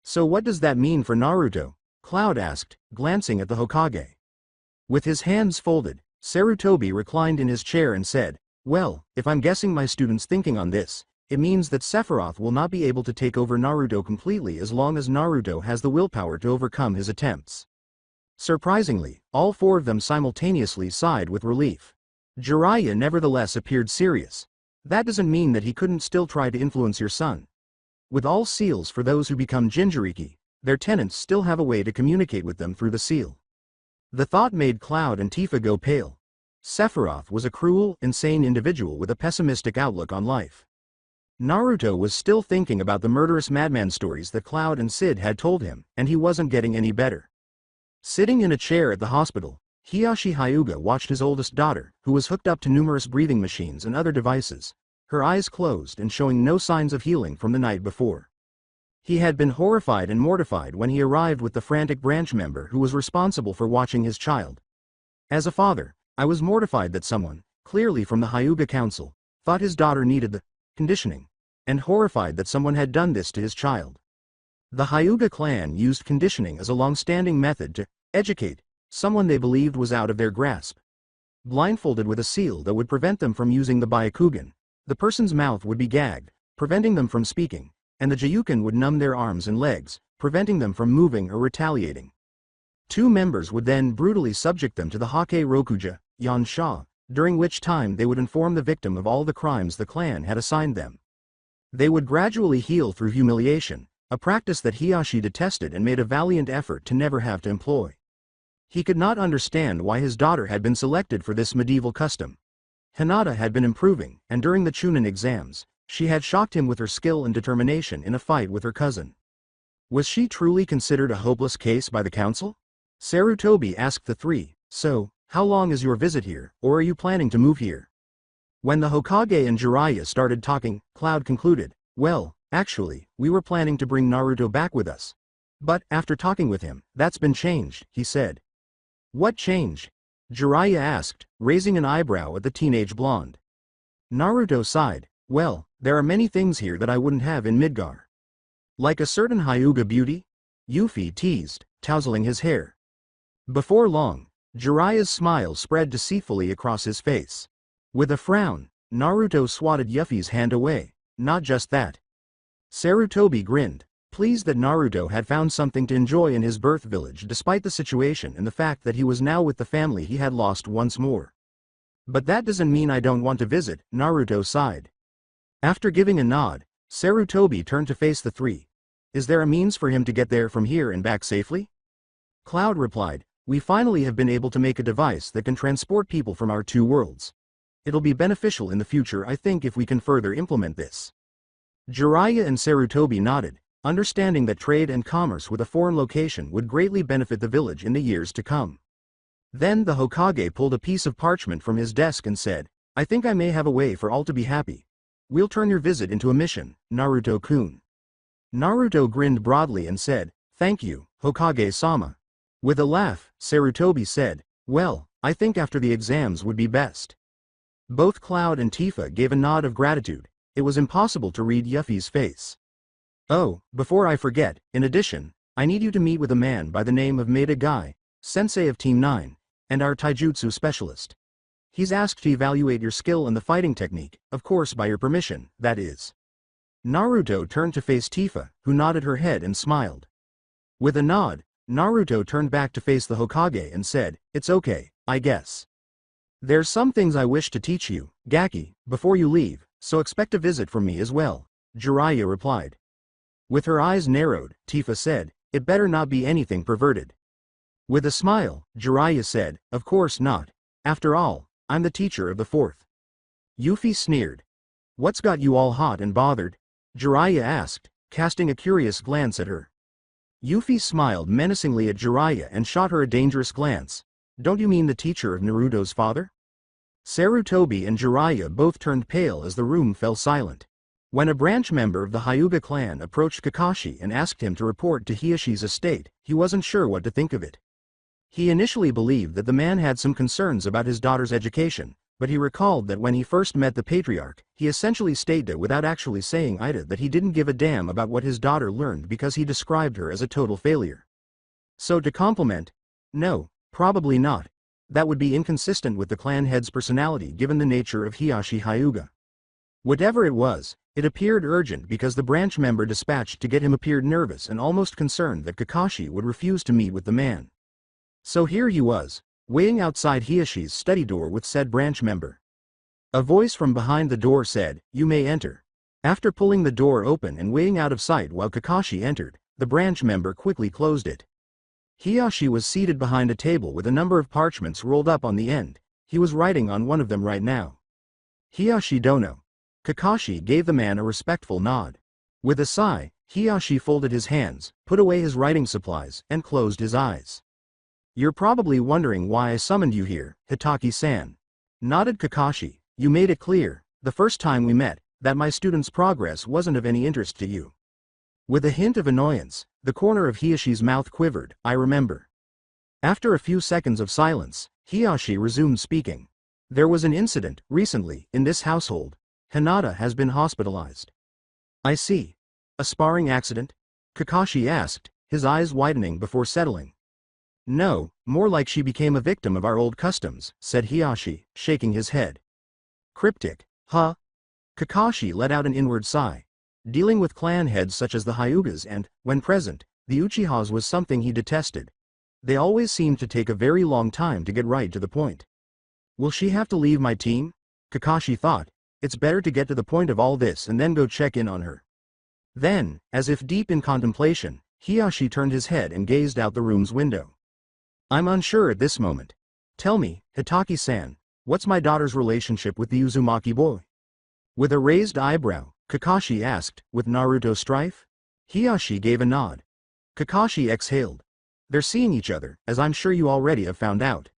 So what does that mean for Naruto? Cloud asked, glancing at the Hokage. With his hands folded, Sarutobi reclined in his chair and said, well, if I'm guessing my student's thinking on this, it means that Sephiroth will not be able to take over Naruto completely as long as Naruto has the willpower to overcome his attempts. Surprisingly, all four of them simultaneously sighed with relief. Jiraiya nevertheless appeared serious. That doesn't mean that he couldn't still try to influence your son. With all seals for those who become Jinchuriki, their tenants still have a way to communicate with them through the seal. The thought made Cloud and Tifa go pale. Sephiroth was a cruel, insane individual with a pessimistic outlook on life. Naruto was still thinking about the murderous madman stories that Cloud and Sid had told him, and he wasn't getting any better. Sitting in a chair at the hospital, Hiyashi Hyuga watched his oldest daughter, who was hooked up to numerous breathing machines and other devices, her eyes closed and showing no signs of healing from the night before. He had been horrified and mortified when he arrived with the frantic branch member who was responsible for watching his child. As a father, I was mortified that someone, clearly from the Hyuga Council, thought his daughter needed the conditioning, and horrified that someone had done this to his child. The Hyuga clan used conditioning as a long-standing method to Educate someone they believed was out of their grasp. Blindfolded with a seal that would prevent them from using the Byakugan, the person's mouth would be gagged, preventing them from speaking, and the Jayuken would numb their arms and legs, preventing them from moving or retaliating. Two members would then brutally subject them to the Hake Rokuja, Yansha, during which time they would inform the victim of all the crimes the clan had assigned them. They would gradually heal through humiliation, a practice that Hiyashi detested and made a valiant effort to never have to employ. He could not understand why his daughter had been selected for this medieval custom. Hinata had been improving, and during the Chunin exams, she had shocked him with her skill and determination in a fight with her cousin. Was she truly considered a hopeless case by the council? Sarutobi asked the three, "So, how long is your visit here, or are you planning to move here?" When the Hokage and Jiraiya started talking, Cloud concluded, "Well, actually, we were planning to bring Naruto back with us. But, after talking with him, that's been changed," he said. "What change?" Jiraiya asked, raising an eyebrow at the teenage blonde. Naruto sighed, "Well, there are many things here that I wouldn't have in Midgar. Like a certain Hyuga beauty?" Yuffie teased, tousling his hair. Before long, Jiraiya's smile spread deceitfully across his face. With a frown, Naruto swatted Yuffie's hand away. "Not just that." Sarutobi grinned, pleased that Naruto had found something to enjoy in his birth village despite the situation and the fact that he was now with the family he had lost once more. "But that doesn't mean I don't want to visit," Naruto sighed. After giving a nod, Sarutobi turned to face the three. "Is there a means for him to get there from here and back safely?" Cloud replied, "We finally have been able to make a device that can transport people from our two worlds. It'll be beneficial in the future, I think, if we can further implement this." Jiraiya and Sarutobi nodded, understanding that trade and commerce with a foreign location would greatly benefit the village in the years to come. Then the Hokage pulled a piece of parchment from his desk and said, "I think I may have a way for all to be happy. We'll turn your visit into a mission, Naruto-kun." Naruto grinned broadly and said, "Thank you, Hokage-sama." With a laugh, Sarutobi said, "Well, I think after the exams would be best." Both Cloud and Tifa gave a nod of gratitude. It was impossible to read Yuffie's face. "Oh, before I forget, in addition, I need you to meet with a man by the name of Maeda Guy, sensei of Team 9, and our taijutsu specialist. He's asked to evaluate your skill and the fighting technique, of course by your permission, that is." Naruto turned to face Tifa, who nodded her head and smiled. With a nod, Naruto turned back to face the Hokage and said, "It's okay, I guess. There's some things I wish to teach you, Gaki, before you leave, so expect a visit from me as well," Jiraiya replied. With her eyes narrowed, Tifa said, "It better not be anything perverted." With a smile, Jiraiya said, "Of course not. After all, I'm the teacher of the fourth." Yuffie sneered. "What's got you all hot and bothered?" Jiraiya asked, casting a curious glance at her. Yuffie smiled menacingly at Jiraiya and shot her a dangerous glance. "Don't you mean the teacher of Naruto's father?" Sarutobi and Jiraiya both turned pale as the room fell silent. When a branch member of the Hyuga clan approached Kakashi and asked him to report to Hiyashi's estate, he wasn't sure what to think of it. He initially believed that the man had some concerns about his daughter's education, but he recalled that when he first met the patriarch, he essentially stated without actually saying either that he didn't give a damn about what his daughter learned because he described her as a total failure. So to compliment? No, probably not. That would be inconsistent with the clan head's personality given the nature of Hiyashi Hyuga. Whatever it was, it appeared urgent because the branch member dispatched to get him appeared nervous and almost concerned that Kakashi would refuse to meet with the man. So here he was, waiting outside Hiyashi's study door with said branch member. A voice from behind the door said, "You may enter." After pulling the door open and waiting out of sight while Kakashi entered, the branch member quickly closed it. Hiyashi was seated behind a table with a number of parchments rolled up on the end. He was writing on one of them right now. "Hiyashi Dono." Kakashi gave the man a respectful nod. With a sigh, Hiyashi folded his hands, put away his writing supplies, and closed his eyes. "You're probably wondering why I summoned you here, Hitaki-san." Nodded Kakashi. "You made it clear, the first time we met, that my student's progress wasn't of any interest to you." With a hint of annoyance, the corner of Hiyashi's mouth quivered. "I remember." After a few seconds of silence, Hiyashi resumed speaking. "There was an incident, recently, in this household. Hinata has been hospitalized." "I see. A sparring accident?" Kakashi asked, his eyes widening before settling. No, more like she became a victim of our old customs, said Hiyashi, shaking his head. Cryptic, huh? Kakashi let out an inward sigh. Dealing with clan heads such as the Hyugas and, when present, the Uchihas was something he detested. They always seemed to take a very long time to get right to the point. Will she have to leave my team? Kakashi thought. It's better to get to the point of all this and then go check in on her. Then, as if deep in contemplation, Hiyashi turned his head and gazed out the room's window. I'm unsure at this moment. Tell me, Hitaki-san, what's my daughter's relationship with the Uzumaki boy? With a raised eyebrow, Kakashi asked, with Naruto strife? Hiyashi gave a nod. Kakashi exhaled. They're seeing each other, as I'm sure you already have found out.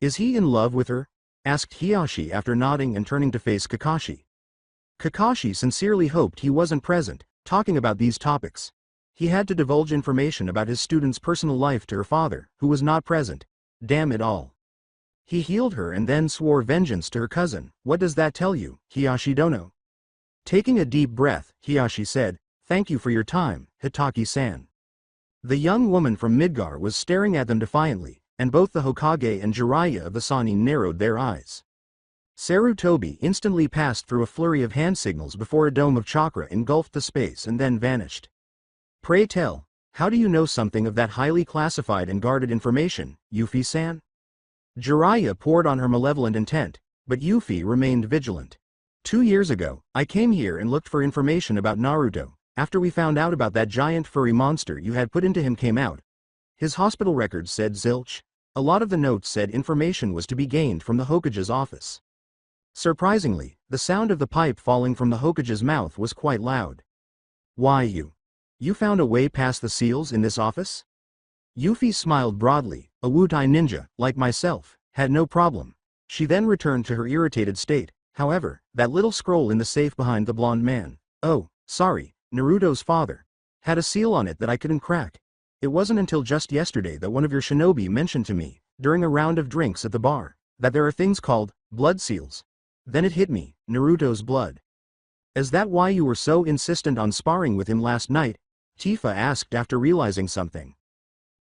Is he in love with her? Asked Hiyashi after nodding and turning to face Kakashi. Kakashi sincerely hoped he wasn't present, talking about these topics. He had to divulge information about his student's personal life to her father, who was not present. Damn it all. He healed her and then swore vengeance to her cousin. What does that tell you, Hiyashi Dono? Taking a deep breath, Hiyashi said, Thank you for your time, Hitaki-san. The young woman from Midgar was staring at them defiantly, and both the Hokage and Jiraiya of the Sannin narrowed their eyes. Sarutobi instantly passed through a flurry of hand signals before a dome of chakra engulfed the space and then vanished. Pray tell, how do you know something of that highly classified and guarded information, Yuffie-san? Jiraiya poured on her malevolent intent, but Yuffie remained vigilant. 2 years ago, I came here and looked for information about Naruto. After we found out about that giant furry monster you had put into him came out. His hospital records said zilch. A lot of the notes said information was to be gained from the Hokage's office. Surprisingly, the sound of the pipe falling from the Hokage's mouth was quite loud. Why you found a way past the seals in this office? Yuffie smiled broadly. A Wutai ninja, like myself, had no problem. She then returned to her irritated state. However, that little scroll in the safe behind the blonde man. Oh, sorry. Naruto's father, had a seal on it that I couldn't crack. It wasn't until just yesterday that one of your shinobi mentioned to me, during a round of drinks at the bar, that there are things called blood seals. Then it hit me, Naruto's blood. Is that why you were so insistent on sparring with him last night? Tifa asked after realizing something.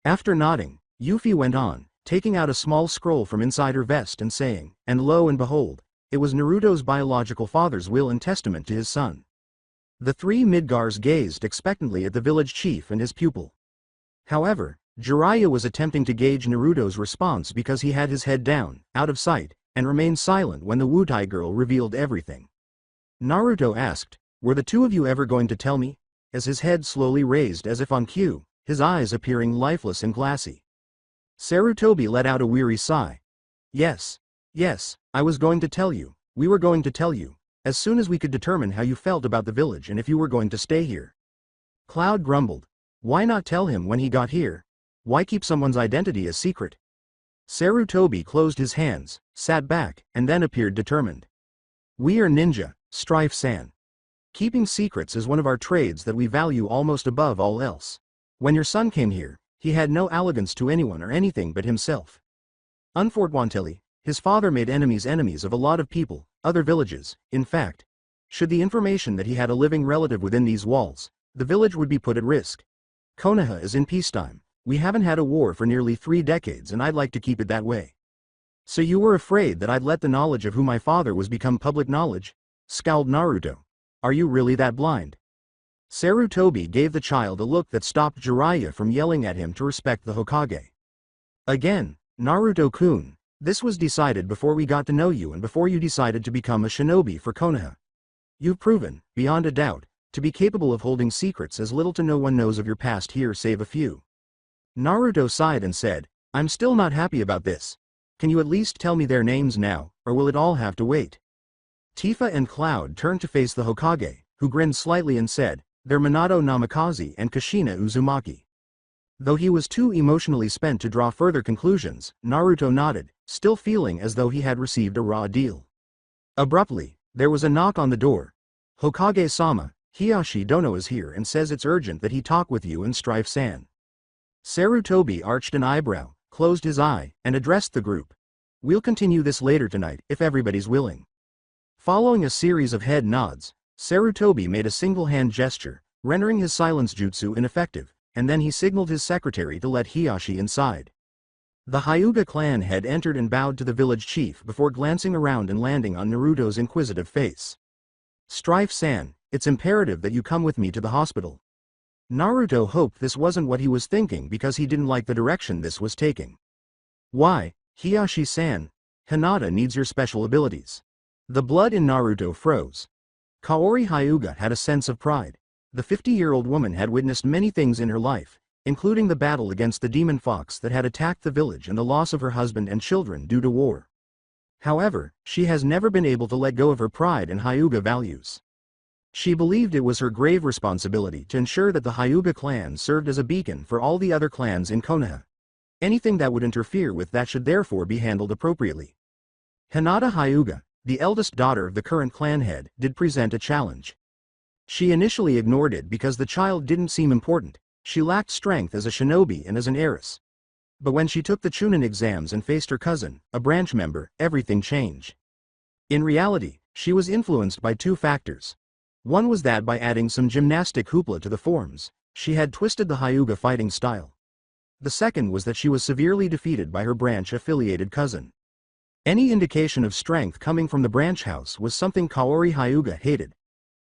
After nodding, Yuffie went on, taking out a small scroll from inside her vest and saying, and lo and behold, it was Naruto's biological father's will and testament to his son. The three Midgars gazed expectantly at the village chief and his pupil. However, Jiraiya was attempting to gauge Naruto's response because he had his head down, out of sight, and remained silent when the Wutai girl revealed everything. Naruto asked, Were the two of you ever going to tell me? As his head slowly raised as if on cue, his eyes appearing lifeless and glassy. Sarutobi let out a weary sigh. Yes, I was going to tell you, we were going to tell you. As soon as we could determine how you felt about the village and if you were going to stay here. Cloud grumbled. Why not tell him when he got here? Why keep someone's identity a secret? Sarutobi closed his hands, sat back, and then appeared determined. We are ninja, Strife-san. Keeping secrets is one of our trades that we value almost above all else. When your son came here, he had no allegiance to anyone or anything but himself. Unfortunately, his father made enemies of a lot of people, other villages. In fact, should the information that he had a living relative within these walls, the village would be put at risk. Konoha is in peacetime. We haven't had a war for nearly 3 decades and I'd like to keep it that way. So you were afraid that I'd let the knowledge of who my father was become public knowledge? Scowled Naruto. Are you really that blind? Sarutobi gave the child a look that stopped Jiraiya from yelling at him to respect the Hokage. Again, Naruto-kun, this was decided before we got to know you and before you decided to become a shinobi for Konoha. You've proven, beyond a doubt, to be capable of holding secrets as little to no one knows of your past here save a few. Naruto sighed and said, I'm still not happy about this. Can you at least tell me their names now, or will it all have to wait? Tifa and Cloud turned to face the Hokage, who grinned slightly and said, They're Minato Namikaze and Kushina Uzumaki. Though he was too emotionally spent to draw further conclusions, Naruto nodded, still feeling as though he had received a raw deal. Abruptly, there was a knock on the door. Hokage-sama, Hiyashi Dono is here and says it's urgent that he talk with you and Strife-san. Sarutobi arched an eyebrow, closed his eye, and addressed the group. We'll continue this later tonight, if everybody's willing. Following a series of head nods, Sarutobi made a single hand gesture, rendering his silence jutsu ineffective, and then he signaled his secretary to let Hiyashi inside. The Hyuga clan head entered and bowed to the village chief before glancing around and landing on Naruto's inquisitive face. "Strife-san, it's imperative that you come with me to the hospital." Naruto hoped this wasn't what he was thinking because he didn't like the direction this was taking. "Why, Hiyashi-san? Hinata needs your special abilities." The blood in Naruto froze. Kaori Hyuga had a sense of pride. The 50-year-old woman had witnessed many things in her life, including the battle against the demon fox that had attacked the village and the loss of her husband and children due to war. However, she has never been able to let go of her pride and Hyuga values. She believed it was her grave responsibility to ensure that the Hyuga clan served as a beacon for all the other clans in Konoha. Anything that would interfere with that should therefore be handled appropriately. Hinata Hyuga, the eldest daughter of the current clan head, did present a challenge. She initially ignored it because the child didn't seem important. She lacked strength as a shinobi and as an heiress. But when she took the Chunin exams and faced her cousin, a branch member, everything changed. In reality, she was influenced by two factors. One was that by adding some gymnastic hoopla to the forms, she had twisted the Hyuga fighting style. The second was that she was severely defeated by her branch-affiliated cousin. Any indication of strength coming from the branch house was something Kaori Hyuga hated.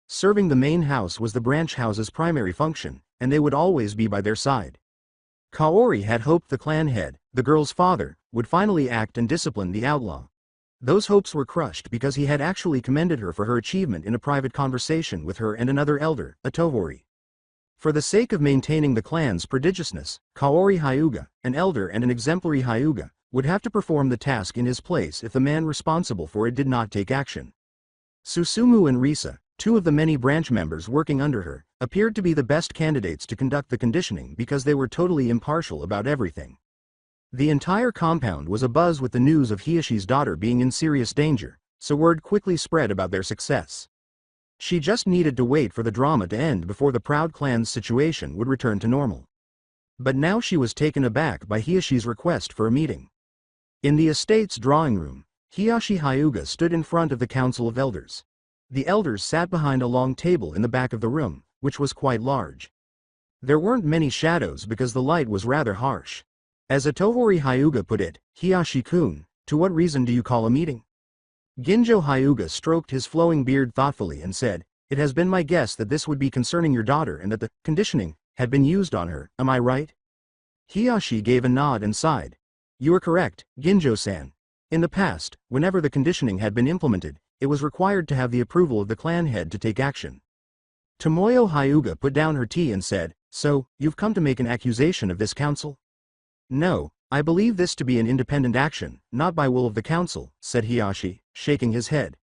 Serving the main house was the branch house's primary function, and they would always be by their side. Kaori had hoped the clan head, the girl's father, would finally act and discipline the outlaw. Those hopes were crushed because he had actually commended her for her achievement in a private conversation with her and another elder, a Tohori. For the sake of maintaining the clan's prodigiousness, Kaori Hyuga, an elder and an exemplary Hyuga, would have to perform the task in his place if the man responsible for it did not take action. Susumu and Risa, two of the many branch members working under her, appeared to be the best candidates to conduct the conditioning because they were totally impartial about everything. The entire compound was abuzz with the news of Hiyashi's daughter being in serious danger, so word quickly spread about their success. She just needed to wait for the drama to end before the proud clan's situation would return to normal. But now she was taken aback by Hiyashi's request for a meeting. In the estate's drawing room, Hiyashi Hyuga stood in front of the council of elders. The elders sat behind a long table in the back of the room, which was quite large. There weren't many shadows because the light was rather harsh. As a Tohori Hyuga put it, "Hiyashi-kun, to what reason do you call a meeting?" Ginjo Hyuga stroked his flowing beard thoughtfully and said, "It has been my guess that this would be concerning your daughter and that the conditioning had been used on her, am I right?" Hiyashi gave a nod and sighed. "You are correct, Ginjo-san. In the past, whenever the conditioning had been implemented, it was required to have the approval of the clan head to take action." Tomoyo Hyuga put down her tea and said, "So, you've come to make an accusation of this council?" "No, I believe this to be an independent action, not by will of the council," said Hiyashi, shaking his head.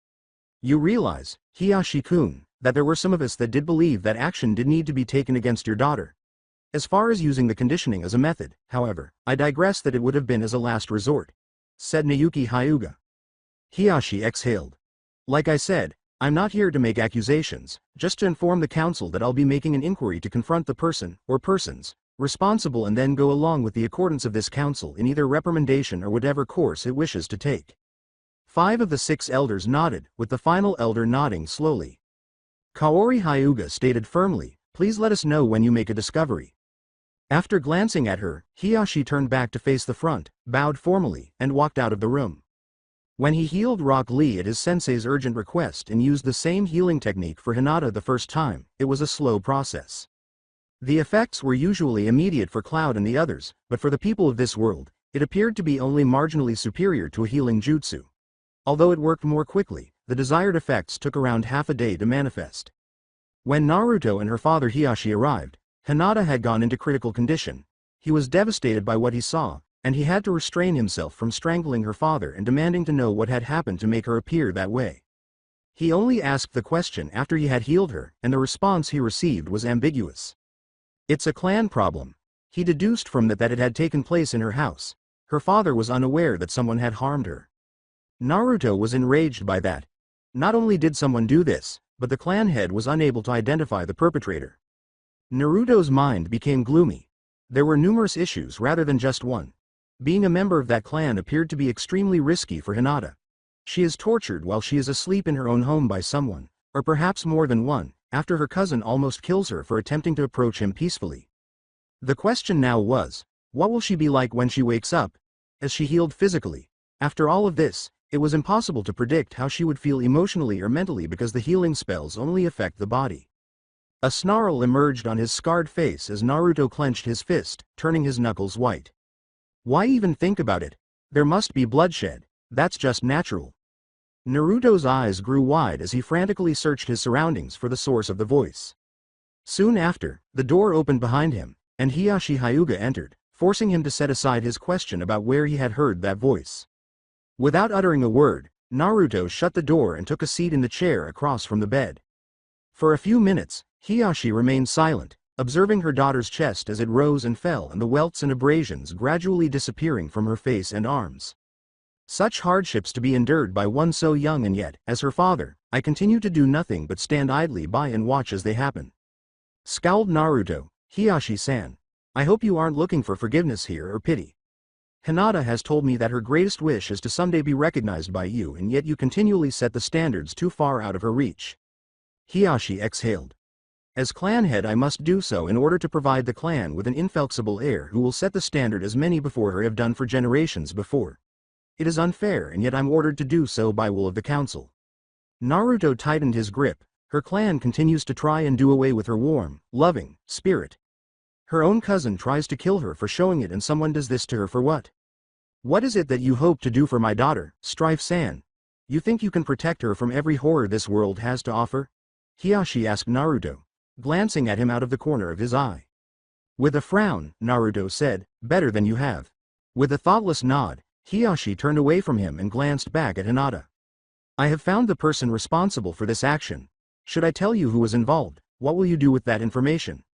"You realize, Hiyashi-kun, that there were some of us that did believe that action did need to be taken against your daughter. As far as using the conditioning as a method, however, I digress that it would have been as a last resort," said Naoki Hyuga. Hiyashi exhaled. "Like I said, I'm not here to make accusations, just to inform the council that I'll be making an inquiry to confront the person, or persons, responsible and then go along with the accordance of this council in either reprimandation or whatever course it wishes to take." 5 of the 6 elders nodded, with the final elder nodding slowly. Kaori Hyuga stated firmly, "Please let us know when you make a discovery." After glancing at her, Hiyashi turned back to face the front, bowed formally, and walked out of the room. When he healed Rock Lee at his sensei's urgent request and used the same healing technique for Hinata the first time, it was a slow process. The effects were usually immediate for Cloud and the others, but for the people of this world, it appeared to be only marginally superior to a healing jutsu. Although it worked more quickly, the desired effects took around half a day to manifest. When Naruto and her father Hiyashi arrived, Hinata had gone into critical condition. He was devastated by what he saw, and he had to restrain himself from strangling her father and demanding to know what had happened to make her appear that way. He only asked the question after he had healed her, and the response he received was ambiguous. "It's a clan problem." He deduced from that it had taken place in her house. Her father was unaware that someone had harmed her. Naruto was enraged by that. Not only did someone do this, but the clan head was unable to identify the perpetrator. Naruto's mind became gloomy. There were numerous issues rather than just one. Being a member of that clan appeared to be extremely risky for Hinata. She is tortured while she is asleep in her own home by someone, or perhaps more than one, after her cousin almost kills her for attempting to approach him peacefully. The question now was, what will she be like when she wakes up? as she healed physically. After all of this, it was impossible to predict how she would feel emotionally or mentally because the healing spells only affect the body. A snarl emerged on his scarred face as Naruto clenched his fist, turning his knuckles white. Why even think about it? There must be bloodshed. That's just natural. Naruto's eyes grew wide as he frantically searched his surroundings for the source of the voice. Soon after, the door opened behind him, and Hiyashi Hyuga entered, forcing him to set aside his question about where he had heard that voice. Without uttering a word, Naruto shut the door and took a seat in the chair across from the bed. For a few minutes, Hiyashi remained silent, observing her daughter's chest as it rose and fell and the welts and abrasions gradually disappearing from her face and arms. Such hardships to be endured by one so young, and yet, as her father, I continue to do nothing but stand idly by and watch as they happen. Scowled Naruto. Hiyashi-san, I hope you aren't looking for forgiveness here or pity. Hinata has told me that her greatest wish is to someday be recognized by you, and yet you continually set the standards too far out of her reach. Hiyashi exhaled. As clan head, I must do so in order to provide the clan with an inflexible heir who will set the standard as many before her have done for generations before. It is unfair, and yet I'm ordered to do so by will of the council. Naruto tightened his grip. Her clan continues to try and do away with her warm, loving spirit. Her own cousin tries to kill her for showing it, and someone does this to her for what? What is it that you hope to do for my daughter, Strife-san? You think you can protect her from every horror this world has to offer? Hiyashi asked Naruto, glancing at him out of the corner of his eye. With a frown, Naruto said, better than you have. With a thoughtless nod, Hiyashi turned away from him and glanced back at Hinata. I have found the person responsible for this action. Should I tell you who was involved? What will you do with that information?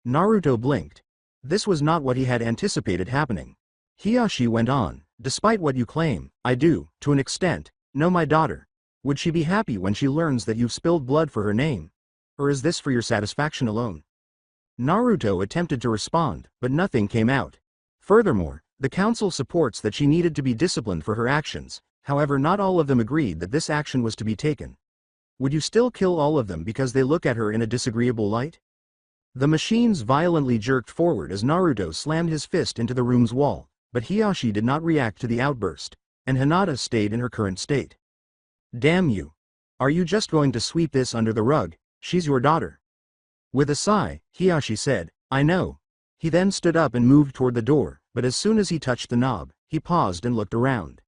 Naruto blinked. This was not what he had anticipated happening. Hiyashi went on, despite what you claim, I do, to an extent, know my daughter. Would she be happy when she learns that you've spilled blood for her name? Or is this for your satisfaction alone? Naruto attempted to respond, but nothing came out. Furthermore, the council supports that she needed to be disciplined for her actions, however not all of them agreed that this action was to be taken. Would you still kill all of them because they look at her in a disagreeable light? The machines violently jerked forward as Naruto slammed his fist into the room's wall, but Hiyashi did not react to the outburst, and Hinata stayed in her current state. Damn you! Are you just going to sweep this under the rug? She's your daughter. With a sigh, Hiyashi said, I know. He then stood up and moved toward the door, but as soon as he touched the knob, he paused and looked around.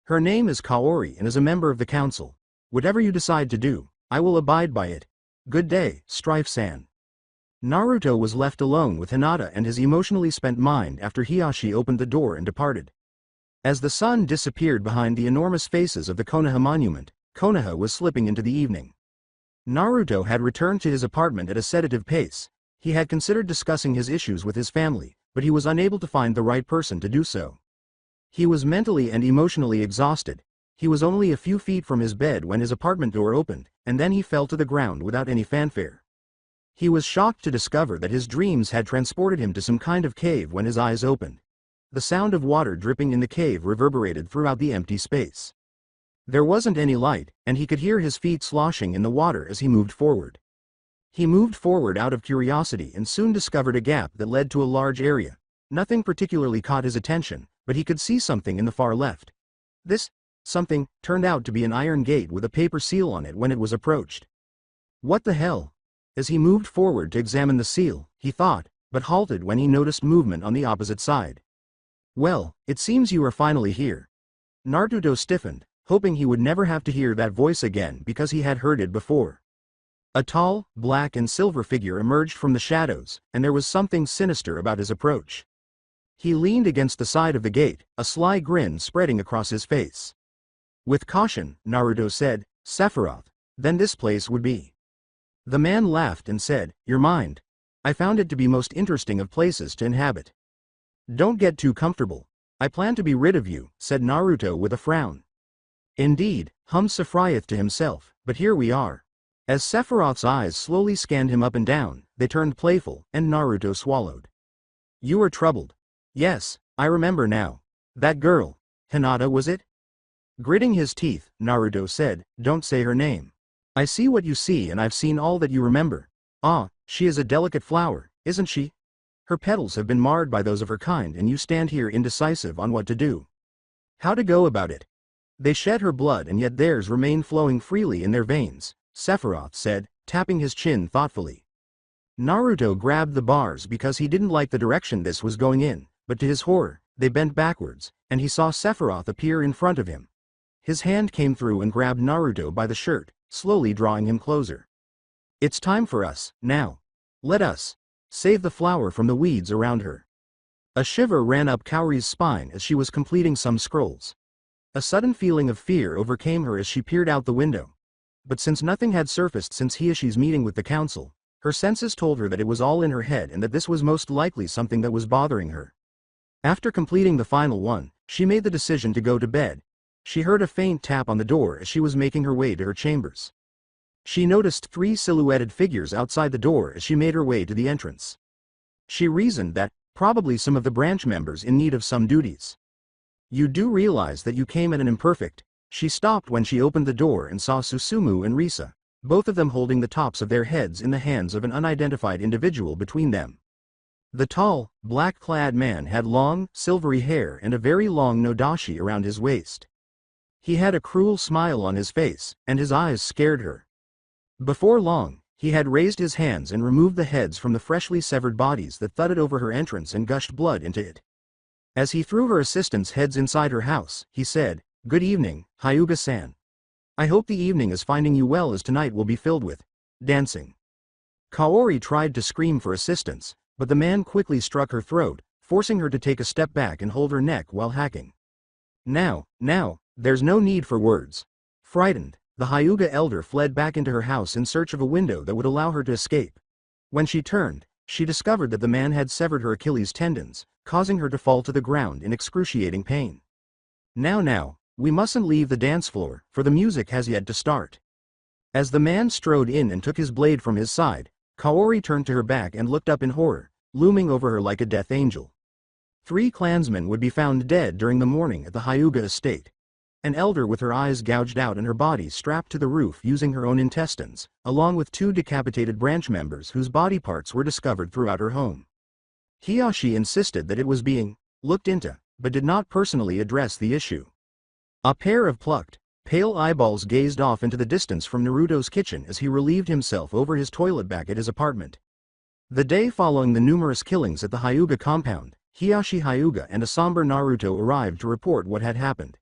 Her name is Kaori and is a member of the council. Whatever you decide to do, I will abide by it. Good day, Strife-san. Naruto was left alone with Hinata and his emotionally spent mind after Hiyashi opened the door and departed. As the sun disappeared behind the enormous faces of the Konoha monument, Konoha was slipping into the evening. Naruto had returned to his apartment at a sedative pace. He had considered discussing his issues with his family, but he was unable to find the right person to do so. He was mentally and emotionally exhausted. He was only a few feet from his bed when his apartment door opened, and then he fell to the ground without any fanfare. He was shocked to discover that his dreams had transported him to some kind of cave when his eyes opened. The sound of water dripping in the cave reverberated throughout the empty space. There wasn't any light, and he could hear his feet sloshing in the water as he moved forward. He moved forward out of curiosity and soon discovered a gap that led to a large area. Nothing particularly caught his attention, but he could see something in the far left. This something turned out to be an iron gate with a paper seal on it when it was approached. What the hell? As he moved forward to examine the seal, he thought, but halted when he noticed movement on the opposite side. Well, it seems you are finally here. Naruto stiffened, hoping he would never have to hear that voice again because he had heard it before. A tall, black and silver figure emerged from the shadows, and there was something sinister about his approach. He leaned against the side of the gate, a sly grin spreading across his face. With caution, Naruto said, Sephiroth, then this place would be. The man laughed and said, your mind. I found it to be most interesting of places to inhabit. Don't get too comfortable. I plan to be rid of you, said Naruto with a frown. Indeed, hummed Sephiroth to himself, but here we are. As Sephiroth's eyes slowly scanned him up and down, they turned playful, and Naruto swallowed. You are troubled. Yes, I remember now. That girl, Hinata was it? Gritting his teeth, Naruto said, don't say her name. I see what you see and I've seen all that you remember. Ah, she is a delicate flower, isn't she? Her petals have been marred by those of her kind and you stand here indecisive on what to do. How to go about it. They shed her blood and yet theirs remain flowing freely in their veins, Sephiroth said, tapping his chin thoughtfully. Naruto grabbed the bars because he didn't like the direction this was going in, but to his horror, they bent backwards, and he saw Sephiroth appear in front of him. His hand came through and grabbed Naruto by the shirt, slowly drawing him closer. It's time for us, now. Let us save the flower from the weeds around her. A shiver ran up Kaori's spine as she was completing some scrolls. A sudden feeling of fear overcame her as she peered out the window. But since nothing had surfaced since Hiashi's meeting with the council, her senses told her that it was all in her head and that this was most likely something that was bothering her. After completing the final one, she made the decision to go to bed. She heard a faint tap on the door as she was making her way to her chambers. She noticed 3 silhouetted figures outside the door as she made her way to the entrance. She reasoned that, probably some of the branch members in need of some duties. You do realize that you came at an imperfect. She stopped when she opened the door and saw Susumu and Risa, both of them holding the tops of their heads in the hands of an unidentified individual between them. The tall, black-clad man had long, silvery hair and a very long nodashi around his waist. He had a cruel smile on his face, and his eyes scared her. Before long, he had raised his hands and removed the heads from the freshly severed bodies that thudded over her entrance and gushed blood into it. As he threw her assistants' heads inside her house, he said, "Good evening, Hyuga-san. I hope the evening is finding you well as tonight will be filled with dancing." Kaori tried to scream for assistance, but the man quickly struck her throat, forcing her to take a step back and hold her neck while hacking. Now, there's no need for words. Frightened, the Hyuga elder fled back into her house in search of a window that would allow her to escape. When she turned, she discovered that the man had severed her Achilles tendons, causing her to fall to the ground in excruciating pain. Now, we mustn't leave the dance floor, for the music has yet to start. As the man strode in and took his blade from his side, Kaori turned to her back and looked up in horror, looming over her like a death angel. 3 clansmen would be found dead during the morning at the Hyuga estate. An elder with her eyes gouged out and her body strapped to the roof using her own intestines, along with 2 decapitated branch members whose body parts were discovered throughout her home. Hiashi insisted that it was being looked into, but did not personally address the issue. A pair of plucked, pale eyeballs gazed off into the distance from Naruto's kitchen as he relieved himself over his toilet back at his apartment. The day following the numerous killings at the Hyuga compound, Hiashi Hyuga and a somber Naruto arrived to report what had happened.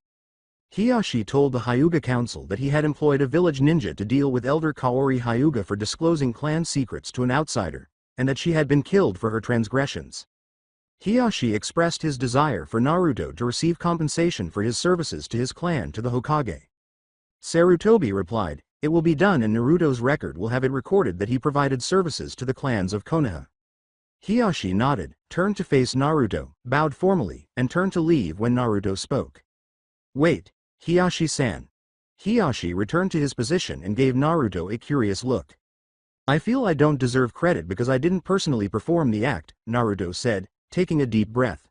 Hiashi told the Hyuga council that he had employed a village ninja to deal with Elder Kaori Hyuga for disclosing clan secrets to an outsider, and that she had been killed for her transgressions. Hiashi expressed his desire for Naruto to receive compensation for his services to his clan to the Hokage. Sarutobi replied, "It will be done and Naruto's record will have it recorded that he provided services to the clans of Konoha." Hiashi nodded, turned to face Naruto, bowed formally, and turned to leave when Naruto spoke. "Wait, Hiashi-san." Hiashi returned to his position and gave Naruto a curious look. "I feel I don't deserve credit because I didn't personally perform the act," Naruto said, taking a deep breath.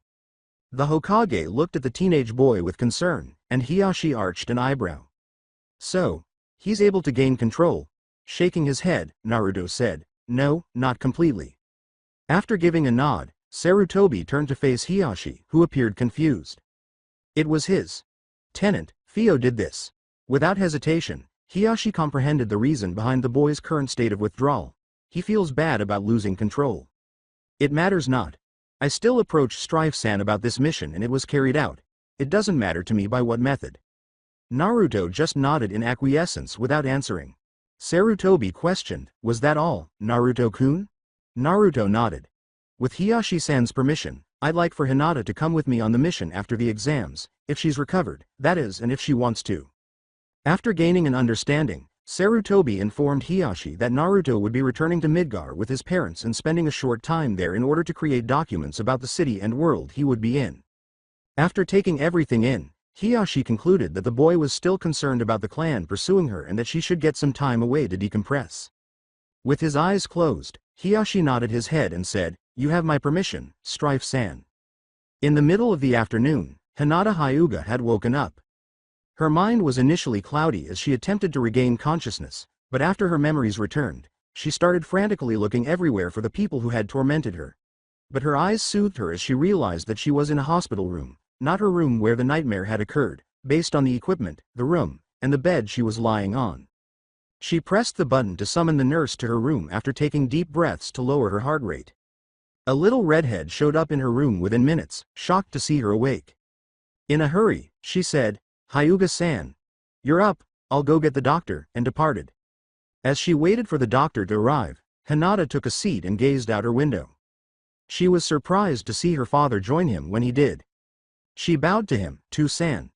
The Hokage looked at the teenage boy with concern, and Hiashi arched an eyebrow. "So, he's able to gain control?" Shaking his head, Naruto said, "No, not completely." After giving a nod, Sarutobi turned to face Hiashi, who appeared confused. It was his tenant, Fio did this. Without hesitation, Hiashi comprehended the reason behind the boy's current state of withdrawal. He feels bad about losing control. "It matters not. I still approached Strife-san about this mission and it was carried out. It doesn't matter to me by what method." Naruto just nodded in acquiescence without answering. Sarutobi questioned, "Was that all, Naruto-kun?" Naruto nodded. "With Hiashi-san's permission, I'd like for Hinata to come with me on the mission after the exams, if she's recovered, that is, and if she wants to." After gaining an understanding, Sarutobi informed Hiashi that Naruto would be returning to Midgar with his parents and spending a short time there in order to create documents about the city and world he would be in. After taking everything in, Hiashi concluded that the boy was still concerned about the clan pursuing her and that she should get some time away to decompress. With his eyes closed, Hiashi nodded his head and said, "You have my permission, Strife-san." In the middle of the afternoon, Hinata Hyuga had woken up. Her mind was initially cloudy as she attempted to regain consciousness, but after her memories returned, she started frantically looking everywhere for the people who had tormented her. but her eyes soothed her as she realized that she was in a hospital room, not her room where the nightmare had occurred, based on the equipment, the room, and the bed she was lying on. She pressed the button to summon the nurse to her room after taking deep breaths to lower her heart rate. A little redhead showed up in her room within minutes, shocked to see her awake. In a hurry, she said, "Hyuga-san. You're up, I'll go get the doctor," and departed. As she waited for the doctor to arrive, Hinata took a seat and gazed out her window. She was surprised to see her father join him when he did. She bowed to him, "To-san."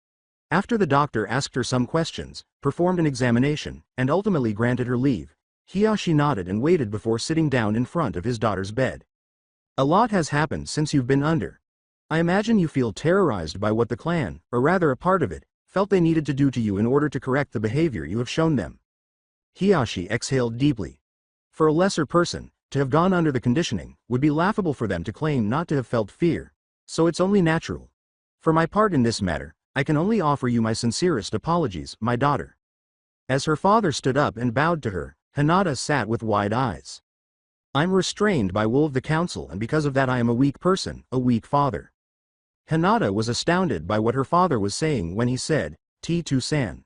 After the doctor asked her some questions, performed an examination, and ultimately granted her leave, Hiyashi nodded and waited before sitting down in front of his daughter's bed. "A lot has happened since you've been under. I imagine you feel terrorized by what the clan, or rather a part of it, felt they needed to do to you in order to correct the behavior you have shown them." Hiyashi exhaled deeply. For a lesser person, to have gone under the conditioning, would be laughable for them to claim not to have felt fear, so it's only natural. For my part in this matter, I can only offer you my sincerest apologies, my daughter. As her father stood up and bowed to her, Hinata sat with wide eyes. "I'm restrained by will of the council, and because of that I am a weak person, a weak father." Hinata was astounded by what her father was saying when he said, "To-san.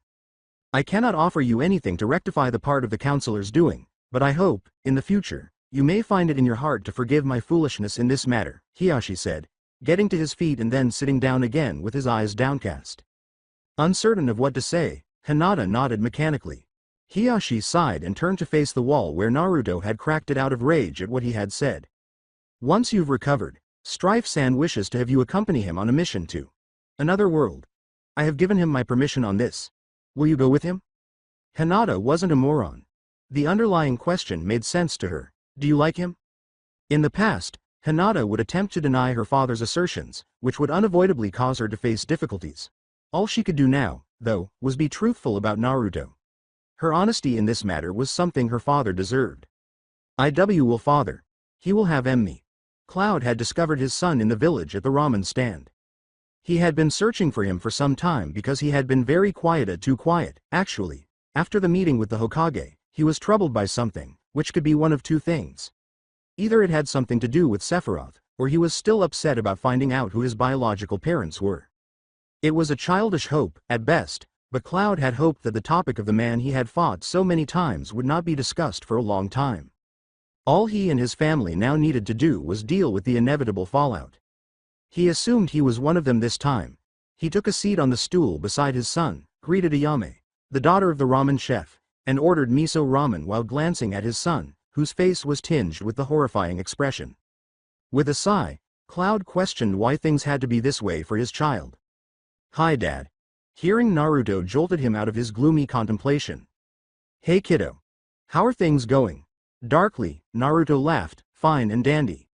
I cannot offer you anything to rectify the part of the councilor's doing, but I hope, in the future, you may find it in your heart to forgive my foolishness in this matter," Hiyashi said, getting to his feet and then sitting down again with his eyes downcast. Uncertain of what to say, Hinata nodded mechanically. Hiyashi sighed and turned to face the wall where Naruto had cracked it out of rage at what he had said. "Once you've recovered, Strife-san wishes to have you accompany him on a mission to another world. I have given him my permission on this. Will you go with him?" Hinata wasn't a moron. The underlying question made sense to her. Do you like him? In the past, Hinata would attempt to deny her father's assertions, which would unavoidably cause her to face difficulties. All she could do now, though, was be truthful about Naruto. Her honesty in this matter was something her father deserved. Will father. He will have me. Cloud had discovered his son in the village at the ramen stand. He had been searching for him for some time because he had been very quiet, too quiet. Actually, after the meeting with the Hokage, he was troubled by something, which could be one of two things. Either it had something to do with Sephiroth, or he was still upset about finding out who his biological parents were. It was a childish hope, at best, but Cloud had hoped that the topic of the man he had fought so many times would not be discussed for a long time. All he and his family now needed to do was deal with the inevitable fallout. He assumed he was one of them this time. He took a seat on the stool beside his son, greeted Ayame, the daughter of the ramen chef, and ordered miso ramen while glancing at his son, whose face was tinged with the horrifying expression. With a sigh, Cloud questioned why things had to be this way for his child. "Hi, Dad." Hearing Naruto jolted him out of his gloomy contemplation. "Hey kiddo. How are things going?" Darkly, Naruto laughed, "Fine and dandy."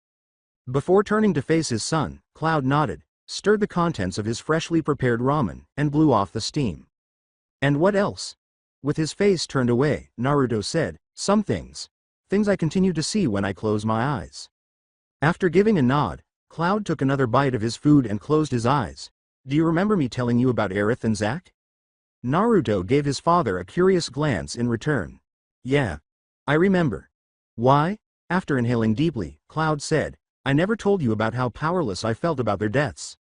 Before turning to face his son, Cloud nodded, stirred the contents of his freshly prepared ramen, and blew off the steam. "And what else?" With his face turned away, Naruto said, "Some things. Things I continue to see when I close my eyes." After giving a nod, Cloud took another bite of his food and closed his eyes. "Do you remember me telling you about Aerith and Zack?" Naruto gave his father a curious glance in return. "Yeah. I remember." "Why?" After inhaling deeply, Cloud said, "I never told you about how powerless I felt about their deaths."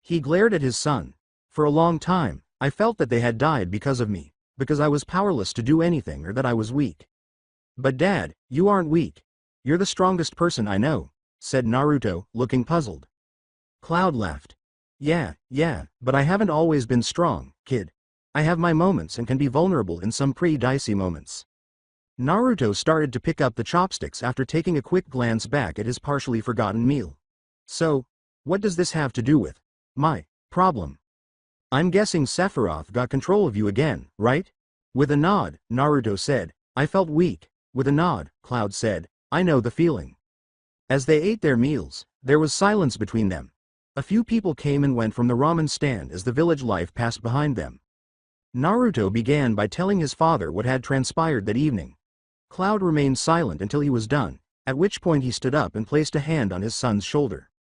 He glared at his son. "For a long time, I felt that they had died because of me, because I was powerless to do anything or that I was weak." "But Dad, you aren't weak. You're the strongest person I know," said Naruto, looking puzzled. Cloud laughed. Yeah, but I haven't always been strong, kid. I have my moments and can be vulnerable in some pretty dicey moments." Naruto started to pick up the chopsticks after taking a quick glance back at his partially forgotten meal. "So, what does this have to do with my problem? I'm guessing Sephiroth got control of you again, right?" With a nod, Naruto said, "I felt weak." With a nod, Cloud said, "I know the feeling." As they ate their meals, there was silence between them. A few people came and went from the ramen stand as the village life passed behind them. Naruto began by telling his father what had transpired that evening. Cloud remained silent until he was done, at which point he stood up and placed a hand on his son's shoulder.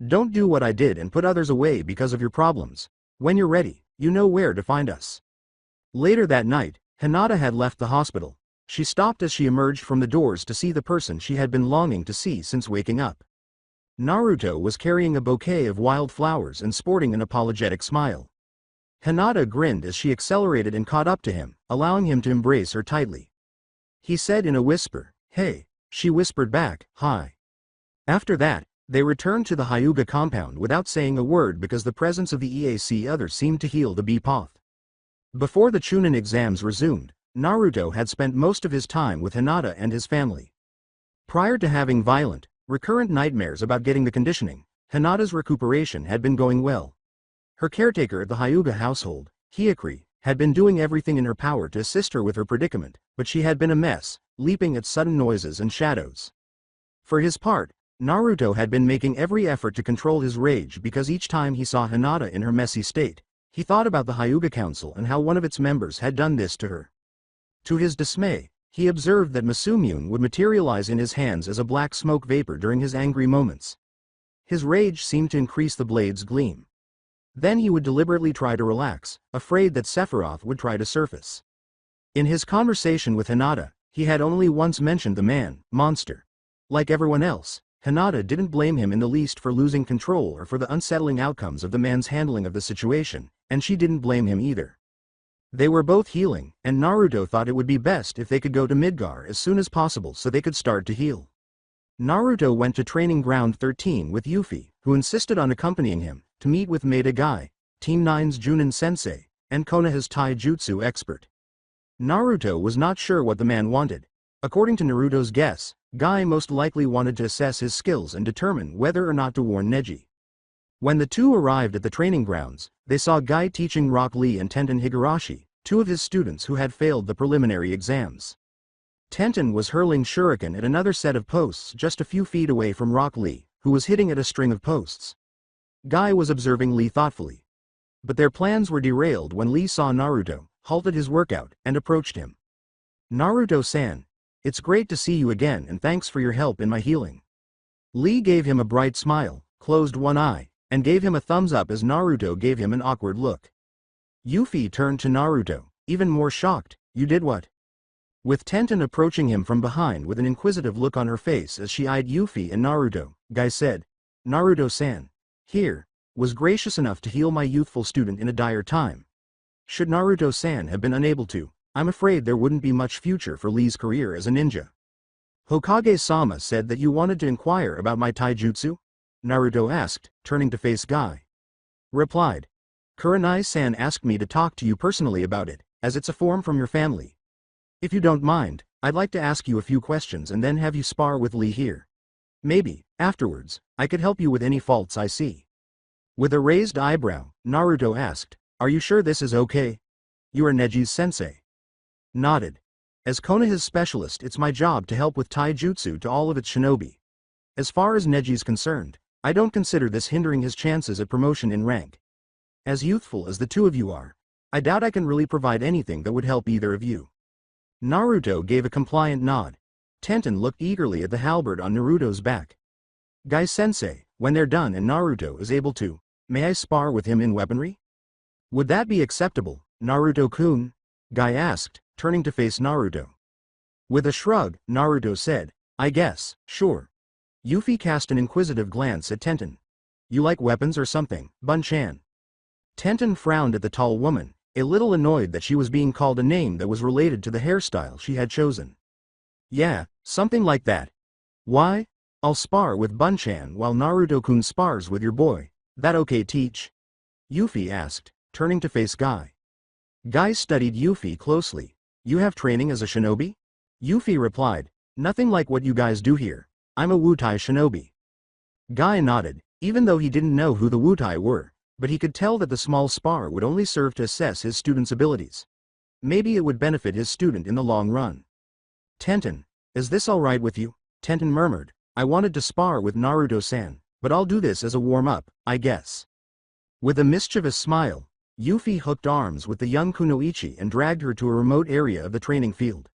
"Don't do what I did and put others away because of your problems. When you're ready, you know where to find us." Later that night, Hinata had left the hospital. She stopped as she emerged from the doors to see the person she had been longing to see since waking up. Naruto was carrying a bouquet of wild flowers and sporting an apologetic smile. Hinata grinned as she accelerated and caught up to him, allowing him to embrace her tightly. He said in a whisper, "Hey." She whispered back, "Hi." After that, they returned to the Hyuga compound without saying a word because the presence of the EAC other seemed to heal the B-Path. Before the Chunin exams resumed, Naruto had spent most of his time with Hinata and his family. Prior to having violent, recurrent nightmares about getting the conditioning, Hinata's recuperation had been going well. Her caretaker at the Hyuga household, Hyakri, had been doing everything in her power to assist her with her predicament, but she had been a mess, leaping at sudden noises and shadows. For his part, Naruto had been making every effort to control his rage because each time he saw Hinata in her messy state, he thought about the Hyuga Council and how one of its members had done this to her. To his dismay, he observed that Masumune would materialize in his hands as a black smoke vapor during his angry moments. His rage seemed to increase the blade's gleam. Then he would deliberately try to relax, afraid that Sephiroth would try to surface. In his conversation with Hinata, he had only once mentioned the man, monster. Like everyone else, Hinata didn't blame him in the least for losing control or for the unsettling outcomes of the man's handling of the situation, and she didn't blame him either. They were both healing, and Naruto thought it would be best if they could go to Midgar as soon as possible so they could start to heal. Naruto went to Training Ground 13 with Yuffie, who insisted on accompanying him, to meet with Maeda Guy, Team 9's Junin Sensei, and Konoha's taijutsu expert. Naruto was not sure what the man wanted. According to Naruto's guess, Guy most likely wanted to assess his skills and determine whether or not to warn Neji. When the two arrived at the training grounds, they saw Guy teaching Rock Lee and Tenten Higurashi, two of his students who had failed the preliminary exams. Tenten was hurling shuriken at another set of posts just a few feet away from Rock Lee, who was hitting at a string of posts. Guy was observing Lee thoughtfully. But their plans were derailed when Lee saw Naruto, halted his workout, and approached him. "Naruto-san, it's great to see you again and thanks for your help in my healing." Lee gave him a bright smile, closed one eye, and gave him a thumbs up as Naruto gave him an awkward look. Yuffie turned to Naruto, even more shocked. "You did what?" With Tenten approaching him from behind with an inquisitive look on her face as she eyed Yuffie and Naruto, Guy said, "Naruto-san, here, was gracious enough to heal my youthful student in a dire time. Should Naruto-san have been unable to, I'm afraid there wouldn't be much future for Lee's career as a ninja." "Hokage-sama said that you wanted to inquire about my taijutsu?" Naruto asked, turning to face Guy. Replied, "Kurenai-san asked me to talk to you personally about it, as it's a form from your family. If you don't mind, I'd like to ask you a few questions and then have you spar with Lee here. Maybe, afterwards, I could help you with any faults I see." With a raised eyebrow, Naruto asked, "Are you sure this is okay? You are Neji's sensei." Nodded. "As Konoha's specialist, it's my job to help with taijutsu to all of its shinobi. As far as Neji's concerned, I don't consider this hindering his chances at promotion in rank. As youthful as the two of you are, I doubt I can really provide anything that would help either of you." Naruto gave a compliant nod. Tenten looked eagerly at the halberd on Naruto's back. "Guy-sensei, when they're done and Naruto is able to, may I spar with him in weaponry?" "Would that be acceptable, Naruto-kun?" Guy asked, turning to face Naruto. With a shrug, Naruto said, "I guess, sure." Yuffie cast an inquisitive glance at Tenten. "You like weapons or something, Bun-chan?" Tenten frowned at the tall woman, a little annoyed that she was being called a name that was related to the hairstyle she had chosen. "Yeah, something like that. Why? I'll spar with Bun-chan while Naruto-kun spars with your boy. That okay, teach?" Yuffie asked, turning to face Guy. Guy studied Yuffie closely. "You have training as a shinobi?" Yuffie replied, "Nothing like what you guys do here. I'm a Wutai shinobi." Guy nodded, even though he didn't know who the Wutai were, but he could tell that the small spar would only serve to assess his student's abilities. Maybe it would benefit his student in the long run. "Tenten, is this all right with you?" Tenten murmured, "I wanted to spar with Naruto-san, but I'll do this as a warm-up, I guess." With a mischievous smile, Yuffie hooked arms with the young Kunoichi and dragged her to a remote area of the training field.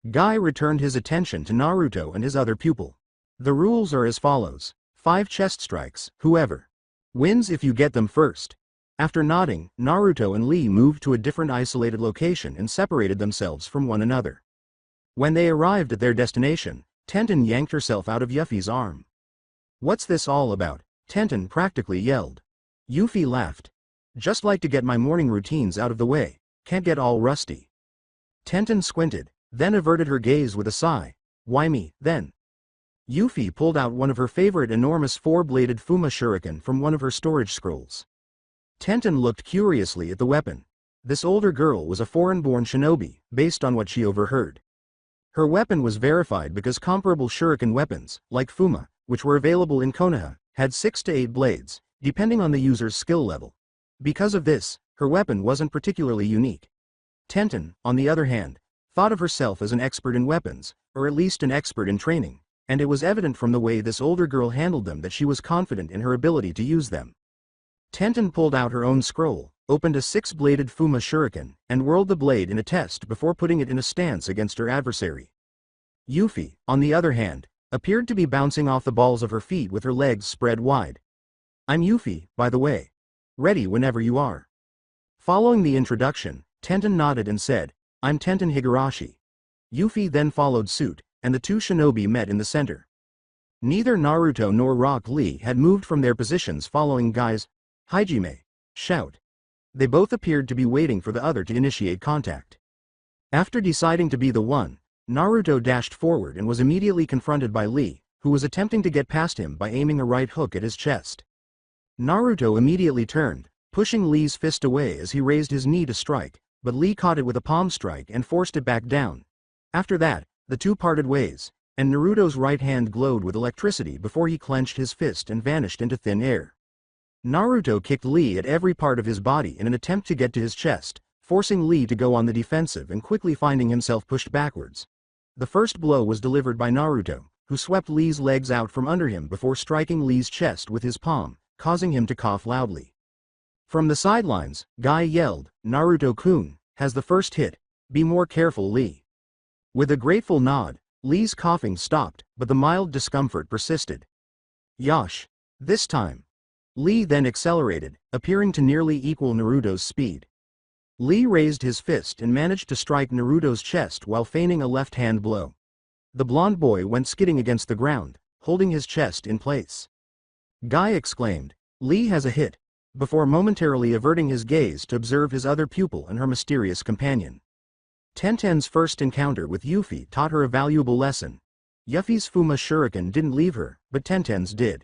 Guy returned his attention to Naruto and his other pupil. "The rules are as follows. 5 chest strikes, whoever wins if you get them first." After nodding, Naruto and Lee moved to a different isolated location and separated themselves from one another. When they arrived at their destination, Tenten yanked herself out of Yuffie's arm. What's this all about? Tenten practically yelled. Yuffie laughed. Just like to get my morning routines out of the way, can't get all rusty. Tenten squinted, then averted her gaze with a sigh. Why me, then? Yuffie pulled out one of her favorite enormous four-bladed Fuma shuriken from one of her storage scrolls. Tenten looked curiously at the weapon. This older girl was a foreign-born shinobi, based on what she overheard. Her weapon was verified because comparable shuriken weapons, like Fuma, which were available in Konoha, had 6 to 8 blades, depending on the user's skill level. Because of this, her weapon wasn't particularly unique. Tenten, on the other hand, thought of herself as an expert in weapons, or at least an expert in training, and it was evident from the way this older girl handled them that she was confident in her ability to use them. Tenten pulled out her own scroll, opened a 6-bladed Fuma shuriken, and whirled the blade in a test before putting it in a stance against her adversary. Yuffie, on the other hand, appeared to be bouncing off the balls of her feet with her legs spread wide. I'm Yuffie, by the way. Ready whenever you are. Following the introduction, Tenten nodded and said, I'm Tenten Higurashi. Yuffie then followed suit, and the two shinobi met in the center. Neither Naruto nor Rock Lee had moved from their positions following Guy's Hajime shout. They both appeared to be waiting for the other to initiate contact. After deciding to be the one, Naruto dashed forward and was immediately confronted by Lee, who was attempting to get past him by aiming a right hook at his chest. Naruto immediately turned, pushing Lee's fist away as he raised his knee to strike, but Lee caught it with a palm strike and forced it back down. After that, the two parted ways, and Naruto's right hand glowed with electricity before he clenched his fist and vanished into thin air. Naruto kicked Lee at every part of his body in an attempt to get to his chest, forcing Lee to go on the defensive and quickly finding himself pushed backwards. The first blow was delivered by Naruto, who swept Lee's legs out from under him before striking Lee's chest with his palm, causing him to cough loudly. From the sidelines, Guy yelled, Naruto-kun has the first hit, be more careful Lee. With a grateful nod, Lee's coughing stopped, but the mild discomfort persisted. Yosh! This time. Lee then accelerated, appearing to nearly equal Naruto's speed. Lee raised his fist and managed to strike Naruto's chest while feigning a left-hand blow. The blonde boy went skidding against the ground, holding his chest in place. Guy exclaimed, Lee has a hit, before momentarily averting his gaze to observe his other pupil and her mysterious companion. Tenten's first encounter with Yuffie taught her a valuable lesson. Yuffie's Fuma shuriken didn't leave her, but Tenten's did.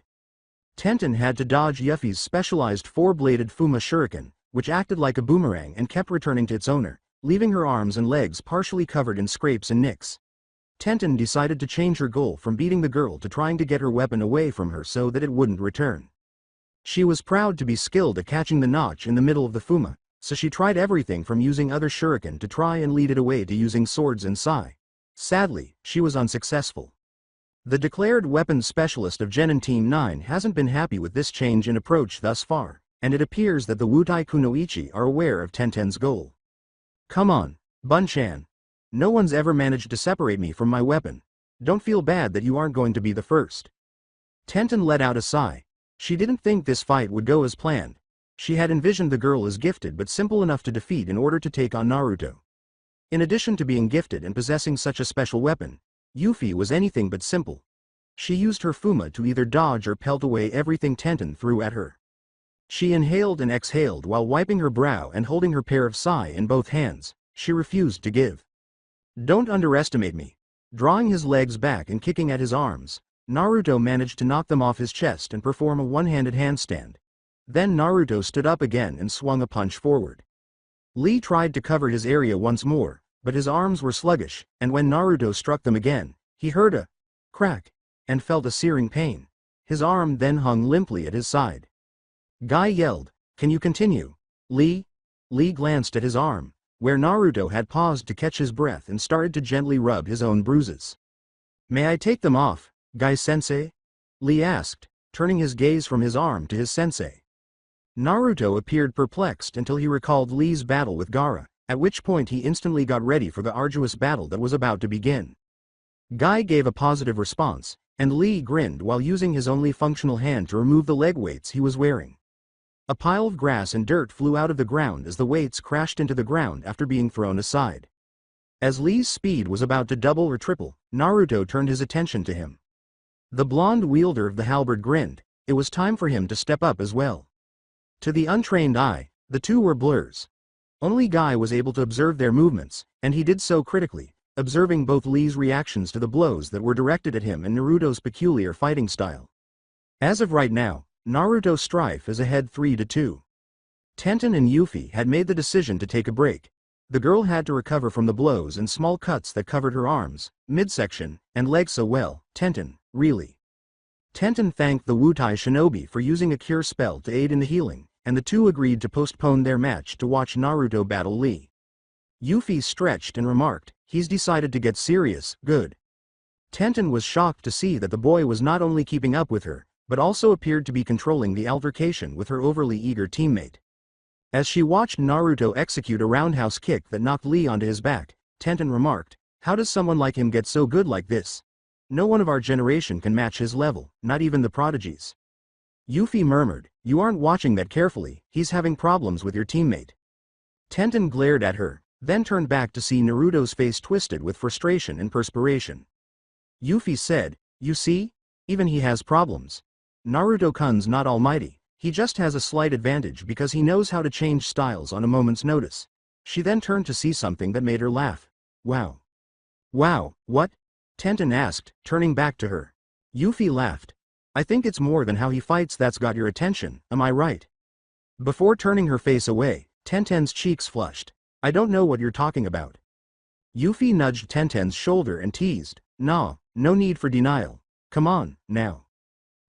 Tenten had to dodge Yuffie's specialized four-bladed Fuma shuriken, which acted like a boomerang and kept returning to its owner, leaving her arms and legs partially covered in scrapes and nicks. Tenten decided to change her goal from beating the girl to trying to get her weapon away from her so that it wouldn't return. She was proud to be skilled at catching the notch in the middle of the Fuma, so she tried everything from using other shuriken to try and lead it away to using swords and sai. Sadly, she was unsuccessful. The declared weapons specialist of Genin Team 9 hasn't been happy with this change in approach thus far, and it appears that the Wutai Kunoichi are aware of Tenten's goal. Come on, Bun-chan. No one's ever managed to separate me from my weapon. Don't feel bad that you aren't going to be the first. Tenten let out a sigh. She didn't think this fight would go as planned. She had envisioned the girl as gifted but simple enough to defeat in order to take on Naruto. In addition to being gifted and possessing such a special weapon, Yuffie was anything but simple. She used her Fuma to either dodge or pelt away everything Tenten threw at her. She inhaled and exhaled while wiping her brow and holding her pair of sai in both hands. She refused to give. Don't underestimate me. Drawing his legs back and kicking at his arms, Naruto managed to knock them off his chest and perform a one-handed handstand. Then Naruto stood up again and swung a punch forward. Lee tried to cover his area once more, but his arms were sluggish, and when Naruto struck them again, he heard a crack and felt a searing pain. His arm then hung limply at his side. Guy yelled, "Can you continue, Lee?" Lee glanced at his arm, where Naruto had paused to catch his breath and started to gently rub his own bruises. "May I take them off, Guy-sensei?" Lee asked, turning his gaze from his arm to his sensei. Naruto appeared perplexed until he recalled Lee's battle with Gaara, at which point he instantly got ready for the arduous battle that was about to begin. Guy gave a positive response, and Lee grinned while using his only functional hand to remove the leg weights he was wearing. A pile of grass and dirt flew out of the ground as the weights crashed into the ground after being thrown aside. As Lee's speed was about to double or triple, Naruto turned his attention to him. The blonde wielder of the halberd grinned. It was time for him to step up as well. To the untrained eye, the two were blurs. Only Guy was able to observe their movements, and he did so critically, observing both Lee's reactions to the blows that were directed at him and Naruto's peculiar fighting style. As of right now, Naruto Strife is ahead 3-2. Tenten and Yuffie had made the decision to take a break. The girl had to recover from the blows and small cuts that covered her arms, midsection, and legs so well. Tenten, really. Tenten thanked the Wutai shinobi for using a cure spell to aid in the healing, and the two agreed to postpone their match to watch Naruto battle Lee. Yuffie stretched and remarked, "He's decided to get serious, good." Tenten was shocked to see that the boy was not only keeping up with her, but also appeared to be controlling the altercation with her overly eager teammate. As she watched Naruto execute a roundhouse kick that knocked Lee onto his back, Tenten remarked, "How does someone like him get so good like this? No one of our generation can match his level, not even the prodigies." Yuffie murmured, "You aren't watching that carefully, he's having problems with your teammate." Tenten glared at her, then turned back to see Naruto's face twisted with frustration and perspiration. Yuffie said, "You see? Even he has problems. Naruto-kun's not almighty, he just has a slight advantage because he knows how to change styles on a moment's notice." She then turned to see something that made her laugh. "Wow." "Wow, what?" Tenten asked, turning back to her. Yuffie laughed. "I think it's more than how he fights that's got your attention, am I right?" Before turning her face away, Tenten's cheeks flushed. "I don't know what you're talking about." Yuffie nudged Tenten's shoulder and teased, "Nah, no need for denial. Come on, now."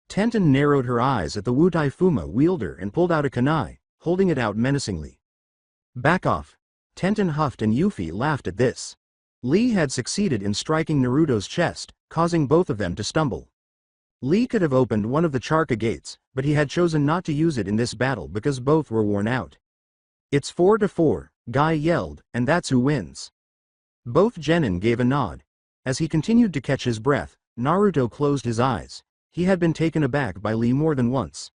Tenten narrowed her eyes at the Wutai Fuma wielder and pulled out a kunai, holding it out menacingly. "Back off." Tenten huffed and Yuffie laughed at this. Lee had succeeded in striking Naruto's chest, causing both of them to stumble. Lee could have opened one of the Charka gates, but he had chosen not to use it in this battle because both were worn out. "It's 4-4, Guy yelled, "and that's who wins." Both genin gave a nod. As he continued to catch his breath, Naruto closed his eyes. He had been taken aback by Lee more than once.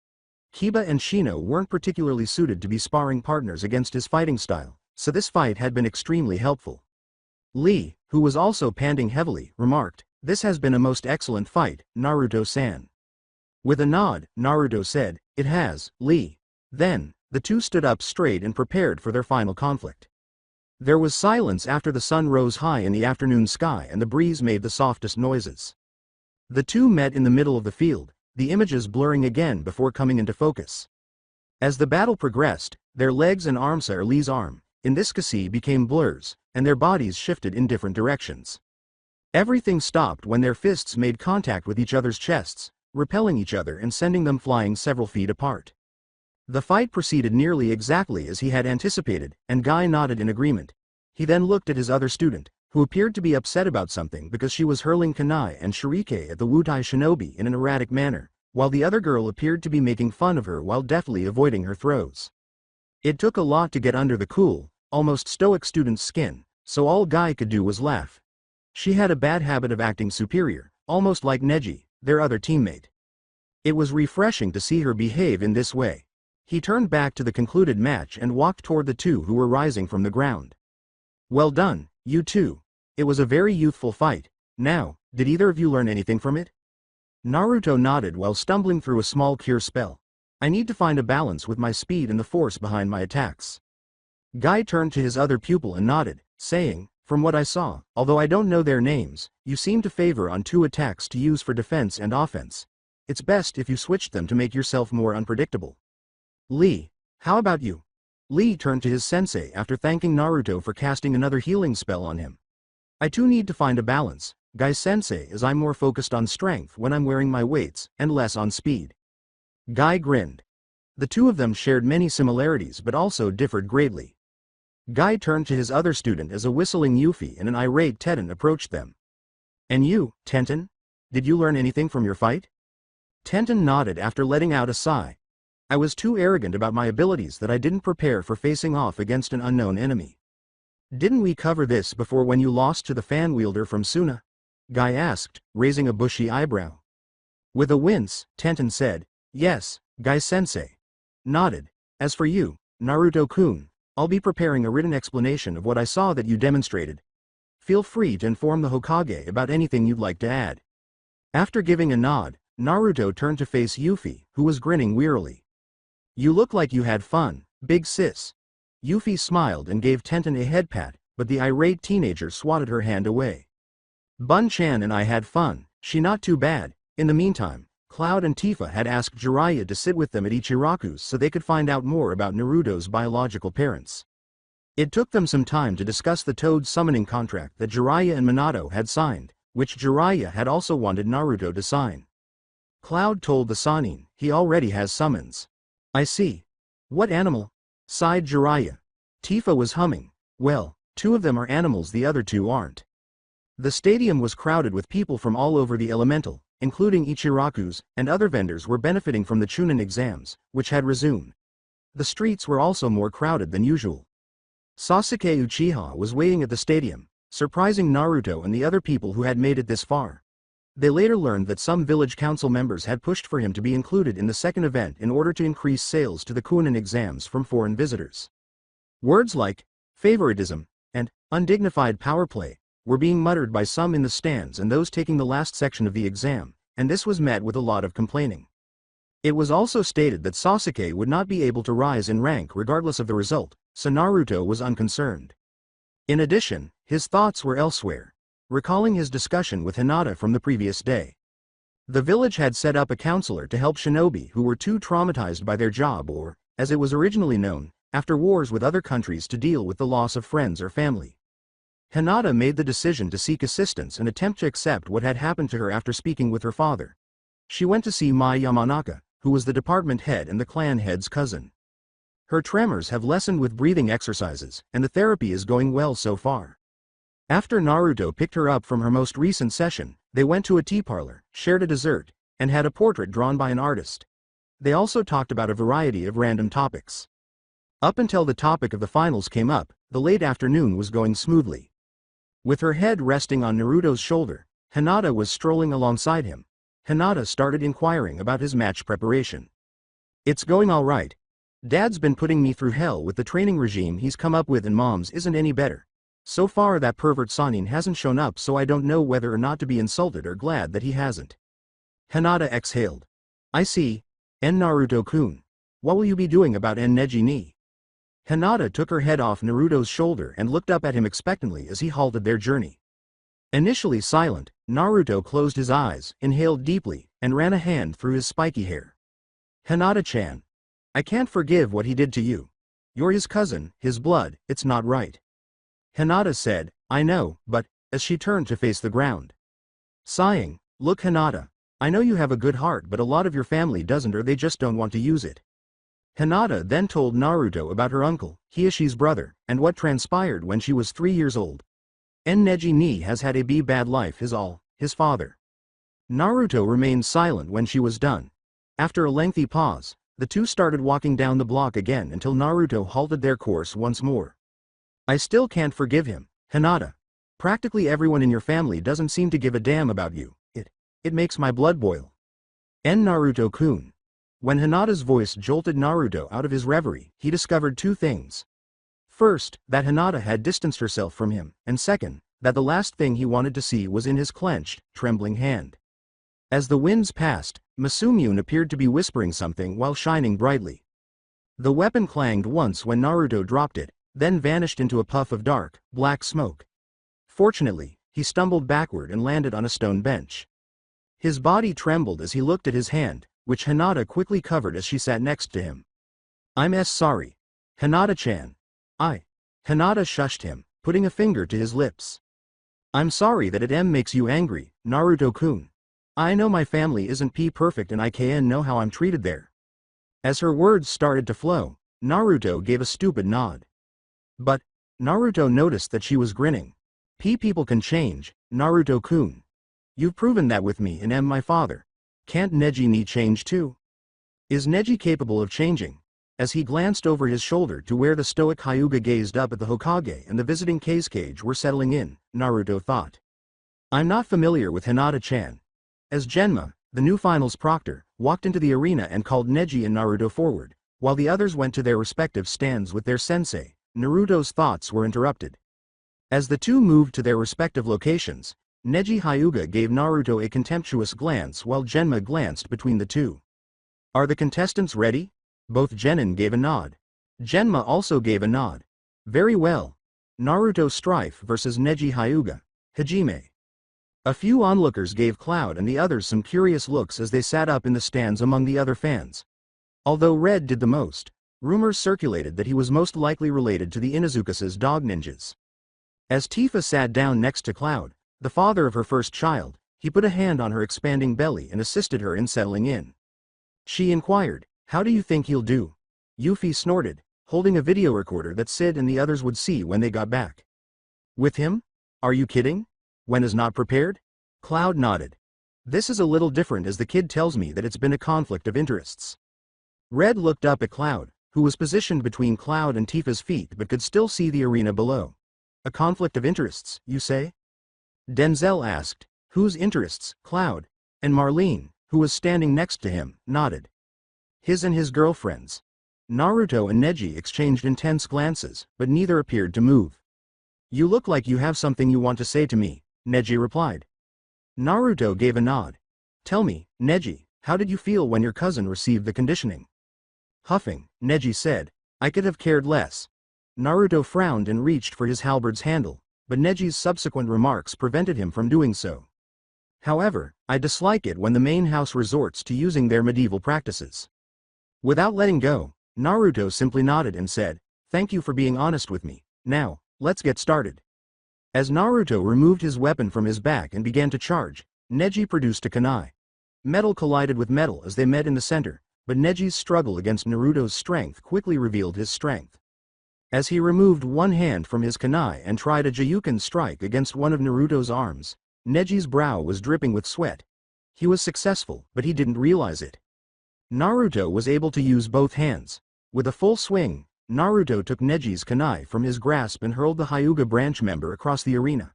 Kiba and Shino weren't particularly suited to be sparring partners against his fighting style, so this fight had been extremely helpful. Lee, who was also panting heavily, remarked, "This has been a most excellent fight, Naruto-san." With a nod, Naruto said, "It has, Lee." Then, the two stood up straight and prepared for their final conflict. There was silence after the sun rose high in the afternoon sky and the breeze made the softest noises. The two met in the middle of the field, the images blurring again before coming into focus. As the battle progressed, their legs and arms, Lee's arm, in this case, became blurs, and their bodies shifted in different directions. Everything stopped when their fists made contact with each other's chests, repelling each other and sending them flying several feet apart. The fight proceeded nearly exactly as he had anticipated, and Guy nodded in agreement. He then looked at his other student, who appeared to be upset about something because she was hurling kunai and shuriken at the Wutai shinobi in an erratic manner, while the other girl appeared to be making fun of her while deftly avoiding her throws. It took a lot to get under the cool, almost stoic student's skin, so all Guy could do was laugh. She had a bad habit of acting superior, almost like Neji, their other teammate. It was refreshing to see her behave in this way. He turned back to the concluded match and walked toward the two who were rising from the ground. "Well done, you two. It was a very youthful fight. Now, did either of you learn anything from it?" Naruto nodded while stumbling through a small cure spell. "I need to find a balance with my speed and the force behind my attacks." Guy turned to his other pupil and nodded, saying, "From what I saw, although I don't know their names, you seem to favor on two attacks to use for defense and offense. It's best if you switched them to make yourself more unpredictable." "Lee, how about you?" Lee turned to his sensei after thanking Naruto for casting another healing spell on him. "I too need to find a balance, Guy-sensei, as I'm more focused on strength when I'm wearing my weights, and less on speed." Guy grinned. The two of them shared many similarities but also differed greatly. Guy turned to his other student as a whistling Yuffie and an irate Tenten approached them. "And you, Tenten? Did you learn anything from your fight?" Tenten nodded after letting out a sigh. "I was too arrogant about my abilities that I didn't prepare for facing off against an unknown enemy." "Didn't we cover this before when you lost to the fan wielder from Suna?" Guy asked, raising a bushy eyebrow. With a wince, Tenten said, "Yes, Guy-sensei." Nodded. "As for you, Naruto-kun, I'll be preparing a written explanation of what I saw that you demonstrated. Feel free to inform the Hokage about anything you'd like to add." After giving a nod, Naruto turned to face Yuffie, who was grinning wearily. You look like you had fun, big sis. Yuffie smiled and gave Tenten a head pat, but the irate teenager swatted her hand away. Bun-chan and I had fun, she not too bad. In the meantime, Cloud and Tifa had asked Jiraiya to sit with them at Ichiraku's so they could find out more about Naruto's biological parents. It took them some time to discuss the Toad summoning contract that Jiraiya and Minato had signed, which Jiraiya had also wanted Naruto to sign. Cloud told the Sannin, he already has summons. I see. What animal? Sighed Jiraiya. Tifa was humming. Well, 2 of them are animals, the other 2 aren't. The stadium was crowded with people from all over the elemental, including Ichiraku's, and other vendors were benefiting from the Chunin exams, which had resumed. The streets were also more crowded than usual. Sasuke Uchiha was waiting at the stadium, surprising Naruto and the other people who had made it this far. They later learned that some village council members had pushed for him to be included in the second event in order to increase sales to the Chunin exams from foreign visitors. Words like favoritism and undignified power play were being muttered by some in the stands and those taking the last section of the exam, and this was met with a lot of complaining. It was also stated that Sasuke would not be able to rise in rank regardless of the result, so Naruto was unconcerned. In addition, his thoughts were elsewhere, recalling his discussion with Hinata from the previous day. The village had set up a counselor to help shinobi who were too traumatized by their job or, as it was originally known, after wars with other countries to deal with the loss of friends or family. Hinata made the decision to seek assistance and attempt to accept what had happened to her after speaking with her father. She went to see Mai Yamanaka, who was the department head and the clan head's cousin. Her tremors have lessened with breathing exercises, and the therapy is going well so far. After Naruto picked her up from her most recent session, they went to a tea parlor, shared a dessert, and had a portrait drawn by an artist. They also talked about a variety of random topics. Up until the topic of the finals came up, the late afternoon was going smoothly. With her head resting on Naruto's shoulder, Hinata was strolling alongside him. Hinata started inquiring about his match preparation. It's going all right. Dad's been putting me through hell with the training regime he's come up with and Mom's isn't any better. So far that pervert Sannin hasn't shown up, so I don't know whether or not to be insulted or glad that he hasn't. Hinata exhaled. I see. En Naruto-kun. What will you be doing about En Neji ni? Hinata took her head off Naruto's shoulder and looked up at him expectantly as he halted their journey. Initially silent, Naruto closed his eyes, inhaled deeply, and ran a hand through his spiky hair. Hinata-chan. I can't forgive what he did to you. You're his cousin, his blood, it's not right. Hinata said, I know, but, as she turned to face the ground. Sighing, look Hinata. I know you have a good heart but a lot of your family doesn't, or they just don't want to use it. Hinata then told Naruto about her uncle, Hiashi's brother, and what transpired when she was 3 years old. En Neji ni has had a bad life his father. Naruto remained silent when she was done. After a lengthy pause, the two started walking down the block again until Naruto halted their course once more. I still can't forgive him, Hinata. Practically everyone in your family doesn't seem to give a damn about you. It makes my blood boil. En Naruto-kun. When Hinata's voice jolted Naruto out of his reverie, he discovered 2 things. First, that Hinata had distanced herself from him, and second, that the last thing he wanted to see was in his clenched, trembling hand. As the winds passed, Masumune appeared to be whispering something while shining brightly. The weapon clanged once when Naruto dropped it, then vanished into a puff of dark, black smoke. Fortunately, he stumbled backward and landed on a stone bench. His body trembled as he looked at his hand, which Hinata quickly covered as she sat next to him. I'm sorry. Hinata-chan. Hinata shushed him, putting a finger to his lips. I'm sorry that it makes you angry, Naruto-kun. I know my family isn't perfect and I can know how I'm treated there. As her words started to flow, Naruto gave a stupid nod. But, Naruto noticed that she was grinning. People can change, Naruto-kun. You've proven that with me and my father. Can't Neji ni change too? Is Neji capable of changing? As he glanced over his shoulder to where the stoic Hyuga gazed up at the Hokage and the visiting cage were settling in, Naruto thought. I'm not familiar with Hinata-chan. As Genma, the new finals proctor, walked into the arena and called Neji and Naruto forward, while the others went to their respective stands with their sensei, Naruto's thoughts were interrupted. As the two moved to their respective locations, Neji Hyuga gave Naruto a contemptuous glance while Genma glanced between the two. Are the contestants ready? Both genin gave a nod. Genma also gave a nod. Very well. Naruto Strife versus Neji Hyuga. Hajime. A few onlookers gave Cloud and the others some curious looks as they sat up in the stands among the other fans. Although Red did the most, rumors circulated that he was most likely related to the Inuzuka's dog ninjas. As Tifa sat down next to Cloud, the father of her first child, he put a hand on her expanding belly and assisted her in settling in. She inquired, "How do you think he'll do?" Yuffie snorted, holding a video recorder that Sid and the others would see when they got back. With him? Are you kidding? When is not prepared? Cloud nodded. This is a little different as the kid tells me that it's been a conflict of interests. Red looked up at Cloud, who was positioned between Cloud and Tifa's feet but could still see the arena below. A conflict of interests, you say? Denzel asked. Whose interests? Cloud. And Marlene, who was standing next to him, nodded. His and his girlfriend's. Naruto and Neji exchanged intense glances, but neither appeared to move. You look like you have something you want to say to me, Neji replied. Naruto gave a nod. Tell me, Neji, how did you feel when your cousin received the conditioning? Huffing, Neji said, I could have cared less. Naruto frowned and reached for his halberd's handle, but Neji's subsequent remarks prevented him from doing so. However, I dislike it when the main house resorts to using their medieval practices. Without letting go, Naruto simply nodded and said, Thank you for being honest with me. Now, let's get started. As Naruto removed his weapon from his back and began to charge, Neji produced a kunai. Metal collided with metal as they met in the center, but Neji's struggle against Naruto's strength quickly revealed his strength. As he removed one hand from his kunai and tried a Jiyuken strike against one of Naruto's arms, Neji's brow was dripping with sweat. He was successful, but he didn't realize it. Naruto was able to use both hands. With a full swing, Naruto took Neji's kunai from his grasp and hurled the Hyuga branch member across the arena.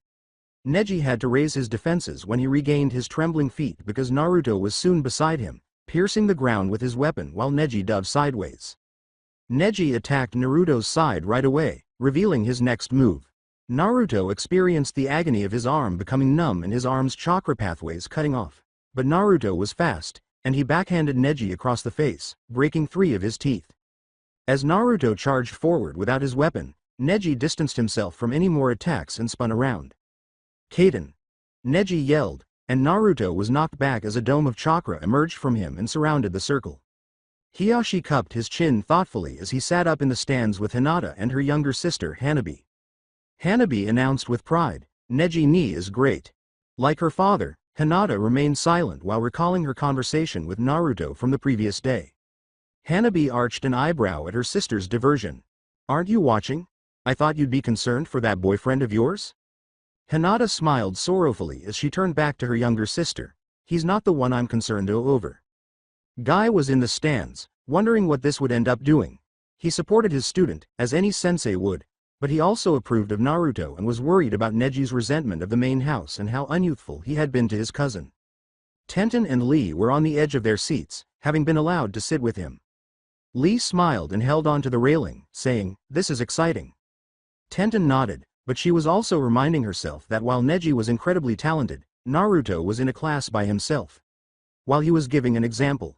Neji had to raise his defenses when he regained his trembling feet because Naruto was soon beside him, piercing the ground with his weapon while Neji dove sideways. Neji attacked Naruto's side right away, revealing his next move. Naruto experienced the agony of his arm becoming numb and his arm's chakra pathways cutting off. But Naruto was fast, and he backhanded Neji across the face, breaking 3 of his teeth. As Naruto charged forward without his weapon, Neji distanced himself from any more attacks and spun around. Kaden! Neji yelled, and Naruto was knocked back as a dome of chakra emerged from him and surrounded the circle. Hiyashi cupped his chin thoughtfully as he sat up in the stands with Hinata and her younger sister Hanabi. Hanabi announced with pride, Neji ni is great. Like her father, Hinata remained silent while recalling her conversation with Naruto from the previous day. Hanabi arched an eyebrow at her sister's diversion. Aren't you watching? I thought you'd be concerned for that boyfriend of yours? Hinata smiled sorrowfully as she turned back to her younger sister. He's not the one I'm concerned over. Guy was in the stands, wondering what this would end up doing. He supported his student, as any sensei would, but he also approved of Naruto and was worried about Neji's resentment of the main house and how unyouthful he had been to his cousin. Tenten and Lee were on the edge of their seats, having been allowed to sit with him. Lee smiled and held on to the railing, saying, This is exciting. Tenten nodded, but she was also reminding herself that while Neji was incredibly talented, Naruto was in a class by himself. While he was giving an example.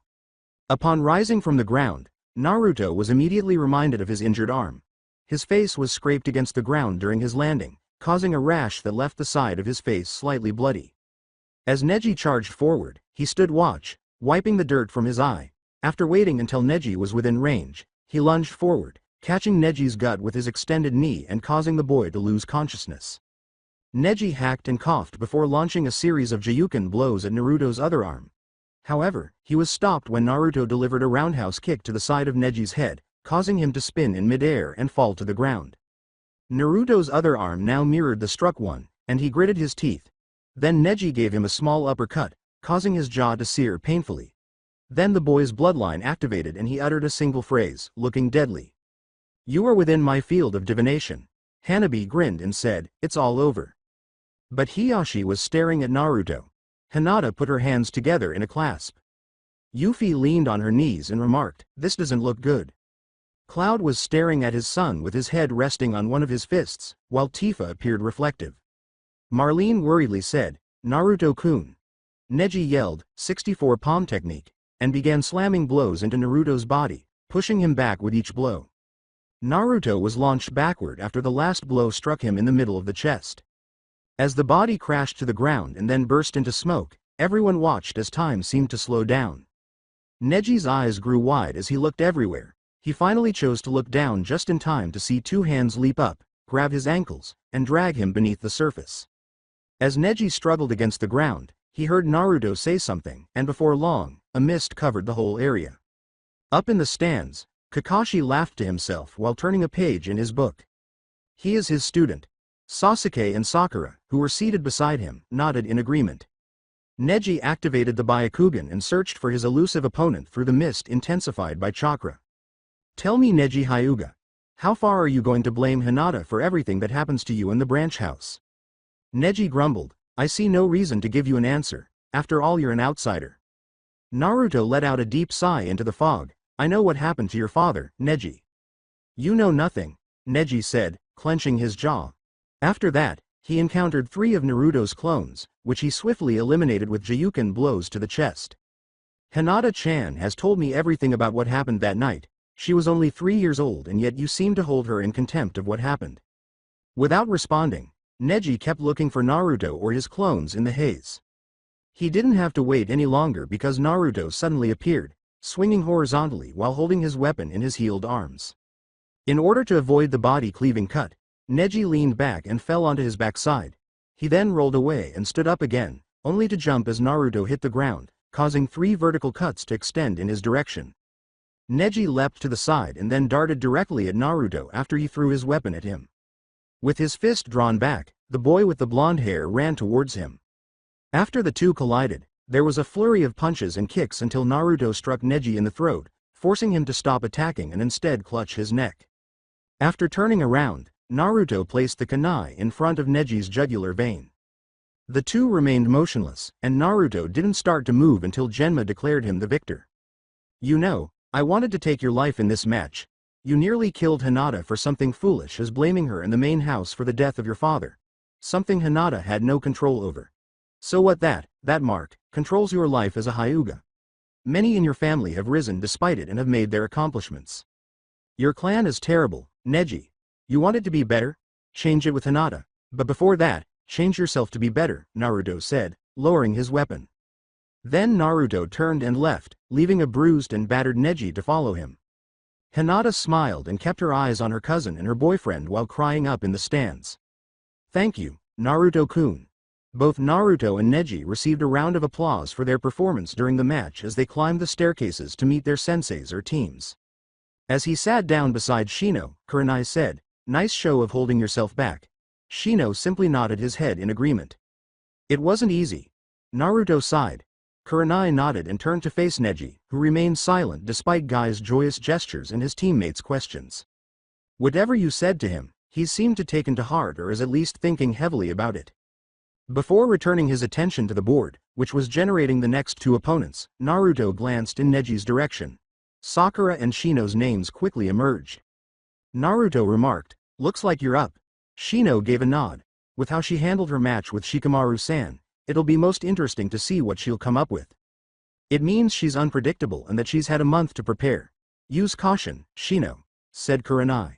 Upon rising from the ground, Naruto was immediately reminded of his injured arm. His face was scraped against the ground during his landing, causing a rash that left the side of his face slightly bloody. As Neji charged forward, he stood watch, wiping the dirt from his eye. After waiting until Neji was within range, he lunged forward, catching Neji's gut with his extended knee and causing the boy to lose consciousness. Neji hacked and coughed before launching a series of Jiyuken blows at Naruto's other arm. However, he was stopped when Naruto delivered a roundhouse kick to the side of Neji's head, causing him to spin in midair and fall to the ground. Naruto's other arm now mirrored the struck one, and he gritted his teeth. Then Neji gave him a small uppercut, causing his jaw to sear painfully. Then the boy's bloodline activated and he uttered a single phrase, looking deadly. You are within my field of divination. Hanabi grinned and said, It's all over. But Hiyashi was staring at Naruto. Hinata put her hands together in a clasp. Yuffie leaned on her knees and remarked, This doesn't look good. Cloud was staring at his son with his head resting on one of his fists, while Tifa appeared reflective. Marlene worriedly said, Naruto-kun. Neji yelled, 64 palm technique, and began slamming blows into Naruto's body, pushing him back with each blow. Naruto was launched backward after the last blow struck him in the middle of the chest. As the body crashed to the ground and then burst into smoke, everyone watched as time seemed to slow down. Neji's eyes grew wide as he looked everywhere. He finally chose to look down just in time to see two hands leap up, grab his ankles, and drag him beneath the surface. As Neji struggled against the ground, he heard Naruto say something, and before long, a mist covered the whole area. Up in the stands, Kakashi laughed to himself while turning a page in his book. He is his student. Sasuke and Sakura, who were seated beside him, nodded in agreement. Neji activated the Byakugan and searched for his elusive opponent through the mist intensified by chakra. Tell me, Neji Hyuga, how far are you going to blame Hinata for everything that happens to you in the branch house? Neji grumbled, I see no reason to give you an answer, after all you're an outsider. Naruto let out a deep sigh into the fog. I know what happened to your father, Neji. You know nothing, Neji said, clenching his jaw. After that, he encountered 3 of Naruto's clones, which he swiftly eliminated with Jiyuken blows to the chest. Hinata-chan has told me everything about what happened that night. She was only 3 years old and yet you seem to hold her in contempt of what happened. Without responding, Neji kept looking for Naruto or his clones in the haze. He didn't have to wait any longer because Naruto suddenly appeared, swinging horizontally while holding his weapon in his healed arms. In order to avoid the body-cleaving cut, Neji leaned back and fell onto his backside. He then rolled away and stood up again, only to jump as Naruto hit the ground, causing 3 vertical cuts to extend in his direction. Neji leapt to the side and then darted directly at Naruto after he threw his weapon at him. With his fist drawn back, the boy with the blonde hair ran towards him. After the two collided, there was a flurry of punches and kicks until Naruto struck Neji in the throat, forcing him to stop attacking and instead clutch his neck. After turning around, Naruto placed the kunai in front of Neji's jugular vein. The two remained motionless, and Naruto didn't start to move until Genma declared him the victor. You know, I wanted to take your life in this match. You nearly killed Hinata for something foolish as blaming her in the main house for the death of your father. Something Hinata had no control over. So what that mark, controls your life as a Hyuga. Many in your family have risen despite it and have made their accomplishments. Your clan is terrible, Neji. You wanted to be better? Change it with Hinata. But before that, change yourself to be better, Naruto said, lowering his weapon. Then Naruto turned and left, leaving a bruised and battered Neji to follow him. Hinata smiled and kept her eyes on her cousin and her boyfriend while crying up in the stands. Thank you, Naruto-kun. Both Naruto and Neji received a round of applause for their performance during the match as they climbed the staircases to meet their senseis or teams. As he sat down beside Shino, Kurenai said, Nice show of holding yourself back. Shino simply nodded his head in agreement. It wasn't easy. Naruto sighed. Kurenai nodded and turned to face Neji, who remained silent despite Guy's joyous gestures and his teammates' questions. Whatever you said to him, he seemed to take to heart or is at least thinking heavily about it. Before returning his attention to the board, which was generating the next 2 opponents, Naruto glanced in Neji's direction. Sakura and Shino's names quickly emerged. Naruto remarked, Looks like you're up. Shino gave a nod. With how she handled her match with Shikamaru-san, it'll be most interesting to see what she'll come up with. It means she's unpredictable and that she's had a month to prepare. Use caution, Shino, said Kurenai.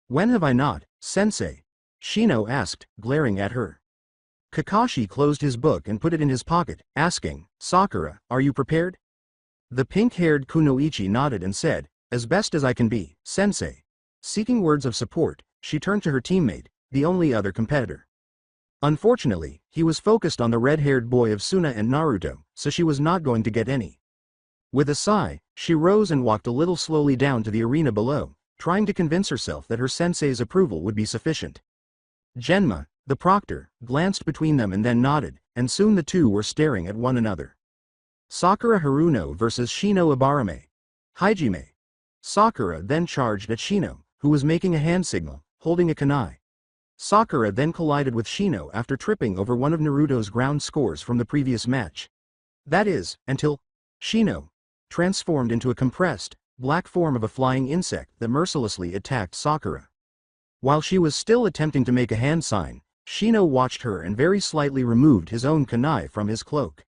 When have I not, sensei? Shino asked, glaring at her. Kakashi closed his book and put it in his pocket, asking, Sakura, are you prepared? The pink-haired Kunoichi nodded and said, As best as I can be, sensei. Seeking words of support, she turned to her teammate, the only other competitor. Unfortunately, he was focused on the red-haired boy of Suna and Naruto, so she was not going to get any. With a sigh, she rose and walked a little slowly down to the arena below, trying to convince herself that her sensei's approval would be sufficient. Genma, the proctor, glanced between them and then nodded, and soon the two were staring at one another. Sakura Haruno versus Shino Ibarame. Hajime. Sakura then charged at Shino, who was making a hand signal, holding a kunai. Sakura then collided with Shino after tripping over one of Naruto's ground scores from the previous match. That is, until Shino transformed into a compressed, black form of a flying insect that mercilessly attacked Sakura. While she was still attempting to make a hand sign, Shino watched her and very slightly removed his own kunai from his cloak.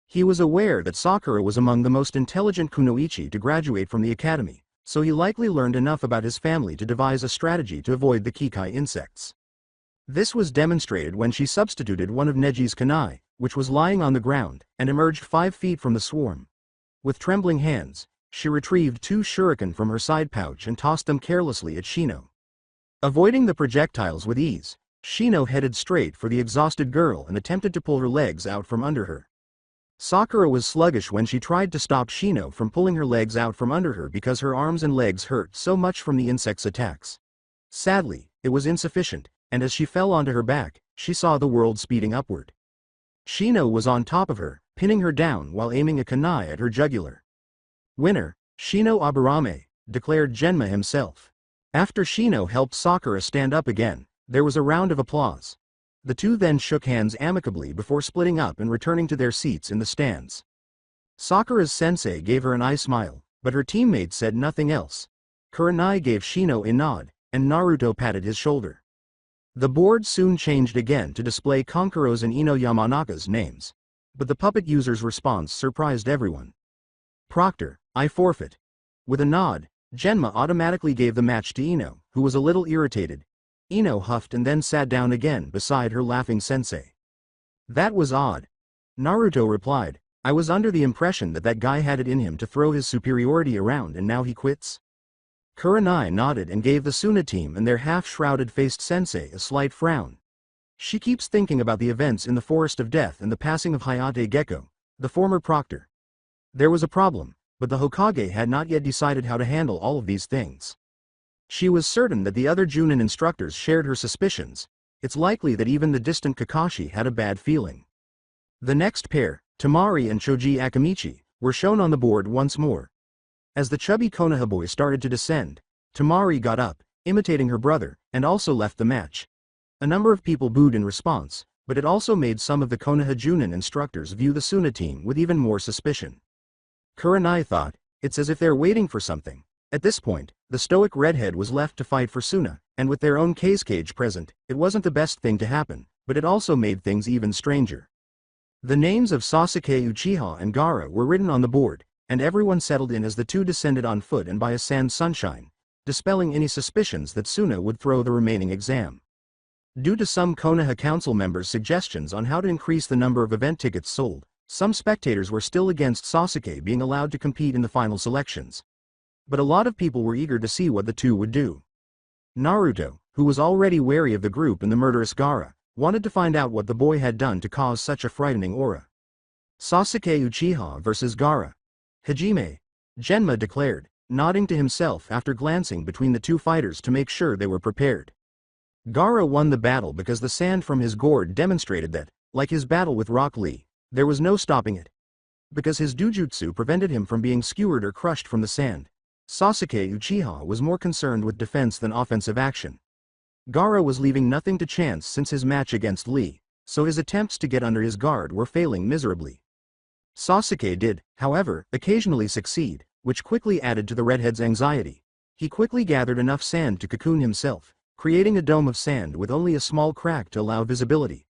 He was aware that Sakura was among the most intelligent kunoichi to graduate from the academy, so he likely learned enough about his family to devise a strategy to avoid the Kikai insects. This was demonstrated when she substituted one of Neji's kunai, which was lying on the ground, and emerged 5 feet from the swarm. With trembling hands, she retrieved 2 shuriken from her side pouch and tossed them carelessly at Shino. Avoiding the projectiles with ease, Shino headed straight for the exhausted girl and attempted to pull her legs out from under her. Sakura was sluggish when she tried to stop Shino from pulling her legs out from under her because her arms and legs hurt so much from the insect's attacks. Sadly, it was insufficient, and as she fell onto her back, she saw the world speeding upward. Shino was on top of her, pinning her down while aiming a kunai at her jugular. "Winner, Shino Aburame," declared Genma himself. After Shino helped Sakura stand up again, there was a round of applause. The two then shook hands amicably before splitting up and returning to their seats in the stands. Sakura's sensei gave her an eye smile, but her teammates said nothing else. Kurenai gave Shino a nod, and Naruto patted his shoulder. The board soon changed again to display Konkuro's and Ino Yamanaka's names. But the puppet user's response surprised everyone. "Proctor, I forfeit." With a nod, Genma automatically gave the match to Ino, who was a little irritated. Ino huffed and then sat down again beside her laughing sensei. "That was odd." Naruto replied, "I was under the impression that guy had it in him to throw his superiority around and now he quits." Kurenai nodded and gave the Suna team and their half-shrouded-faced sensei a slight frown. "She keeps thinking about the events in the Forest of Death and the passing of Hayate Gecko, the former proctor. There was a problem, but the Hokage had not yet decided how to handle all of these things. She was certain that the other Junin instructors shared her suspicions. It's likely that even the distant Kakashi had a bad feeling." The next pair, Tamari and Choji Akamichi, were shown on the board once more. As the chubby Konoha boy started to descend, Tamari got up, imitating her brother, and also left the match. A number of people booed in response, but it also made some of the Konoha Junin instructors view the Suna team with even more suspicion. Kurenai thought, "It's as if they're waiting for something." At this point, the stoic redhead was left to fight for Suna, and with their own cage present, it wasn't the best thing to happen, but it also made things even stranger. The names of Sasuke Uchiha and Gaara were written on the board, and everyone settled in as the two descended on foot and by a sand sunshine, dispelling any suspicions that Suna would throw the remaining exam. Due to some Konoha council members' suggestions on how to increase the number of event tickets sold, some spectators were still against Sasuke being allowed to compete in the final selections. But a lot of people were eager to see what the two would do. Naruto, who was already wary of the group and the murderous Gaara, wanted to find out what the boy had done to cause such a frightening aura. "Sasuke Uchiha versus Gaara. Hajime," Genma declared, nodding to himself after glancing between the two fighters to make sure they were prepared. Gaara won the battle because the sand from his gourd demonstrated that, like his battle with Rock Lee, there was no stopping it. Because his dujutsu prevented him from being skewered or crushed from the sand, Sasuke Uchiha was more concerned with defense than offensive action. Gaara was leaving nothing to chance since his match against Lee, so his attempts to get under his guard were failing miserably. Sasuke did, however, occasionally succeed, which quickly added to the redhead's anxiety. He quickly gathered enough sand to cocoon himself, creating a dome of sand with only a small crack to allow visibility.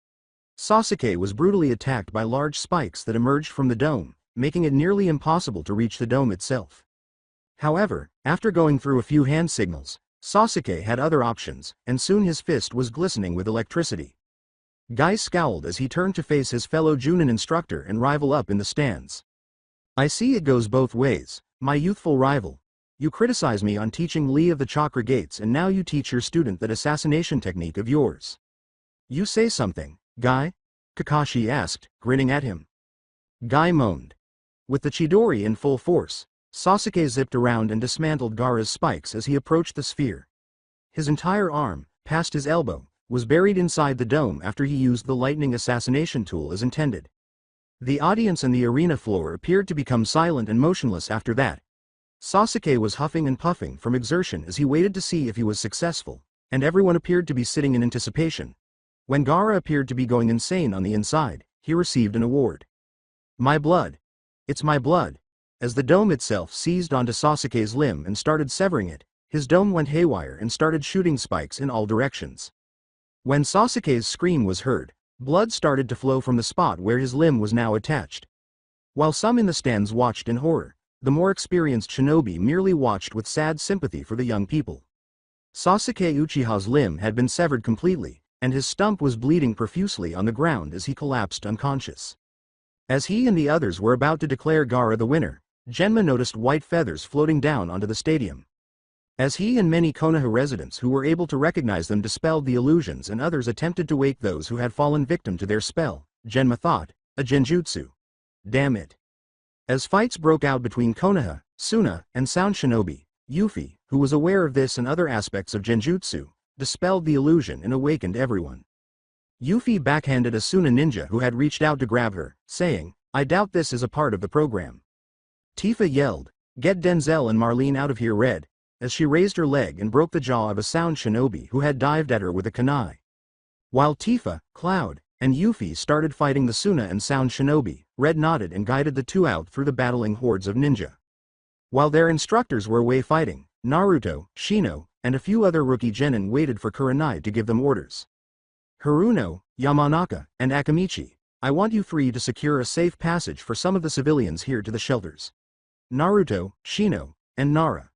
Sasuke was brutally attacked by large spikes that emerged from the dome, making it nearly impossible to reach the dome itself. However, after going through a few hand signals, Sasuke had other options, and soon his fist was glistening with electricity. Guy scowled as he turned to face his fellow Junin instructor and rival up in the stands. "I see it goes both ways, my youthful rival. You criticize me on teaching Lee of the chakra gates and now you teach your student that assassination technique of yours. You say something, Guy?" Kakashi asked, grinning at him. Guy moaned. With the Chidori in full force, Sasuke zipped around and dismantled Gaara's spikes as he approached the sphere. His entire arm, past his elbow, was buried inside the dome after he used the lightning assassination tool as intended. The audience and the arena floor appeared to become silent and motionless after that. Sasuke was huffing and puffing from exertion as he waited to see if he was successful, and everyone appeared to be sitting in anticipation. When Gaara appeared to be going insane on the inside, he received an award. "My blood. It's my blood." As the dome itself seized onto Sasuke's limb and started severing it, his dome went haywire and started shooting spikes in all directions. When Sasuke's scream was heard, blood started to flow from the spot where his limb was now attached. While some in the stands watched in horror, the more experienced shinobi merely watched with sad sympathy for the young people. Sasuke Uchiha's limb had been severed completely, and his stump was bleeding profusely on the ground as he collapsed unconscious. As he and the others were about to declare Gaara the winner, Genma noticed white feathers floating down onto the stadium. As he and many Konoha residents who were able to recognize them dispelled the illusions and others attempted to wake those who had fallen victim to their spell, Genma thought, a genjutsu. Damn it. As fights broke out between Konoha, Suna, and Sound Shinobi, Yuffie, who was aware of this and other aspects of genjutsu, dispelled the illusion and awakened everyone. Yuffie backhanded a Suna ninja who had reached out to grab her, saying, "I doubt this is a part of the program." Tifa yelled, "Get Denzel and Marlene out of here, Red," as she raised her leg and broke the jaw of a Sound Shinobi who had dived at her with a kunai. While Tifa, Cloud, and Yuffie started fighting the Suna and Sound Shinobi, Red nodded and guided the two out through the battling hordes of ninja. While their instructors were away fighting, Naruto, Shino, and a few other rookie genin waited for Kurenai to give them orders. "Haruno, Yamanaka, and Akamichi, I want you three to secure a safe passage for some of the civilians here to the shelters. Naruto, Shino, and Nara.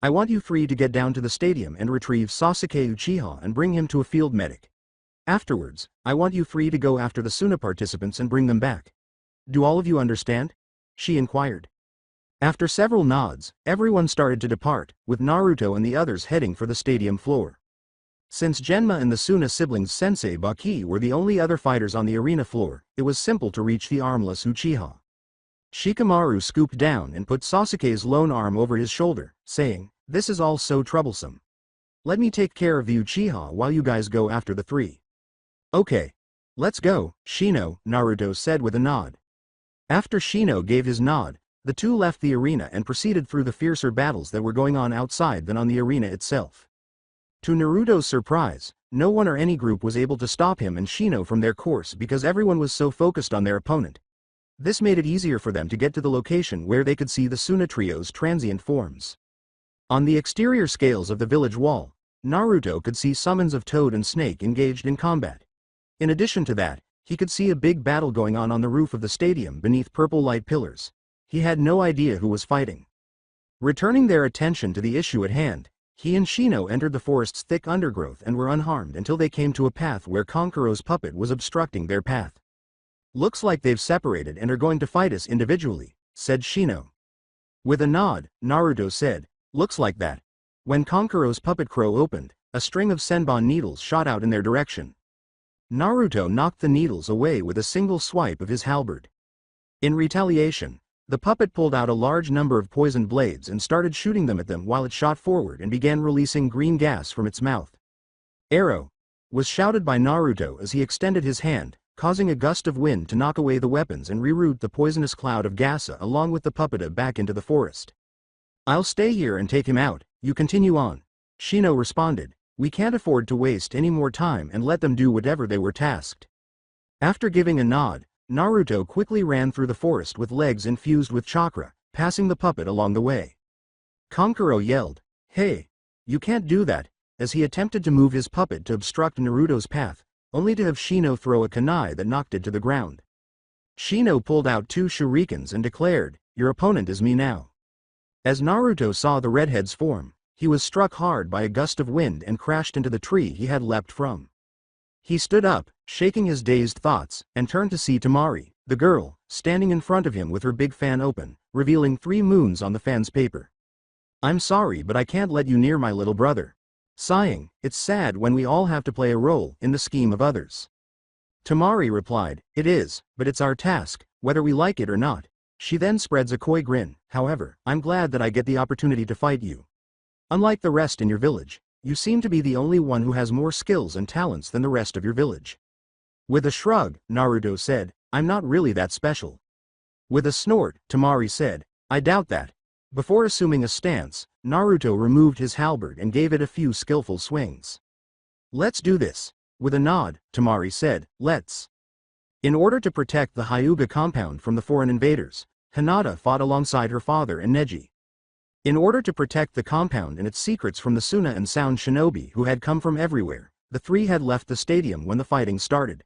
I want you three to get down to the stadium and retrieve Sasuke Uchiha and bring him to a field medic. Afterwards, I want you three to go after the Suna participants and bring them back. Do all of you understand?" she inquired. After several nods, everyone started to depart, with Naruto and the others heading for the stadium floor. Since Genma and the Suna siblings Sensei Baki were the only other fighters on the arena floor, it was simple to reach the armless Uchiha. Shikamaru scooped down and put Sasuke's lone arm over his shoulder, saying, "This is all so troublesome. Let me take care of the Uchiha while you guys go after the three." "Okay. Let's go, Shino," Naruto said with a nod. After Shino gave his nod, the two left the arena and proceeded through the fiercer battles that were going on outside than on the arena itself. To Naruto's surprise, no one or any group was able to stop him and Shino from their course because everyone was so focused on their opponent. This made it easier for them to get to the location where they could see the Suna trio's transient forms. On the exterior scales of the village wall, Naruto could see summons of Toad and Snake engaged in combat. In addition to that, he could see a big battle going on the roof of the stadium beneath purple light pillars. He had no idea who was fighting. Returning their attention to the issue at hand, he and Shino entered the forest's thick undergrowth and were unharmed until they came to a path where Konkuro's puppet was obstructing their path. "Looks like they've separated and are going to fight us individually," said Shino. With a nod, Naruto said, "Looks like that." When Konkuro's puppet crow opened, a string of Senbon needles shot out in their direction. Naruto knocked the needles away with a single swipe of his halberd. In retaliation, the puppet pulled out a large number of poisoned blades and started shooting them at them while it shot forward and began releasing green gas from its mouth. "Arrow!" was shouted by Naruto as he extended his hand, causing a gust of wind to knock away the weapons and reroute the poisonous cloud of Gasa along with the puppet back into the forest. "I'll stay here and take him out, you continue on," Shino responded. "We can't afford to waste any more time and let them do whatever they were tasked." After giving a nod, Naruto quickly ran through the forest with legs infused with chakra, passing the puppet along the way. Konkuro yelled, "Hey! You can't do that," as he attempted to move his puppet to obstruct Naruto's path, only to have Shino throw a kunai that knocked it to the ground. Shino pulled out 2 shurikens and declared, "Your opponent is me now." As Naruto saw the redhead's form, he was struck hard by a gust of wind and crashed into the tree he had leapt from. He stood up, shaking his dazed thoughts, and turned to see Temari, the girl, standing in front of him with her big fan open, revealing 3 moons on the fan's paper. "I'm sorry, but I can't let you near my little brother." Sighing, "It's sad when we all have to play a role in the scheme of others." Temari replied, "It is, but it's our task, whether we like it or not." She then spreads a coy grin, "However, I'm glad that I get the opportunity to fight you. Unlike the rest in your village, you seem to be the only one who has more skills and talents than the rest of your village." With a shrug, Naruto said, "I'm not really that special." With a snort, Temari said, "I doubt that." Before assuming a stance, Naruto removed his halberd and gave it a few skillful swings. "Let's do this." With a nod, Temari said, "Let's." In order to protect the Hyuga compound from the foreign invaders, Hinata fought alongside her father and Neji. In order to protect the compound and its secrets from the Suna and Sound Shinobi who had come from everywhere, The three had left the stadium when the fighting started.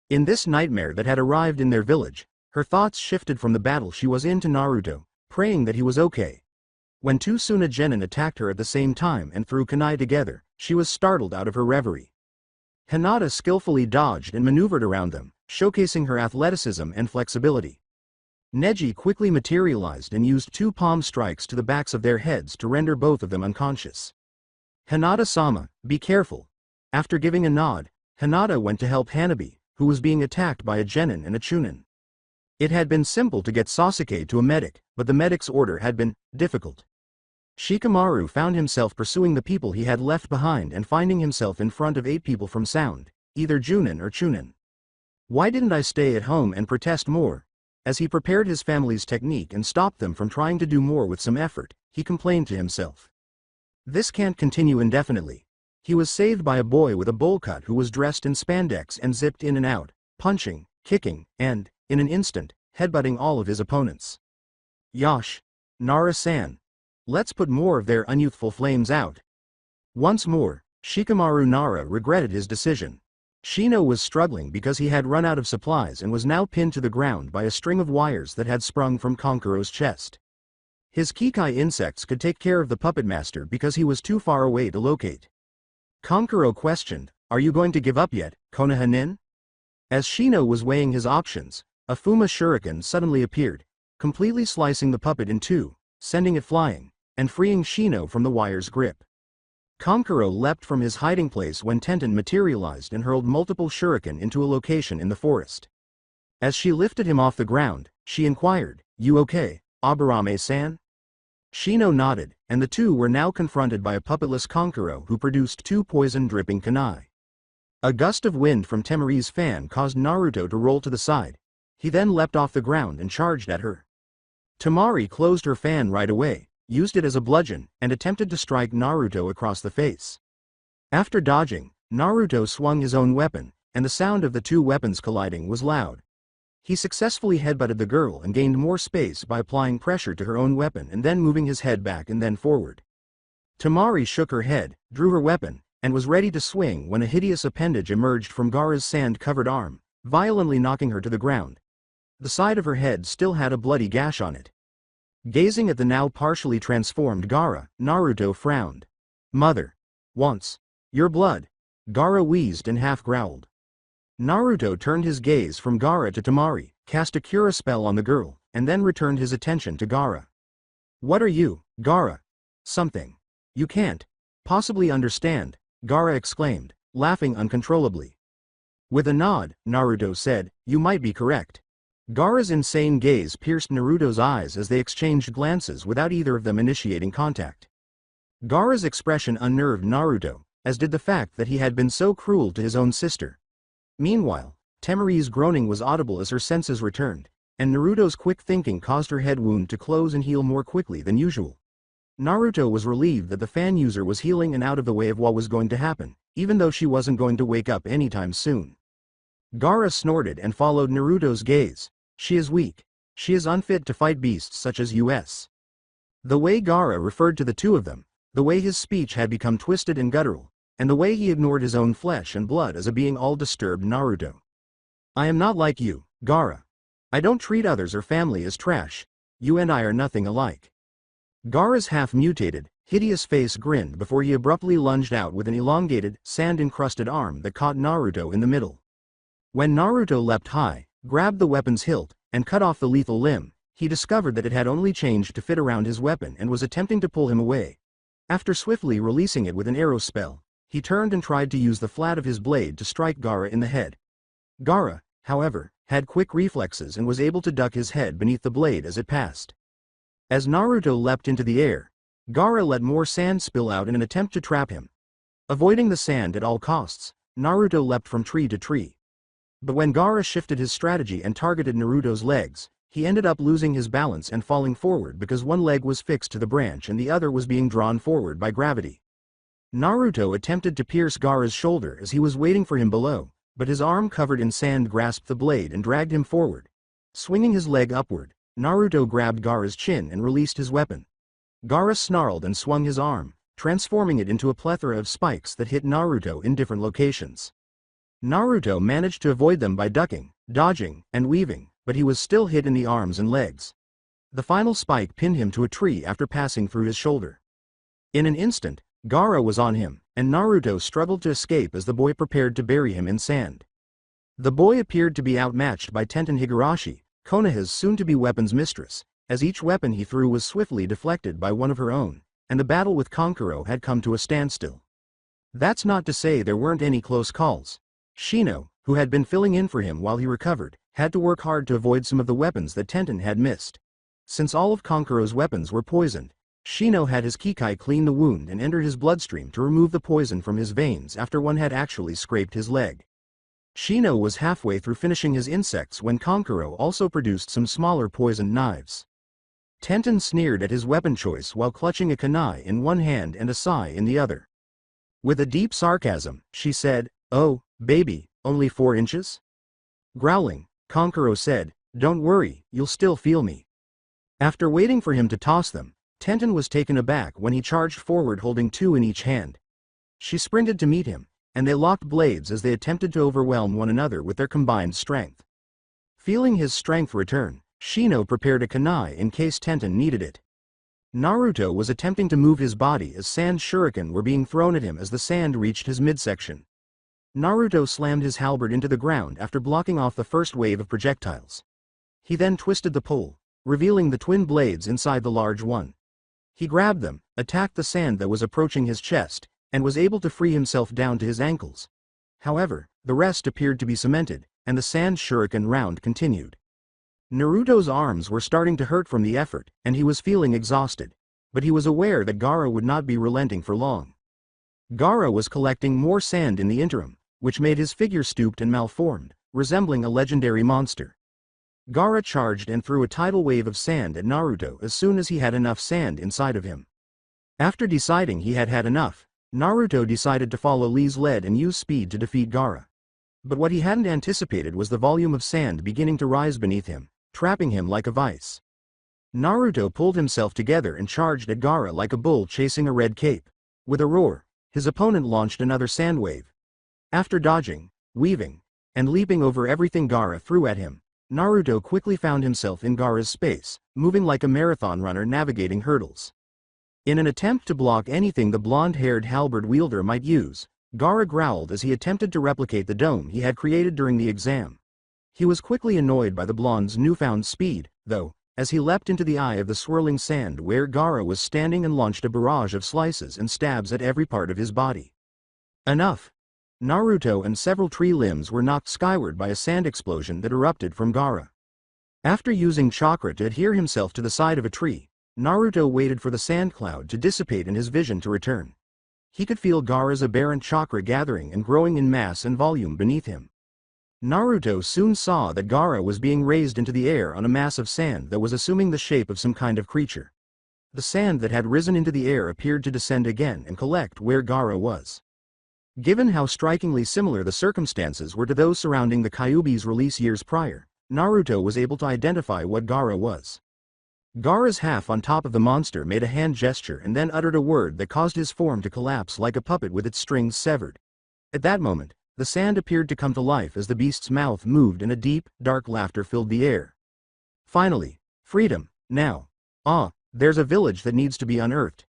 In this nightmare that had arrived in their village, her thoughts shifted from the battle she was in to Naruto, praying that he was okay. When two Suna genin attacked her at the same time and threw kunai together, she was startled out of her reverie. Hinata skillfully dodged and maneuvered around them, showcasing her athleticism and flexibility. Neji quickly materialized and used two palm strikes to the backs of their heads to render both of them unconscious. Hinata-sama, be careful. After giving a nod, Hinata went to help Hanabi, who was being attacked by a genin and a chunin. It had been simple to get Sasuke to a medic, but the medic's order had been difficult. Shikamaru found himself pursuing the people he had left behind and finding himself in front of 8 people from sound, either Junin or Chunin. Why didn't I stay at home and protest more? As he prepared his family's technique and stopped them from trying to do more with some effort, he complained to himself. This can't continue indefinitely. He was saved by a boy with a bowl cut who was dressed in spandex and zipped in and out, punching, kicking, and, in an instant, headbutting all of his opponents. Yosh! Nara-san! Let's put more of their unyouthful flames out. Once more, Shikamaru Nara regretted his decision. Shino was struggling because he had run out of supplies and was now pinned to the ground by a string of wires that had sprung from Konkuro's chest. His Kikai insects could take care of the puppet master because he was too far away to locate. Konkuro questioned, "Are you going to give up yet, Konoha nin?" As Shino was weighing his options, a Fuma shuriken suddenly appeared, completely slicing the puppet in two, sending it flying, and freeing Shino from the wire's grip. Konkuro leapt from his hiding place when Tenten materialized and hurled multiple shuriken into a location in the forest. As she lifted him off the ground, she inquired, "You okay, Aburame-san?" Shino nodded, and the two were now confronted by a puppetless Konkuro who produced 2 poison-dripping kunai. A gust of wind from Temari's fan caused Naruto to roll to the side. He then leapt off the ground and charged at her. Temari closed her fan right away, used it as a bludgeon, and attempted to strike Naruto across the face. After dodging, Naruto swung his own weapon, and the sound of the two weapons colliding was loud. He successfully headbutted the girl and gained more space by applying pressure to her own weapon and then moving his head back and then forward. Temari shook her head, drew her weapon, and was ready to swing when a hideous appendage emerged from Gaara's sand-covered arm, violently knocking her to the ground. The side of her head still had a bloody gash on it. Gazing at the now partially transformed Gaara, Naruto frowned. "Mother. Once. Your blood." Gaara wheezed and half growled. Naruto turned his gaze from Gaara to Temari, cast a cura spell on the girl, and then returned his attention to Gaara. "What are you, Gaara?" "Something. You can't possibly understand," Gaara exclaimed, laughing uncontrollably. With a nod, Naruto said, "You might be correct." Gaara's insane gaze pierced Naruto's eyes as they exchanged glances without either of them initiating contact. Gaara's expression unnerved Naruto, as did the fact that he had been so cruel to his own sister. Meanwhile, Temari's groaning was audible as her senses returned, and Naruto's quick thinking caused her head wound to close and heal more quickly than usual. Naruto was relieved that the fan user was healing and out of the way of what was going to happen, even though she wasn't going to wake up anytime soon. Gaara snorted and followed Naruto's gaze. "She is weak. She is unfit to fight beasts such as us." The way Gaara referred to the two of them, the way his speech had become twisted and guttural, and the way he ignored his own flesh and blood as a being all disturbed Naruto. "I am not like you, Gaara. I don't treat others or family as trash. You and I are nothing alike." Gaara's half-mutated, hideous face grinned before he abruptly lunged out with an elongated, sand-encrusted arm that caught Naruto in the middle. When Naruto leapt high, grabbed the weapon's hilt, and cut off the lethal limb, he discovered that it had only changed to fit around his weapon and was attempting to pull him away. After swiftly releasing it with an arrow spell, he turned and tried to use the flat of his blade to strike Gaara in the head. Gaara, however, had quick reflexes and was able to duck his head beneath the blade as it passed. As Naruto leapt into the air, Gaara let more sand spill out in an attempt to trap him. Avoiding the sand at all costs, Naruto leapt from tree to tree. But when Gaara shifted his strategy and targeted Naruto's legs, he ended up losing his balance and falling forward because one leg was fixed to the branch and the other was being drawn forward by gravity. Naruto attempted to pierce Gaara's shoulder as he was waiting for him below, but his arm covered in sand grasped the blade and dragged him forward. Swinging his leg upward, Naruto grabbed Gaara's chin and released his weapon. Gaara snarled and swung his arm, transforming it into a plethora of spikes that hit Naruto in different locations. Naruto managed to avoid them by ducking, dodging, and weaving, but he was still hit in the arms and legs. The final spike pinned him to a tree after passing through his shoulder. In an instant, Gaara was on him, and Naruto struggled to escape as the boy prepared to bury him in sand. The boy appeared to be outmatched by Tenten Higurashi, Konoha's soon-to-be weapons mistress, as each weapon he threw was swiftly deflected by one of her own, and the battle with Kankuro had come to a standstill. That's not to say there weren't any close calls. Shino, who had been filling in for him while he recovered, had to work hard to avoid some of the weapons that Tenten had missed. Since all of Kankuro's weapons were poisoned, Shino had his Kikai clean the wound and enter his bloodstream to remove the poison from his veins after one had actually scraped his leg. Shino was halfway through finishing his insects when Kankuro also produced some smaller poisoned knives. Tenten sneered at his weapon choice while clutching a kunai in one hand and a sai in the other. With a deep sarcasm, she said, "Oh, baby, only 4 inches?" Growling, Kankuro said, "Don't worry, you'll still feel me." After waiting for him to toss them, Tenten was taken aback when he charged forward holding 2 in each hand. She sprinted to meet him, and they locked blades as they attempted to overwhelm one another with their combined strength. Feeling his strength return, Shino prepared a kunai in case Tenten needed it. Naruto was attempting to move his body as sand shuriken were being thrown at him as the sand reached his midsection. Naruto slammed his halberd into the ground after blocking off the first wave of projectiles. He then twisted the pole, revealing the twin blades inside the large one. He grabbed them, attacked the sand that was approaching his chest, and was able to free himself down to his ankles. However, the rest appeared to be cemented, and the sand shuriken round continued. Naruto's arms were starting to hurt from the effort, and he was feeling exhausted, but he was aware that Gaara would not be relenting for long. Gaara was collecting more sand in the interim, which made his figure stooped and malformed, resembling a legendary monster. Gaara charged and threw a tidal wave of sand at Naruto as soon as he had enough sand inside of him. After deciding he had had enough, Naruto decided to follow Lee's lead and use speed to defeat Gaara. But what he hadn't anticipated was the volume of sand beginning to rise beneath him, trapping him like a vice. Naruto pulled himself together and charged at Gaara like a bull chasing a red cape. With a roar, his opponent launched another sand wave. After dodging, weaving, and leaping over everything Gaara threw at him, Naruto quickly found himself in Gaara's space, moving like a marathon runner navigating hurdles. In an attempt to block anything the blonde-haired halberd wielder might use, Gaara growled as he attempted to replicate the dome he had created during the exam. He was quickly annoyed by the blonde's newfound speed, though, as he leapt into the eye of the swirling sand where Gaara was standing and launched a barrage of slices and stabs at every part of his body. Enough! Naruto and several tree limbs were knocked skyward by a sand explosion that erupted from Gaara. After using chakra to adhere himself to the side of a tree, Naruto waited for the sand cloud to dissipate and his vision to return. He could feel Gaara's aberrant chakra gathering and growing in mass and volume beneath him. Naruto soon saw that Gaara was being raised into the air on a mass of sand that was assuming the shape of some kind of creature. The sand that had risen into the air appeared to descend again and collect where Gaara was. Given how strikingly similar the circumstances were to those surrounding the Kyuubi's release years prior, Naruto was able to identify what Gaara was. Gaara's half on top of the monster made a hand gesture and then uttered a word that caused his form to collapse like a puppet with its strings severed. At that moment, the sand appeared to come to life as the beast's mouth moved and a deep, dark laughter filled the air. Finally, freedom, now. There's a village that needs to be unearthed.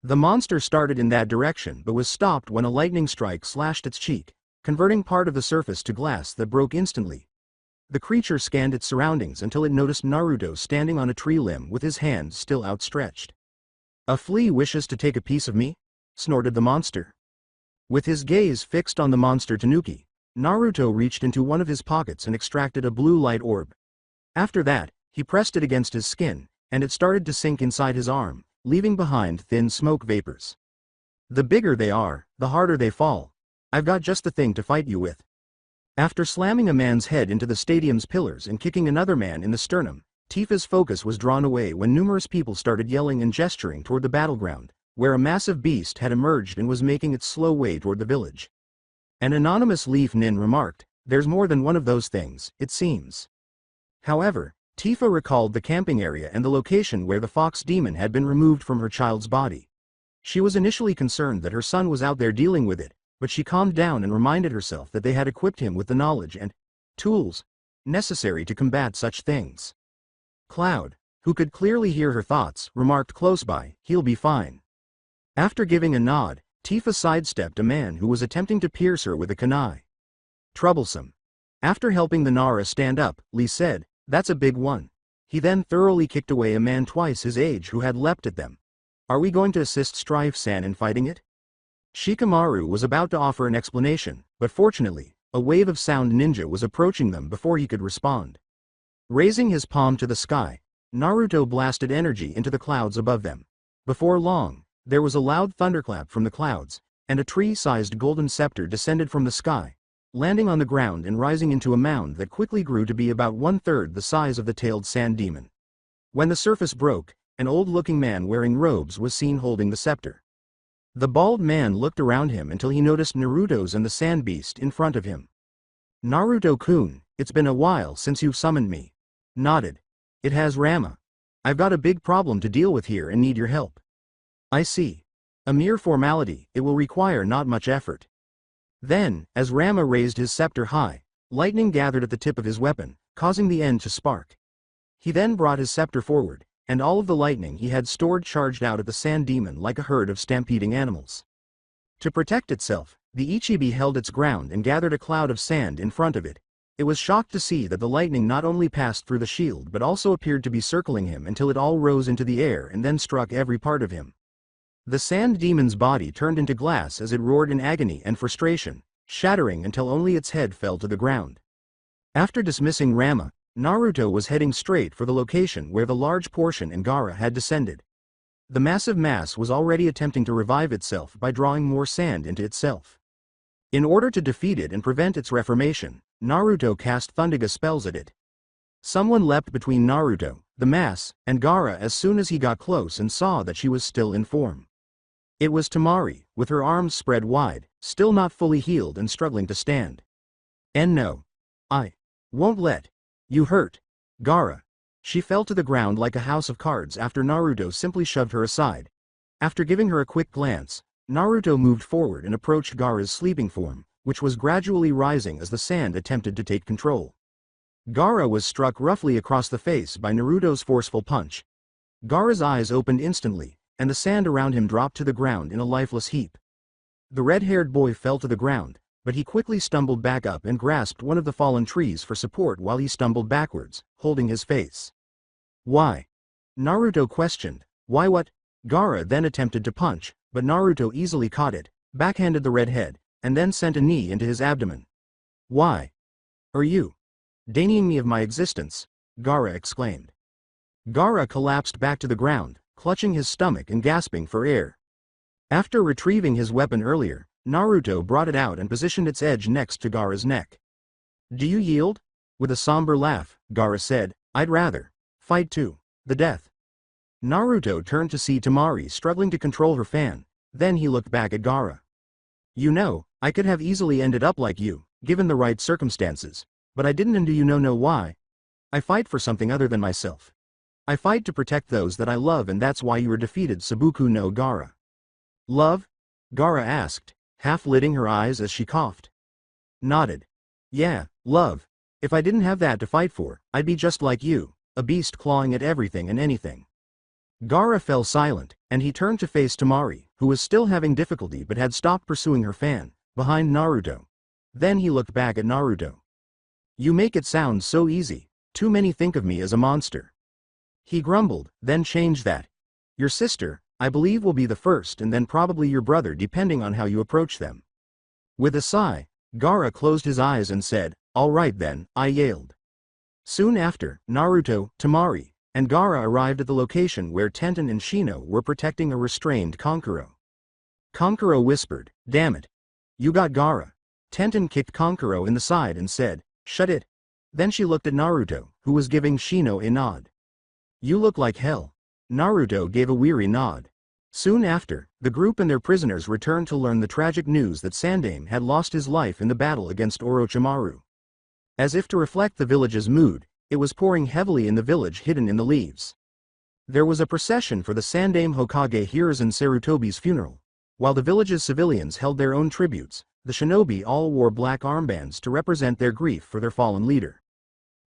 The monster started in that direction but was stopped when a lightning strike slashed its cheek, converting part of the surface to glass that broke instantly. The creature scanned its surroundings until it noticed Naruto standing on a tree limb with his hand still outstretched. "A flea wishes to take a piece of me?" snorted the monster. With his gaze fixed on the monster tanuki, Naruto reached into one of his pockets and extracted a blue light orb. After that, he pressed it against his skin, and it started to sink inside his arm, leaving behind thin smoke vapors. "The bigger they are, the harder they fall. I've got just the thing to fight you with." After slamming a man's head into the stadium's pillars and kicking another man in the sternum, Tifa's focus was drawn away when numerous people started yelling and gesturing toward the battleground, where a massive beast had emerged and was making its slow way toward the village. An anonymous leaf nin remarked, "There's more than one of those things, it seems." However, Tifa recalled the camping area and the location where the fox demon had been removed from her child's body. She was initially concerned that her son was out there dealing with it, but she calmed down and reminded herself that they had equipped him with the knowledge and tools necessary to combat such things. Cloud, who could clearly hear her thoughts, remarked close by, "He'll be fine." After giving a nod, Tifa sidestepped a man who was attempting to pierce her with a kunai. Troublesome. After helping the Nara stand up, Lee said, "That's a big one." He then thoroughly kicked away a man twice his age who had leapt at them. "Are we going to assist Strife-san in fighting it?" Shikamaru was about to offer an explanation, but fortunately, a wave of sound ninja was approaching them before he could respond. Raising his palm to the sky, Naruto blasted energy into the clouds above them. Before long, there was a loud thunderclap from the clouds, and a tree-sized golden scepter descended from the sky, landing on the ground and rising into a mound that quickly grew to be about 1/3 the size of the tailed sand demon. When the surface broke, an old-looking man wearing robes was seen holding the scepter. The bald man looked around him until he noticed Naruto's and the sand beast in front of him. "Naruto-kun, it's been a while since you've summoned me." Nodded. "It has, Rama. I've got a big problem to deal with here and need your help." "I see. A mere formality, it will require not much effort." Then, as Rama raised his scepter high, lightning gathered at the tip of his weapon, causing the end to spark. He then brought his scepter forward, and all of the lightning he had stored charged out at the sand demon like a herd of stampeding animals. To protect itself, the Ichibi held its ground and gathered a cloud of sand in front of it. It was shocked to see that the lightning not only passed through the shield but also appeared to be circling him until it all rose into the air and then struck every part of him. The sand demon's body turned into glass as it roared in agony and frustration, shattering until only its head fell to the ground. After dismissing Rama, Naruto was heading straight for the location where the large portion in Gaara had descended. The massive mass was already attempting to revive itself by drawing more sand into itself. In order to defeat it and prevent its reformation, Naruto cast Thundaga spells at it. Someone leapt between Naruto, the mass, and Gaara as soon as he got close and saw that she was still in form. It was Temari, with her arms spread wide, still not fully healed and struggling to stand. "And no. I won't let you hurt Gaara." She fell to the ground like a house of cards after Naruto simply shoved her aside. After giving her a quick glance, Naruto moved forward and approached Gaara's sleeping form, which was gradually rising as the sand attempted to take control. Gaara was struck roughly across the face by Naruto's forceful punch. Gaara's eyes opened instantly, and the sand around him dropped to the ground in a lifeless heap. The red-haired boy fell to the ground, but he quickly stumbled back up and grasped one of the fallen trees for support while he stumbled backwards, holding his face. "Why?" Naruto questioned. "Why what?" Gaara then attempted to punch, but Naruto easily caught it, backhanded the redhead, and then sent a knee into his abdomen. "Why are you denying me of my existence?" Gaara exclaimed. Gaara collapsed back to the ground, clutching his stomach and gasping for air. After retrieving his weapon earlier, Naruto brought it out and positioned its edge next to Gaara's neck. "Do you yield?" With a somber laugh, Gaara said, "I'd rather fight to the death." Naruto turned to see Temari struggling to control her fan, then he looked back at Gaara. "You know, I could have easily ended up like you, given the right circumstances, but I didn't, and do you know why? I fight for something other than myself. I fight to protect those that I love, and that's why you were defeated, Sabuku no Gaara." "Love?" Gaara asked, half lidding her eyes as she coughed. Nodded. "Yeah, love. If I didn't have that to fight for, I'd be just like you, a beast clawing at everything and anything." Gaara fell silent, and he turned to face Temari, who was still having difficulty but had stopped pursuing her fan, behind Naruto. Then he looked back at Naruto. "You make it sound so easy. Too many think of me as a monster." He grumbled, then changed that. "Your sister, I believe, will be the first, and then probably your brother, depending on how you approach them." With a sigh, Gaara closed his eyes and said, "All right then, I yield." Soon after, Naruto, Temari, and Gaara arrived at the location where Tenten and Shino were protecting a restrained Kankuro. Kankuro whispered, "Damn it. You got Gaara." Tenten kicked Kankuro in the side and said, "Shut it." Then she looked at Naruto, who was giving Shino a nod. "You look like hell." Naruto gave a weary nod. Soon after, the group and their prisoners returned to learn the tragic news that Sandaime had lost his life in the battle against Orochimaru. As if to reflect the village's mood, it was pouring heavily in the village hidden in the leaves. There was a procession for the Sandaime Hokage Hiruzen Sarutobi's funeral. While the village's civilians held their own tributes, the shinobi all wore black armbands to represent their grief for their fallen leader.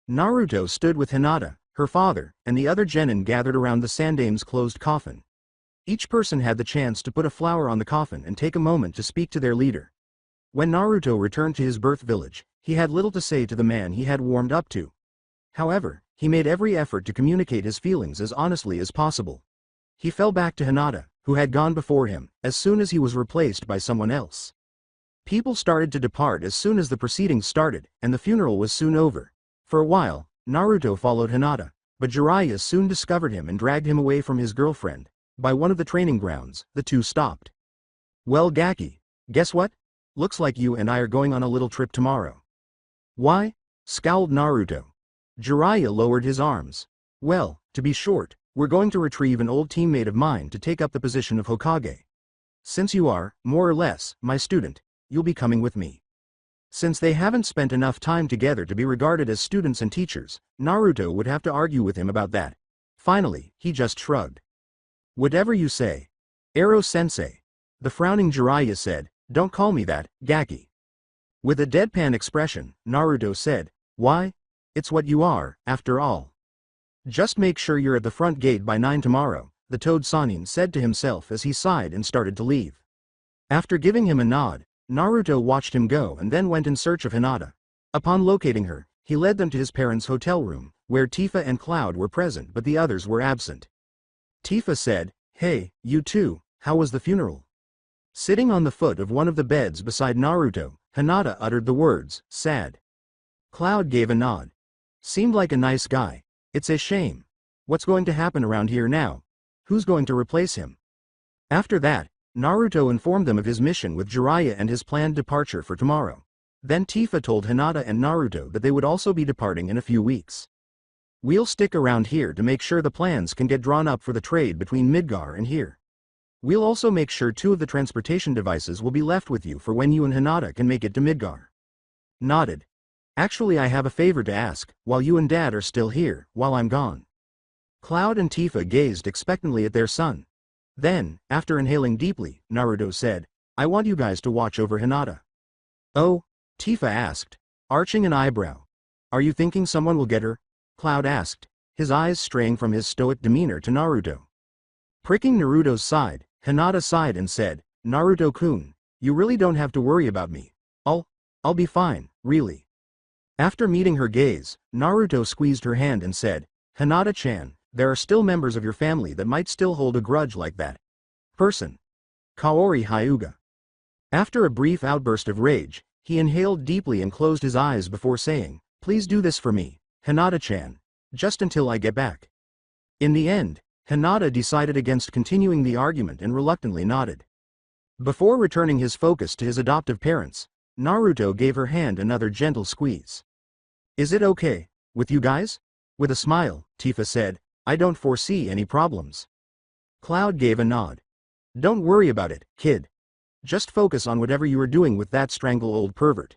Naruto stood with Hinata, her father, and the other genin gathered around the Sandaime's closed coffin. Each person had the chance to put a flower on the coffin and take a moment to speak to their leader. When Naruto returned to his birth village, he had little to say to the man he had warmed up to. However, he made every effort to communicate his feelings as honestly as possible. He fell back to Hinata, who had gone before him, as soon as he was replaced by someone else. People started to depart as soon as the proceedings started, and the funeral was soon over. For a while, Naruto followed Hinata, but Jiraiya soon discovered him and dragged him away from his girlfriend. By one of the training grounds, the two stopped. "Well, Gaki, guess what? Looks like you and I are going on a little trip tomorrow." "Why?" scowled Naruto. Jiraiya lowered his arms. "Well, to be short, we're going to retrieve an old teammate of mine to take up the position of Hokage. Since you are, more or less, my student, you'll be coming with me." Since they haven't spent enough time together to be regarded as students and teachers, Naruto would have to argue with him about that. Finally, he just shrugged. "Whatever you say. Ero-sensei," the frowning Jiraiya said. "Don't call me that, Gaki." With a deadpan expression, Naruto said, "Why? It's what you are, after all." "Just make sure you're at the front gate by 9 tomorrow, the Toad Sannin said to himself as he sighed and started to leave. After giving him a nod, Naruto watched him go and then went in search of Hinata. Upon locating her, he led them to his parents' hotel room, where Tifa and Cloud were present but the others were absent. Tifa said, "Hey, you two, how was the funeral?" Sitting on the foot of one of the beds beside Naruto, Hinata uttered the words, "Sad." Cloud gave a nod. "Seemed like a nice guy. It's a shame. What's going to happen around here now? Who's going to replace him?" After that, Naruto informed them of his mission with Jiraiya and his planned departure for tomorrow. Then Tifa told Hinata and Naruto that they would also be departing in a few weeks. "We'll stick around here to make sure the plans can get drawn up for the trade between Midgar and here. We'll also make sure 2 of the transportation devices will be left with you for when you and Hinata can make it to Midgar." Nodded. "Actually, I have a favor to ask, while you and Dad are still here, while I'm gone." Cloud and Tifa gazed expectantly at their son. Then, after inhaling deeply, Naruto said, "I want you guys to watch over Hinata." "Oh?" Tifa asked, arching an eyebrow. "Are you thinking someone will get her?" Cloud asked, his eyes straying from his stoic demeanor to Naruto. Pricking Naruto's side, Hinata sighed and said, "Naruto-kun, you really don't have to worry about me. I'll be fine, really." After meeting her gaze, Naruto squeezed her hand and said, "Hinata-chan, there are still members of your family that might still hold a grudge like that person. Kaori Hyuga." After a brief outburst of rage, he inhaled deeply and closed his eyes before saying, "Please do this for me, Hinata-chan, just until I get back." In the end, Hinata decided against continuing the argument and reluctantly nodded. Before returning his focus to his adoptive parents, Naruto gave her hand another gentle squeeze. "Is it okay with you guys?" With a smile, Tifa said, "I don't foresee any problems." Cloud gave a nod. "Don't worry about it, kid. Just focus on whatever you are doing with that strangle old pervert."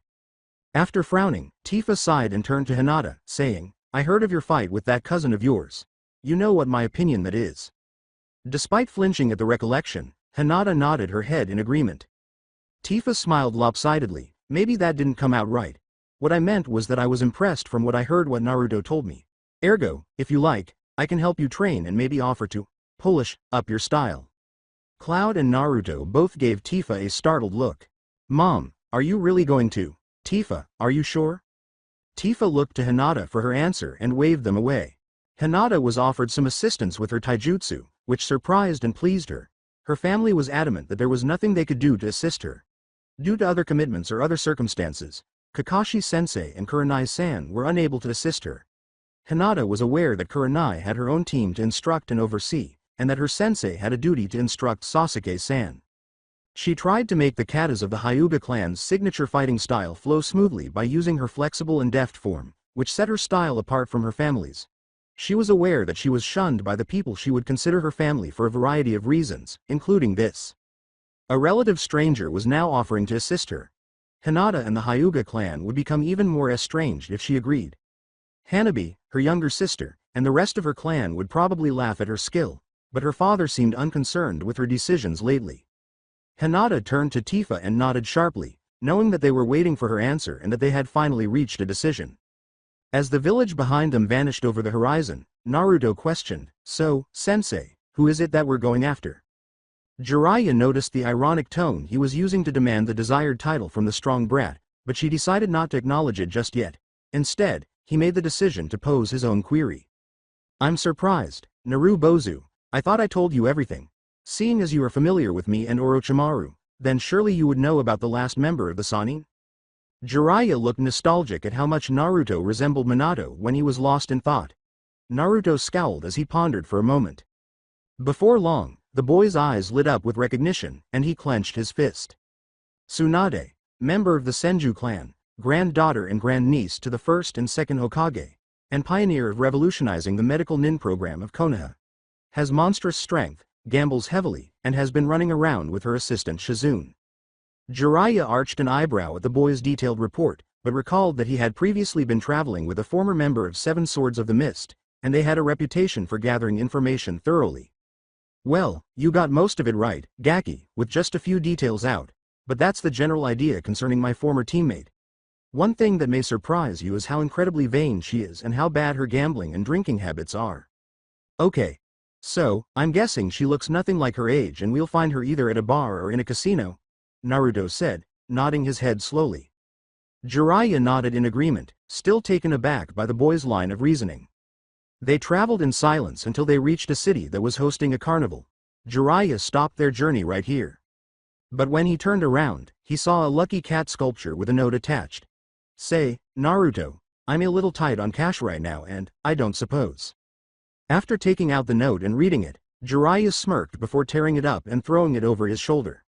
After frowning, Tifa sighed and turned to Hinata, saying, "I heard of your fight with that cousin of yours. You know what my opinion that is." Despite flinching at the recollection, Hinata nodded her head in agreement. Tifa smiled lopsidedly. "Maybe that didn't come out right. What I meant was that I was impressed from what I heard what Naruto told me. Ergo, if you like, I can help you train and maybe offer to polish up your style." Cloud and Naruto both gave Tifa a startled look. "Mom, are you really going to?" "Tifa, are you sure?" Tifa looked to Hinata for her answer and waved them away. Hinata was offered some assistance with her taijutsu, which surprised and pleased her. Her family was adamant that there was nothing they could do to assist her. Due to other commitments or other circumstances, Kakashi-sensei and Kurenai-san were unable to assist her. Hinata was aware that Kurenai had her own team to instruct and oversee, and that her sensei had a duty to instruct Sasuke-san. She tried to make the katas of the Hyuga clan's signature fighting style flow smoothly by using her flexible and deft form, which set her style apart from her family's. She was aware that she was shunned by the people she would consider her family for a variety of reasons, including this. A relative stranger was now offering to assist her. Hinata and the Hyuga clan would become even more estranged if she agreed. Hanabi, her younger sister, and the rest of her clan would probably laugh at her skill, but her father seemed unconcerned with her decisions lately. Hinata turned to Tifa and nodded sharply, knowing that they were waiting for her answer and that they had finally reached a decision. As the village behind them vanished over the horizon, Naruto questioned, "So, Sensei, who is it that we're going after?" Jiraiya noticed the ironic tone he was using to demand the desired title from the strong brat, but she decided not to acknowledge it just yet. Instead, he made the decision to pose his own query. "I'm surprised, Narubozu. I thought I told you everything. Seeing as you are familiar with me and Orochimaru, then surely you would know about the last member of the Sannin?" Jiraiya looked nostalgic at how much Naruto resembled Minato when he was lost in thought. Naruto scowled as he pondered for a moment. Before long, the boy's eyes lit up with recognition, and he clenched his fist. Tsunade, member of the Senju clan, granddaughter and grandniece to the first and second Hokage, and pioneer of revolutionizing the medical nin program of Konoha. Has monstrous strength, gambles heavily, and has been running around with her assistant Shizune. Jiraiya arched an eyebrow at the boy's detailed report, but recalled that he had previously been traveling with a former member of Seven Swords of the Mist, and they had a reputation for gathering information thoroughly. "Well, you got most of it right, Gaki, with just a few details out, but that's the general idea concerning my former teammate. One thing that may surprise you is how incredibly vain she is and how bad her gambling and drinking habits are. Okay. So, I'm guessing she looks nothing like her age and we'll find her either at a bar or in a casino," Naruto said, nodding his head slowly. Jiraiya nodded in agreement, still taken aback by the boy's line of reasoning. They traveled in silence until they reached a city that was hosting a carnival. Jiraiya stopped their journey right here. But when he turned around, he saw a lucky cat sculpture with a note attached. "Say, Naruto, I'm a little tight on cash right now and, I don't suppose." After taking out the note and reading it, Jiraiya smirked before tearing it up and throwing it over his shoulder.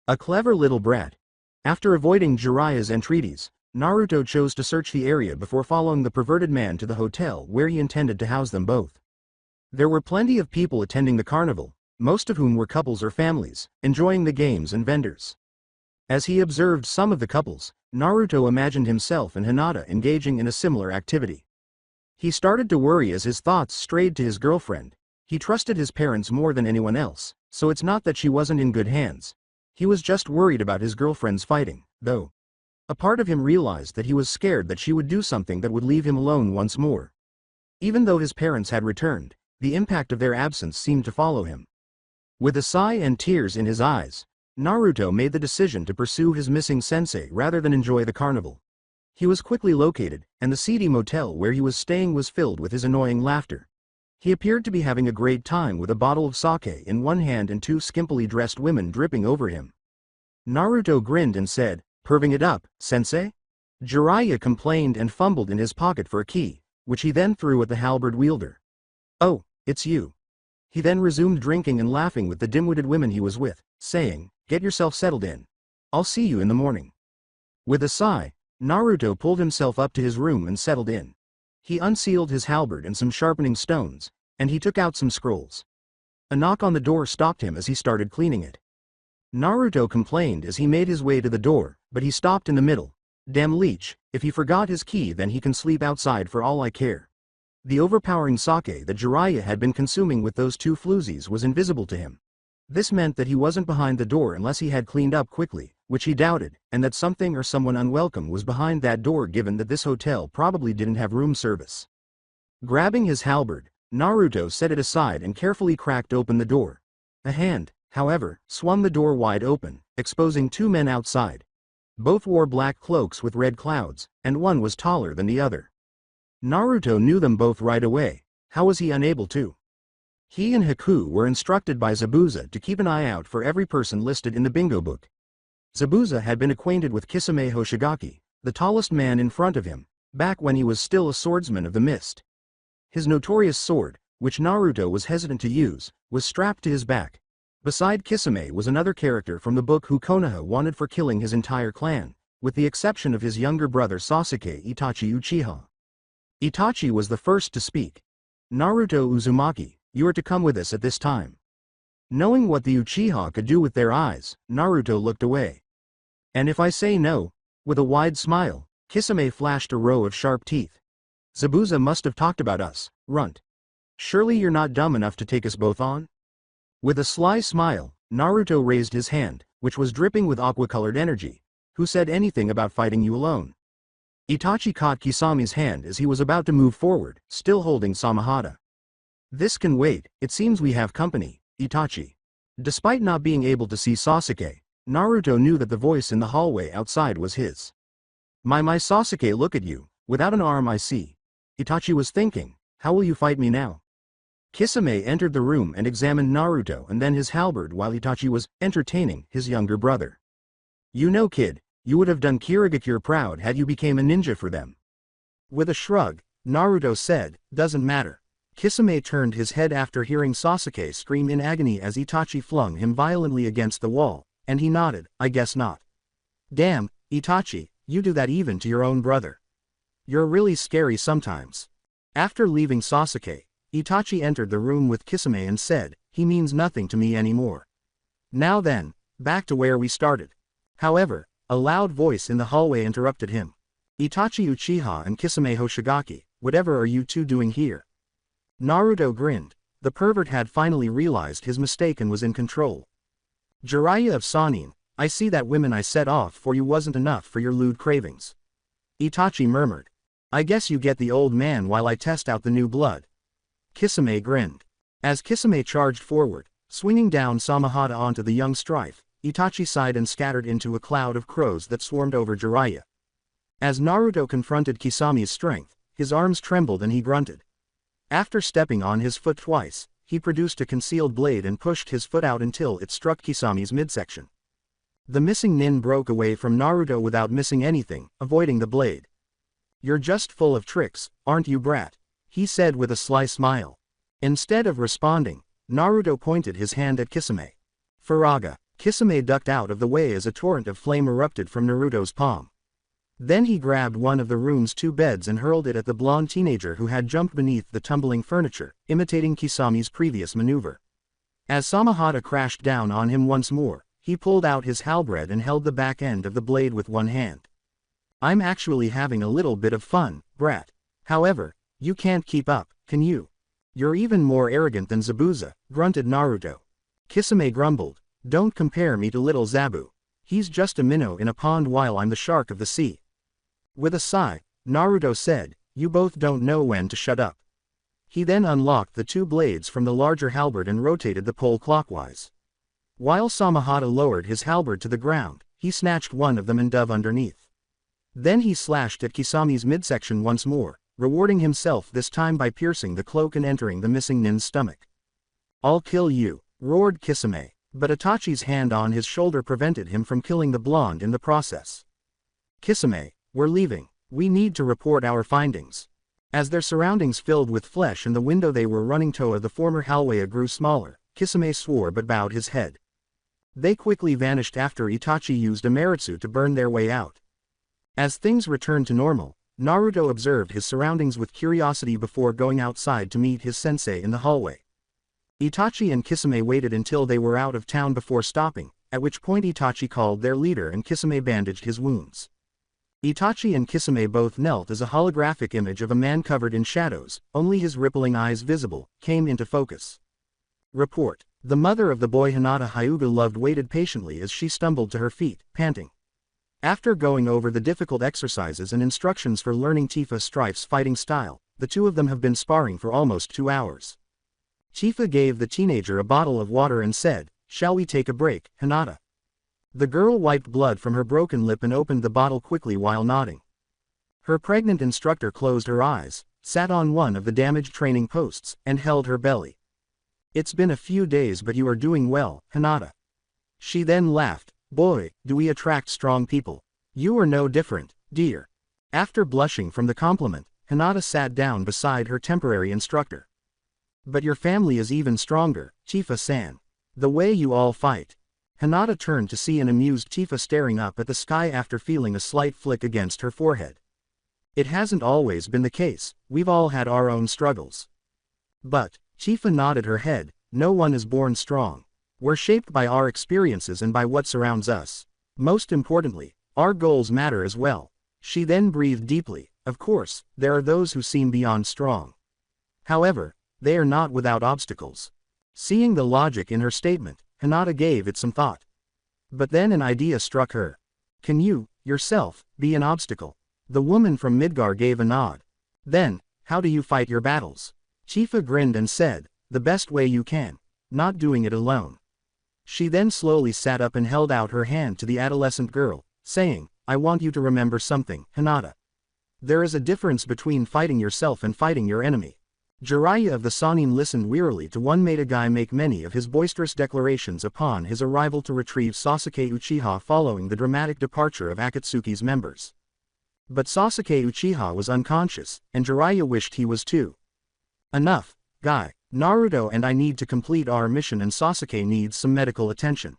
A clever little brat. After avoiding Jiraiya's entreaties, Naruto chose to search the area before following the perverted man to the hotel where he intended to house them both. There were plenty of people attending the carnival, most of whom were couples or families, enjoying the games and vendors. As he observed some of the couples, Naruto imagined himself and Hinata engaging in a similar activity. He started to worry as his thoughts strayed to his girlfriend. He trusted his parents more than anyone else, so it's not that she wasn't in good hands. He was just worried about his girlfriend's fighting, though. A part of him realized that he was scared that she would do something that would leave him alone once more. Even though his parents had returned, the impact of their absence seemed to follow him. With a sigh and tears in his eyes, Naruto made the decision to pursue his missing sensei rather than enjoy the carnival. He was quickly located, and the seedy motel where he was staying was filled with his annoying laughter. He appeared to be having a great time with a bottle of sake in one hand and two skimpily dressed women dripping over him. Naruto grinned and said, "Perving it up, sensei?" Jiraiya complained and fumbled in his pocket for a key, which he then threw at the halberd wielder. "Oh, it's you." He then resumed drinking and laughing with the dim-witted women he was with, saying, "Get yourself settled in. I'll see you in the morning." With a sigh, Naruto pulled himself up to his room and settled in. He unsealed his halberd and some sharpening stones, and he took out some scrolls. A knock on the door stopped him as he started cleaning it. Naruto complained as he made his way to the door, but he stopped in the middle. "Damn leech, if he forgot his key then he can sleep outside for all I care." The overpowering sake that Jiraiya had been consuming with those two floozies was invisible to him. This meant that he wasn't behind the door unless he had cleaned up quickly, which he doubted, and that something or someone unwelcome was behind that door given that this hotel probably didn't have room service. Grabbing his halberd, Naruto set it aside and carefully cracked open the door. A hand, however, swung the door wide open, exposing two men outside. Both wore black cloaks with red clouds, and one was taller than the other. Naruto knew them both right away. How was he unable to? He and Haku were instructed by Zabuza to keep an eye out for every person listed in the bingo book. Zabuza had been acquainted with Kisame Hoshigaki, the tallest man in front of him, back when he was still a swordsman of the mist. His notorious sword, which Naruto was hesitant to use, was strapped to his back. Beside Kisame was another character from the book who Konoha wanted for killing his entire clan, with the exception of his younger brother Sasuke Itachi Uchiha. Itachi was the first to speak. "Naruto Uzumaki, you are to come with us at this time." Knowing what the Uchiha could do with their eyes, Naruto looked away. "And if I say no?" With a wide smile, Kisame flashed a row of sharp teeth. "Zabuza must have talked about us, runt. Surely you're not dumb enough to take us both on? With a sly smile, Naruto raised his hand, which was dripping with aqua-colored energy. Who said anything about fighting you alone? Itachi caught Kisami's hand as he was about to move forward, still holding Samahata. This can wait, it seems we have company, Itachi. Despite not being able to see Sasuke, Naruto knew that the voice in the hallway outside was his. My Sasuke, look at you, without an arm I see. Itachi was thinking, how will you fight me now? Kisame entered the room and examined Naruto and then his halberd while Itachi was entertaining his younger brother. You know, kid, you would have done RyugaXD proud had you became a ninja for them. With a shrug, Naruto said, doesn't matter. Kisame turned his head after hearing Sasuke scream in agony as Itachi flung him violently against the wall, and he nodded, I guess not. Damn, Itachi, you do that even to your own brother. You're really scary sometimes. After leaving Sasuke, Itachi entered the room with Kisame and said, he means nothing to me anymore. Now then, back to where we started. However, a loud voice in the hallway interrupted him. Itachi Uchiha and Kisame Hoshigaki, whatever are you two doing here? Naruto grinned. The pervert had finally realized his mistake and was in control. Jiraiya of Sannin, I see that women I set off for you wasn't enough for your lewd cravings. Itachi murmured. I guess you get the old man while I test out the new blood. Kisame grinned. As Kisame charged forward, swinging down Samahata onto the young strife, Itachi sighed and scattered into a cloud of crows that swarmed over Jiraiya. As Naruto confronted Kisami's strength, his arms trembled and he grunted. After stepping on his foot twice, he produced a concealed blade and pushed his foot out until it struck Kisami's midsection. The missing nin broke away from Naruto without missing anything, avoiding the blade. You're just full of tricks, aren't you, brat? He said with a sly smile. Instead of responding, Naruto pointed his hand at Kisame. Faraga. Kisame ducked out of the way as a torrent of flame erupted from Naruto's palm. Then he grabbed one of the room's two beds and hurled it at the blonde teenager who had jumped beneath the tumbling furniture, imitating Kisami's previous maneuver. As Samahata crashed down on him once more, he pulled out his halberd and held the back end of the blade with one hand. I'm actually having a little bit of fun, brat. However, you can't keep up, can you? You're even more arrogant than Zabuza, grunted Naruto. Kisame grumbled, don't compare me to little Zabu. He's just a minnow in a pond while I'm the shark of the sea. With a sigh, Naruto said, you both don't know when to shut up. He then unlocked the two blades from the larger halberd and rotated the pole clockwise. While Samahata lowered his halberd to the ground, he snatched one of them and dove underneath. Then he slashed at Kisami's midsection once more, rewarding himself this time by piercing the cloak and entering the missing nin's stomach. I'll kill you, roared Kisame, but Itachi's hand on his shoulder prevented him from killing the blonde in the process. Kisame, we're leaving, we need to report our findings. As their surroundings filled with flesh and the window they were running toward the former hallway grew smaller, Kisame swore but bowed his head. They quickly vanished after Itachi used a Maritsu to burn their way out. As things returned to normal, Naruto observed his surroundings with curiosity before going outside to meet his sensei in the hallway. Itachi and Kisame waited until they were out of town before stopping, at which point Itachi called their leader and Kisame bandaged his wounds. Itachi and Kisame both knelt as a holographic image of a man covered in shadows, only his rippling eyes visible, came into focus. Report. The mother of the boy Hinata Hyuga loved waited patiently as she stumbled to her feet, panting. After going over the difficult exercises and instructions for learning Tifa Strife's fighting style, the two of them have been sparring for almost 2 hours. Tifa gave the teenager a bottle of water and said, shall we take a break, Hinata? The girl wiped blood from her broken lip and opened the bottle quickly while nodding. Her pregnant instructor closed her eyes, sat on one of the damaged training posts, and held her belly. It's been a few days but you are doing well, Hinata. She then laughed. Boy, do we attract strong people. You are no different, dear. After blushing from the compliment, Hinata sat down beside her temporary instructor. But your family is even stronger, Tifa-san. The way you all fight. Hinata turned to see an amused Tifa staring up at the sky after feeling a slight flick against her forehead. It hasn't always been the case, we've all had our own struggles. But, Tifa nodded her head, no one is born strong. We're shaped by our experiences and by what surrounds us. Most importantly, our goals matter as well. She then breathed deeply. Of course, there are those who seem beyond strong. However, they are not without obstacles. Seeing the logic in her statement, Hinata gave it some thought. But then an idea struck her. Can you, yourself, be an obstacle? The woman from Midgar gave a nod. Then, how do you fight your battles? Chifa grinned and said, the best way you can. Not doing it alone. She then slowly sat up and held out her hand to the adolescent girl, saying, I want you to remember something, Hinata. There is a difference between fighting yourself and fighting your enemy. Jiraiya of the Sannin listened wearily to one made a guy make many of his boisterous declarations upon his arrival to retrieve Sasuke Uchiha following the dramatic departure of Akatsuki's members. But Sasuke Uchiha was unconscious, and Jiraiya wished he was too. Enough, guy. Naruto and I need to complete our mission and Sasuke needs some medical attention.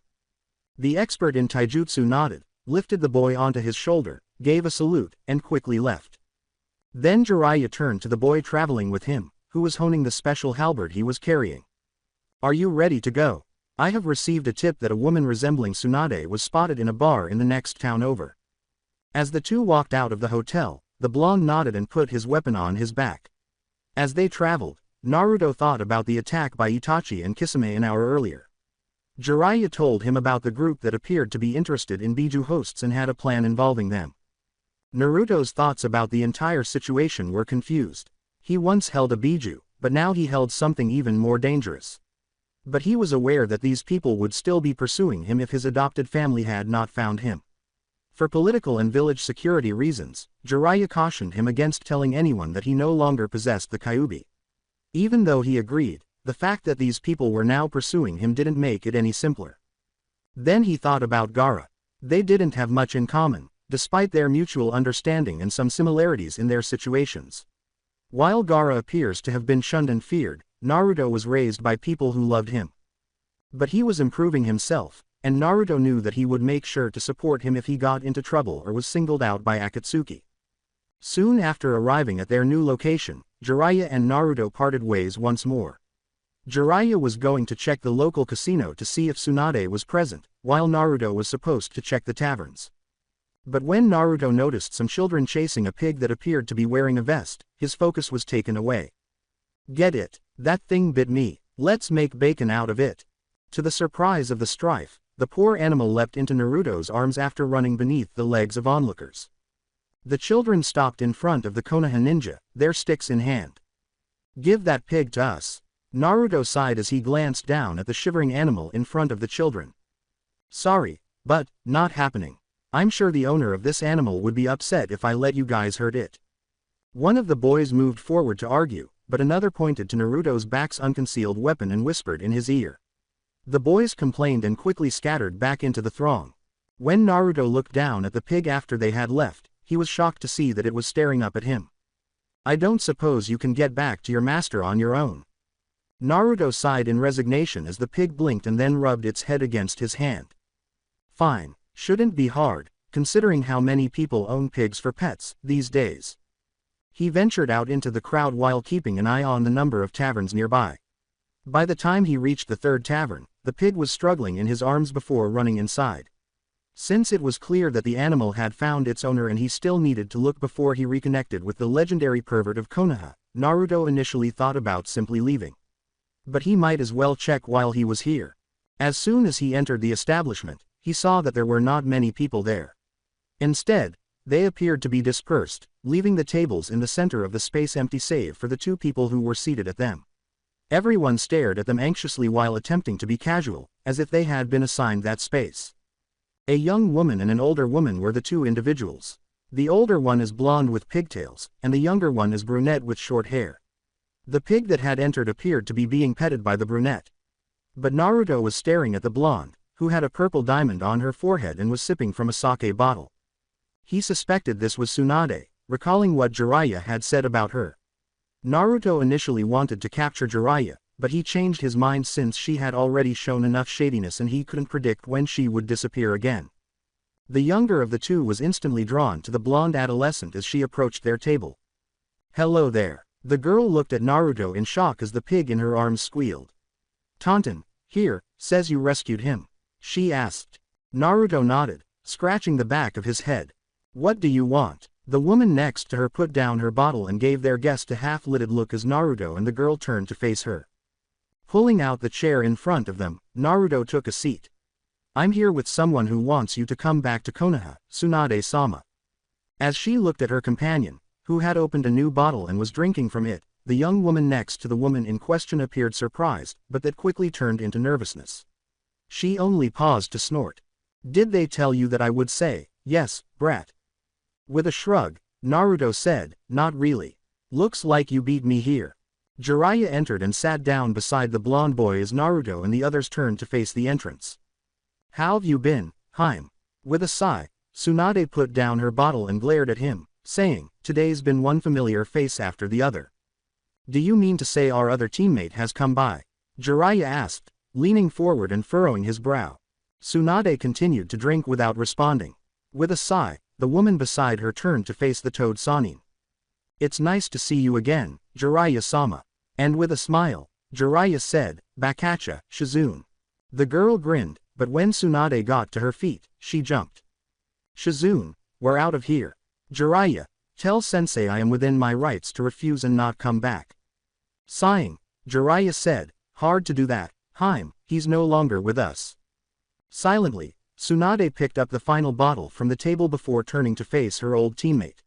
The expert in taijutsu nodded, lifted the boy onto his shoulder, gave a salute, and quickly left. Then Jiraiya turned to the boy traveling with him, who was honing the special halberd he was carrying. Are you ready to go? I have received a tip that a woman resembling Tsunade was spotted in a bar in the next town over. As the two walked out of the hotel, the blonde nodded and put his weapon on his back. As they traveled, Naruto thought about the attack by Itachi and Kisame an hour earlier. Jiraiya told him about the group that appeared to be interested in Biju hosts and had a plan involving them. Naruto's thoughts about the entire situation were confused. He once held a Biju, but now he held something even more dangerous. But he was aware that these people would still be pursuing him if his adopted family had not found him. For political and village security reasons, Jiraiya cautioned him against telling anyone that he no longer possessed the Kyuubi. Even though he agreed, the fact that these people were now pursuing him didn't make it any simpler. Then he thought about Gaara. They didn't have much in common, despite their mutual understanding and some similarities in their situations. While Gaara appears to have been shunned and feared, Naruto was raised by people who loved him. But he was improving himself, and Naruto knew that he would make sure to support him if he got into trouble or was singled out by Akatsuki. Soon after arriving at their new location, Jiraiya and Naruto parted ways once more. Jiraiya was going to check the local casino to see if Tsunade was present, while Naruto was supposed to check the taverns. But when Naruto noticed some children chasing a pig that appeared to be wearing a vest, his focus was taken away. Get it? That thing bit me. Let's make bacon out of it. To the surprise of the strife, the poor animal leapt into Naruto's arms after running beneath the legs of onlookers. The children stopped in front of the Konoha ninja, their sticks in hand. Give that pig to us. Naruto sighed as he glanced down at the shivering animal in front of the children. Sorry, but, not happening. I'm sure the owner of this animal would be upset if I let you guys hurt it. One of the boys moved forward to argue, but another pointed to Naruto's back's unconcealed weapon and whispered in his ear. The boys complained and quickly scattered back into the throng. When Naruto looked down at the pig after they had left, he was shocked to see that it was staring up at him. I don't suppose you can get back to your master on your own. Naruto sighed in resignation as the pig blinked and then rubbed its head against his hand. Fine, shouldn't be hard, considering how many people own pigs for pets these days. He ventured out into the crowd while keeping an eye on the number of taverns nearby. By the time he reached the third tavern, the pig was struggling in his arms before running inside. Since it was clear that the animal had found its owner and he still needed to look before he reconnected with the legendary pervert of Konoha, Naruto initially thought about simply leaving. But he might as well check while he was here. As soon as he entered the establishment, he saw that there were not many people there. Instead, they appeared to be dispersed, leaving the tables in the center of the space empty save for the two people who were seated at them. Everyone stared at them anxiously while attempting to be casual, as if they had been assigned that space. A young woman and an older woman were the two individuals. The older one is blonde with pigtails, and the younger one is brunette with short hair. The pig that had entered appeared to be being petted by the brunette. But Naruto was staring at the blonde, who had a purple diamond on her forehead and was sipping from a sake bottle. He suspected this was Tsunade, recalling what Jiraiya had said about her. Naruto initially wanted to capture Jiraiya, but he changed his mind since she had already shown enough shadiness and he couldn't predict when she would disappear again. The younger of the two was instantly drawn to the blonde adolescent as she approached their table. Hello there. The girl looked at Naruto in shock as the pig in her arms squealed. Taunton, here, says you rescued him. She asked. Naruto nodded, scratching the back of his head. What do you want? The woman next to her put down her bottle and gave their guest a half-lidded look as Naruto and the girl turned to face her. Pulling out the chair in front of them, Naruto took a seat. "I'm here with someone who wants you to come back to Konoha, Tsunade-sama." As she looked at her companion, who had opened a new bottle and was drinking from it, the young woman next to the woman in question appeared surprised, but that quickly turned into nervousness. She only paused to snort. "Did they tell you that I would say, yes, brat?" With a shrug, Naruto said, "Not really. Looks like you beat me here." Jiraiya entered and sat down beside the blonde boy as Naruto and the others turned to face the entrance. "How've you been, Haim?" With a sigh, Tsunade put down her bottle and glared at him, saying, "Today's been one familiar face after the other." "Do you mean to say our other teammate has come by?" Jiraiya asked, leaning forward and furrowing his brow. Tsunade continued to drink without responding. With a sigh, the woman beside her turned to face the Toad Sanin. "It's nice to see you again, Jiraiya-sama." And with a smile, Jiraiya said, "Bakacha, Shizune." The girl grinned, but when Tsunade got to her feet, she jumped. "Shizune, we're out of here. Jiraiya, tell sensei I am within my rights to refuse and not come back." Sighing, Jiraiya said, "Hard to do that, Haim, he's no longer with us." Silently, Tsunade picked up the final bottle from the table before turning to face her old teammate.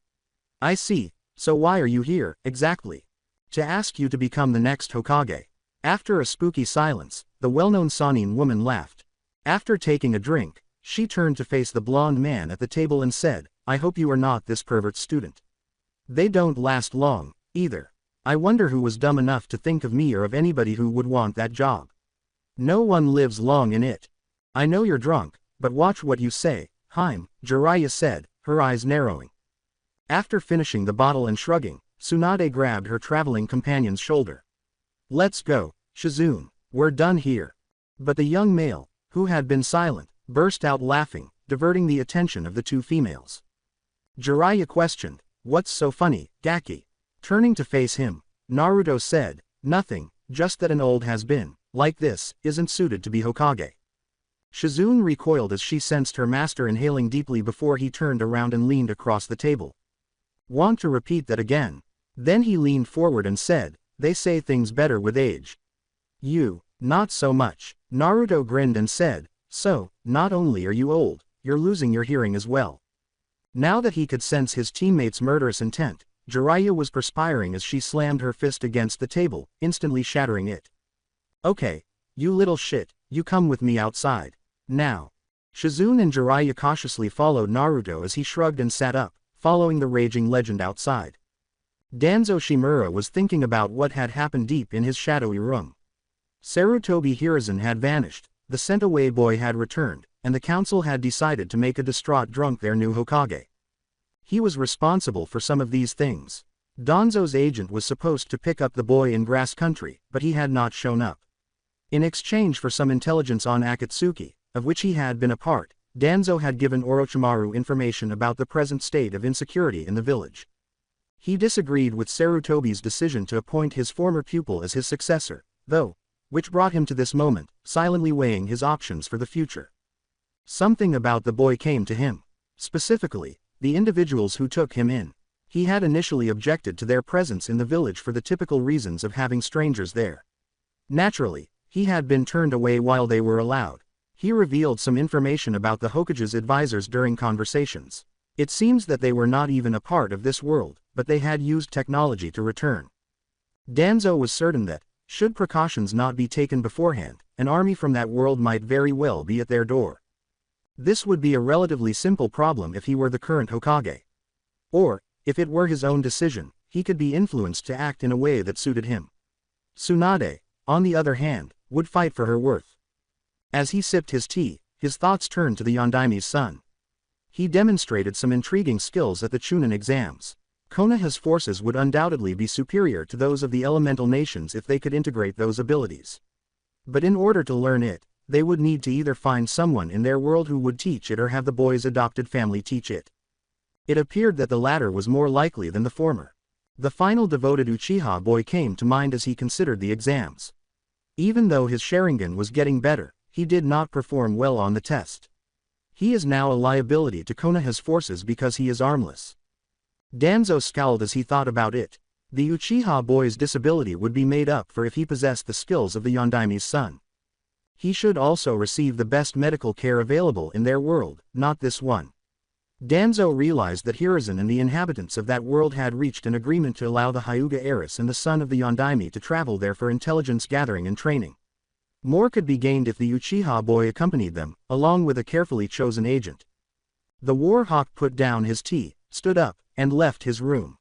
"I see, so why are you here, exactly?" "To ask you to become the next Hokage." After a spooky silence, the well-known Sanin woman laughed. After taking a drink, she turned to face the blonde man at the table and said, "I hope you are not this pervert student. They don't last long, either. I wonder who was dumb enough to think of me or of anybody who would want that job. No one lives long in it. I know you're drunk, but watch what you say, Haim," Jiraiya said, her eyes narrowing. After finishing the bottle and shrugging, Tsunade grabbed her traveling companion's shoulder. "Let's go, Shizune, we're done here." But the young male, who had been silent, burst out laughing, diverting the attention of the two females. Jiraiya questioned, "What's so funny, Gaki?" Turning to face him, Naruto said, "Nothing, just that an old has-been, like this, isn't suited to be Hokage." Shizune recoiled as she sensed her master inhaling deeply before he turned around and leaned across the table. "Want to repeat that again?" Then he leaned forward and said, "They say things better with age." "You, not so much." Naruto grinned and said, "So, not only are you old, you're losing your hearing as well." Now that he could sense his teammate's murderous intent, Jiraiya was perspiring as she slammed her fist against the table, instantly shattering it. "Okay, you little shit, you come with me outside. Now." Shizune and Jiraiya cautiously followed Naruto as he shrugged and sat up, following the raging legend outside. Danzo Shimura was thinking about what had happened deep in his shadowy room. Sarutobi Hiruzen had vanished, the sent-away boy had returned, and the council had decided to make a distraught drunk their new Hokage. He was responsible for some of these things. Danzo's agent was supposed to pick up the boy in Grass Country, but he had not shown up. In exchange for some intelligence on Akatsuki, of which he had been a part, Danzo had given Orochimaru information about the present state of insecurity in the village. He disagreed with Sarutobi's decision to appoint his former pupil as his successor, though, which brought him to this moment, silently weighing his options for the future. Something about the boy came to him. Specifically, the individuals who took him in. He had initially objected to their presence in the village for the typical reasons of having strangers there. Naturally, he had been turned away while they were allowed. He revealed some information about the Hokage's advisors during conversations. It seems that they were not even a part of this world, but they had used technology to return. Danzo was certain that, should precautions not be taken beforehand, an army from that world might very well be at their door. This would be a relatively simple problem if he were the current Hokage. Or, if it were his own decision, he could be influenced to act in a way that suited him. Tsunade, on the other hand, would fight for her worth. As he sipped his tea, his thoughts turned to the Yondaimi's son. He demonstrated some intriguing skills at the Chunin exams. Konoha's forces would undoubtedly be superior to those of the elemental nations if they could integrate those abilities. But in order to learn it, they would need to either find someone in their world who would teach it or have the boy's adopted family teach it. It appeared that the latter was more likely than the former. The final devoted Uchiha boy came to mind as he considered the exams. Even though his Sharingan was getting better, he did not perform well on the test. He is now a liability to Konoha's forces because he is armless. Danzo scowled as he thought about it. The Uchiha boy's disability would be made up for if he possessed the skills of the Yondaime's son. He should also receive the best medical care available in their world, not this one. Danzo realized that Hiruzen and the inhabitants of that world had reached an agreement to allow the Hyuga heiress and the son of the Yondaime to travel there for intelligence gathering and training. More could be gained if the Uchiha boy accompanied them, along with a carefully chosen agent. The war hawk put down his tea, stood up, and left his room.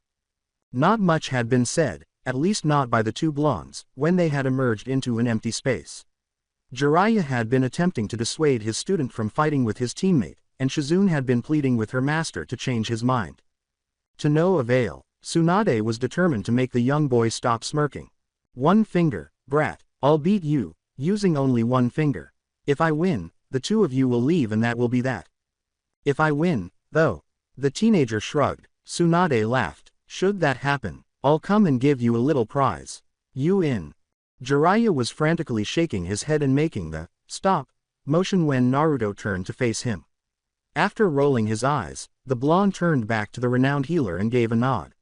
Not much had been said, at least not by the two blondes, when they had emerged into an empty space. Jiraiya had been attempting to dissuade his student from fighting with his teammate, and Shizune had been pleading with her master to change his mind. To no avail, Tsunade was determined to make the young boy stop smirking. "One finger, brat, I'll beat you, using only one finger. If I win, the two of you will leave and that will be that. If I win, though." The teenager shrugged. Tsunade laughed. "Should that happen, I'll come and give you a little prize. You in?" Jiraiya was frantically shaking his head and making the "stop" motion when Naruto turned to face him. After rolling his eyes, the blonde turned back to the renowned healer and gave a nod.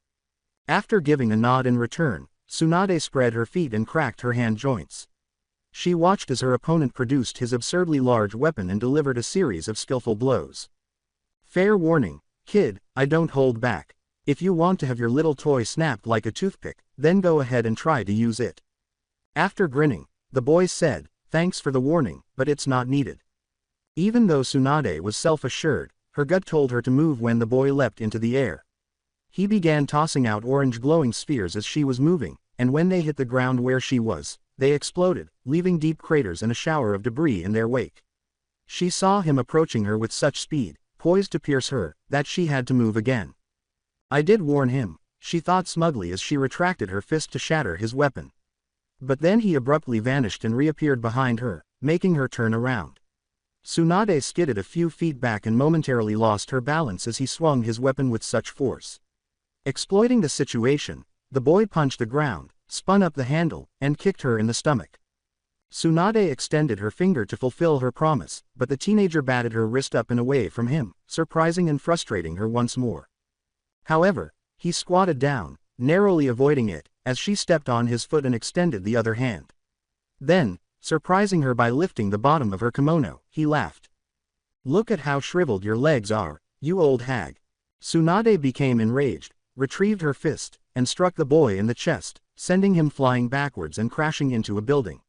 After giving a nod in return, Tsunade spread her feet and cracked her hand joints. She watched as her opponent produced his absurdly large weapon and delivered a series of skillful blows. "Fair warning, kid, I don't hold back. If you want to have your little toy snapped like a toothpick, then go ahead and try to use it." After grinning, the boy said, "Thanks for the warning, but it's not needed." Even though Tsunade was self-assured, her gut told her to move when the boy leapt into the air. He began tossing out orange glowing spheres as she was moving, and when they hit the ground where she was, they exploded, leaving deep craters and a shower of debris in their wake. She saw him approaching her with such speed, poised to pierce her, that she had to move again. "I did warn him," she thought smugly as she retracted her fist to shatter his weapon. But then he abruptly vanished and reappeared behind her, making her turn around. Tsunade skidded a few feet back and momentarily lost her balance as he swung his weapon with such force. Exploiting the situation, the boy punched the ground, spun up the handle, and kicked her in the stomach. Tsunade extended her finger to fulfill her promise, but the teenager batted her wrist up and away from him, surprising and frustrating her once more. However, he squatted down, narrowly avoiding it, as she stepped on his foot and extended the other hand. Then, surprising her by lifting the bottom of her kimono, he laughed. "Look at how shriveled your legs are, you old hag." Tsunade became enraged, retrieved her fist, and struck the boy in the chest, sending him flying backwards and crashing into a building.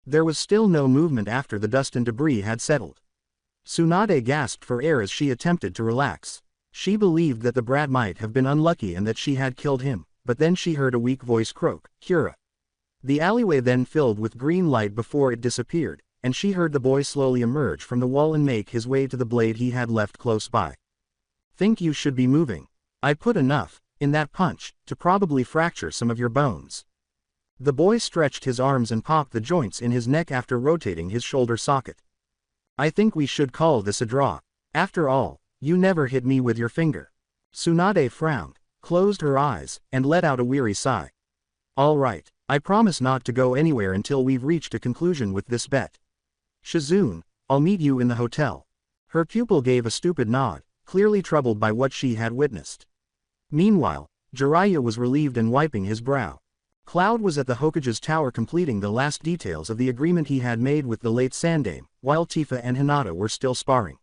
There was still no movement after the dust and debris had settled. Tsunade gasped for air as she attempted to relax. She believed that the brat might have been unlucky and that she had killed him, but then she heard a weak voice croak, "Kira." The alleyway then filled with green light before it disappeared, and she heard the boy slowly emerge from the wall and make his way to the blade he had left close by. "Think you should be moving. I put enough, in that punch, to probably fracture some of your bones." The boy stretched his arms and popped the joints in his neck after rotating his shoulder socket. "I think we should call this a draw. After all, you never hit me with your finger." Tsunade frowned, closed her eyes, and let out a weary sigh. "All right, I promise not to go anywhere until we've reached a conclusion with this bet. Shizune, I'll meet you in the hotel." Her pupil gave a stupid nod, clearly troubled by what she had witnessed. Meanwhile, Jiraiya was relieved and wiping his brow. Cloud was at the Hokage's tower completing the last details of the agreement he had made with the late Sandame, while Tifa and Hinata were still sparring.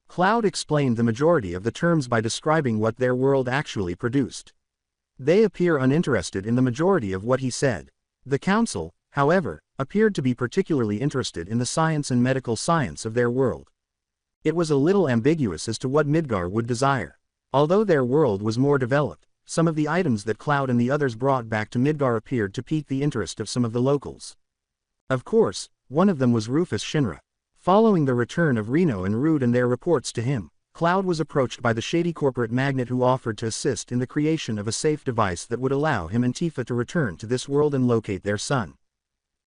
Cloud explained the majority of the terms by describing what their world actually produced. They appear uninterested in the majority of what he said. The council, however, appeared to be particularly interested in the science and medical science of their world. It was a little ambiguous as to what Midgar would desire. Although their world was more developed, some of the items that Cloud and the others brought back to Midgar appeared to pique the interest of some of the locals. Of course, one of them was Rufus Shinra. Following the return of Reno and Rude and their reports to him, Cloud was approached by the shady corporate magnate who offered to assist in the creation of a safe device that would allow him and Tifa to return to this world and locate their son.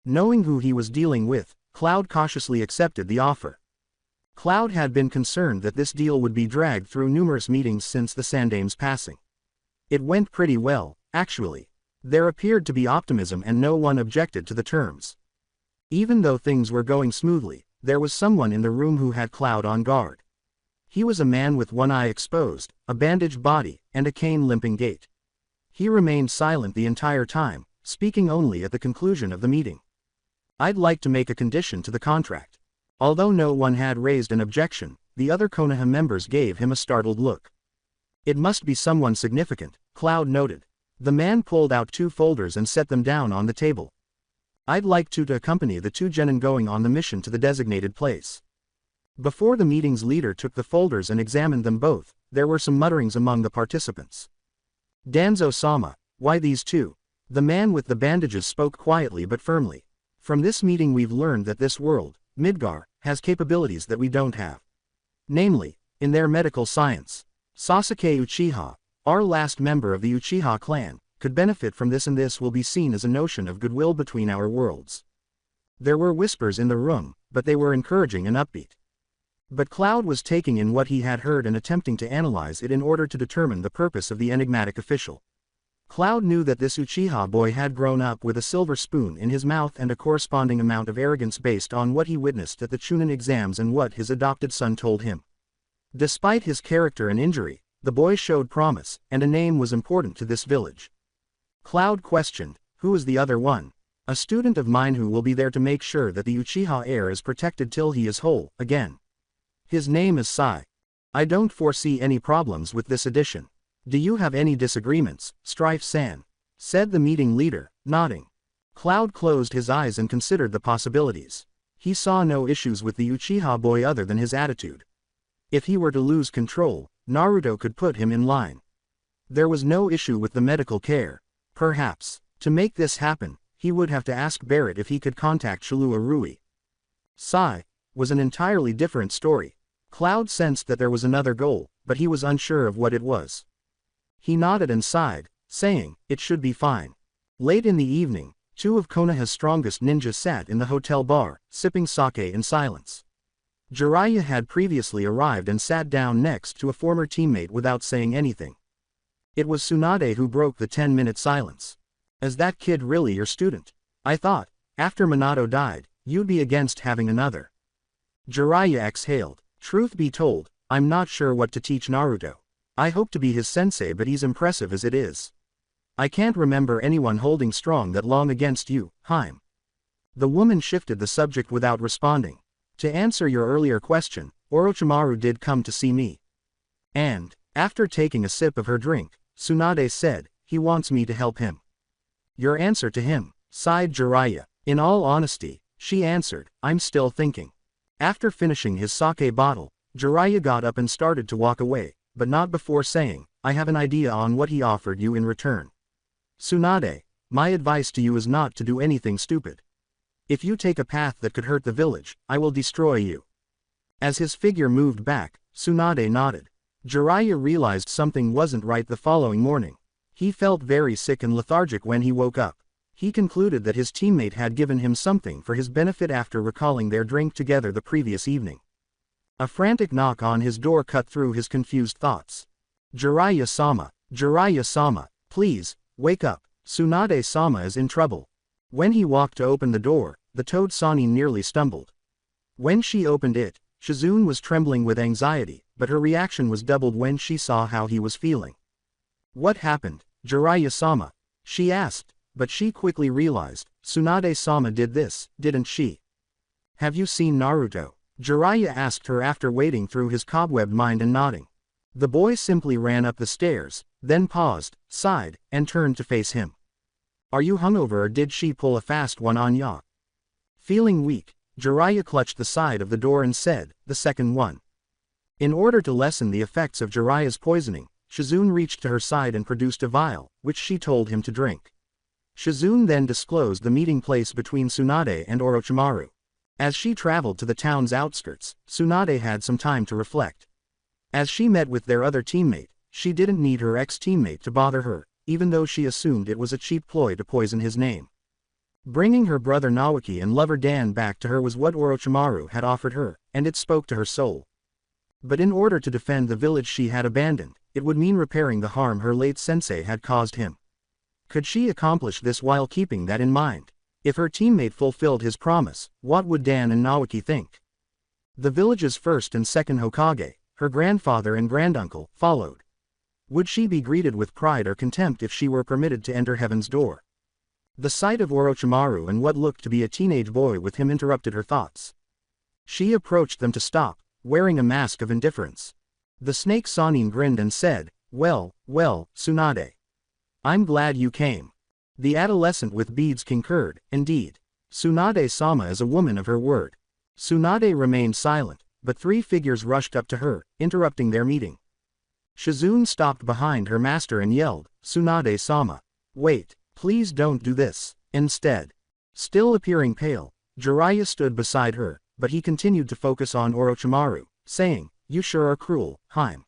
Knowing who he was dealing with, Cloud cautiously accepted the offer. Cloud had been concerned that this deal would be dragged through numerous meetings since the Sandame's passing. It went pretty well, actually. There appeared to be optimism and no one objected to the terms. Even though things were going smoothly, there was someone in the room who had Cloud on guard. He was a man with one eye exposed, a bandaged body, and a cane-limping gait. He remained silent the entire time, speaking only at the conclusion of the meeting. "I'd like to make a condition to the contract." Although no one had raised an objection, the other Konoha members gave him a startled look. "It must be someone significant," Cloud noted. The man pulled out 2 folders and set them down on the table. "I'd like to accompany the 2 genin going on the mission to the designated place." Before the meeting's leader took the folders and examined them both, there were some mutterings among the participants. "Danzo-sama, why these 2? The man with the bandages spoke quietly but firmly. "From this meeting we've learned that this world, Midgar, has capabilities that we don't have. Namely, in their medical science. Sasuke Uchiha, our last member of the Uchiha clan, could benefit from this, and this will be seen as a notion of goodwill between our worlds." There were whispers in the room, but they were encouraging and upbeat. But Cloud was taking in what he had heard and attempting to analyze it in order to determine the purpose of the enigmatic official. Cloud knew that this Uchiha boy had grown up with a silver spoon in his mouth and a corresponding amount of arrogance based on what he witnessed at the Chunin exams and what his adopted son told him. Despite his character and injury, the boy showed promise, and a name was important to this village. Cloud questioned, "Who is the other one?" "A student of mine who will be there to make sure that the Uchiha heir is protected till he is whole, again. His name is Sai. I don't foresee any problems with this addition." "Do you have any disagreements, Strife-san?" said the meeting leader, nodding. Cloud closed his eyes and considered the possibilities. He saw no issues with the Uchiha boy other than his attitude. If he were to lose control, Naruto could put him in line. There was no issue with the medical care. Perhaps, to make this happen, he would have to ask Barrett if he could contact Shirua Rui. Sai was an entirely different story. Cloud sensed that there was another goal, but he was unsure of what it was. He nodded and sighed, saying, "It should be fine." Late in the evening, 2 of Konoha's strongest ninjas sat in the hotel bar, sipping sake in silence. Jiraiya had previously arrived and sat down next to a former teammate without saying anything. It was Tsunade who broke the 10-minute silence. "Is that kid really your student? I thought, after Minato died, you'd be against having another." Jiraiya exhaled. "Truth be told, I'm not sure what to teach Naruto. I hope to be his sensei, but he's impressive as it is. I can't remember anyone holding strong that long against you, Haim." The woman shifted the subject without responding. "To answer your earlier question, Orochimaru did come to see me. And, after taking a sip of her drink, Tsunade said, he wants me to help him." "Your answer to him?" sighed Jiraiya. "In all honesty," she answered, "I'm still thinking." After finishing his sake bottle, Jiraiya got up and started to walk away, but not before saying, "I have an idea on what he offered you in return. Tsunade, my advice to you is not to do anything stupid. If you take a path that could hurt the village, I will destroy you." As his figure moved back, Tsunade nodded. Jiraiya realized something wasn't right the following morning. He felt very sick and lethargic when he woke up. He concluded that his teammate had given him something for his benefit after recalling their drink together the previous evening. A frantic knock on his door cut through his confused thoughts. Jiraiya-sama, Jiraiya-sama, please, wake up, Tsunade-sama is in trouble." When he walked to open the door, the toad Sani nearly stumbled. When she opened it, Shizune was trembling with anxiety, but her reaction was doubled when she saw how he was feeling. "What happened, Jiraiya-sama?" she asked, but she quickly realized, Tsunade-sama did this, didn't she? "Have you seen Naruto?" Jiraiya asked her after wading through his cobwebbed mind and nodding. The boy simply ran up the stairs, then paused, sighed, and turned to face him. "Are you hungover or did she pull a fast one on ya?" Feeling weak, Jiraiya clutched the side of the door and said, "The second one." In order to lessen the effects of Jiraiya's poisoning, Shizune reached to her side and produced a vial, which she told him to drink. Shizune then disclosed the meeting place between Tsunade and Orochimaru. As she traveled to the town's outskirts, Tsunade had some time to reflect. As she met with their other teammate, she didn't need her ex-teammate to bother her, even though she assumed it was a cheap ploy to poison his name. Bringing her brother Naoki and lover Dan back to her was what Orochimaru had offered her, and it spoke to her soul. But in order to defend the village she had abandoned, it would mean repairing the harm her late sensei had caused him. Could she accomplish this while keeping that in mind? If her teammate fulfilled his promise, what would Dan and Naoki think? The village's first and second Hokage, her grandfather and granduncle, followed. Would she be greeted with pride or contempt if she were permitted to enter heaven's door? The sight of Orochimaru and what looked to be a teenage boy with him interrupted her thoughts. She approached them to stop, wearing a mask of indifference. The snake Sannin grinned and said, well, Tsunade. I'm glad you came. The adolescent with beads concurred, indeed. Tsunade-sama is a woman of her word. Tsunade remained silent, but three figures rushed up to her, interrupting their meeting. Shizune stopped behind her master and yelled, Tsunade-sama. Wait, please don't do this. Instead. Still appearing pale, Jiraiya stood beside her, but he continued to focus on Orochimaru, saying, you sure are cruel, Haim.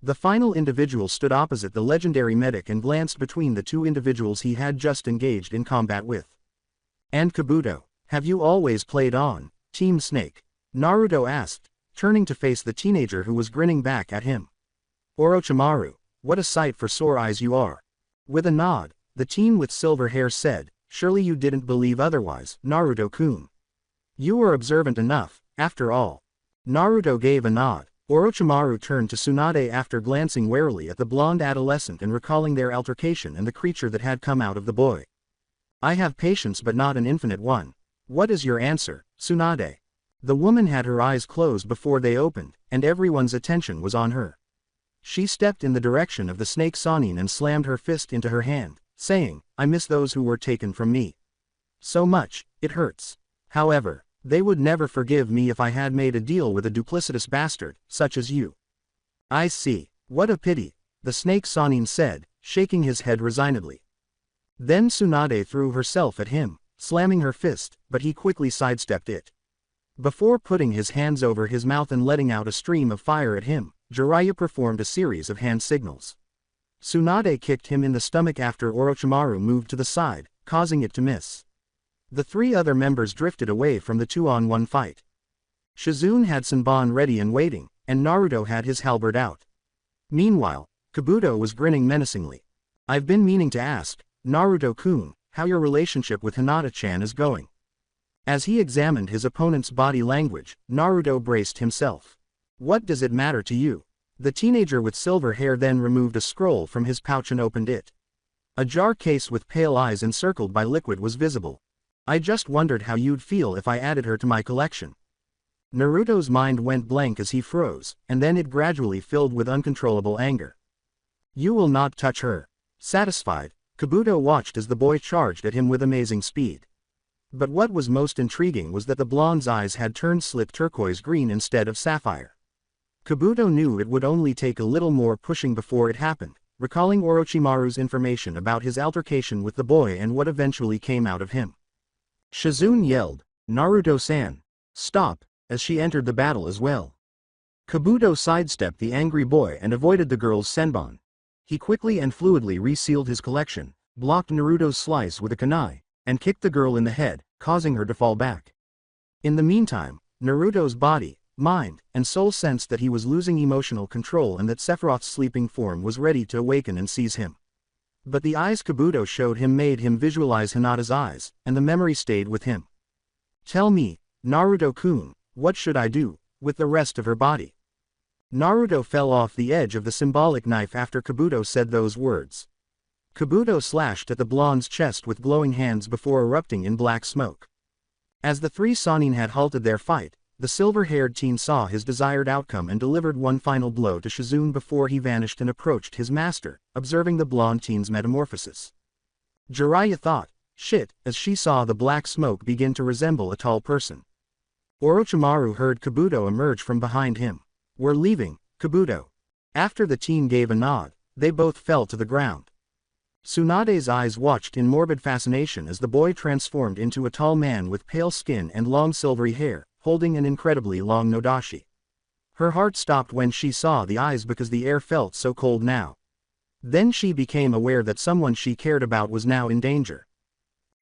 The final individual stood opposite the legendary medic and glanced between the two individuals he had just engaged in combat with. And Kabuto, have you always played on Team Snake? Naruto asked, turning to face the teenager who was grinning back at him. Orochimaru, what a sight for sore eyes you are. With a nod, the teen with silver hair said, surely you didn't believe otherwise, Naruto-kun. You were observant enough, after all. Naruto gave a nod. Orochimaru turned to Tsunade after glancing warily at the blonde adolescent and recalling their altercation and the creature that had come out of the boy. I have patience but not an infinite one. What is your answer, Tsunade? The woman had her eyes closed before they opened, and everyone's attention was on her. She stepped in the direction of the snake Sannin and slammed her fist into her hand, saying, I miss those who were taken from me. So much, it hurts. However, they would never forgive me if I had made a deal with a duplicitous bastard, such as you. I see. What a pity, the snake Sannin said, shaking his head resignedly. Then Tsunade threw herself at him, slamming her fist, but he quickly sidestepped it. Before putting his hands over his mouth and letting out a stream of fire at him, Jiraiya performed a series of hand signals. Tsunade kicked him in the stomach after Orochimaru moved to the side, causing it to miss. The three other members drifted away from the 2-on-1 fight. Shizune had Senbon ready and waiting, and Naruto had his halberd out. Meanwhile, Kabuto was grinning menacingly. I've been meaning to ask, Naruto-kun, how your relationship with Hinata-chan is going. As he examined his opponent's body language, Naruto braced himself. What does it matter to you? The teenager with silver hair then removed a scroll from his pouch and opened it. A jar case with pale eyes encircled by liquid was visible. I just wondered how you'd feel if I added her to my collection. Naruto's mind went blank as he froze, and then it gradually filled with uncontrollable anger. You will not touch her. Satisfied, Kabuto watched as the boy charged at him with amazing speed. But what was most intriguing was that the blonde's eyes had turned slick turquoise green instead of sapphire. Kabuto knew it would only take a little more pushing before it happened, recalling Orochimaru's information about his altercation with the boy and what eventually came out of him. Shizune yelled, Naruto-san, stop, as she entered the battle as well. Kabuto sidestepped the angry boy and avoided the girl's senbon. He quickly and fluidly resealed his collection, blocked Naruto's slice with a kunai, and kicked the girl in the head, causing her to fall back. In the meantime, Naruto's body, mind, and soul sensed that he was losing emotional control and that Sephiroth's sleeping form was ready to awaken and seize him. But the eyes Kabuto showed him made him visualize Hinata's eyes, and the memory stayed with him. Tell me, Naruto-kun, what should I do with the rest of her body? Naruto fell off the edge of the symbolic knife after Kabuto said those words. Kabuto slashed at the blonde's chest with glowing hands before erupting in black smoke. As the three Sannin had halted their fight, the silver-haired teen saw his desired outcome and delivered one final blow to Shizune before he vanished and approached his master, observing the blonde teen's metamorphosis. Jiraiya thought, shit, as she saw the black smoke begin to resemble a tall person. Orochimaru heard Kabuto emerge from behind him. We're leaving, Kabuto. After the teen gave a nod, they both fell to the ground. Tsunade's eyes watched in morbid fascination as the boy transformed into a tall man with pale skin and long silvery hair, holding an incredibly long nodashi. Her heart stopped when she saw the eyes because the air felt so cold now. Then she became aware that someone she cared about was now in danger.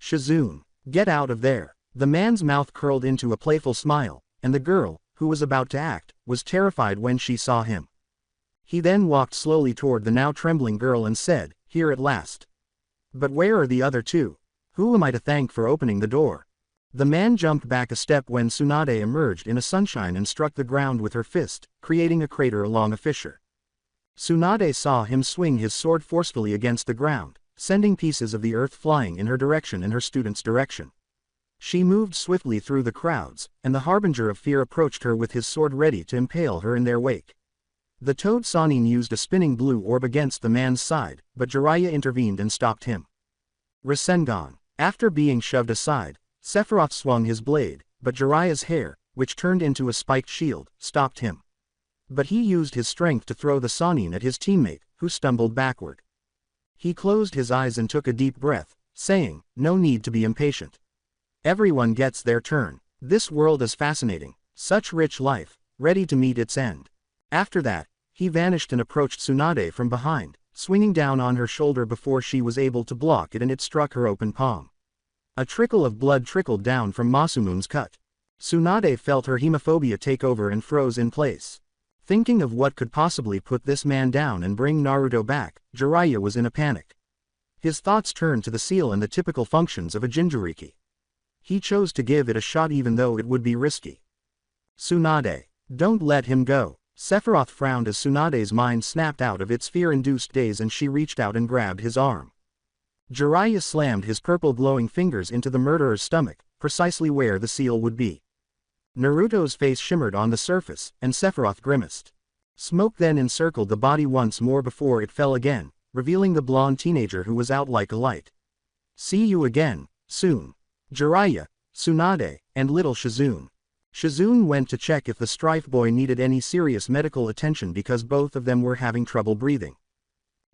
Shizune, get out of there. The man's mouth curled into a playful smile, and the girl, who was about to act, was terrified when she saw him. He then walked slowly toward the now trembling girl and said, here at last. But where are the other two? Who am I to thank for opening the door? The man jumped back a step when Tsunade emerged in a sunshine and struck the ground with her fist, creating a crater along a fissure. Tsunade saw him swing his sword forcefully against the ground, sending pieces of the earth flying in her direction and her student's direction. She moved swiftly through the crowds, and the harbinger of fear approached her with his sword ready to impale her in their wake. The Toad Sanin used a spinning blue orb against the man's side, but Jiraiya intervened and stopped him. Rasengan. After being shoved aside, Sephiroth swung his blade, but Jiraiya's hair, which turned into a spiked shield, stopped him. But he used his strength to throw the Sanin at his teammate, who stumbled backward. He closed his eyes and took a deep breath, saying, "No need to be impatient. Everyone gets their turn. This world is fascinating, such rich life, ready to meet its end." After that, he vanished and approached Tsunade from behind, swinging down on her shoulder before she was able to block it, and it struck her open palm. A trickle of blood trickled down from Masumun's cut. Tsunade felt her hemophobia take over and froze in place. Thinking of what could possibly put this man down and bring Naruto back, Jiraiya was in a panic. His thoughts turned to the seal and the typical functions of a Jinchuriki. He chose to give it a shot even though it would be risky. Tsunade. Don't let him go. Sephiroth frowned as Tsunade's mind snapped out of its fear-induced daze and she reached out and grabbed his arm. Jiraiya slammed his purple glowing fingers into the murderer's stomach, precisely where the seal would be. Naruto's face shimmered on the surface, and Sephiroth grimaced. Smoke then encircled the body once more before it fell again, revealing the blonde teenager who was out like a light. "See you again, soon." Jiraiya, Tsunade, and little Shizune. Shizune went to check if the Strife boy needed any serious medical attention because both of them were having trouble breathing.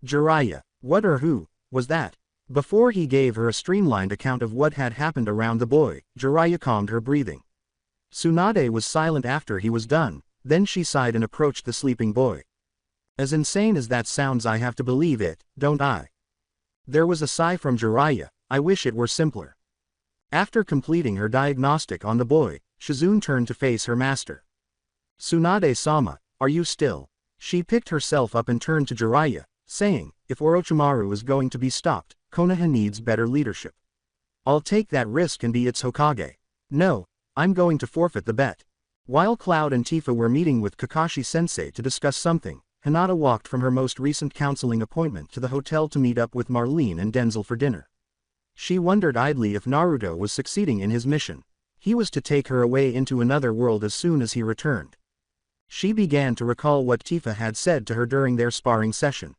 Jiraiya, what or who was that? Before he gave her a streamlined account of what had happened around the boy, Jiraiya calmed her breathing. Tsunade was silent after he was done, then she sighed and approached the sleeping boy. "As insane as that sounds, I have to believe it, don't I?" There was a sigh from Jiraiya. "I wish it were simpler." After completing her diagnostic on the boy, Shizune turned to face her master. "Tsunade-sama, are you still?" She picked herself up and turned to Jiraiya, saying, "If Orochimaru is going to be stopped, Konoha needs better leadership. I'll take that risk and be its Hokage. No, I'm going to forfeit the bet." While Cloud and Tifa were meeting with Kakashi-sensei to discuss something, Hinata walked from her most recent counseling appointment to the hotel to meet up with Marlene and Denzel for dinner. She wondered idly if Naruto was succeeding in his mission. He was to take her away into another world as soon as he returned. She began to recall what Tifa had said to her during their sparring session.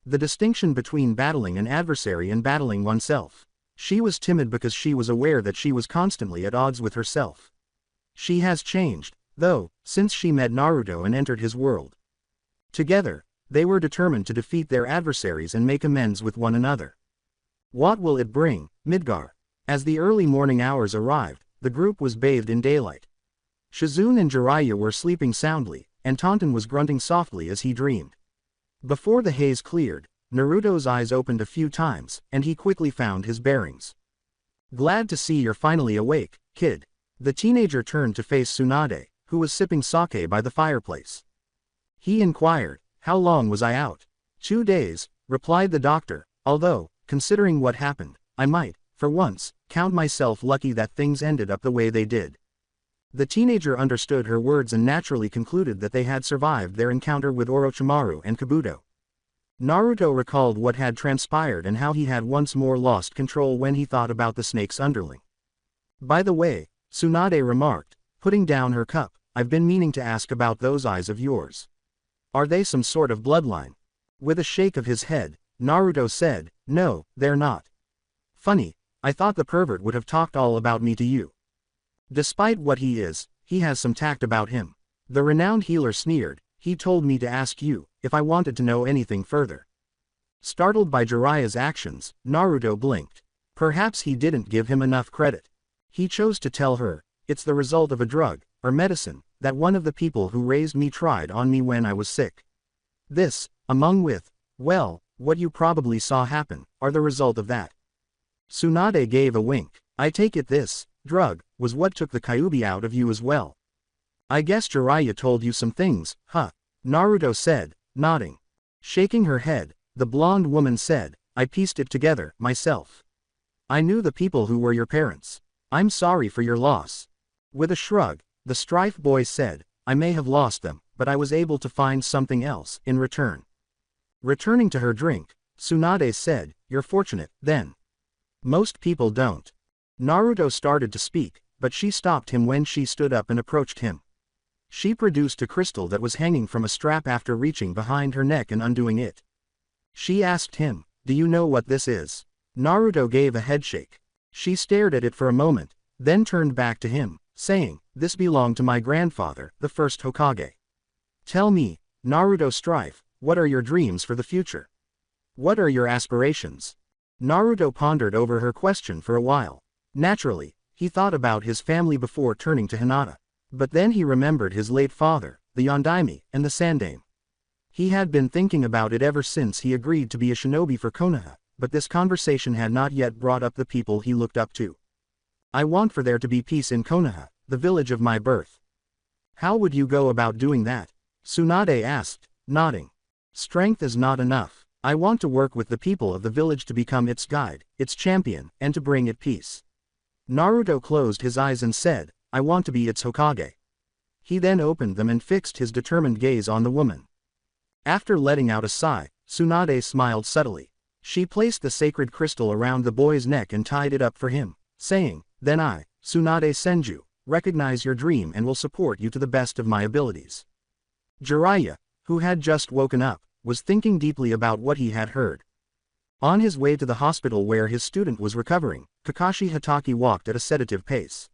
The distinction between battling an adversary and battling oneself. She was timid because she was aware that she was constantly at odds with herself. She has changed, though, since she met Naruto and entered his world. Together, they were determined to defeat their adversaries and make amends with one another. What will it bring, Midgar? As the early morning hours arrived, the group was bathed in daylight. Shizune and Jiraiya were sleeping soundly, and Taunton was grunting softly as he dreamed. Before the haze cleared, Naruto's eyes opened a few times, and he quickly found his bearings. "Glad to see you're finally awake, kid." The teenager turned to face Tsunade, who was sipping sake by the fireplace. He inquired, "How long was I out?" 2 days, replied the doctor, "although, considering what happened, I might, for once, count myself lucky that things ended up the way they did." The teenager understood her words and naturally concluded that they had survived their encounter with Orochimaru and Kabuto. Naruto recalled what had transpired and how he had once more lost control when he thought about the snake's underling. "By the way," Tsunade remarked, putting down her cup, "I've been meaning to ask about those eyes of yours. Are they some sort of bloodline?" With a shake of his head, Naruto said, "No, they're not. Funny, I thought the pervert would have talked all about me to you. Despite what he is, he has some tact about him." The renowned healer sneered, "He told me to ask you, if I wanted to know anything further." Startled by Jiraiya's actions, Naruto blinked. Perhaps he didn't give him enough credit. He chose to tell her, "It's the result of a drug, or medicine, that one of the people who raised me tried on me when I was sick. This, among with, well, what you probably saw happen, are the result of that." Tsunade gave a wink. "I take it this drug was what took the Kyuubi out of you as well." "I guess Jiraiya told you some things, huh?" Naruto said, nodding. Shaking her head, the blonde woman said, "I pieced it together, myself. I knew the people who were your parents. I'm sorry for your loss. With a shrug, the Strife boy said, I may have lost them, but I was able to find something else in return. Returning to her drink, Tsunade said, You're fortunate, then. Most people don't. Naruto started to speak, but she stopped him when she stood up and approached him. She produced a crystal that was hanging from a strap after reaching behind her neck and undoing it. She asked him, Do you know what this is? Naruto gave a headshake. She stared at it for a moment, then turned back to him, saying, This belonged to my grandfather, the first Hokage. Tell me, Naruto Strife, what are your dreams for the future? What are your aspirations? Naruto pondered over her question for a while. Naturally, he thought about his family before turning to Hinata. But then he remembered his late father, the Yondaime, and the Sandaime. He had been thinking about it ever since he agreed to be a shinobi for Konoha, but this conversation had not yet brought up the people he looked up to. I want for there to be peace in Konoha, the village of my birth. How would you go about doing that? Tsunade asked, nodding. Strength is not enough. I want to work with the people of the village to become its guide, its champion, and to bring it peace. Naruto closed his eyes and said, I want to be its Hokage. He then opened them and fixed his determined gaze on the woman. After letting out a sigh, Tsunade smiled subtly. She placed the sacred crystal around the boy's neck and tied it up for him, saying, Then I, Tsunade Senju, recognize your dream and will support you to the best of my abilities. Jiraiya, who had just woken up, was thinking deeply about what he had heard. On his way to the hospital where his student was recovering, Kakashi Hatake walked at a sedative pace.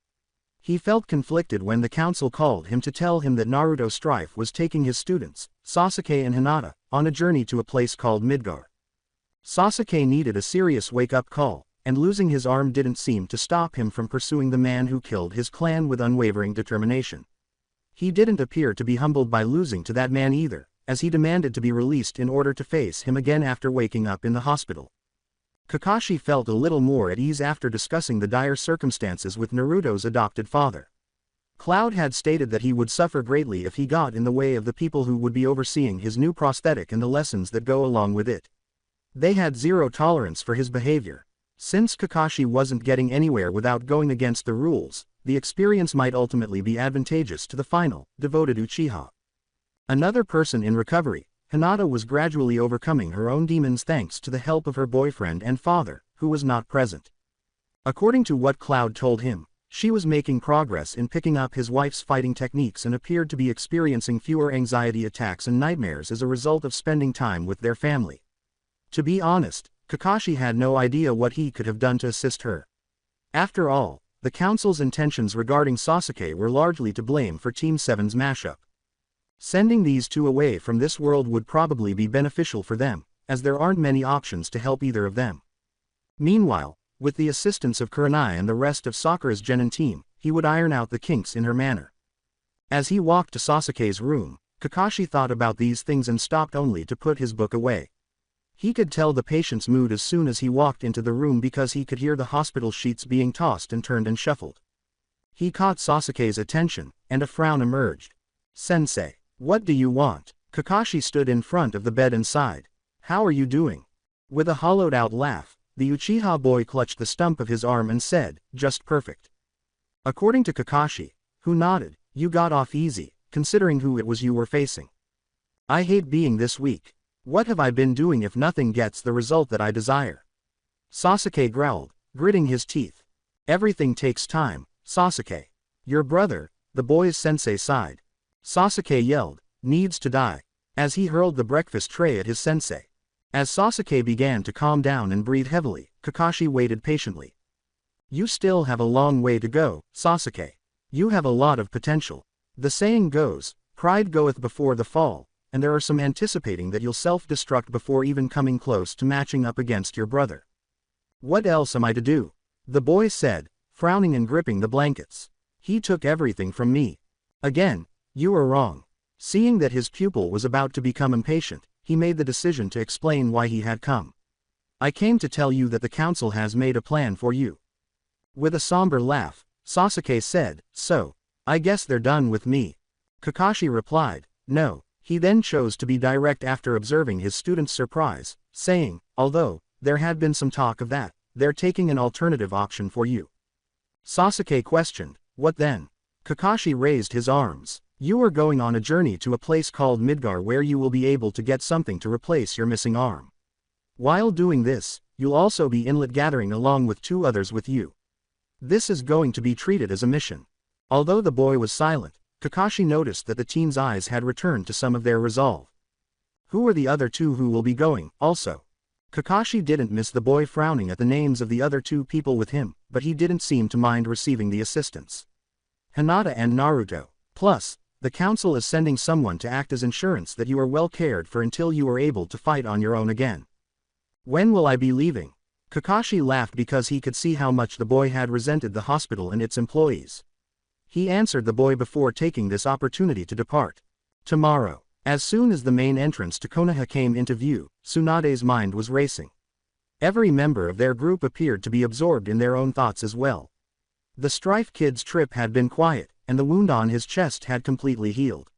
He felt conflicted when the council called him to tell him that Naruto Strife was taking his students, Sasuke and Hinata, on a journey to a place called Midgar. Sasuke needed a serious wake-up call, and losing his arm didn't seem to stop him from pursuing the man who killed his clan with unwavering determination. He didn't appear to be humbled by losing to that man either, as he demanded to be released in order to face him again after waking up in the hospital. Kakashi felt a little more at ease after discussing the dire circumstances with Naruto's adopted father. Cloud had stated that he would suffer greatly if he got in the way of the people who would be overseeing his new prosthetic and the lessons that go along with it. They had zero tolerance for his behavior. Since Kakashi wasn't getting anywhere without going against the rules, the experience might ultimately be advantageous to the final, devoted Uchiha. Another person in recovery, Hinata was gradually overcoming her own demons thanks to the help of her boyfriend and father, who was not present. According to what Cloud told him, she was making progress in picking up his wife's fighting techniques and appeared to be experiencing fewer anxiety attacks and nightmares as a result of spending time with their family. To be honest, Kakashi had no idea what he could have done to assist her. After all, the council's intentions regarding Sasuke were largely to blame for Team 7's mashup. Sending these two away from this world would probably be beneficial for them, as there aren't many options to help either of them. Meanwhile, with the assistance of Kurenai and the rest of Sakura's genin team, he would iron out the kinks in her manner. As he walked to Sasuke's room, Kakashi thought about these things and stopped only to put his book away. He could tell the patient's mood as soon as he walked into the room because he could hear the hospital sheets being tossed and turned and shuffled. He caught Sasuke's attention, and a frown emerged. Sensei, what do you want? Kakashi stood in front of the bed and sighed. How are you doing? With a hollowed-out laugh, the Uchiha boy clutched the stump of his arm and said, just perfect. According to Kakashi, who nodded, you got off easy, considering who it was you were facing. I hate being this weak. What have I been doing if nothing gets the result that I desire? Sasuke growled, gritting his teeth. Everything takes time, Sasuke. Your brother, the boy's sensei sighed. Sasuke yelled, needs to die, as he hurled the breakfast tray at his sensei. As Sasuke began to calm down and breathe heavily, Kakashi waited patiently. You still have a long way to go, Sasuke. You have a lot of potential. The saying goes, pride goeth before the fall, and there are some anticipating that you'll self-destruct before even coming close to matching up against your brother. What else am I to do? The boy said, frowning and gripping the blankets. He took everything from me. Again, you are wrong. Seeing that his pupil was about to become impatient, he made the decision to explain why he had come. I came to tell you that the council has made a plan for you. With a somber laugh, Sasuke said, so, I guess they're done with me. Kakashi replied, no. He then chose to be direct after observing his student's surprise, saying, although, there had been some talk of that, they're taking an alternative option for you. Sasuke questioned. What then? Kakashi raised his arms. You are going on a journey to a place called Midgar where you will be able to get something to replace your missing arm. While doing this, you'll also be inlet gathering along with 2 others with you. This is going to be treated as a mission. Although the boy was silent, Kakashi noticed that the teen's eyes had returned to some of their resolve. Who are the other 2 who will be going, also? Kakashi didn't miss the boy frowning at the names of the other 2 people with him, but he didn't seem to mind receiving the assistance. Hinata and Naruto. Plus, the council is sending someone to act as insurance that you are well cared for until you are able to fight on your own again. When will I be leaving? Kakashi laughed because he could see how much the boy had resented the hospital and its employees. He answered the boy before taking this opportunity to depart. Tomorrow. As soon as the main entrance to Konoha came into view, Tsunade's mind was racing. Every member of their group appeared to be absorbed in their own thoughts as well. The Strife Kid's trip had been quiet, and the wound on his chest had completely healed.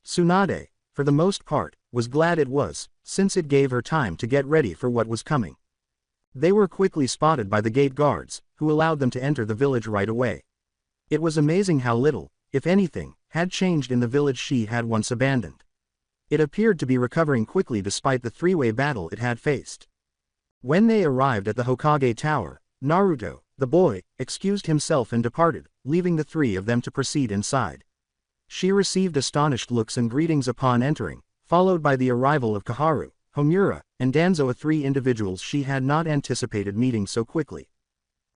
Tsunade, for the most part, was glad it was, since it gave her time to get ready for what was coming. They were quickly spotted by the gate guards, who allowed them to enter the village right away. It was amazing how little, if anything, had changed in the village she had once abandoned. It appeared to be recovering quickly despite the 3-way battle it had faced. When they arrived at the Hokage Tower, Naruto, the boy, excused himself and departed, leaving the 3 of them to proceed inside. She received astonished looks and greetings upon entering, followed by the arrival of Koharu, Homura, and Danzo, 3 individuals she had not anticipated meeting so quickly.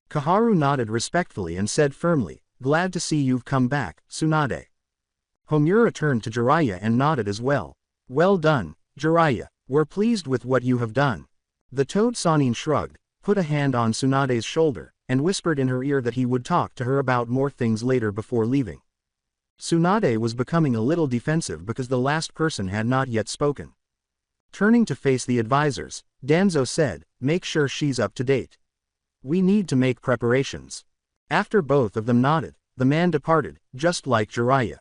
Koharu nodded respectfully and said firmly, "Glad to see you've come back, Tsunade." Homura turned to Jiraiya and nodded as well. "Well done, Jiraiya. We're pleased with what you have done." The Toad Sannin shrugged, put a hand on Tsunade's shoulder, and whispered in her ear that he would talk to her about more things later before leaving. Tsunade was becoming a little defensive because the last person had not yet spoken. Turning to face the advisors, Danzo said, "Make sure she's up to date. We need to make preparations." After both of them nodded, the man departed, just like Jiraiya.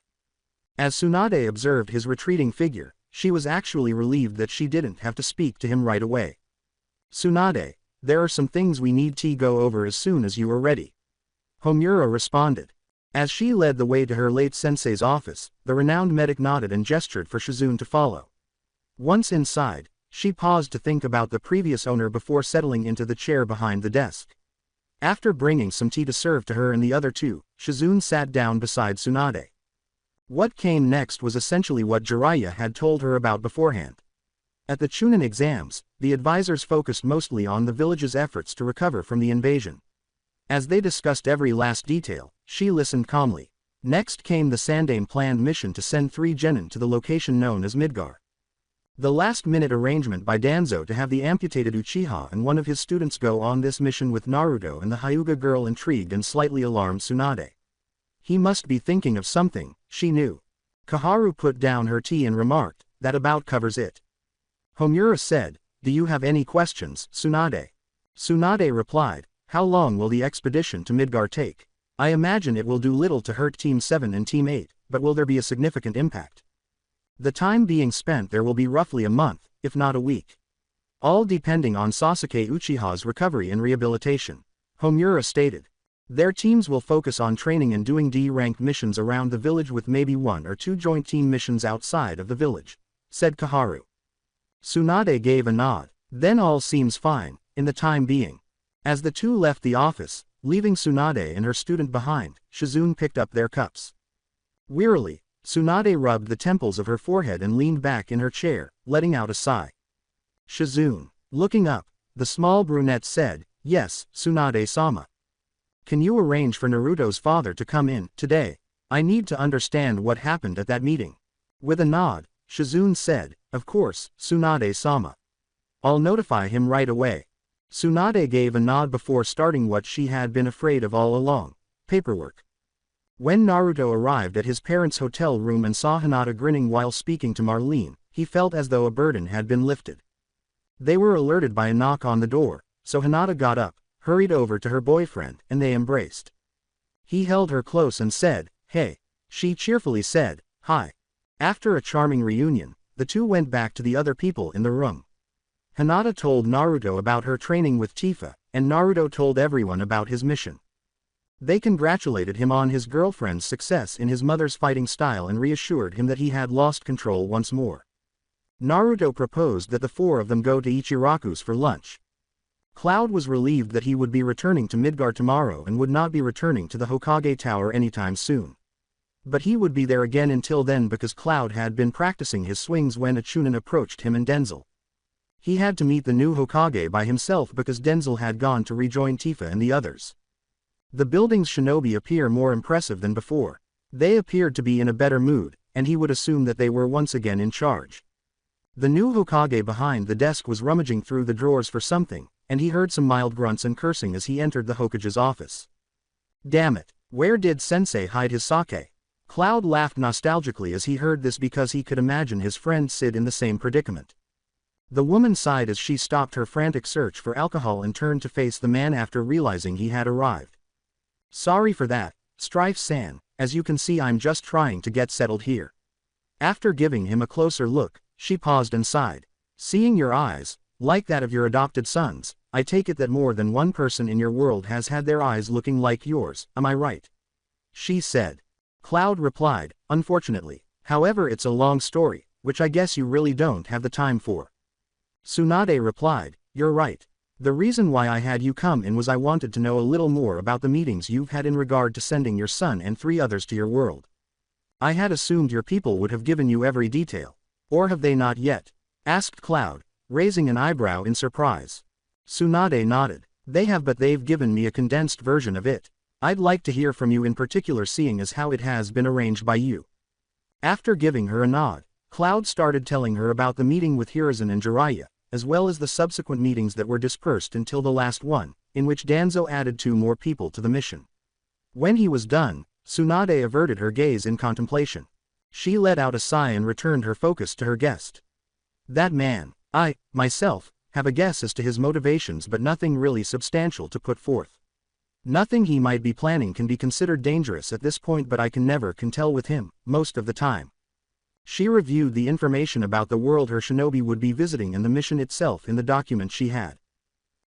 As Tsunade observed his retreating figure, she was actually relieved that she didn't have to speak to him right away. "Tsunade, there are some things we need to go over as soon as you are ready." Homura responded. As she led the way to her late sensei's office, the renowned medic nodded and gestured for Shizune to follow. Once inside, she paused to think about the previous owner before settling into the chair behind the desk. After bringing some tea to serve to her and the other 2, Shizune sat down beside Tsunade. What came next was essentially what Jiraiya had told her about beforehand. At the Chunin exams, the advisors focused mostly on the village's efforts to recover from the invasion. As they discussed every last detail, she listened calmly. Next came the Sandaime planned mission to send 3 genin to the location known as Midgar. The last-minute arrangement by Danzo to have the amputated Uchiha and one of his students go on this mission with Naruto and the Hyuga girl intrigued and slightly alarmed Tsunade. He must be thinking of something, she knew. Koharu put down her tea and remarked, "That about covers it." Homura said, "Do you have any questions, Tsunade?" Tsunade replied, "How long will the expedition to Midgar take? I imagine it will do little to hurt Team 7 and Team 8, but will there be a significant impact?" The time being spent there will be roughly a month, if not a week. All depending on Sasuke Uchiha's recovery and rehabilitation, Homura stated. Their teams will focus on training and doing D-ranked missions around the village with maybe 1 or 2 joint team missions outside of the village, said Koharu. Tsunade gave a nod. Then all seems fine, in the time being. As the 2 left the office, leaving Tsunade and her student behind, Shizune picked up their cups. Wearily, Tsunade rubbed the temples of her forehead and leaned back in her chair, letting out a sigh. Shizune, looking up, the small brunette said, "Yes, Tsunade-sama. Can you arrange for Naruto's father to come in, today? I need to understand what happened at that meeting." With a nod, Shizune said, "Of course, Tsunade-sama. I'll notify him right away." Tsunade gave a nod before starting what she had been afraid of all along, paperwork. When Naruto arrived at his parents' hotel room and saw Hinata grinning while speaking to Marlene, he felt as though a burden had been lifted. They were alerted by a knock on the door, so Hinata got up, hurried over to her boyfriend, and they embraced. He held her close and said, "Hey." She cheerfully said, "Hi." After a charming reunion, the 2 went back to the other people in the room. Hinata told Naruto about her training with Tifa, and Naruto told everyone about his mission. They congratulated him on his girlfriend's success in his mother's fighting style and reassured him that he had lost control once more. Naruto proposed that the four of them go to Ichiraku's for lunch. Cloud was relieved that he would be returning to Midgar tomorrow and would not be returning to the Hokage Tower anytime soon. But he would be there again until then because Cloud had been practicing his swings when a Chunin approached him and Denzel. He had to meet the new Hokage by himself because Denzel had gone to rejoin Tifa and the others. The building's shinobi appear more impressive than before. They appeared to be in a better mood, and he would assume that they were once again in charge. The new Hokage behind the desk was rummaging through the drawers for something, and he heard some mild grunts and cursing as he entered the Hokage's office. Damn it, where did Sensei hide his sake? Cloud laughed nostalgically as he heard this because he could imagine his friend Sid in the same predicament. The woman sighed as she stopped her frantic search for alcohol and turned to face the man after realizing he had arrived. Sorry for that, Strife-san, as you can see I'm just trying to get settled here. After giving him a closer look, she paused and sighed. Seeing your eyes, like that of your adopted sons, I take it that more than one person in your world has had their eyes looking like yours, am I right? She said. Cloud replied, unfortunately, however it's a long story, which I guess you really don't have the time for. Tsunade replied, you're right. The reason why I had you come in was I wanted to know a little more about the meetings you've had in regard to sending your son and 3 others to your world. I had assumed your people would have given you every detail. Or have they not yet? Asked Cloud, raising an eyebrow in surprise. Tsunade nodded. They have, but they've given me a condensed version of it. I'd like to hear from you in particular, seeing as how it has been arranged by you. After giving her a nod, Cloud started telling her about the meeting with Hiruzen and Jiraiya, as well as the subsequent meetings that were dispersed until the last one, in which Danzo added 2 more people to the mission. When he was done, Tsunade averted her gaze in contemplation. She let out a sigh and returned her focus to her guest. That man, I, myself, have a guess as to his motivations, but nothing really substantial to put forth. Nothing he might be planning can be considered dangerous at this point, but I can never tell with him, most of the time. She reviewed the information about the world her shinobi would be visiting and the mission itself in the document she had.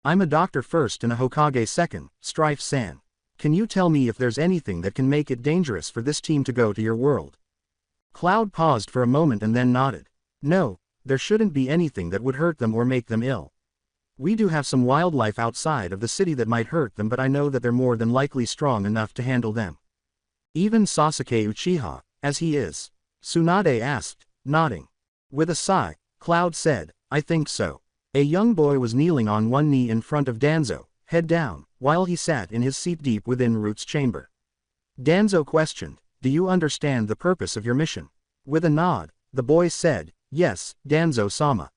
I'm a doctor first and a Hokage second, Strife-san. Can you tell me if there's anything that can make it dangerous for this team to go to your world? Cloud paused for a moment and then nodded. No, there shouldn't be anything that would hurt them or make them ill. We do have some wildlife outside of the city that might hurt them, but I know that they're more than likely strong enough to handle them. Even Sasuke Uchiha, as he is? Tsunade asked, nodding. With a sigh, Cloud said, I think so. A young boy was kneeling on one knee in front of Danzo, head down, while he sat in his seat deep within Root's chamber. Danzo questioned, do you understand the purpose of your mission? With a nod, the boy said, yes, Danzo-sama.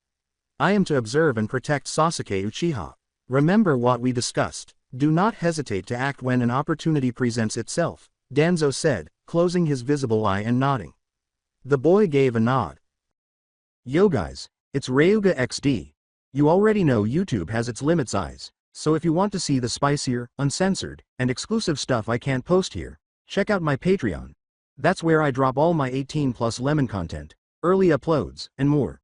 I am to observe and protect Sasuke Uchiha. Remember what we discussed. Do not hesitate to act when an opportunity presents itself, Danzo said, closing his visible eye and nodding. The boy gave a nod. Yo guys, it's RyugaXD. You already know YouTube has its limit size, so if you want to see the spicier, uncensored, and exclusive stuff I can't post here, check out my Patreon. That's where I drop all my 18+ lemon content, early uploads, and more.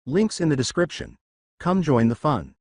Links in the description. Come join the fun.